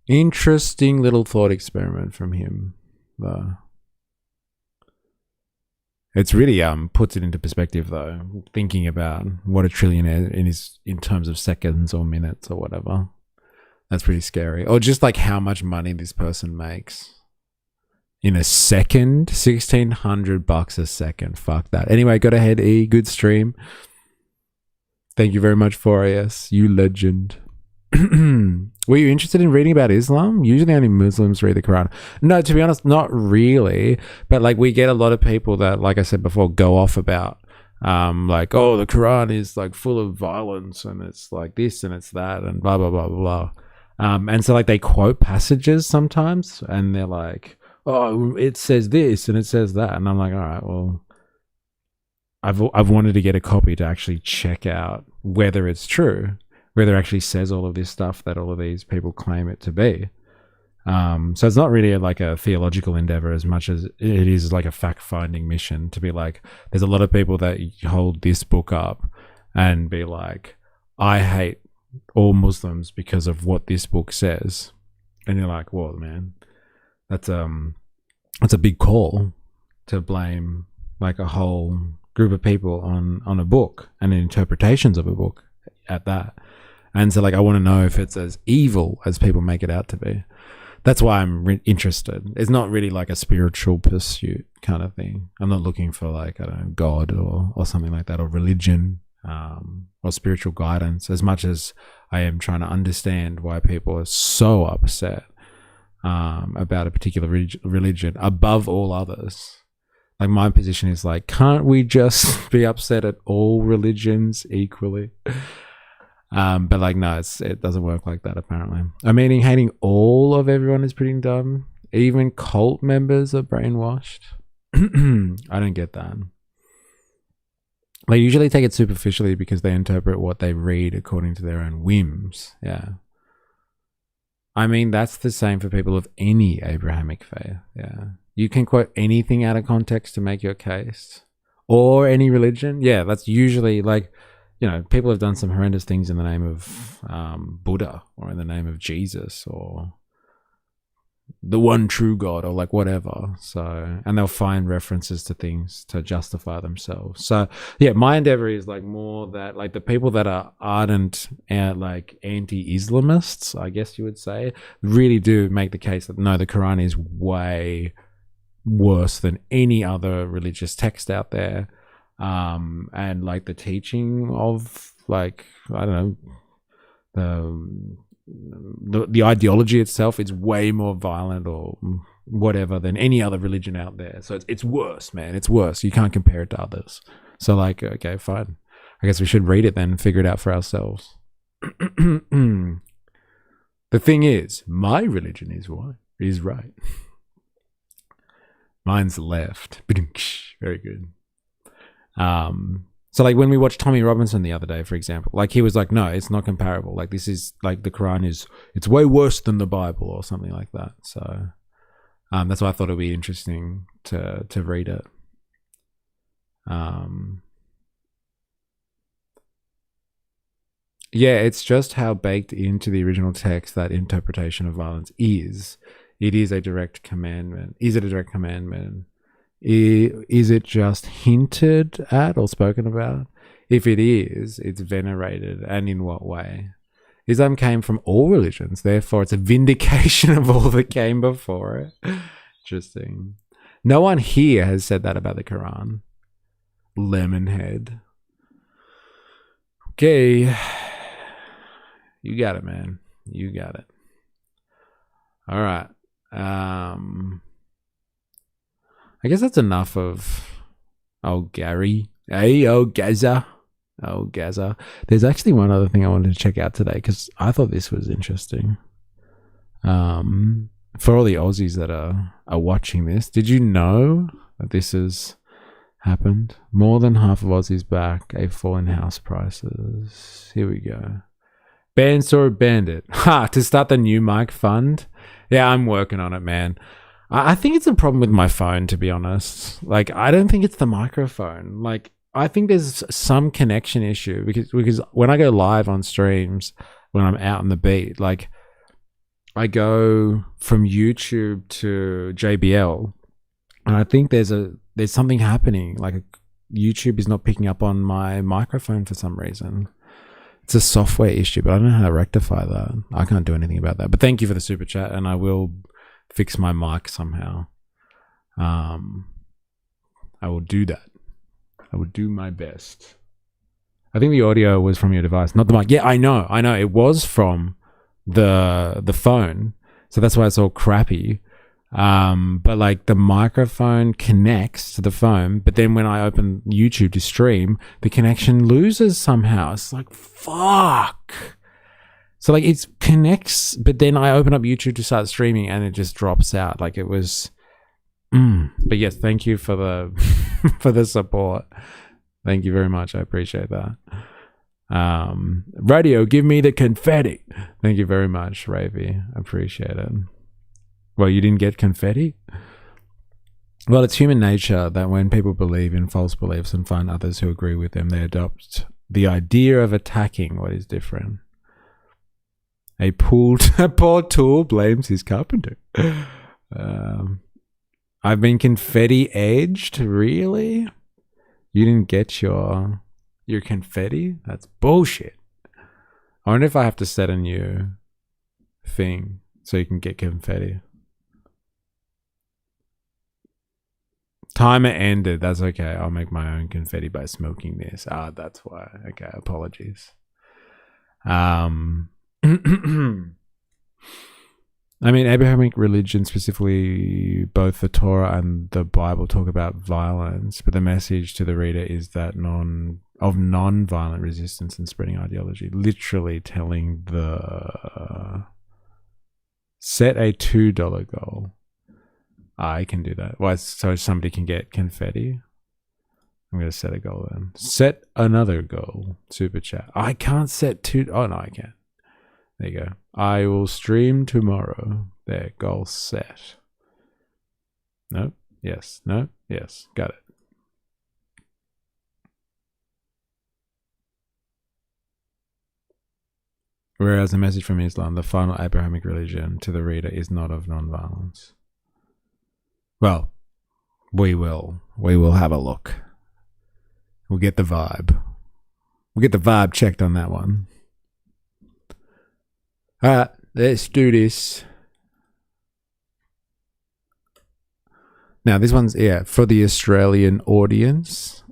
Interesting little thought experiment from him, though. It's really puts it into perspective though, thinking about what a trillionaire is in terms of seconds or minutes or whatever. That's pretty scary. Or just like how much money this person makes in a second. $1,600 a second. Fuck that. Anyway, go ahead, E. Good stream. Thank you very much for AS. You legend. Were you interested in reading about Islam? Usually only Muslims read the Quran. No, to be honest, not really. But like we get a lot of people that, like I said before, go off about like, oh, the Quran is like full of violence and it's like this and it's that and blah, blah, blah, blah, blah. And so like they quote passages sometimes and they're like, oh, it says this and it says that. And I'm like, all right, well, I've wanted to get a copy to actually check out whether it's true, whether it actually says all of this stuff that all of these people claim it to be. So it's not really like a theological endeavor as much as it is like a fact-finding mission to be like, there's a lot of people that hold this book up and be like, I hate all Muslims because of what this book says. And you're like, well, man, that's a big call to blame like a whole group of people on a book and interpretations of a book at that. And so like I want to know if it's as evil as people make it out to be. That's why I'm interested. It's not really like a spiritual pursuit kind of thing. I'm not looking for like, I don't know, God or something like that, or religion or spiritual guidance, as much as I am trying to understand why people are so upset about a particular religion above all others. Like my position is like, can't we just be upset at all religions equally? But like, no, it doesn't work like that apparently. I mean, hating all of everyone is pretty dumb. Even cult members are brainwashed. I don't get that. They usually take it superficially because they interpret what they read according to their own whims. Yeah. I mean, that's the same for people of any Abrahamic faith. Yeah. You can quote anything out of context to make your case, or any religion. Yeah, that's usually like, you know, people have done some horrendous things in the name of Buddha or in the name of Jesus or the one true God or like whatever. So, and they'll find references to things to justify themselves. So yeah, my endeavor is like more that like the people that are ardent and like anti-Islamists, I guess you would say, really do make the case that no, the Quran is way worse than any other religious text out there. And like the teaching of like, I don't know, the ideology itself is way more violent or whatever than any other religion out there. So it's worse, man. It's worse. You can't compare it to others. So like, okay, fine. I guess we should read it then and figure it out for ourselves. The thing is, my religion is right. Mine's left. Very good. So like when we watched Tommy Robinson the other day, for example, like he was like, no, it's not comparable. Like this is like the Quran it's way worse than the Bible or something like that. So that's why I thought it'd be interesting to read it. Yeah, it's just how baked into the original text that interpretation of violence is. It is a direct commandment. Is it a direct commandment? Is it just hinted at or spoken about? If it is, it's venerated, and in what way? Islam came from all religions, therefore it's a vindication of all that came before it. Interesting. No one here has said that about the Quran. Lemonhead. Okay. You got it, man. You got it. All right. I guess that's enough of Gary. Hey, Gaza. Gaza. There's actually one other thing I wanted to check out today because I thought this was interesting. For all the Aussies that are watching this, did you know that this has happened? More than half of Aussies back a fall in house prices. Here we go. Bandsaw Bandit. Ha! To start the new mic fund. Yeah, I'm working on it, man. I think it's a problem with my phone, to be honest. Like, I don't think it's the microphone. Like, I think there's some connection issue because when I go live on streams, when I'm out on the beat, like, I go from YouTube to JBL, and I think there's there's something happening. Like YouTube is not picking up on my microphone for some reason. It's a software issue, but I don't know how to rectify that. I can't do anything about that. But thank you for the super chat, and I will fix my mic somehow. I will do that. I will do my best. I think the audio was from your device, not the mic. Yeah, I know. It was from the phone, so that's why it's all crappy. But like the microphone connects to the phone, but then when I open YouTube to stream, the connection loses somehow. It's like, fuck. So like it connects, but then I open up YouTube to start streaming and it just drops out. Like it was, but yes, thank you for the, for the support. Thank you very much. I appreciate that. Radio, give me the confetti. Thank you very much, Ravy. I appreciate it. Well, you didn't get confetti? Well, it's human nature that when people believe in false beliefs and find others who agree with them, they adopt the idea of attacking what is different. A poor tool blames his carpenter. I've been confetti edged? Really? You didn't get your confetti? That's bullshit. I wonder if I have to set a new thing so you can get confetti. Timer ended. That's okay. I'll make my own confetti by smoking this. That's why. Okay, apologies. I mean, Abrahamic religion, specifically both the Torah and the Bible, talk about violence, but the message to the reader is that non-violent resistance and spreading ideology. Literally telling the set a $2 goal. I can do that. Why? So somebody can get confetti. I'm going to set a goal then. Set another goal. Super chat. I can't set two. Oh, no, I can. There you go. I will stream tomorrow. There, goal set. No. Yes. No. Yes. Got it. Whereas the message from Islam, the final Abrahamic religion, to the reader is not of non-violence. Well, we will have a look. We'll get the vibe. We'll get the vibe checked on that one. All right, let's do this. Now, this one's, for the Australian audience.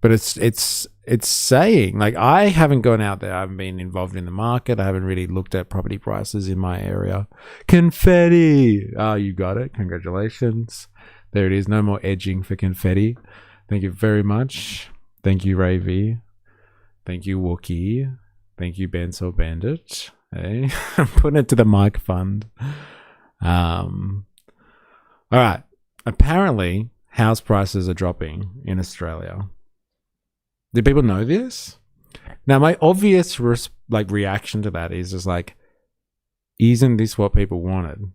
But it's saying, like, I haven't gone out there. I haven't been involved in the market. I haven't really looked at property prices in my area. Confetti. Oh, you got it. Congratulations. There it is. No more edging for confetti. Thank you very much. Thank you, Ravy. Thank you, Wookie. Thank you, Benso Bandit. Hey, I'm putting it to the mic fund. All right. Apparently, house prices are dropping in Australia. Did people know this? Now, my obvious reaction to that is just like, isn't this what people wanted?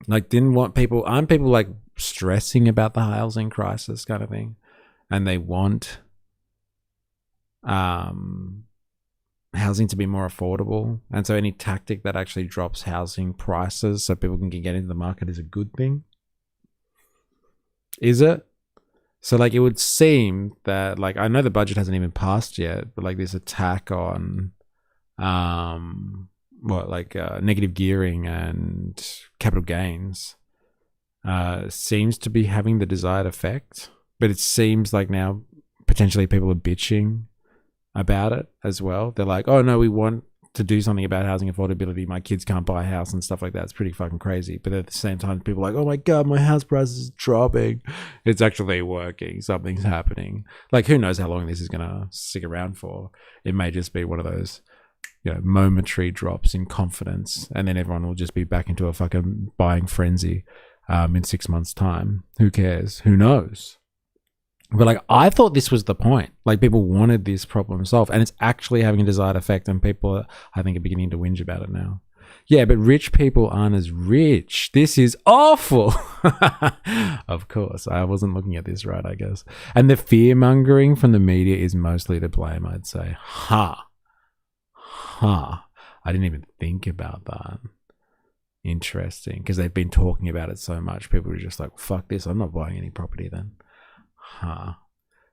Like, aren't people like stressing about the housing crisis kind of thing? And they want housing to be more affordable. And so any tactic that actually drops housing prices so people can get into the market is a good thing. Is it? So, like, it would seem that, like, I know the budget hasn't even passed yet, but, like, this attack on, negative gearing and capital gains seems to be having the desired effect. But it seems like now potentially people are bitching about it as well. They're like, oh, no, we want to do something about housing affordability. My kids can't buy a house and stuff like that. It's pretty fucking crazy. But at the same time, people are like, oh my God, my house price is dropping. It's actually working. Something's happening. Like, who knows how long this is going to stick around for. It may just be one of those, momentary drops in confidence. And then everyone will just be back into a fucking buying frenzy in 6 months' time. Who cares? Who knows? But, like, I thought this was the point. Like, people wanted this problem solved, and it's actually having a desired effect, and people, I think, are beginning to whinge about it now. Yeah, but rich people aren't as rich. This is awful. Of course, I wasn't looking at this right, I guess. And the fear-mongering from the media is mostly to blame, I'd say. I didn't even think about that. Interesting, because they've been talking about it so much. People are just like, fuck this, I'm not buying any property then. Huh.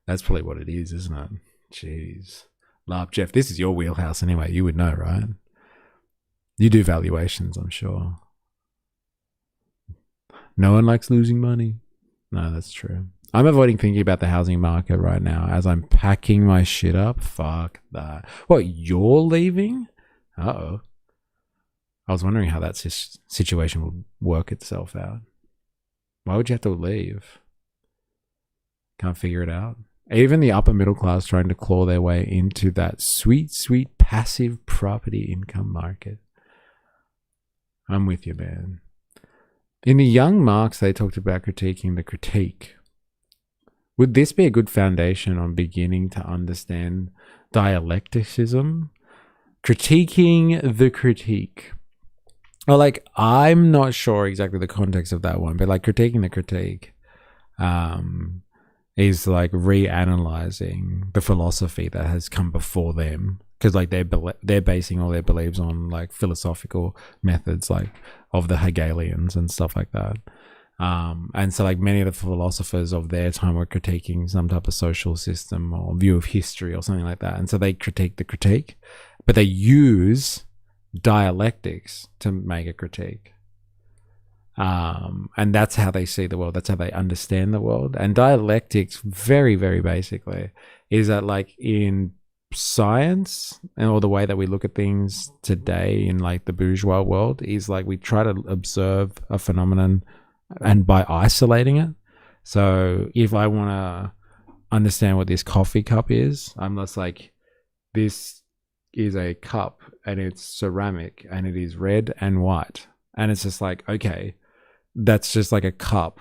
That's probably what it is, isn't it? Jeez. Larp, Jeff, this is your wheelhouse anyway. You would know, right? You do valuations, I'm sure. No one likes losing money. No, that's true. I'm avoiding thinking about the housing market right now as I'm packing my shit up. Fuck that. What, you're leaving? Uh-oh. I was wondering how that situation would work itself out. Why would you have to leave? Can't figure it out. Even the upper middle class trying to claw their way into that sweet, sweet passive property income market. I'm with you, man. In the Young Marx, they talked about critiquing the critique. Would this be a good foundation on beginning to understand dialecticism? Critiquing the critique. Well, like, I'm not sure exactly the context of that one, but like critiquing the critique is like reanalyzing the philosophy that has come before them, because like they're basing all their beliefs on like philosophical methods like of the Hegelians and stuff like that. And so like many of the philosophers of their time were critiquing some type of social system or view of history or something like that. And so they critique the critique, but they use dialectics to make a critique. And that's how they see the world. That's how they understand the world. And dialectics, very, very basically, is that like in science and all the way that we look at things today in like the bourgeois world is like we try to observe a phenomenon and by isolating it. So if I want to understand what this coffee cup is, I'm just like, this is a cup and it's ceramic and it is red and white. And it's just like, okay, that's just like a cup.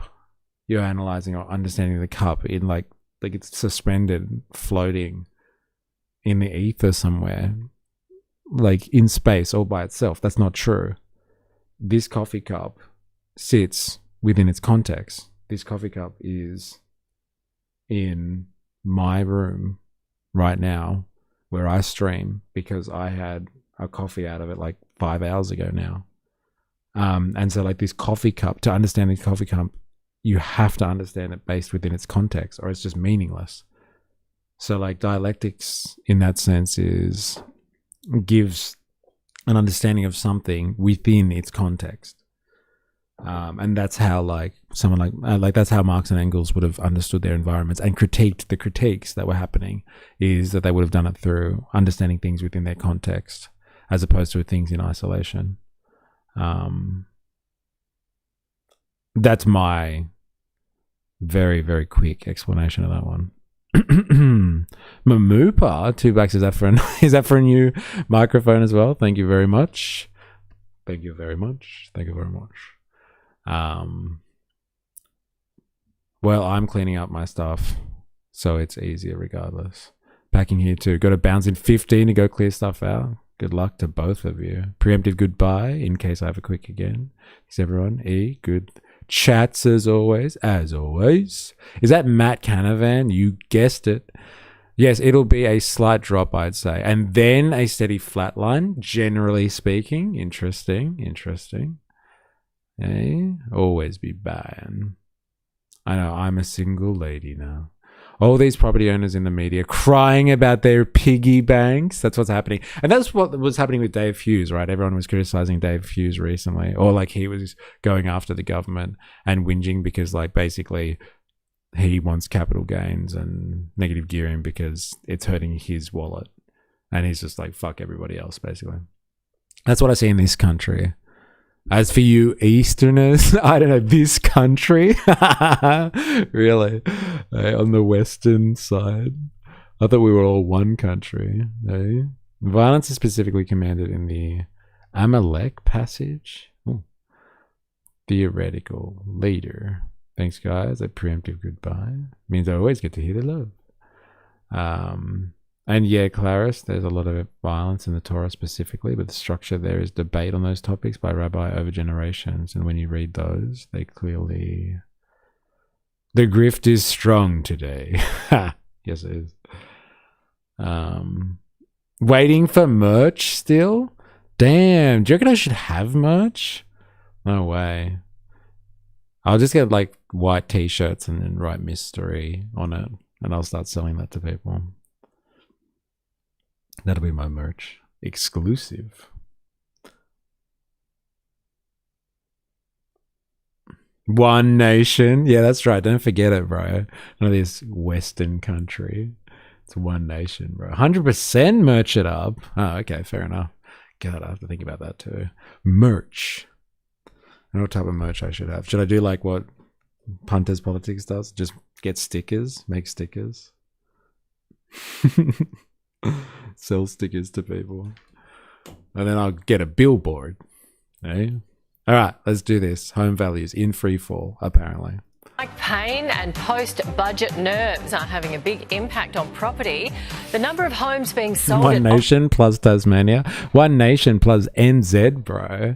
You're analyzing or understanding the cup in like it's suspended, floating in the ether somewhere, like in space all by itself. That's not true. This coffee cup sits within its context. This coffee cup is in my room right now where I stream because I had a coffee out of it like 5 hours ago now. And so like this coffee cup, to understand this coffee cup, you have to understand it based within its context or it's just meaningless. So like dialectics in that sense gives an understanding of something within its context. And that's how like someone like that's how Marx and Engels would have understood their environments and critiqued the critiques that were happening, is that they would have done it through understanding things within their context as opposed to things in isolation. That's my very, very quick explanation of that one. Mamoopa, $2. Is that for a new microphone as well? Thank you very much. Thank you very much. Thank you very much. Well, I'm cleaning up my stuff, so it's easier regardless. Packing here too. Got to bounce in 15 to go clear stuff out. Good luck to both of you. Preemptive goodbye in case I have a quick again. Thanks everyone. Good chats as always. As always. Is that Matt Canavan? You guessed it. Yes, it'll be a slight drop, I'd say. And then a steady flat line, generally speaking. Interesting. Hey, always be buying. I know, I'm a single lady now. All these property owners in the media crying about their piggy banks. That's what's happening. And that's what was happening with Dave Hughes, right? Everyone was criticizing Dave Hughes recently. Or like he was going after the government and whinging because like basically he wants capital gains and negative gearing because it's hurting his wallet. And he's just like, fuck everybody else, basically. That's what I see in this country. As for you Easterners, I don't know, this country? Really? On the Western side? I thought we were all one country. Violence is specifically commanded in the Amalek passage. Ooh. Theoretical leader. Thanks, guys. A preemptive goodbye. Means I always get to hear the love. And yeah, Clarice, there's a lot of violence in the Torah specifically, but the structure there is debate on those topics by rabbi over generations. And when you read those, they clearly... The grift is strong today. Yes, it is. Waiting for merch still? Damn, do you reckon I should have merch? No way. I'll just get like white t-shirts and then write mystery on it, and I'll start selling that to people. That'll be my merch. Exclusive. One nation. Yeah, that's right. Don't forget it, bro. None of this Western country. It's one nation, bro. 100% merch it up. Oh, okay. Fair enough. God, I have to think about that too. Merch. I don't know what type of merch I should have. Should I do like what Punters Politics does? Just get stickers, make stickers. Sell stickers to people. And then I'll get a billboard. Eh? All right, let's do this. Home values in free fall, apparently. Like pain and post-budget nerves are having a big impact on property. The number of homes being sold One Nation plus Tasmania. One Nation plus NZ, bro.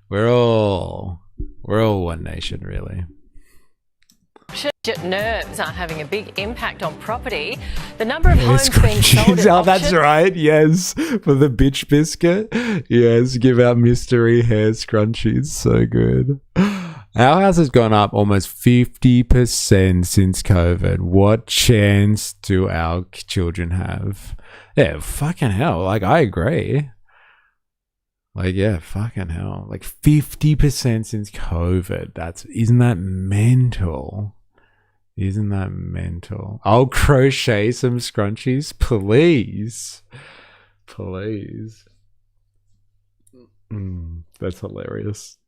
We're all One Nation, really. Budget nerves are having a big impact on property. The number of homes being sold at Oh, that's auction- right. Yes. For the bitch biscuit. Yes. Give out mystery hair scrunchies. So good. Our house has gone up almost 50% since COVID. What chance do our children have? Yeah, fucking hell. Like, I agree. Like, yeah, fucking hell. Like, 50% since COVID. Isn't that mental? Isn't that mental? I'll crochet some scrunchies, please. Please. That's hilarious.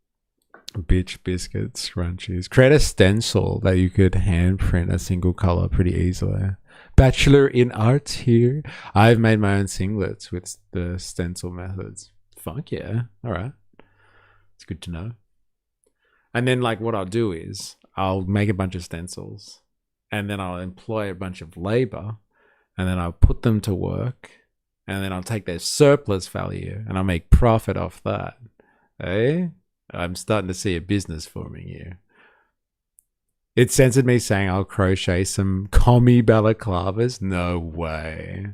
Bitch biscuit scrunchies. Create a stencil that you could hand print a single color pretty easily. Bachelor in Arts here. I've made my own singlets with the stencil methods. Fuck yeah. All right. It's good to know. And then like what I'll do is I'll make a bunch of stencils and then I'll employ a bunch of labor and then I'll put them to work and then I'll take their surplus value and I'll make profit off that. Eh? I'm starting to see a business forming here. It censored me saying I'll crochet some commie balaclavas. No way.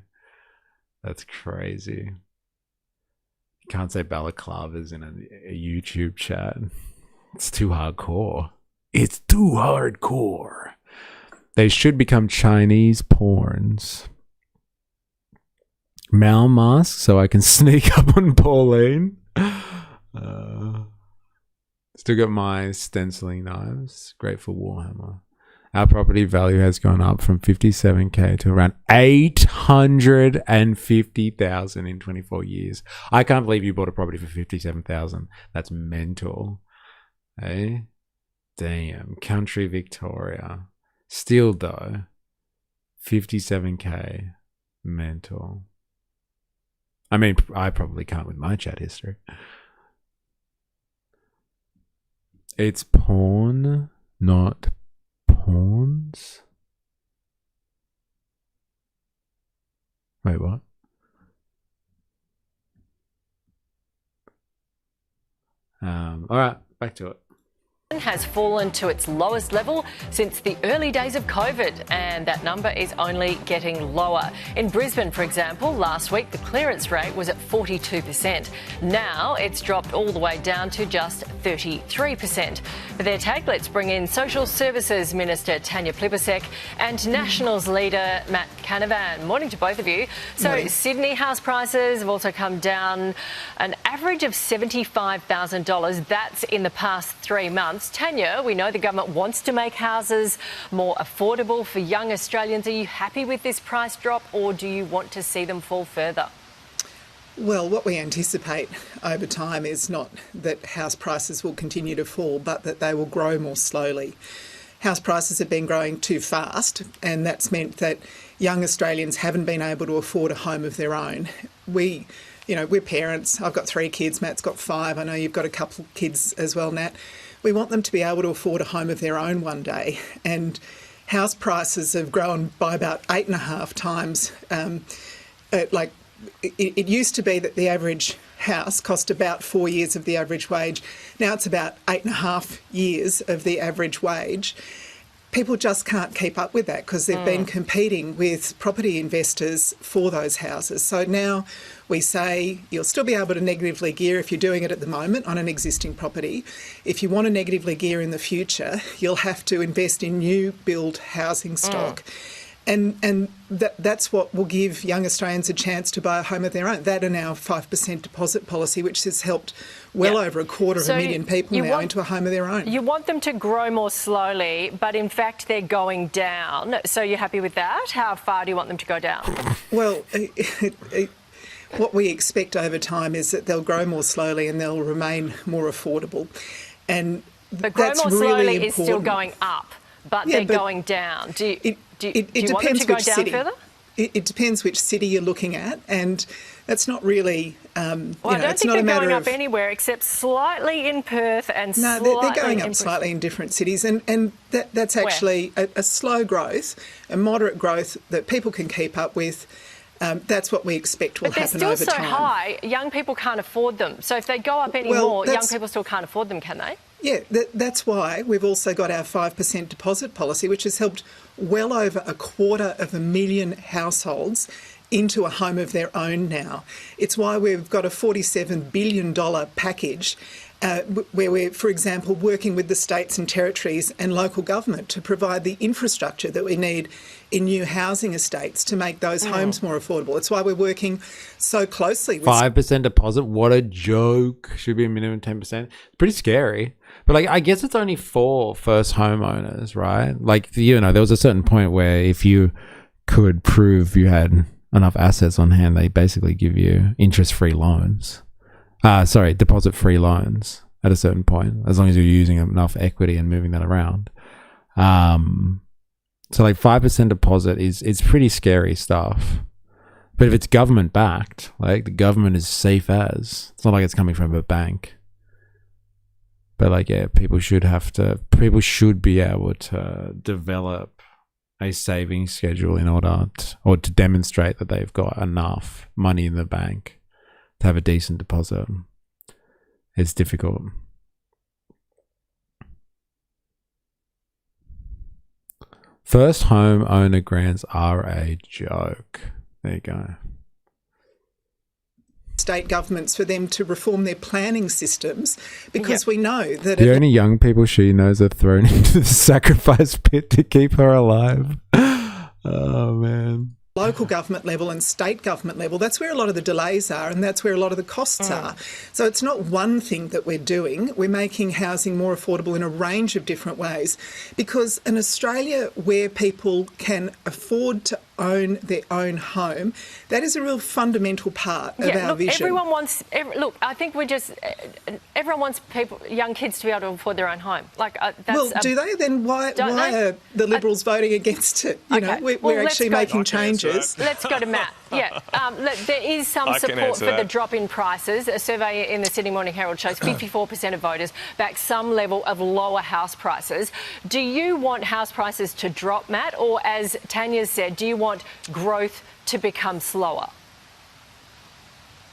That's crazy. You can't say balaclavas in a YouTube chat. It's too hardcore. It's too hardcore. They should become Chinese porns. Mal mask so I can sneak up on Pauline. Still got my stenciling knives. Great for Warhammer. Our property value has gone up from 57k to around 850,000 in 24 years. I can't believe you bought a property for 57,000. That's mental. Hey? Damn. Country Victoria. Still though, 57k. Mental. I mean, I probably can't with my chat history. It's porn, not pawns. Wait, what? All right, back to it. Has fallen to its lowest level since the early days of COVID, and that number is only getting lower. In Brisbane, for example, last week the clearance rate was at 42%. Now it's dropped all the way down to just 33%. For their take, let's bring in Social Services Minister Tanya Plibersek and Nationals leader Matt Canavan. Morning to both of you. So Morning. Sydney house prices have also come down an average of $75,000. That's in the past 3 months. Tanya, we know the government wants to make houses more affordable for young Australians. Are you happy with this price drop, or do you want to see them fall further? Well, what we anticipate over time is not that house prices will continue to fall, but that they will grow more slowly. House prices have been growing too fast, and that's meant that young Australians haven't been able to afford a home of their own. We're parents. I've got 3 kids. Matt's got 5. I know you've got a couple of kids as well, Nat. We want them to be able to afford a home of their own one day. And house prices have grown by about 8.5 times. It used to be that the average house cost about 4 years of the average wage. Now it's about 8.5 years of the average wage. people just can't keep up with that because they've been competing with property investors for those houses. So now we say you'll still be able to negatively gear if you're doing it at the moment on an existing property. If you want to negatively gear in the future, you'll have to invest in new build housing stock. And that's what will give young Australians a chance to buy a home of their own. That and our 5% deposit policy, which has helped well over a quarter of a million people now into a home of their own. You want them to grow more slowly, but in fact they're going down. So you're happy with that? How far do you want them to go down? Well, what we expect over time is that they'll grow more slowly and they'll remain more affordable. And but grow that's more really slowly important. is still going up, but they're going down. Do you It want them depends to go which down city. further? It depends which city you're looking at, and that's not really. Well, I don't it's think not a they're matter going of, up anywhere except slightly in Perth and No, slightly they're going in up slightly in different cities, and that's actually a slow growth, a moderate growth that people can keep up with. That's what we expect will happen over time. But they're still so high, young people can't afford them. So if they go up any more, young people still can't afford them, can they? Yeah, that's why we've also got our 5% deposit policy, which has helped well over 250,000 households into a home of their own now. It's why we've got a $47 billion package where we're, for example, working with the states and territories and local government to provide the infrastructure that we need in new housing estates to make those homes more affordable. It's why we're working so closely with 5% deposit. What a joke. Should be a minimum 10%. Pretty scary. But like, I guess it's only for first homeowners, right? Like, there was a certain point where if you could prove you had enough assets on hand, they basically give you interest-free loans. Deposit-free loans at a certain point, as long as you're using enough equity and moving that around. So like 5% deposit is pretty scary stuff. But if it's government backed, like the government is safe as. It's not like it's coming from a bank. But like, yeah, people should be able to develop a savings schedule in order to demonstrate that they've got enough money in the bank to have a decent deposit. It's difficult. First home owner grants are a joke. There you go. State governments for them to reform their planning systems because we know that The only young people she knows are thrown into the sacrifice pit to keep her alive. Oh, man. local government level and state government level, that's where a lot of the delays are and that's where a lot of the costs are. So it's not one thing that we're doing. We're making housing more affordable in a range of different ways, because in Australia where people can afford to own their own home, that is a real fundamental part of our vision. Everyone wants, I think everyone wants young kids to be able to afford their own home. Do they? Then why are the Liberals voting against it? You know, we're actually making changes. Let's go to Matt. Yeah, there is some support for the drop in prices. A survey in the Sydney Morning Herald shows 54% of voters back some level of lower house prices. Do you want house prices to drop, Matt, or as Tanya said, do you want growth to become slower?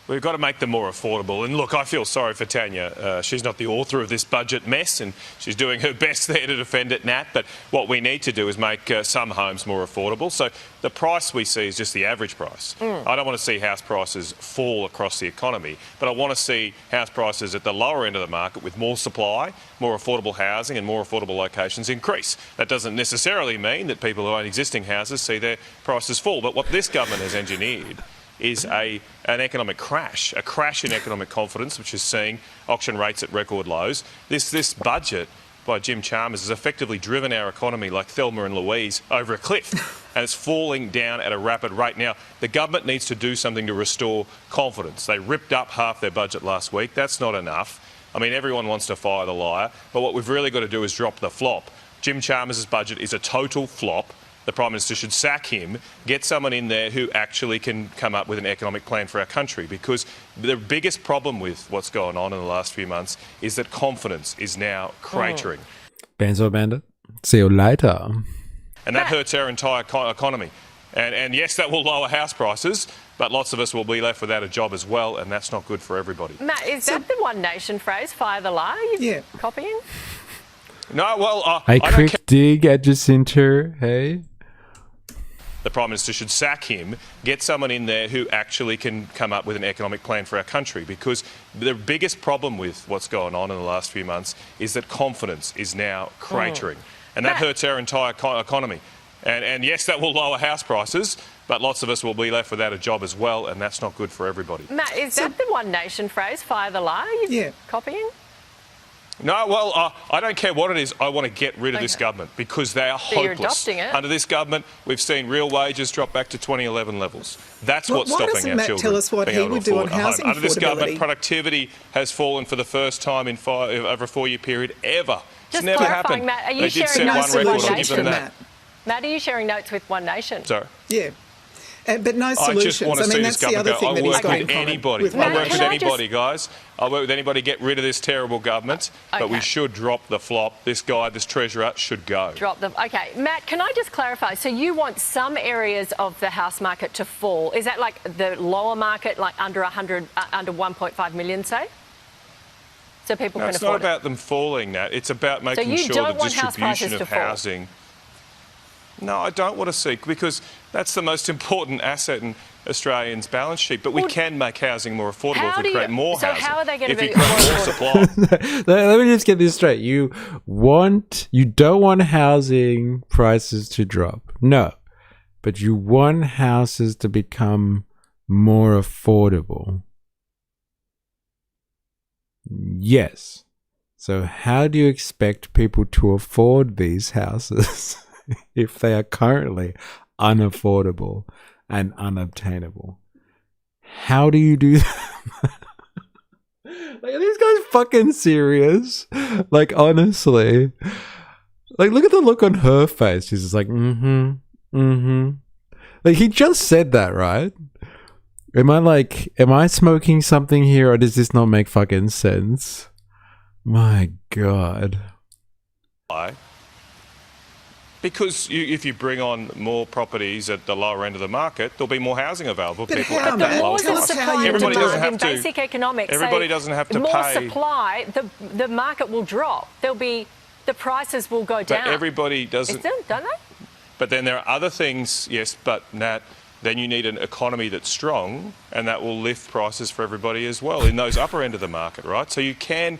We've got to make them more affordable. And look, I feel sorry for Tanya. She's not the author of this budget mess and she's doing her best there to defend it, Nat. But what we need to do is make some homes more affordable. So the price we see is just the average price. I don't want to see house prices fall across the economy, but I want to see house prices at the lower end of the market with more supply, more affordable housing and more affordable locations increase. That doesn't necessarily mean that people who own existing houses see their prices fall. But what this government has engineered is an economic crash, a crash in economic confidence, which is seeing auction rates at record lows. This budget by Jim Chalmers has effectively driven our economy like Thelma and Louise over a cliff, and it's falling down at a rapid rate. Now, the government needs to do something to restore confidence. They ripped up half their budget last week. That's not enough. I mean, everyone wants to fire the liar, but what we've really got to do is drop the flop. Jim Chalmers' budget is a total flop. The Prime Minister should sack him, get someone in there who actually can come up with an economic plan for our country, because the biggest problem with what's going on in the last few months is that confidence is now cratering. Banzo Bandit, see you later. And that hurts our entire economy. And yes, that will lower house prices, but lots of us will be left without a job as well, and that's not good for everybody. Matt, is that the One Nation phrase, fire the liar, you're copying? No, well, A I don't quick dig at Jacinta, hey? The Prime Minister should sack him, get someone in there who actually can come up with an economic plan for our country, because the biggest problem with what's going on in the last few months is that confidence is now cratering. And that hurts our entire economy. And yes, that will lower house prices, but lots of us will be left without a job as well, and that's not good for everybody. Matt, is that the One Nation phrase, fire the lie? Yeah. Copying? No, well, I don't care what it is. I want to get rid of this government because they are So you're hopeless. adopting it. Under this government, we've seen real wages drop back to 2011 levels. That's what's Why stopping doesn't our Matt children tell us what being he able to would do on afford a home. housing Under this government, affordability? productivity has fallen for the first time in over a 4-year period ever. Just it's never clarifying, happened. Matt, are you They did set sharing one notes with record, One I'll give them Nation? that. Matt, are you sharing notes with One Nation? Sorry. Yeah. But no I solutions. just want to see that's this the other government thing go. that I'll he's work got in with common anybody. with I'll One work with Nation. anybody, guys. I'll work with anybody. Get rid of this terrible government. But we Okay. should drop the flop. This guy, this treasurer, should go. Drop them. Okay, Matt, can I just clarify? So you want some areas of the house market to fall? Is that like the lower market, like under 100, under 1.5 million, say? So people No, can it's not afford it. about them falling, Nat. It's about making you sure don't the want house distribution prices of to fall? housing. No, I don't want to see, because that's the most important asset in Australians' balance sheet. But we can make housing more affordable if we create more housing. So how are they going to if be you create more supply? Let me just get this straight. You don't want housing prices to drop. No. But you want houses to become more affordable. Yes. So how do you expect people to afford these houses if they are currently unaffordable and unobtainable? How do you do that? Like, are these guys fucking serious? Like, honestly. Like, look at the look on her face. She's just like, Like, he just said that, right? Am I smoking something here, or does this not make fucking sense? My God. Why? Because if you bring on more properties at the lower end of the market, there'll be more housing available. But People how, at Matt? that lower Tell us price. how you Everybody do doesn't it. have in to. basic economics, Everybody say doesn't have to more pay. supply, the market will drop. The prices will go down. But everybody doesn't. Don't they? But then there are other things, yes, but Nat, then you need an economy that's strong, and that will lift prices for everybody as well in those upper end of the market, right? So you can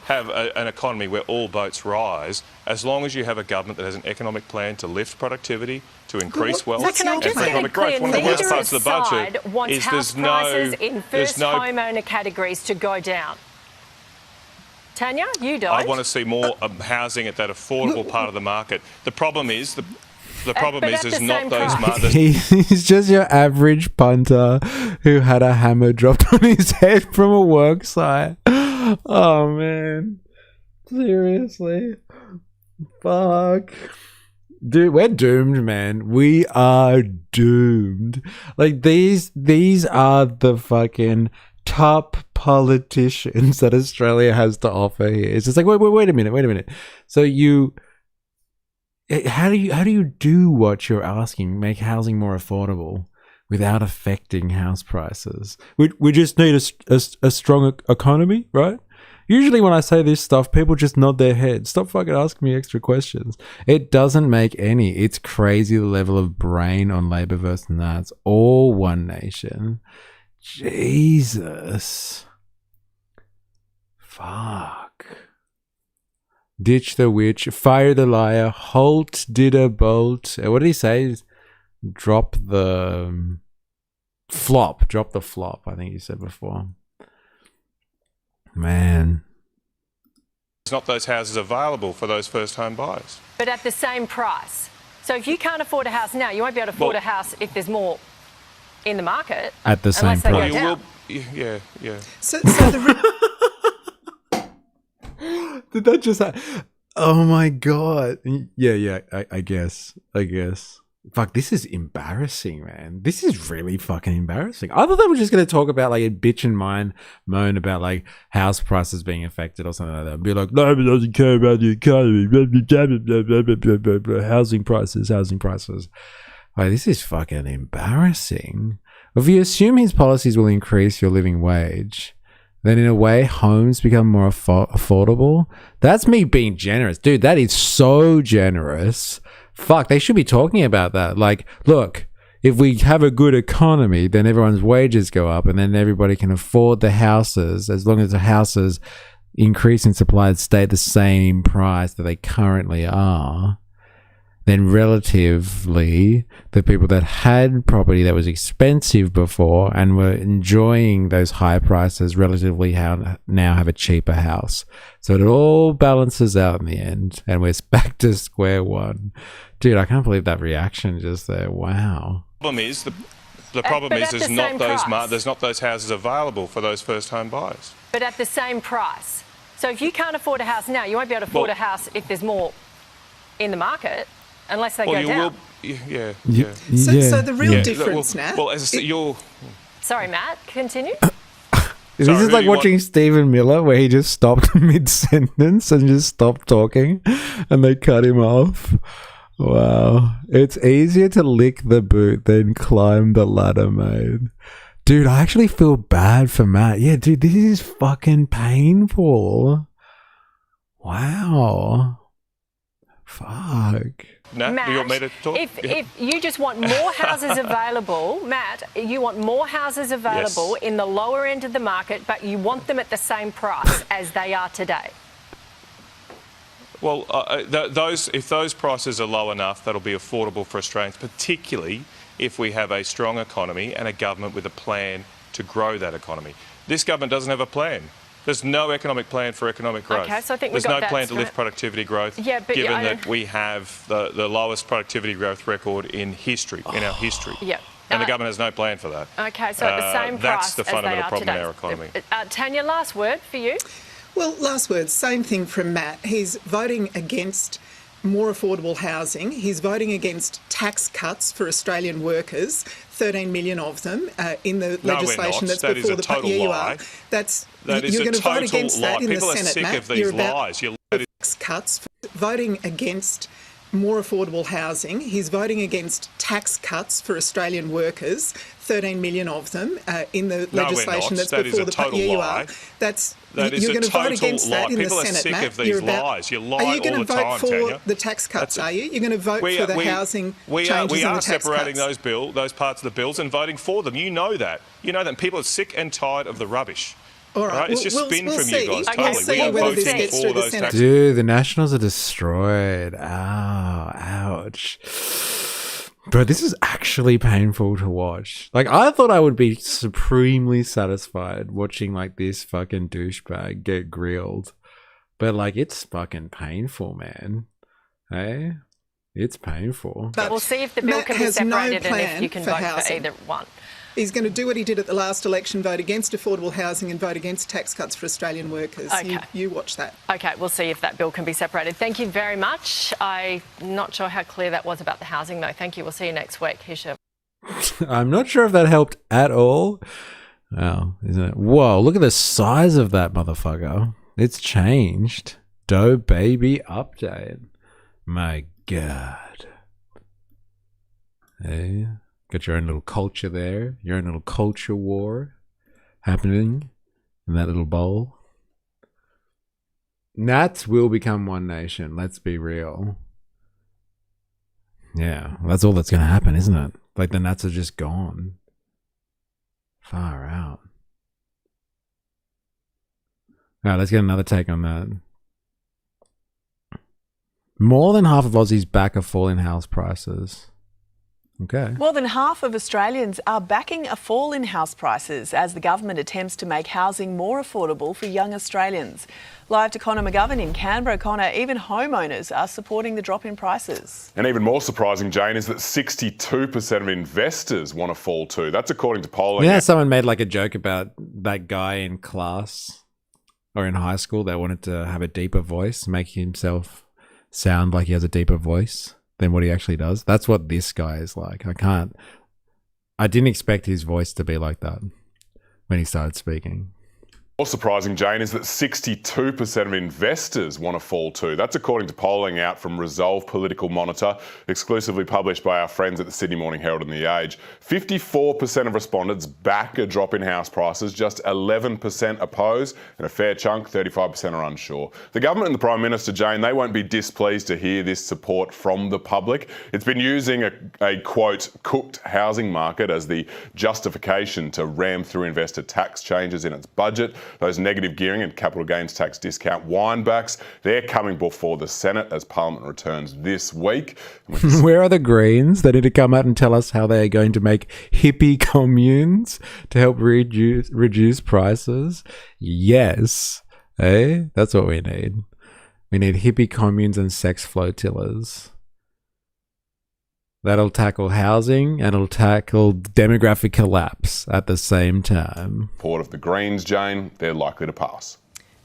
have an economy where all boats rise, as long as you have a government that has an economic plan to lift productivity, to increase wealth, So can I and just for get it economic clear? growth. One of the worst Neither parts of the budget side wants is house there's prices no, in first homeowner categories to go down. Tanya, you don't. I want to see more housing at that affordable part of the market. The problem is the problem but is at there's the not same those price. markets. He's just your average punter who had a hammer dropped on his head from a work site. Oh, man. Seriously. Fuck. Dude, we're doomed, man. We are doomed. Like, these are the fucking top politicians that Australia has to offer here. It's just like, wait a minute. So how do you do what you're asking? Make housing more affordable without affecting house prices? We just need a strong economy, right? Usually when I say this stuff, people just nod their head. Stop fucking asking me extra questions. It doesn't make any. It's crazy the level of brain on Labour versus Nats. All One Nation. Jesus. Fuck. Ditch the witch. Fire the liar. Halt did a bolt. What did he say? Drop the flop. Drop the flop, I think you said before. Man. There's not those houses available for those first home buyers. But at the same price. So if you can't afford a house now, you won't be able to afford a house if there's more in the market. At the same unless they price. go down. Yeah. So the Did that just happen? Oh my God. Yeah, I guess. Fuck, this is embarrassing, man. This is really fucking embarrassing. I thought they were just going to talk about like a bitch and moan about like house prices being affected or something like that. And be like, nobody doesn't care about the economy. Housing prices. Like, this is fucking embarrassing. If you assume his policies will increase your living wage, then in a way, homes become more affordable. That's me being generous. Dude, that is so generous. Fuck, they should be talking about that. Like, look, if we have a good economy, then everyone's wages go up and then everybody can afford the houses as long as the houses increase in supply and stay the same price that they currently are. Then relatively, the people that had property that was expensive before and were enjoying those high prices relatively now have a cheaper house. So it all balances out in the end and we're back to square one. Dude, I can't believe that reaction just there. Wow. The problem is there's not those houses available for those first home buyers. But at the same price. So if you can't afford a house now, you won't be able to afford a house if there's more in the market. Unless they go down. So the real difference, Nat. Well, as I said, Sorry, Matt. Continue. This is like watching Stephen Miller where he just stopped mid-sentence and just stopped talking and they cut him off. Wow. It's easier to lick the boot than climb the ladder, mate. Dude, I actually feel bad for Matt. Yeah, dude, this is fucking painful. Wow. Fuck. No, Matt, you want me to talk? If you just want more houses available, Matt, you want more houses available in the lower end of the market, but you want them at the same price as they are today. Well, if those prices are low enough, that'll be affordable for Australians, particularly if we have a strong economy and a government with a plan to grow that economy. This government doesn't have a plan. There's no economic plan for economic growth. Okay, so I think there's no plan to lift productivity growth, given that we have the lowest productivity growth record in history, in our history. Yeah. And the government has no plan for that. Okay, so at the same that's price the fundamental as they are problem today. in our economy. Tanya, last word for you. Well, last word, same thing from Matt. He's voting against more affordable housing. He's voting against tax cuts for Australian workers, 13 million of them in the legislation that's before the total you lie. are. That's that is you're a going to vote total against lie. that in People the are Senate, sick Matt. of these You're lies. tax cuts, voting against more affordable housing. He's voting against tax cuts for Australian workers, 13 million of them in the legislation that's before the you are. That is you're a going to vote total against lie. that in People the are Senate, sick Matt. of these lies. You lie Are you going all to the vote time, for Tanya. the tax cuts, are you? You're going to vote for the housing we changes are and the tax separating cuts? those parts of the bills and voting for them. You know that. You know that people are sick and tired of the rubbish. All right. It's just spin from you guys. We'll Totally. see We are whether this voting gets for through the those Senate. tax. Dude, the Nationals are destroyed. Ow, ouch. Bro, this is actually painful to watch. Like, I thought I would be supremely satisfied watching, like, this fucking douchebag get grilled. But, like, it's fucking painful, man. Hey? It's painful. But we'll see if the bill Matt can be has no separated and if plan you can for vote for housing. either one. He's going to do what he did at the last election, vote against affordable housing and vote against tax cuts for Australian workers. Okay. You watch that. Okay, we'll see if that bill can be separated. Thank you very much. I'm not sure how clear that was about the housing, though. Thank you. We'll see you next week. Here's your... I'm not sure if that helped at all. Oh, isn't it? Whoa, look at the size of that motherfucker. It's changed. Doe baby update. My God. Hey. Got your own little culture there. Your own little culture war happening in that little bowl. Nats will become one nation. Let's be real. Yeah, that's all that's going to happen, isn't it? Like the Nats are just gone. Far out. All right, let's get another take on that. More than half of Aussies back a fall in house prices. Okay. More than half of Australians are backing a fall in house prices as the government attempts to make housing more affordable for young Australians. Live to Connor McGovern in Canberra. Connor, even homeowners are supporting the drop in prices. And even more surprising, Jane, is that 62% of investors want a fall too. That's according to polling. Yeah, someone made like a joke about that guy in class or in high school that wanted to have a deeper voice, make himself sound like he has a deeper voice than what he actually does. That's what this guy is like. I didn't expect his voice to be like that when he started speaking. More surprising, Jane, is that 62% of investors want to fall too. That's according to polling out from Resolve Political Monitor, exclusively published by our friends at the Sydney Morning Herald and The Age. 54% of respondents back a drop in house prices, just 11% oppose, and a fair chunk, 35%, are unsure. The government and the Prime Minister, Jane, they won't be displeased to hear this support from the public. It's been using a quote, cooked housing market as the justification to ram through investor tax changes in its budget. Those negative gearing and capital gains tax discount windbacks, they're coming before the Senate as Parliament returns this week. Where are the Greens? They need to come out and tell us how they are going to make hippie communes to help reduce prices. Yes. That's what we need. We need hippie communes and sex flotillas. That'll tackle housing and it'll tackle demographic collapse at the same time. Report of the Greens, Jane, they're likely to pass.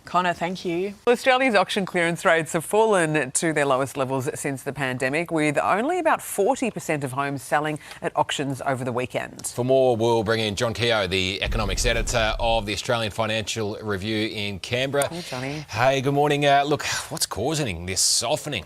Connor, thank you. Australia's auction clearance rates have fallen to their lowest levels since the pandemic, with only about 40% of homes selling at auctions over the weekend. For more, we'll bring in John Keir, the economics editor of the Australian Financial Review in Canberra. Hey, Johnny. Hey, good morning. Look, what's causing this softening?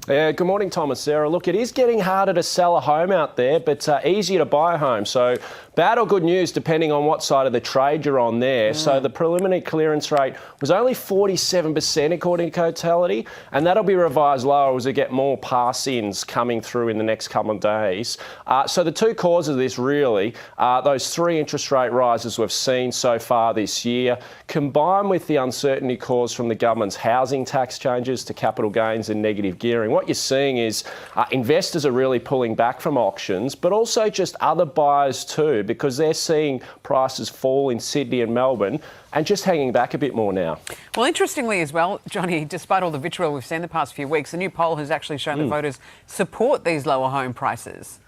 Good morning, Tom and Sarah. Look, it is getting harder to sell a home out there, but easier to buy a home. So bad or good news, depending on what side of the trade you're on there. So the preliminary clearance rate was only 47% according to Cotality, and that'll be revised lower as we get more pass-ins coming through in the next couple of days. So the two causes of this really are those three interest rate rises we've seen so far this year, combined with the uncertainty caused from the government's housing tax changes to capital gains and negative gearing. What you're seeing is investors are really pulling back from auctions, but also just other buyers too, because they're seeing prices fall in Sydney and Melbourne and just hanging back a bit more now. Well, interestingly as well, Johnny, despite all the vitriol we've seen the past few weeks, a new poll has actually shown that voters support these lower home prices.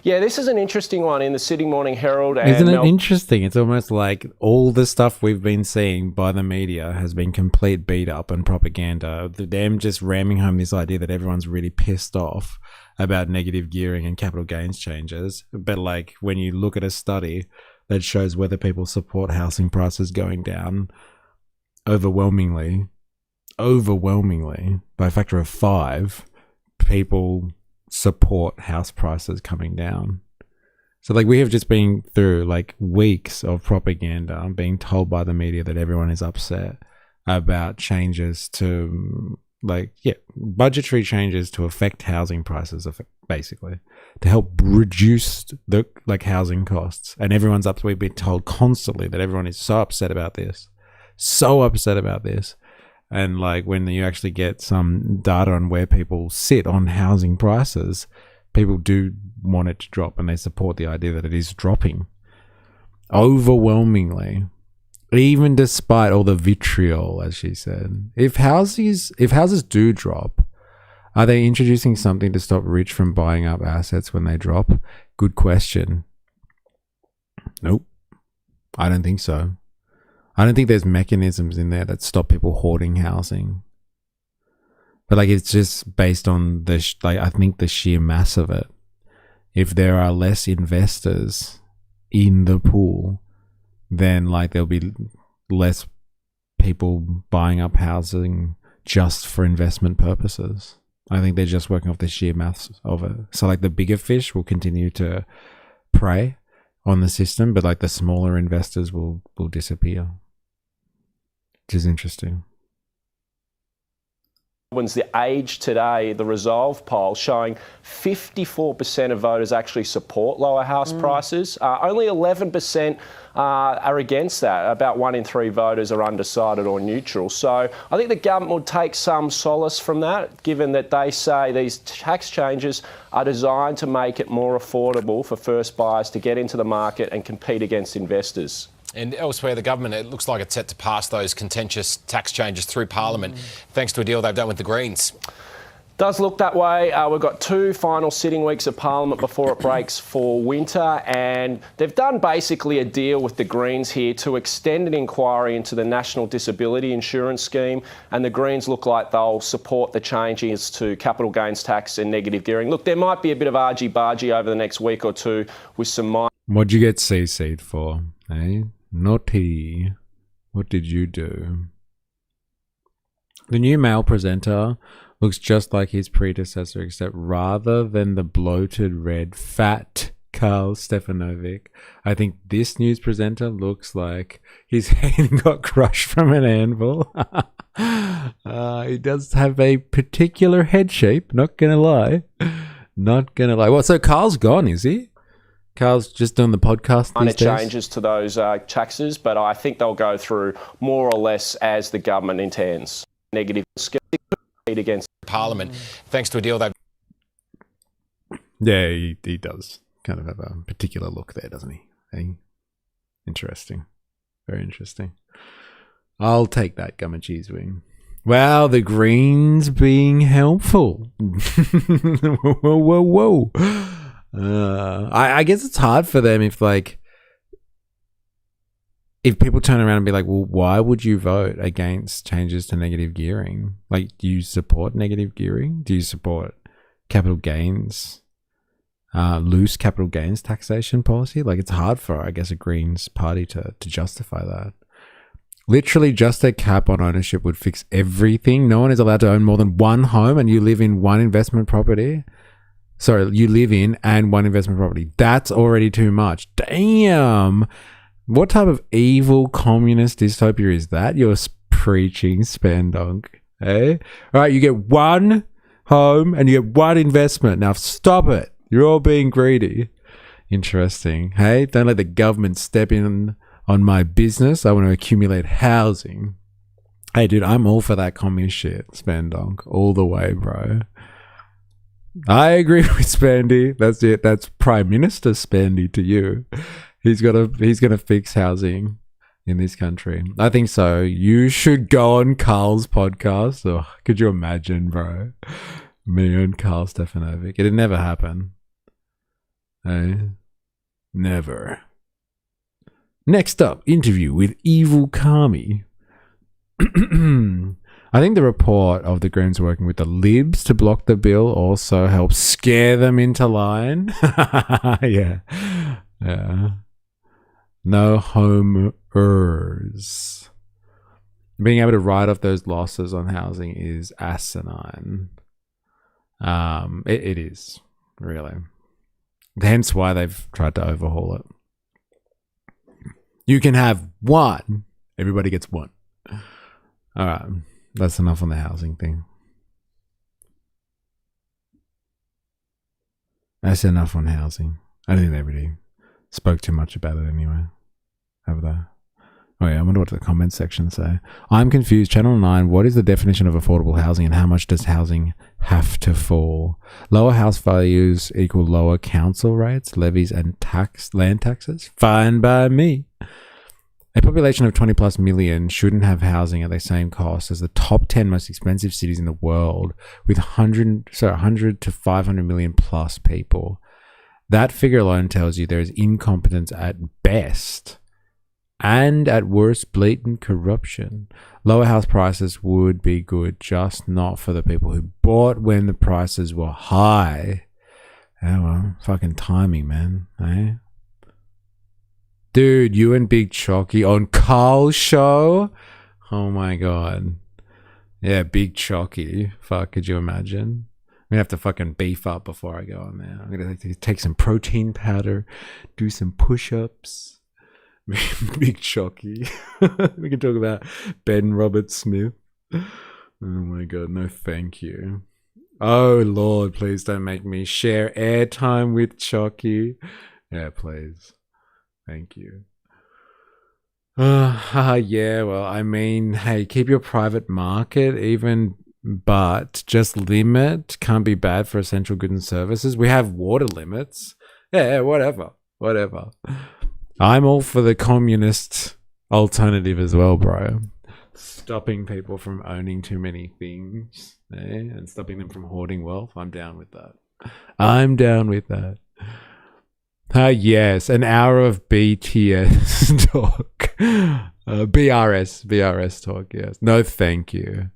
Yeah, this is an interesting one in the Sydney Morning Herald. And Isn't it interesting? It's almost like all the stuff we've been seeing by the media has been complete beat up and propaganda. Them just ramming home this idea that everyone's really pissed off about negative gearing and capital gains changes. But like when you look at a study that shows whether people support housing prices going down, overwhelmingly, by a factor of 5, people support house prices coming down. So like we have just been through like weeks of propaganda being told by the media that everyone is upset about changes to budgetary changes to affect housing prices, basically to help reduce the housing costs. And everyone's up. We've been told constantly that everyone is so upset about this. And like when you actually get some data on where people sit on housing prices, people do want it to drop and they support the idea that it is dropping overwhelmingly, even despite all the vitriol, as she said. If houses do drop, are they introducing something to stop rich from buying up assets when they drop? Good question. Nope. I don't think so. I don't think there's mechanisms in there that stop people hoarding housing. But like it's just based on I think the sheer mass of it. If there are less investors in the pool, then like there'll be less people buying up housing just for investment purposes. I think they're just working off the sheer mass of it. So like the bigger fish will continue to prey on the system, but like the smaller investors will disappear. Which is interesting. The Age today, the Resolve poll showing 54% of voters actually support lower house prices. Only 11% are against that. About 1 in 3 voters are undecided or neutral. So I think the government will take some solace from that, given that they say these tax changes are designed to make it more affordable for first buyers to get into the market and compete against investors. And elsewhere, the government, it looks like it's set to pass those contentious tax changes through Parliament, thanks to a deal they've done with the Greens. Does look that way. We've got 2 final sitting weeks of Parliament before it breaks for winter, and they've done basically a deal with the Greens here to extend an inquiry into the National Disability Insurance Scheme, and the Greens look like they'll support the changes to capital gains tax and negative gearing. Look, there might be a bit of argy-bargy over the next week or two with some... What'd you get CC'd for, eh? Naughty. What did you do? The new male presenter looks just like his predecessor, except rather than the bloated, red, fat Karl Stefanovic, I think this news presenter looks like his head got crushed from an anvil. He does have a particular head shape, not gonna lie. Not gonna lie. Well, so Karl's gone, is he? Karl's just doing the podcast these days? Changes to those taxes, but I think they'll go through more or less as the government intends. Negative against Parliament, thanks to a deal they've... Yeah, he does kind of have a particular look there, doesn't he? Hey? Interesting. Very interesting. I'll take that, Gum and Cheese Wing. Wow, the Greens being helpful. Whoa. I guess it's hard for them if people turn around and be like, well, why would you vote against changes to negative gearing? Like, do you support negative gearing? Do you support capital gains, loose capital gains taxation policy? Like, it's hard for, I guess, a Greens party to justify that. Literally, just a cap on ownership would fix everything. No one is allowed to own more than one home, and you live in one investment property. Sorry, you live in and one investment property. That's already too much. Damn. What type of evil communist dystopia is that you're preaching, Spandonk? Eh? All right, you get one home and you get one investment. Now stop it. You're all being greedy. Interesting. Hey, don't let the government step in on my business. I want to accumulate housing. Hey, dude, I'm all for that communist shit, Spandonk. All the way, bro. I agree with Spandy. That's it. That's Prime Minister Spandy to you. He's gonna fix housing in this country. I think so. You should go on Karl's podcast. Oh, could you imagine, bro? Me and Karl Stefanovic. It'd never happen. Hey? Never. Next up, interview with Evil Kami. I think the report of the Greens working with the Libs to block the bill also helps scare them into line. Yeah. No homers. Being able to write off those losses on housing is asinine. It is, really. Hence why they've tried to overhaul it. You can have one. Everybody gets one. All right. That's enough on the housing thing. That's enough on housing. I don't think they really spoke too much about it anyway. Have they? Oh yeah, I wonder what the comment section say. I'm confused. Channel 9, what is the definition of affordable housing and how much does housing have to fall? Lower house values equal lower council rates, levies and land taxes? Fine by me. A population of 20 plus million shouldn't have housing at the same cost as the top 10 most expensive cities in the world with 100 to 500 million plus people. That figure alone tells you there is incompetence at best and at worst blatant corruption. Lower house prices would be good, just not for the people who bought when the prices were high. Oh well, fucking timing, man. Eh? Dude, you and Big Chalky on Karl's show? Oh my god. Yeah, Big Chalky. Fuck, could you imagine? I'm gonna have to fucking beef up before I go on there. I'm gonna have to take some protein powder, do some push-ups. Big Chalky. We can talk about Ben Robert Smith. Oh my god, no thank you. Oh lord, please don't make me share airtime with Chalky. Yeah, please. Thank you. Yeah, well, I mean, hey, keep your private market even, but just limit. Can't be bad for essential goods and services. We have water limits. Yeah, whatever. I'm all for the communist alternative as well, bro. Stopping people from owning too many things, and stopping them from hoarding wealth. I'm down with that. Yes, an hour of BTS talk. BRS talk, yes. No, thank you.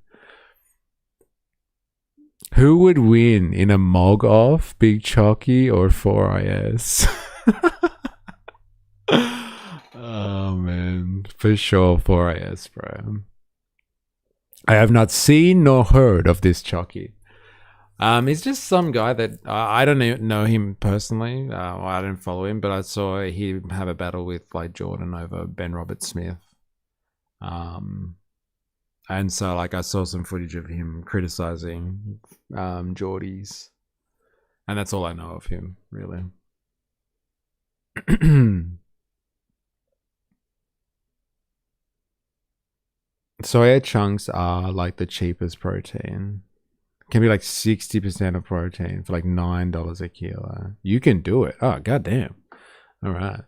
Who would win in a mog off, Big Chalky or 4IS? Oh, man. for sure. 4AS, bro. I have not seen nor heard of this Chucky. He's just some guy that I don't even know him personally. I don't follow him, but I saw he have a battle with like Jordan over Ben Roberts-Smith. And so like I saw some footage of him criticizing Geordies, and that's all I know of him really. Soya chunks are like the cheapest protein. Can be like 60% of protein for like $9 a kilo. You can do it. Oh, goddamn. All right.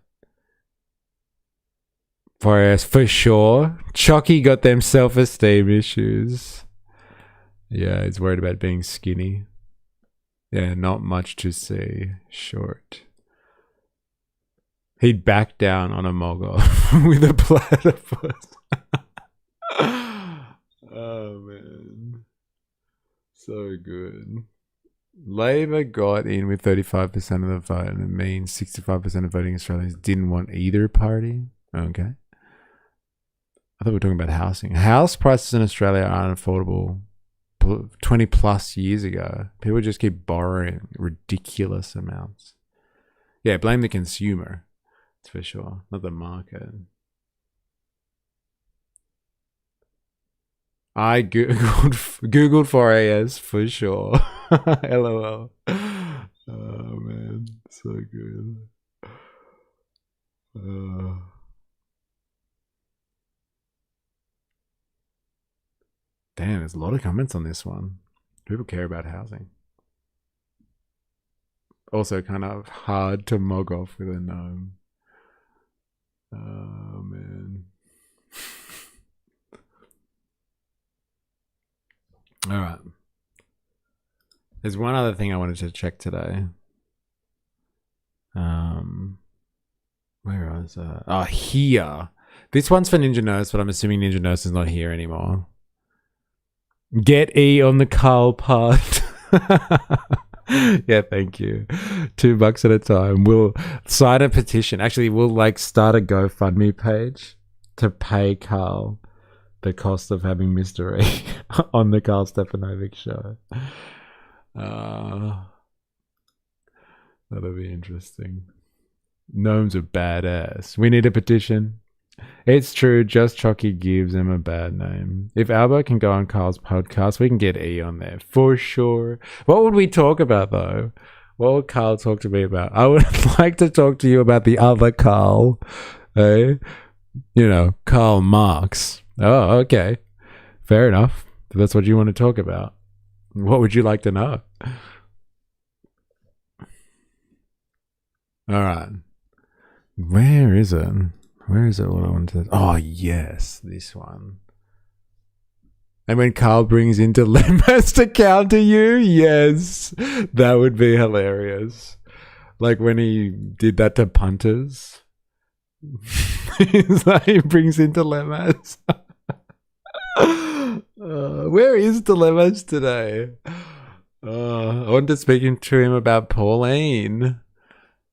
For sure. Chucky got them self-esteem issues. Yeah, he's worried about being skinny. Yeah, not much to see. Short. He'd back down on a mogul with a platypus. Oh, man. So good. Labor got in with 35% of the vote, and it means 65% of voting Australians didn't want either party. Okay. I thought we were talking about housing. House prices in Australia are unaffordable 20 plus years ago. People just keep borrowing ridiculous amounts. Yeah, blame the consumer. That's for sure. Not the market. I googled 4AS for sure. LOL. Oh man, so good. Damn, there's a lot of comments on this one. People care about housing. Also kind of hard to mug off with a gnome. Oh man. All right. There's one other thing I wanted to check today. Where was that? Oh, here. This one's for Ninja Nurse, but I'm assuming Ninja Nurse is not here anymore. Get E on the Carl part. Yeah, thank you. $2 at a time. We'll sign a petition. Actually, we'll like start a GoFundMe page to pay Carl the cost of having Mr. E on the Carl Stefanovic show. That'll be interesting. Gnomes are badass. We need a petition. It's true, just Chucky gives him a bad name. If Albert can go on Carl's podcast, we can get E on there for sure. What would we talk about though? What would Carl talk to me about? I would like to talk to you about the other Carl. Eh? You know, Karl Marx. Oh, okay. Fair enough. If that's what you want to talk about. What would you like to know? All right. Where is it? Where is it? What I wanted to... Oh, yes. This one. And when Carl brings in dilemmas to counter you, yes. That would be hilarious. Like when he did that to punters. He's like, he brings in dilemmas. Where is dilemmas today? I wanted to speak to him about Pauline.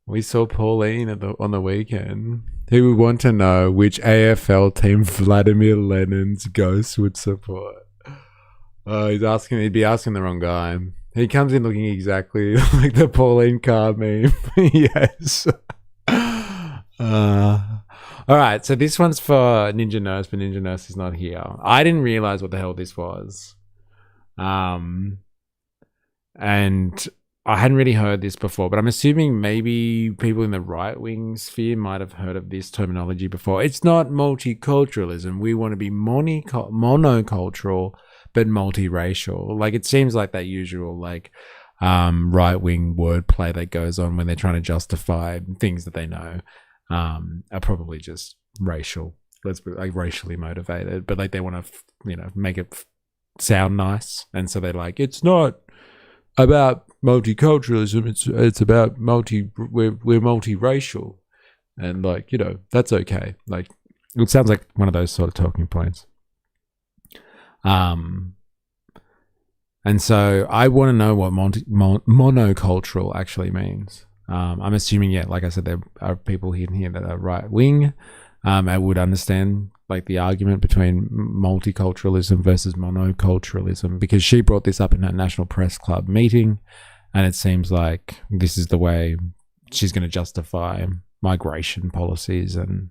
We saw Pauline on the weekend. He would want to know which AFL team Vladimir Lenin's ghost would support. He'd be asking the wrong guy. He comes in looking exactly like the Pauline card meme. Yes. All right, so this one's for Ninja Nurse, but Ninja Nurse is not here. I didn't realize what the hell this was. And I hadn't really heard this before, but I'm assuming maybe people in the right-wing sphere might have heard of this terminology before. It's not multiculturalism. We want to be monocultural, but multiracial. Like, it seems like that usual, like, right-wing wordplay that goes on when they're trying to justify things that they know are probably just racial. Let's be like racially motivated, but like they want to, make it sound nice, and so they're like, it's not about multiculturalism. It's about we're multiracial, and like that's okay. Like it sounds like one of those sort of talking points. And so I want to know what monocultural actually means. I'm assuming, like I said, there are people in here that are right wing. I would understand like the argument between multiculturalism versus monoculturalism, because she brought this up in her National Press Club meeting, and it seems like this is the way she's going to justify migration policies and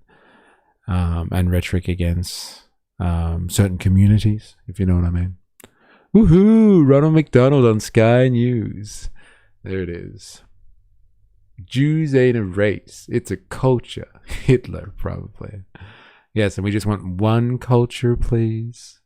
rhetoric against certain communities, if you know what I mean. Woohoo! Ronald McDonald on Sky News. There it is. Jews ain't a race, it's a culture. Hitler, probably. Yes, and we just want one culture, please.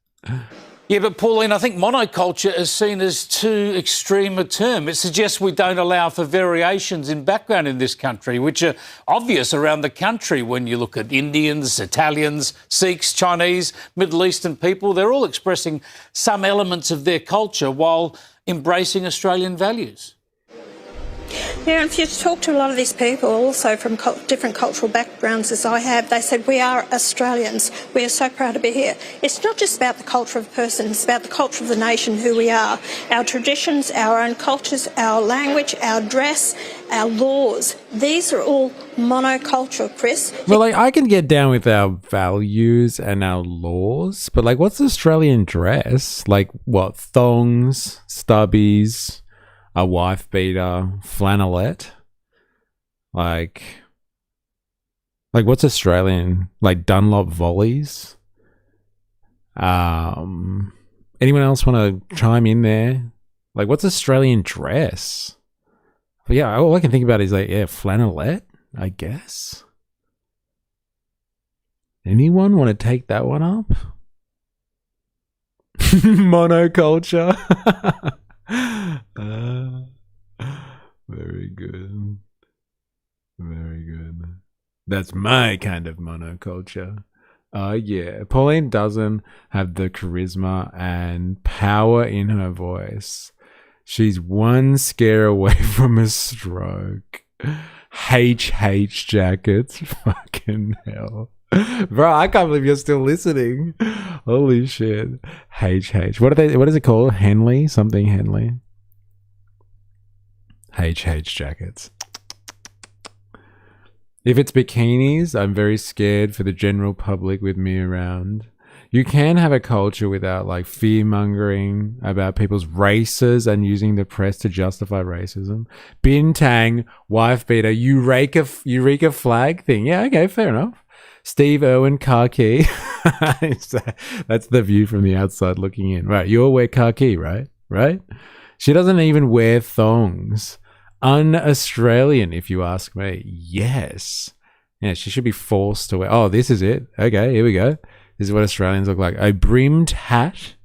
Yeah, but Pauline, I think monoculture is seen as too extreme a term. It suggests we don't allow for variations in background in this country, which are obvious around the country when you look at Indians, Italians, Sikhs, Chinese, Middle Eastern people. They're all expressing some elements of their culture while embracing Australian values. Yeah, and if you talk to a lot of these people, also from different cultural backgrounds as I have, they said, we are Australians. We are so proud to be here. It's not just about the culture of a person, it's about the culture of the nation, who we are. Our traditions, our own cultures, our language, our dress, our laws. These are all monocultural, Chris. Well, like, I can get down with our values and our laws, but like, what's Australian dress? Like, what, thongs, stubbies, a wife beater, flannelette? Like what's Australian? Like Dunlop volleys? Anyone else want to chime in there? Like, what's Australian dress? But yeah, all I can think about is like, yeah, flannelette, I guess. Anyone want to take that one up? Monoculture. Very good. Very good. That's my kind of monoculture. Yeah. Pauline doesn't have the charisma and power in her voice. She's one scare away from a stroke. HH jackets. Fucking hell. Bro, I can't believe you're still listening. Holy shit. HH. What is it called? Henley? Something Henley. HH jackets. If it's bikinis, I'm very scared for the general public with me around. You can have a culture without like fear-mongering about people's races and using the press to justify racism. Bintang, wife beater, Eureka flag thing. Yeah, okay, fair enough. Steve Irwin, khaki. That's the view from the outside looking in. Right, you all wear khaki, right? Right? She doesn't even wear thongs. Un-Australian, if you ask me. Yes. Yeah, she should be forced to wear. Oh, this is it. Okay, here we go. This is what Australians look like. A brimmed hat,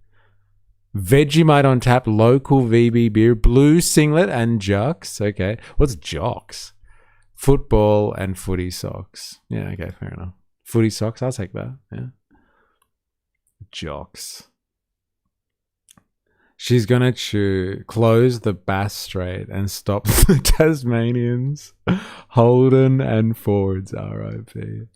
Vegemite on tap, local VB beer, blue singlet and jocks. Okay. What's jocks? Football and footy socks. Yeah, okay, fair enough. Footy socks, I'll take that. Yeah. Jocks. She's gonna close the Bass Strait and stop the Tasmanians. Holden and Fords, RIP.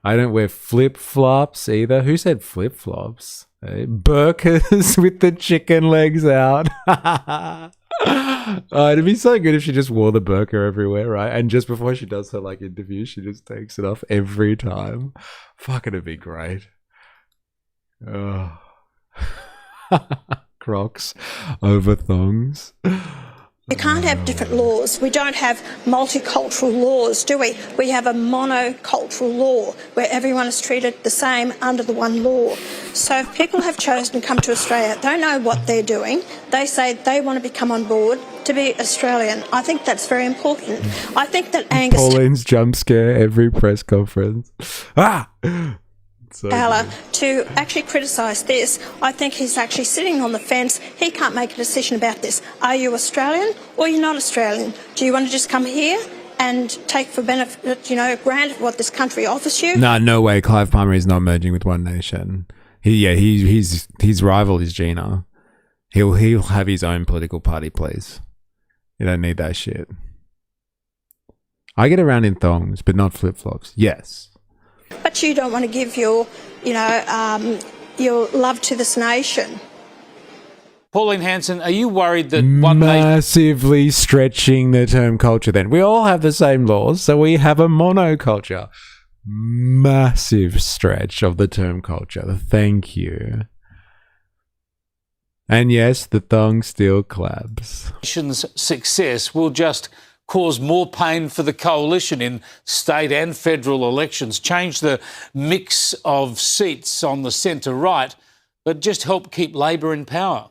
I don't wear flip-flops either. Who said flip-flops? Hey, burkas with the chicken legs out. It'd be so good if she just wore the burqa everywhere, right? And just before she does her like interview, she just takes it off every time. Fuck, it'd be great. Oh. Crocs over thongs. You can't have different laws. We don't have multicultural laws, do we? We have a monocultural law where everyone is treated the same under the one law. So if people have chosen to come to Australia, they know what they're doing. They say they want to become on board to be Australian. I think that's very important. I think that Angus Pauline's jump scare every press conference. Ah! So to actually criticise this, I think he's actually sitting on the fence. He can't make a decision about this. Are you Australian or you're not Australian? Do you want to just come here and take for benefit, granted what this country offers you? Nah, no way. Clive Palmer is not merging with One Nation. His rival is Gina. He'll have his own political party, please. You don't need that shit. I get around in thongs, but not flip-flops. Yes. But you don't want to give your love to this nation. Pauline Hanson, are you worried that massively stretching the term culture then? We all have the same laws, so we have a monoculture. massive stretch of the term culture. Thank you. And yes, the thong still claps. Success will just cause more pain for the coalition in state and federal elections, change the mix of seats on the centre-right, but just help keep Labor in power.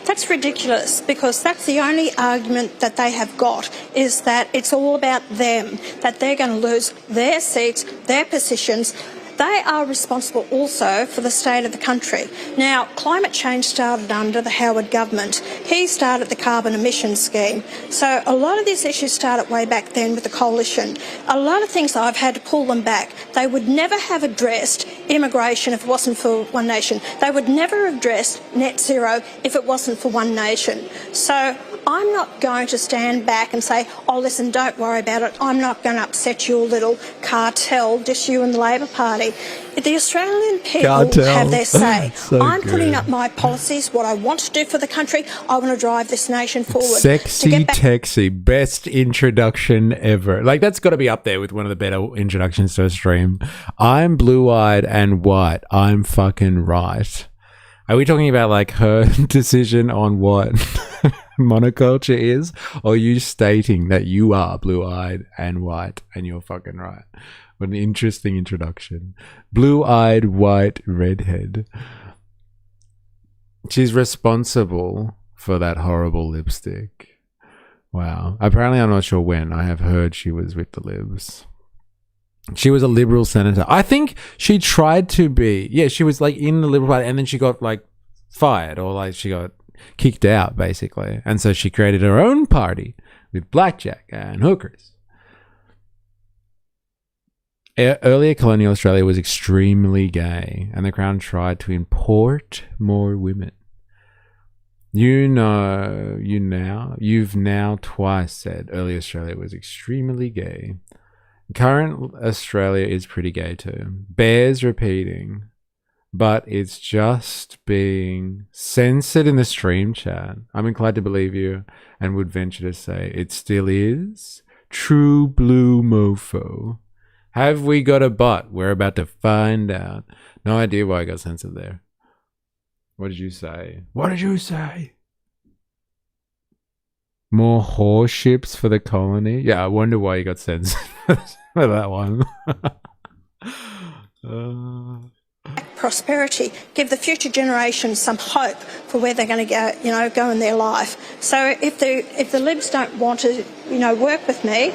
That's ridiculous, because that's the only argument that they have got, is that it's all about them, that they're going to lose their seats, their positions. They are responsible also for the state of the country. Now, climate change started under the Howard government. He started the carbon emissions scheme. So a lot of these issues started way back then with the coalition. A lot of things I've had to pull them back. They would never have addressed immigration if it wasn't for One Nation. They would never have addressed net zero if it wasn't for One Nation. So I'm not going to stand back and say, oh, listen, don't worry about it. I'm not going to upset your little cartel, just you and the Labor Party. The Australian people have their say. So I'm good. putting up my policies, what I want to do for the country. I want to drive this nation forward. Sexy Texy, best introduction ever. Like, that's got to be up there with one of the better introductions to a stream. I'm blue-eyed and white. I'm fucking right. Are we talking about like her decision on what monoculture is, or are you stating that you are blue-eyed and white and you're fucking right? What an interesting introduction. Blue-eyed white redhead. She's responsible for that horrible lipstick. Wow. Apparently, I'm not sure when. I have heard she was with the Libs. She was a Liberal senator. I think she tried to be. Yeah, she was like in the Liberal Party, and then she got like fired, or like she got kicked out, basically. And so she created her own party with blackjack and hookers. Earlier, colonial Australia was extremely gay, and the Crown tried to import more women. You've now twice said earlier Australia was extremely gay. Current Australia is pretty gay too. Bears repeating, but it's just being censored in the stream chat. I'm inclined to believe you and would venture to say it still is. True blue mofo. Have we got a bot? We're about to find out. No idea why I got censored there. What did you say? What did you say? More horse ships for the colony? Yeah, I wonder why you got censored for that one. Prosperity, give the future generations some hope for where they're going to go in their life. So if the Libs don't want to, work with me,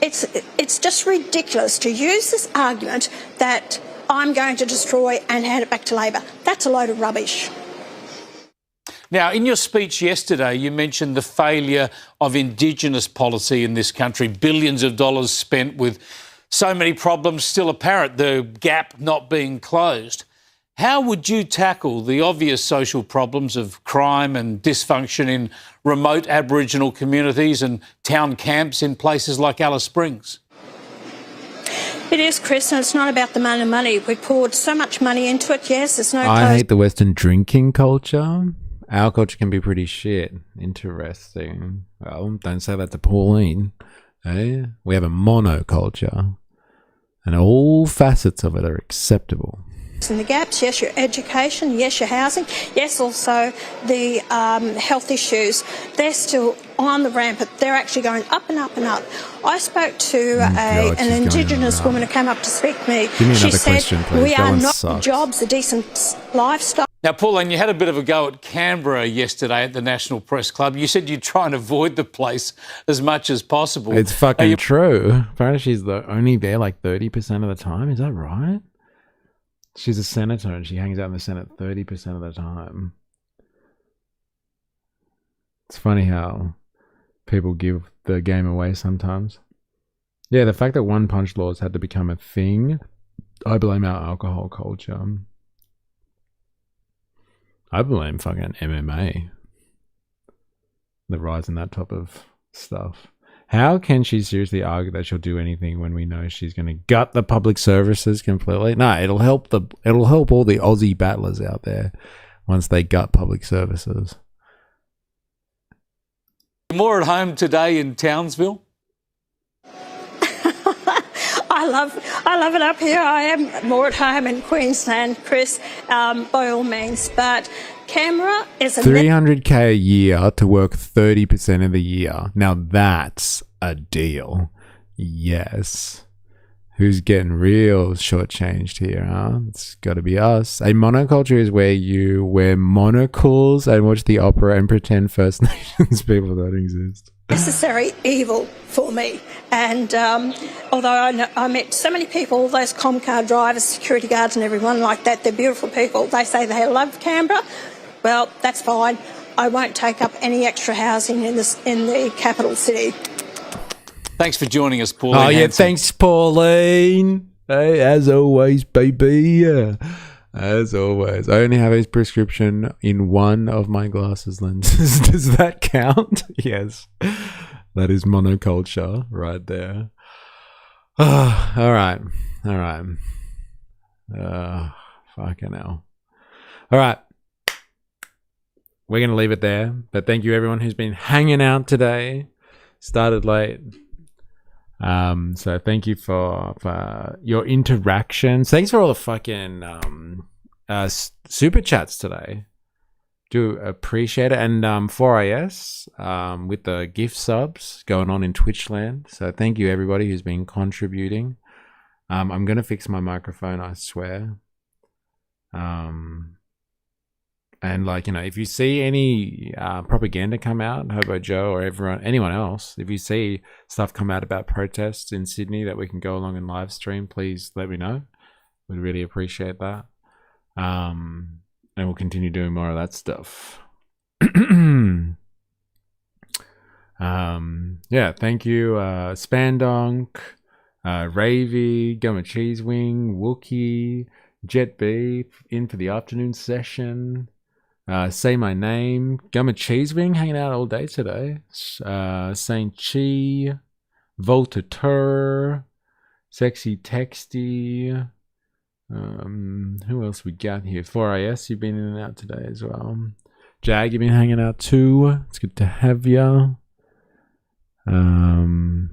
it's just ridiculous to use this argument that I'm going to destroy and hand it back to Labor. That's a load of rubbish. Now, in your speech yesterday, you mentioned the failure of Indigenous policy in this country, billions of dollars spent with so many problems still apparent, the gap not being closed. How would you tackle the obvious social problems of crime and dysfunction in remote Aboriginal communities and town camps in places like Alice Springs? It is, Chris, and it's not about the money. We poured so much money into it. Yes, there's no... I hate the Western drinking culture. Our culture can be pretty shit. Interesting. Well, don't say that to Pauline. Eh? We have a monoculture, and all facets of it are acceptable. And the gaps, yes, your education, yes, your housing, yes, also the health issues, they're still on the rampant. They're actually going up and up and up. I spoke to an Indigenous woman who came up to speak to me. Give me she another said, question, please. we That are one not sucks. jobs, a decent lifestyle. Now, Pauline, you had a bit of a go at Canberra yesterday at the National Press Club. You said you'd try and avoid the place as much as possible. It's fucking true. Apparently she's only there like 30% of the time. Is that right? She's a senator and she hangs out in the Senate 30% of the time. It's funny how people give the game away sometimes. Yeah, the fact that one punch laws had to become a thing, I blame our alcohol culture. I blame fucking MMA. The rise in that type of stuff. How can she seriously argue that she'll do anything when we know she's going to gut the public services completely? No, it'll help all the Aussie battlers out there once they gut public services. More at home today in Townsville? I I love it up here. I am more at home in Queensland, Chris, by all means. But Canberra is a 300k a year to work 30% of the year. Now that's a deal. Yes. Who's getting real shortchanged here, huh? It's got to be us. A monoculture is where you wear monocles and watch the opera and pretend First Nations people don't exist. necessary evil for me. And although I met so many people, those Comcar drivers, security guards and everyone like that, they're beautiful people. They say they love Canberra. Well, that's fine. I won't take up any extra housing in the capital city. Thanks for joining us, Pauline. Oh, yeah, Hanson. thanks, Pauline. Hey, as always, baby. As always. I only have his prescription in one of my glasses lenses. Does that count? Yes. That is monoculture right there. Oh, all right. All right. Fucking hell. All right. We're going to leave it there. But thank you, everyone who's been hanging out today. Started late. So thank you for your interactions. Thanks for all the fucking super chats today. Do appreciate it. And 4IS with the gift subs going on in Twitch land. So thank you everybody who's been contributing. I'm gonna fix my microphone, I swear. And like, you know, if you see any propaganda come out, Hobo Joe or anyone else, if you see stuff come out about protests in Sydney that we can go along and live stream, please let me know. We'd really appreciate that. And we'll continue doing more of that stuff. Yeah, thank you, Spandonk, Ravy, Gumma Cheese Wing, Wookie, Jet B in for the afternoon session. Say my name. Gumma Cheese Wing hanging out all day today. Saint Chi, Voltateur, Sexy Texty. Who else we got here? 4IS, you've been in and out today as well. Jag, you've been hanging out too. It's good to have you. Who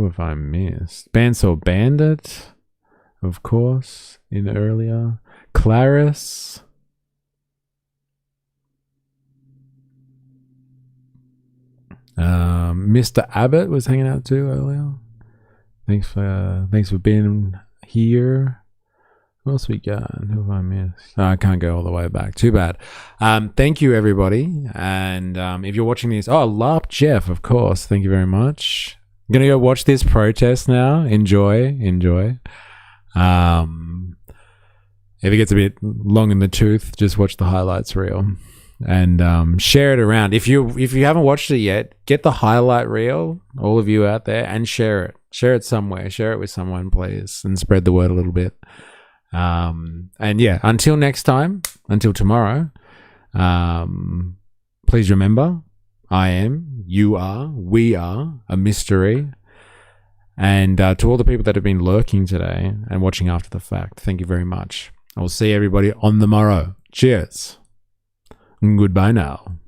have I missed? Bandsaw Bandit, of course, in earlier. Clarice. Mr. Abbott was hanging out too earlier. Thanks for being here. Who else we got? Who have I missed? Oh, I can't go all the way back. Too bad. Thank you everybody. And if you're watching this, LARP Jeff, of course. Thank you very much. I'm gonna go watch this protest now. Enjoy. If it gets a bit long in the tooth, just watch the highlights reel. And share it around. If you haven't watched it yet, get the highlight reel, all of you out there, and share it. Share it somewhere. Share it with someone, please, and spread the word a little bit. And yeah, until next time, until tomorrow, please remember, I am, you are, we are a mystery. And to all the people that have been lurking today and watching after the fact, thank you very much. I will see everybody on the morrow. Cheers. Goodbye now.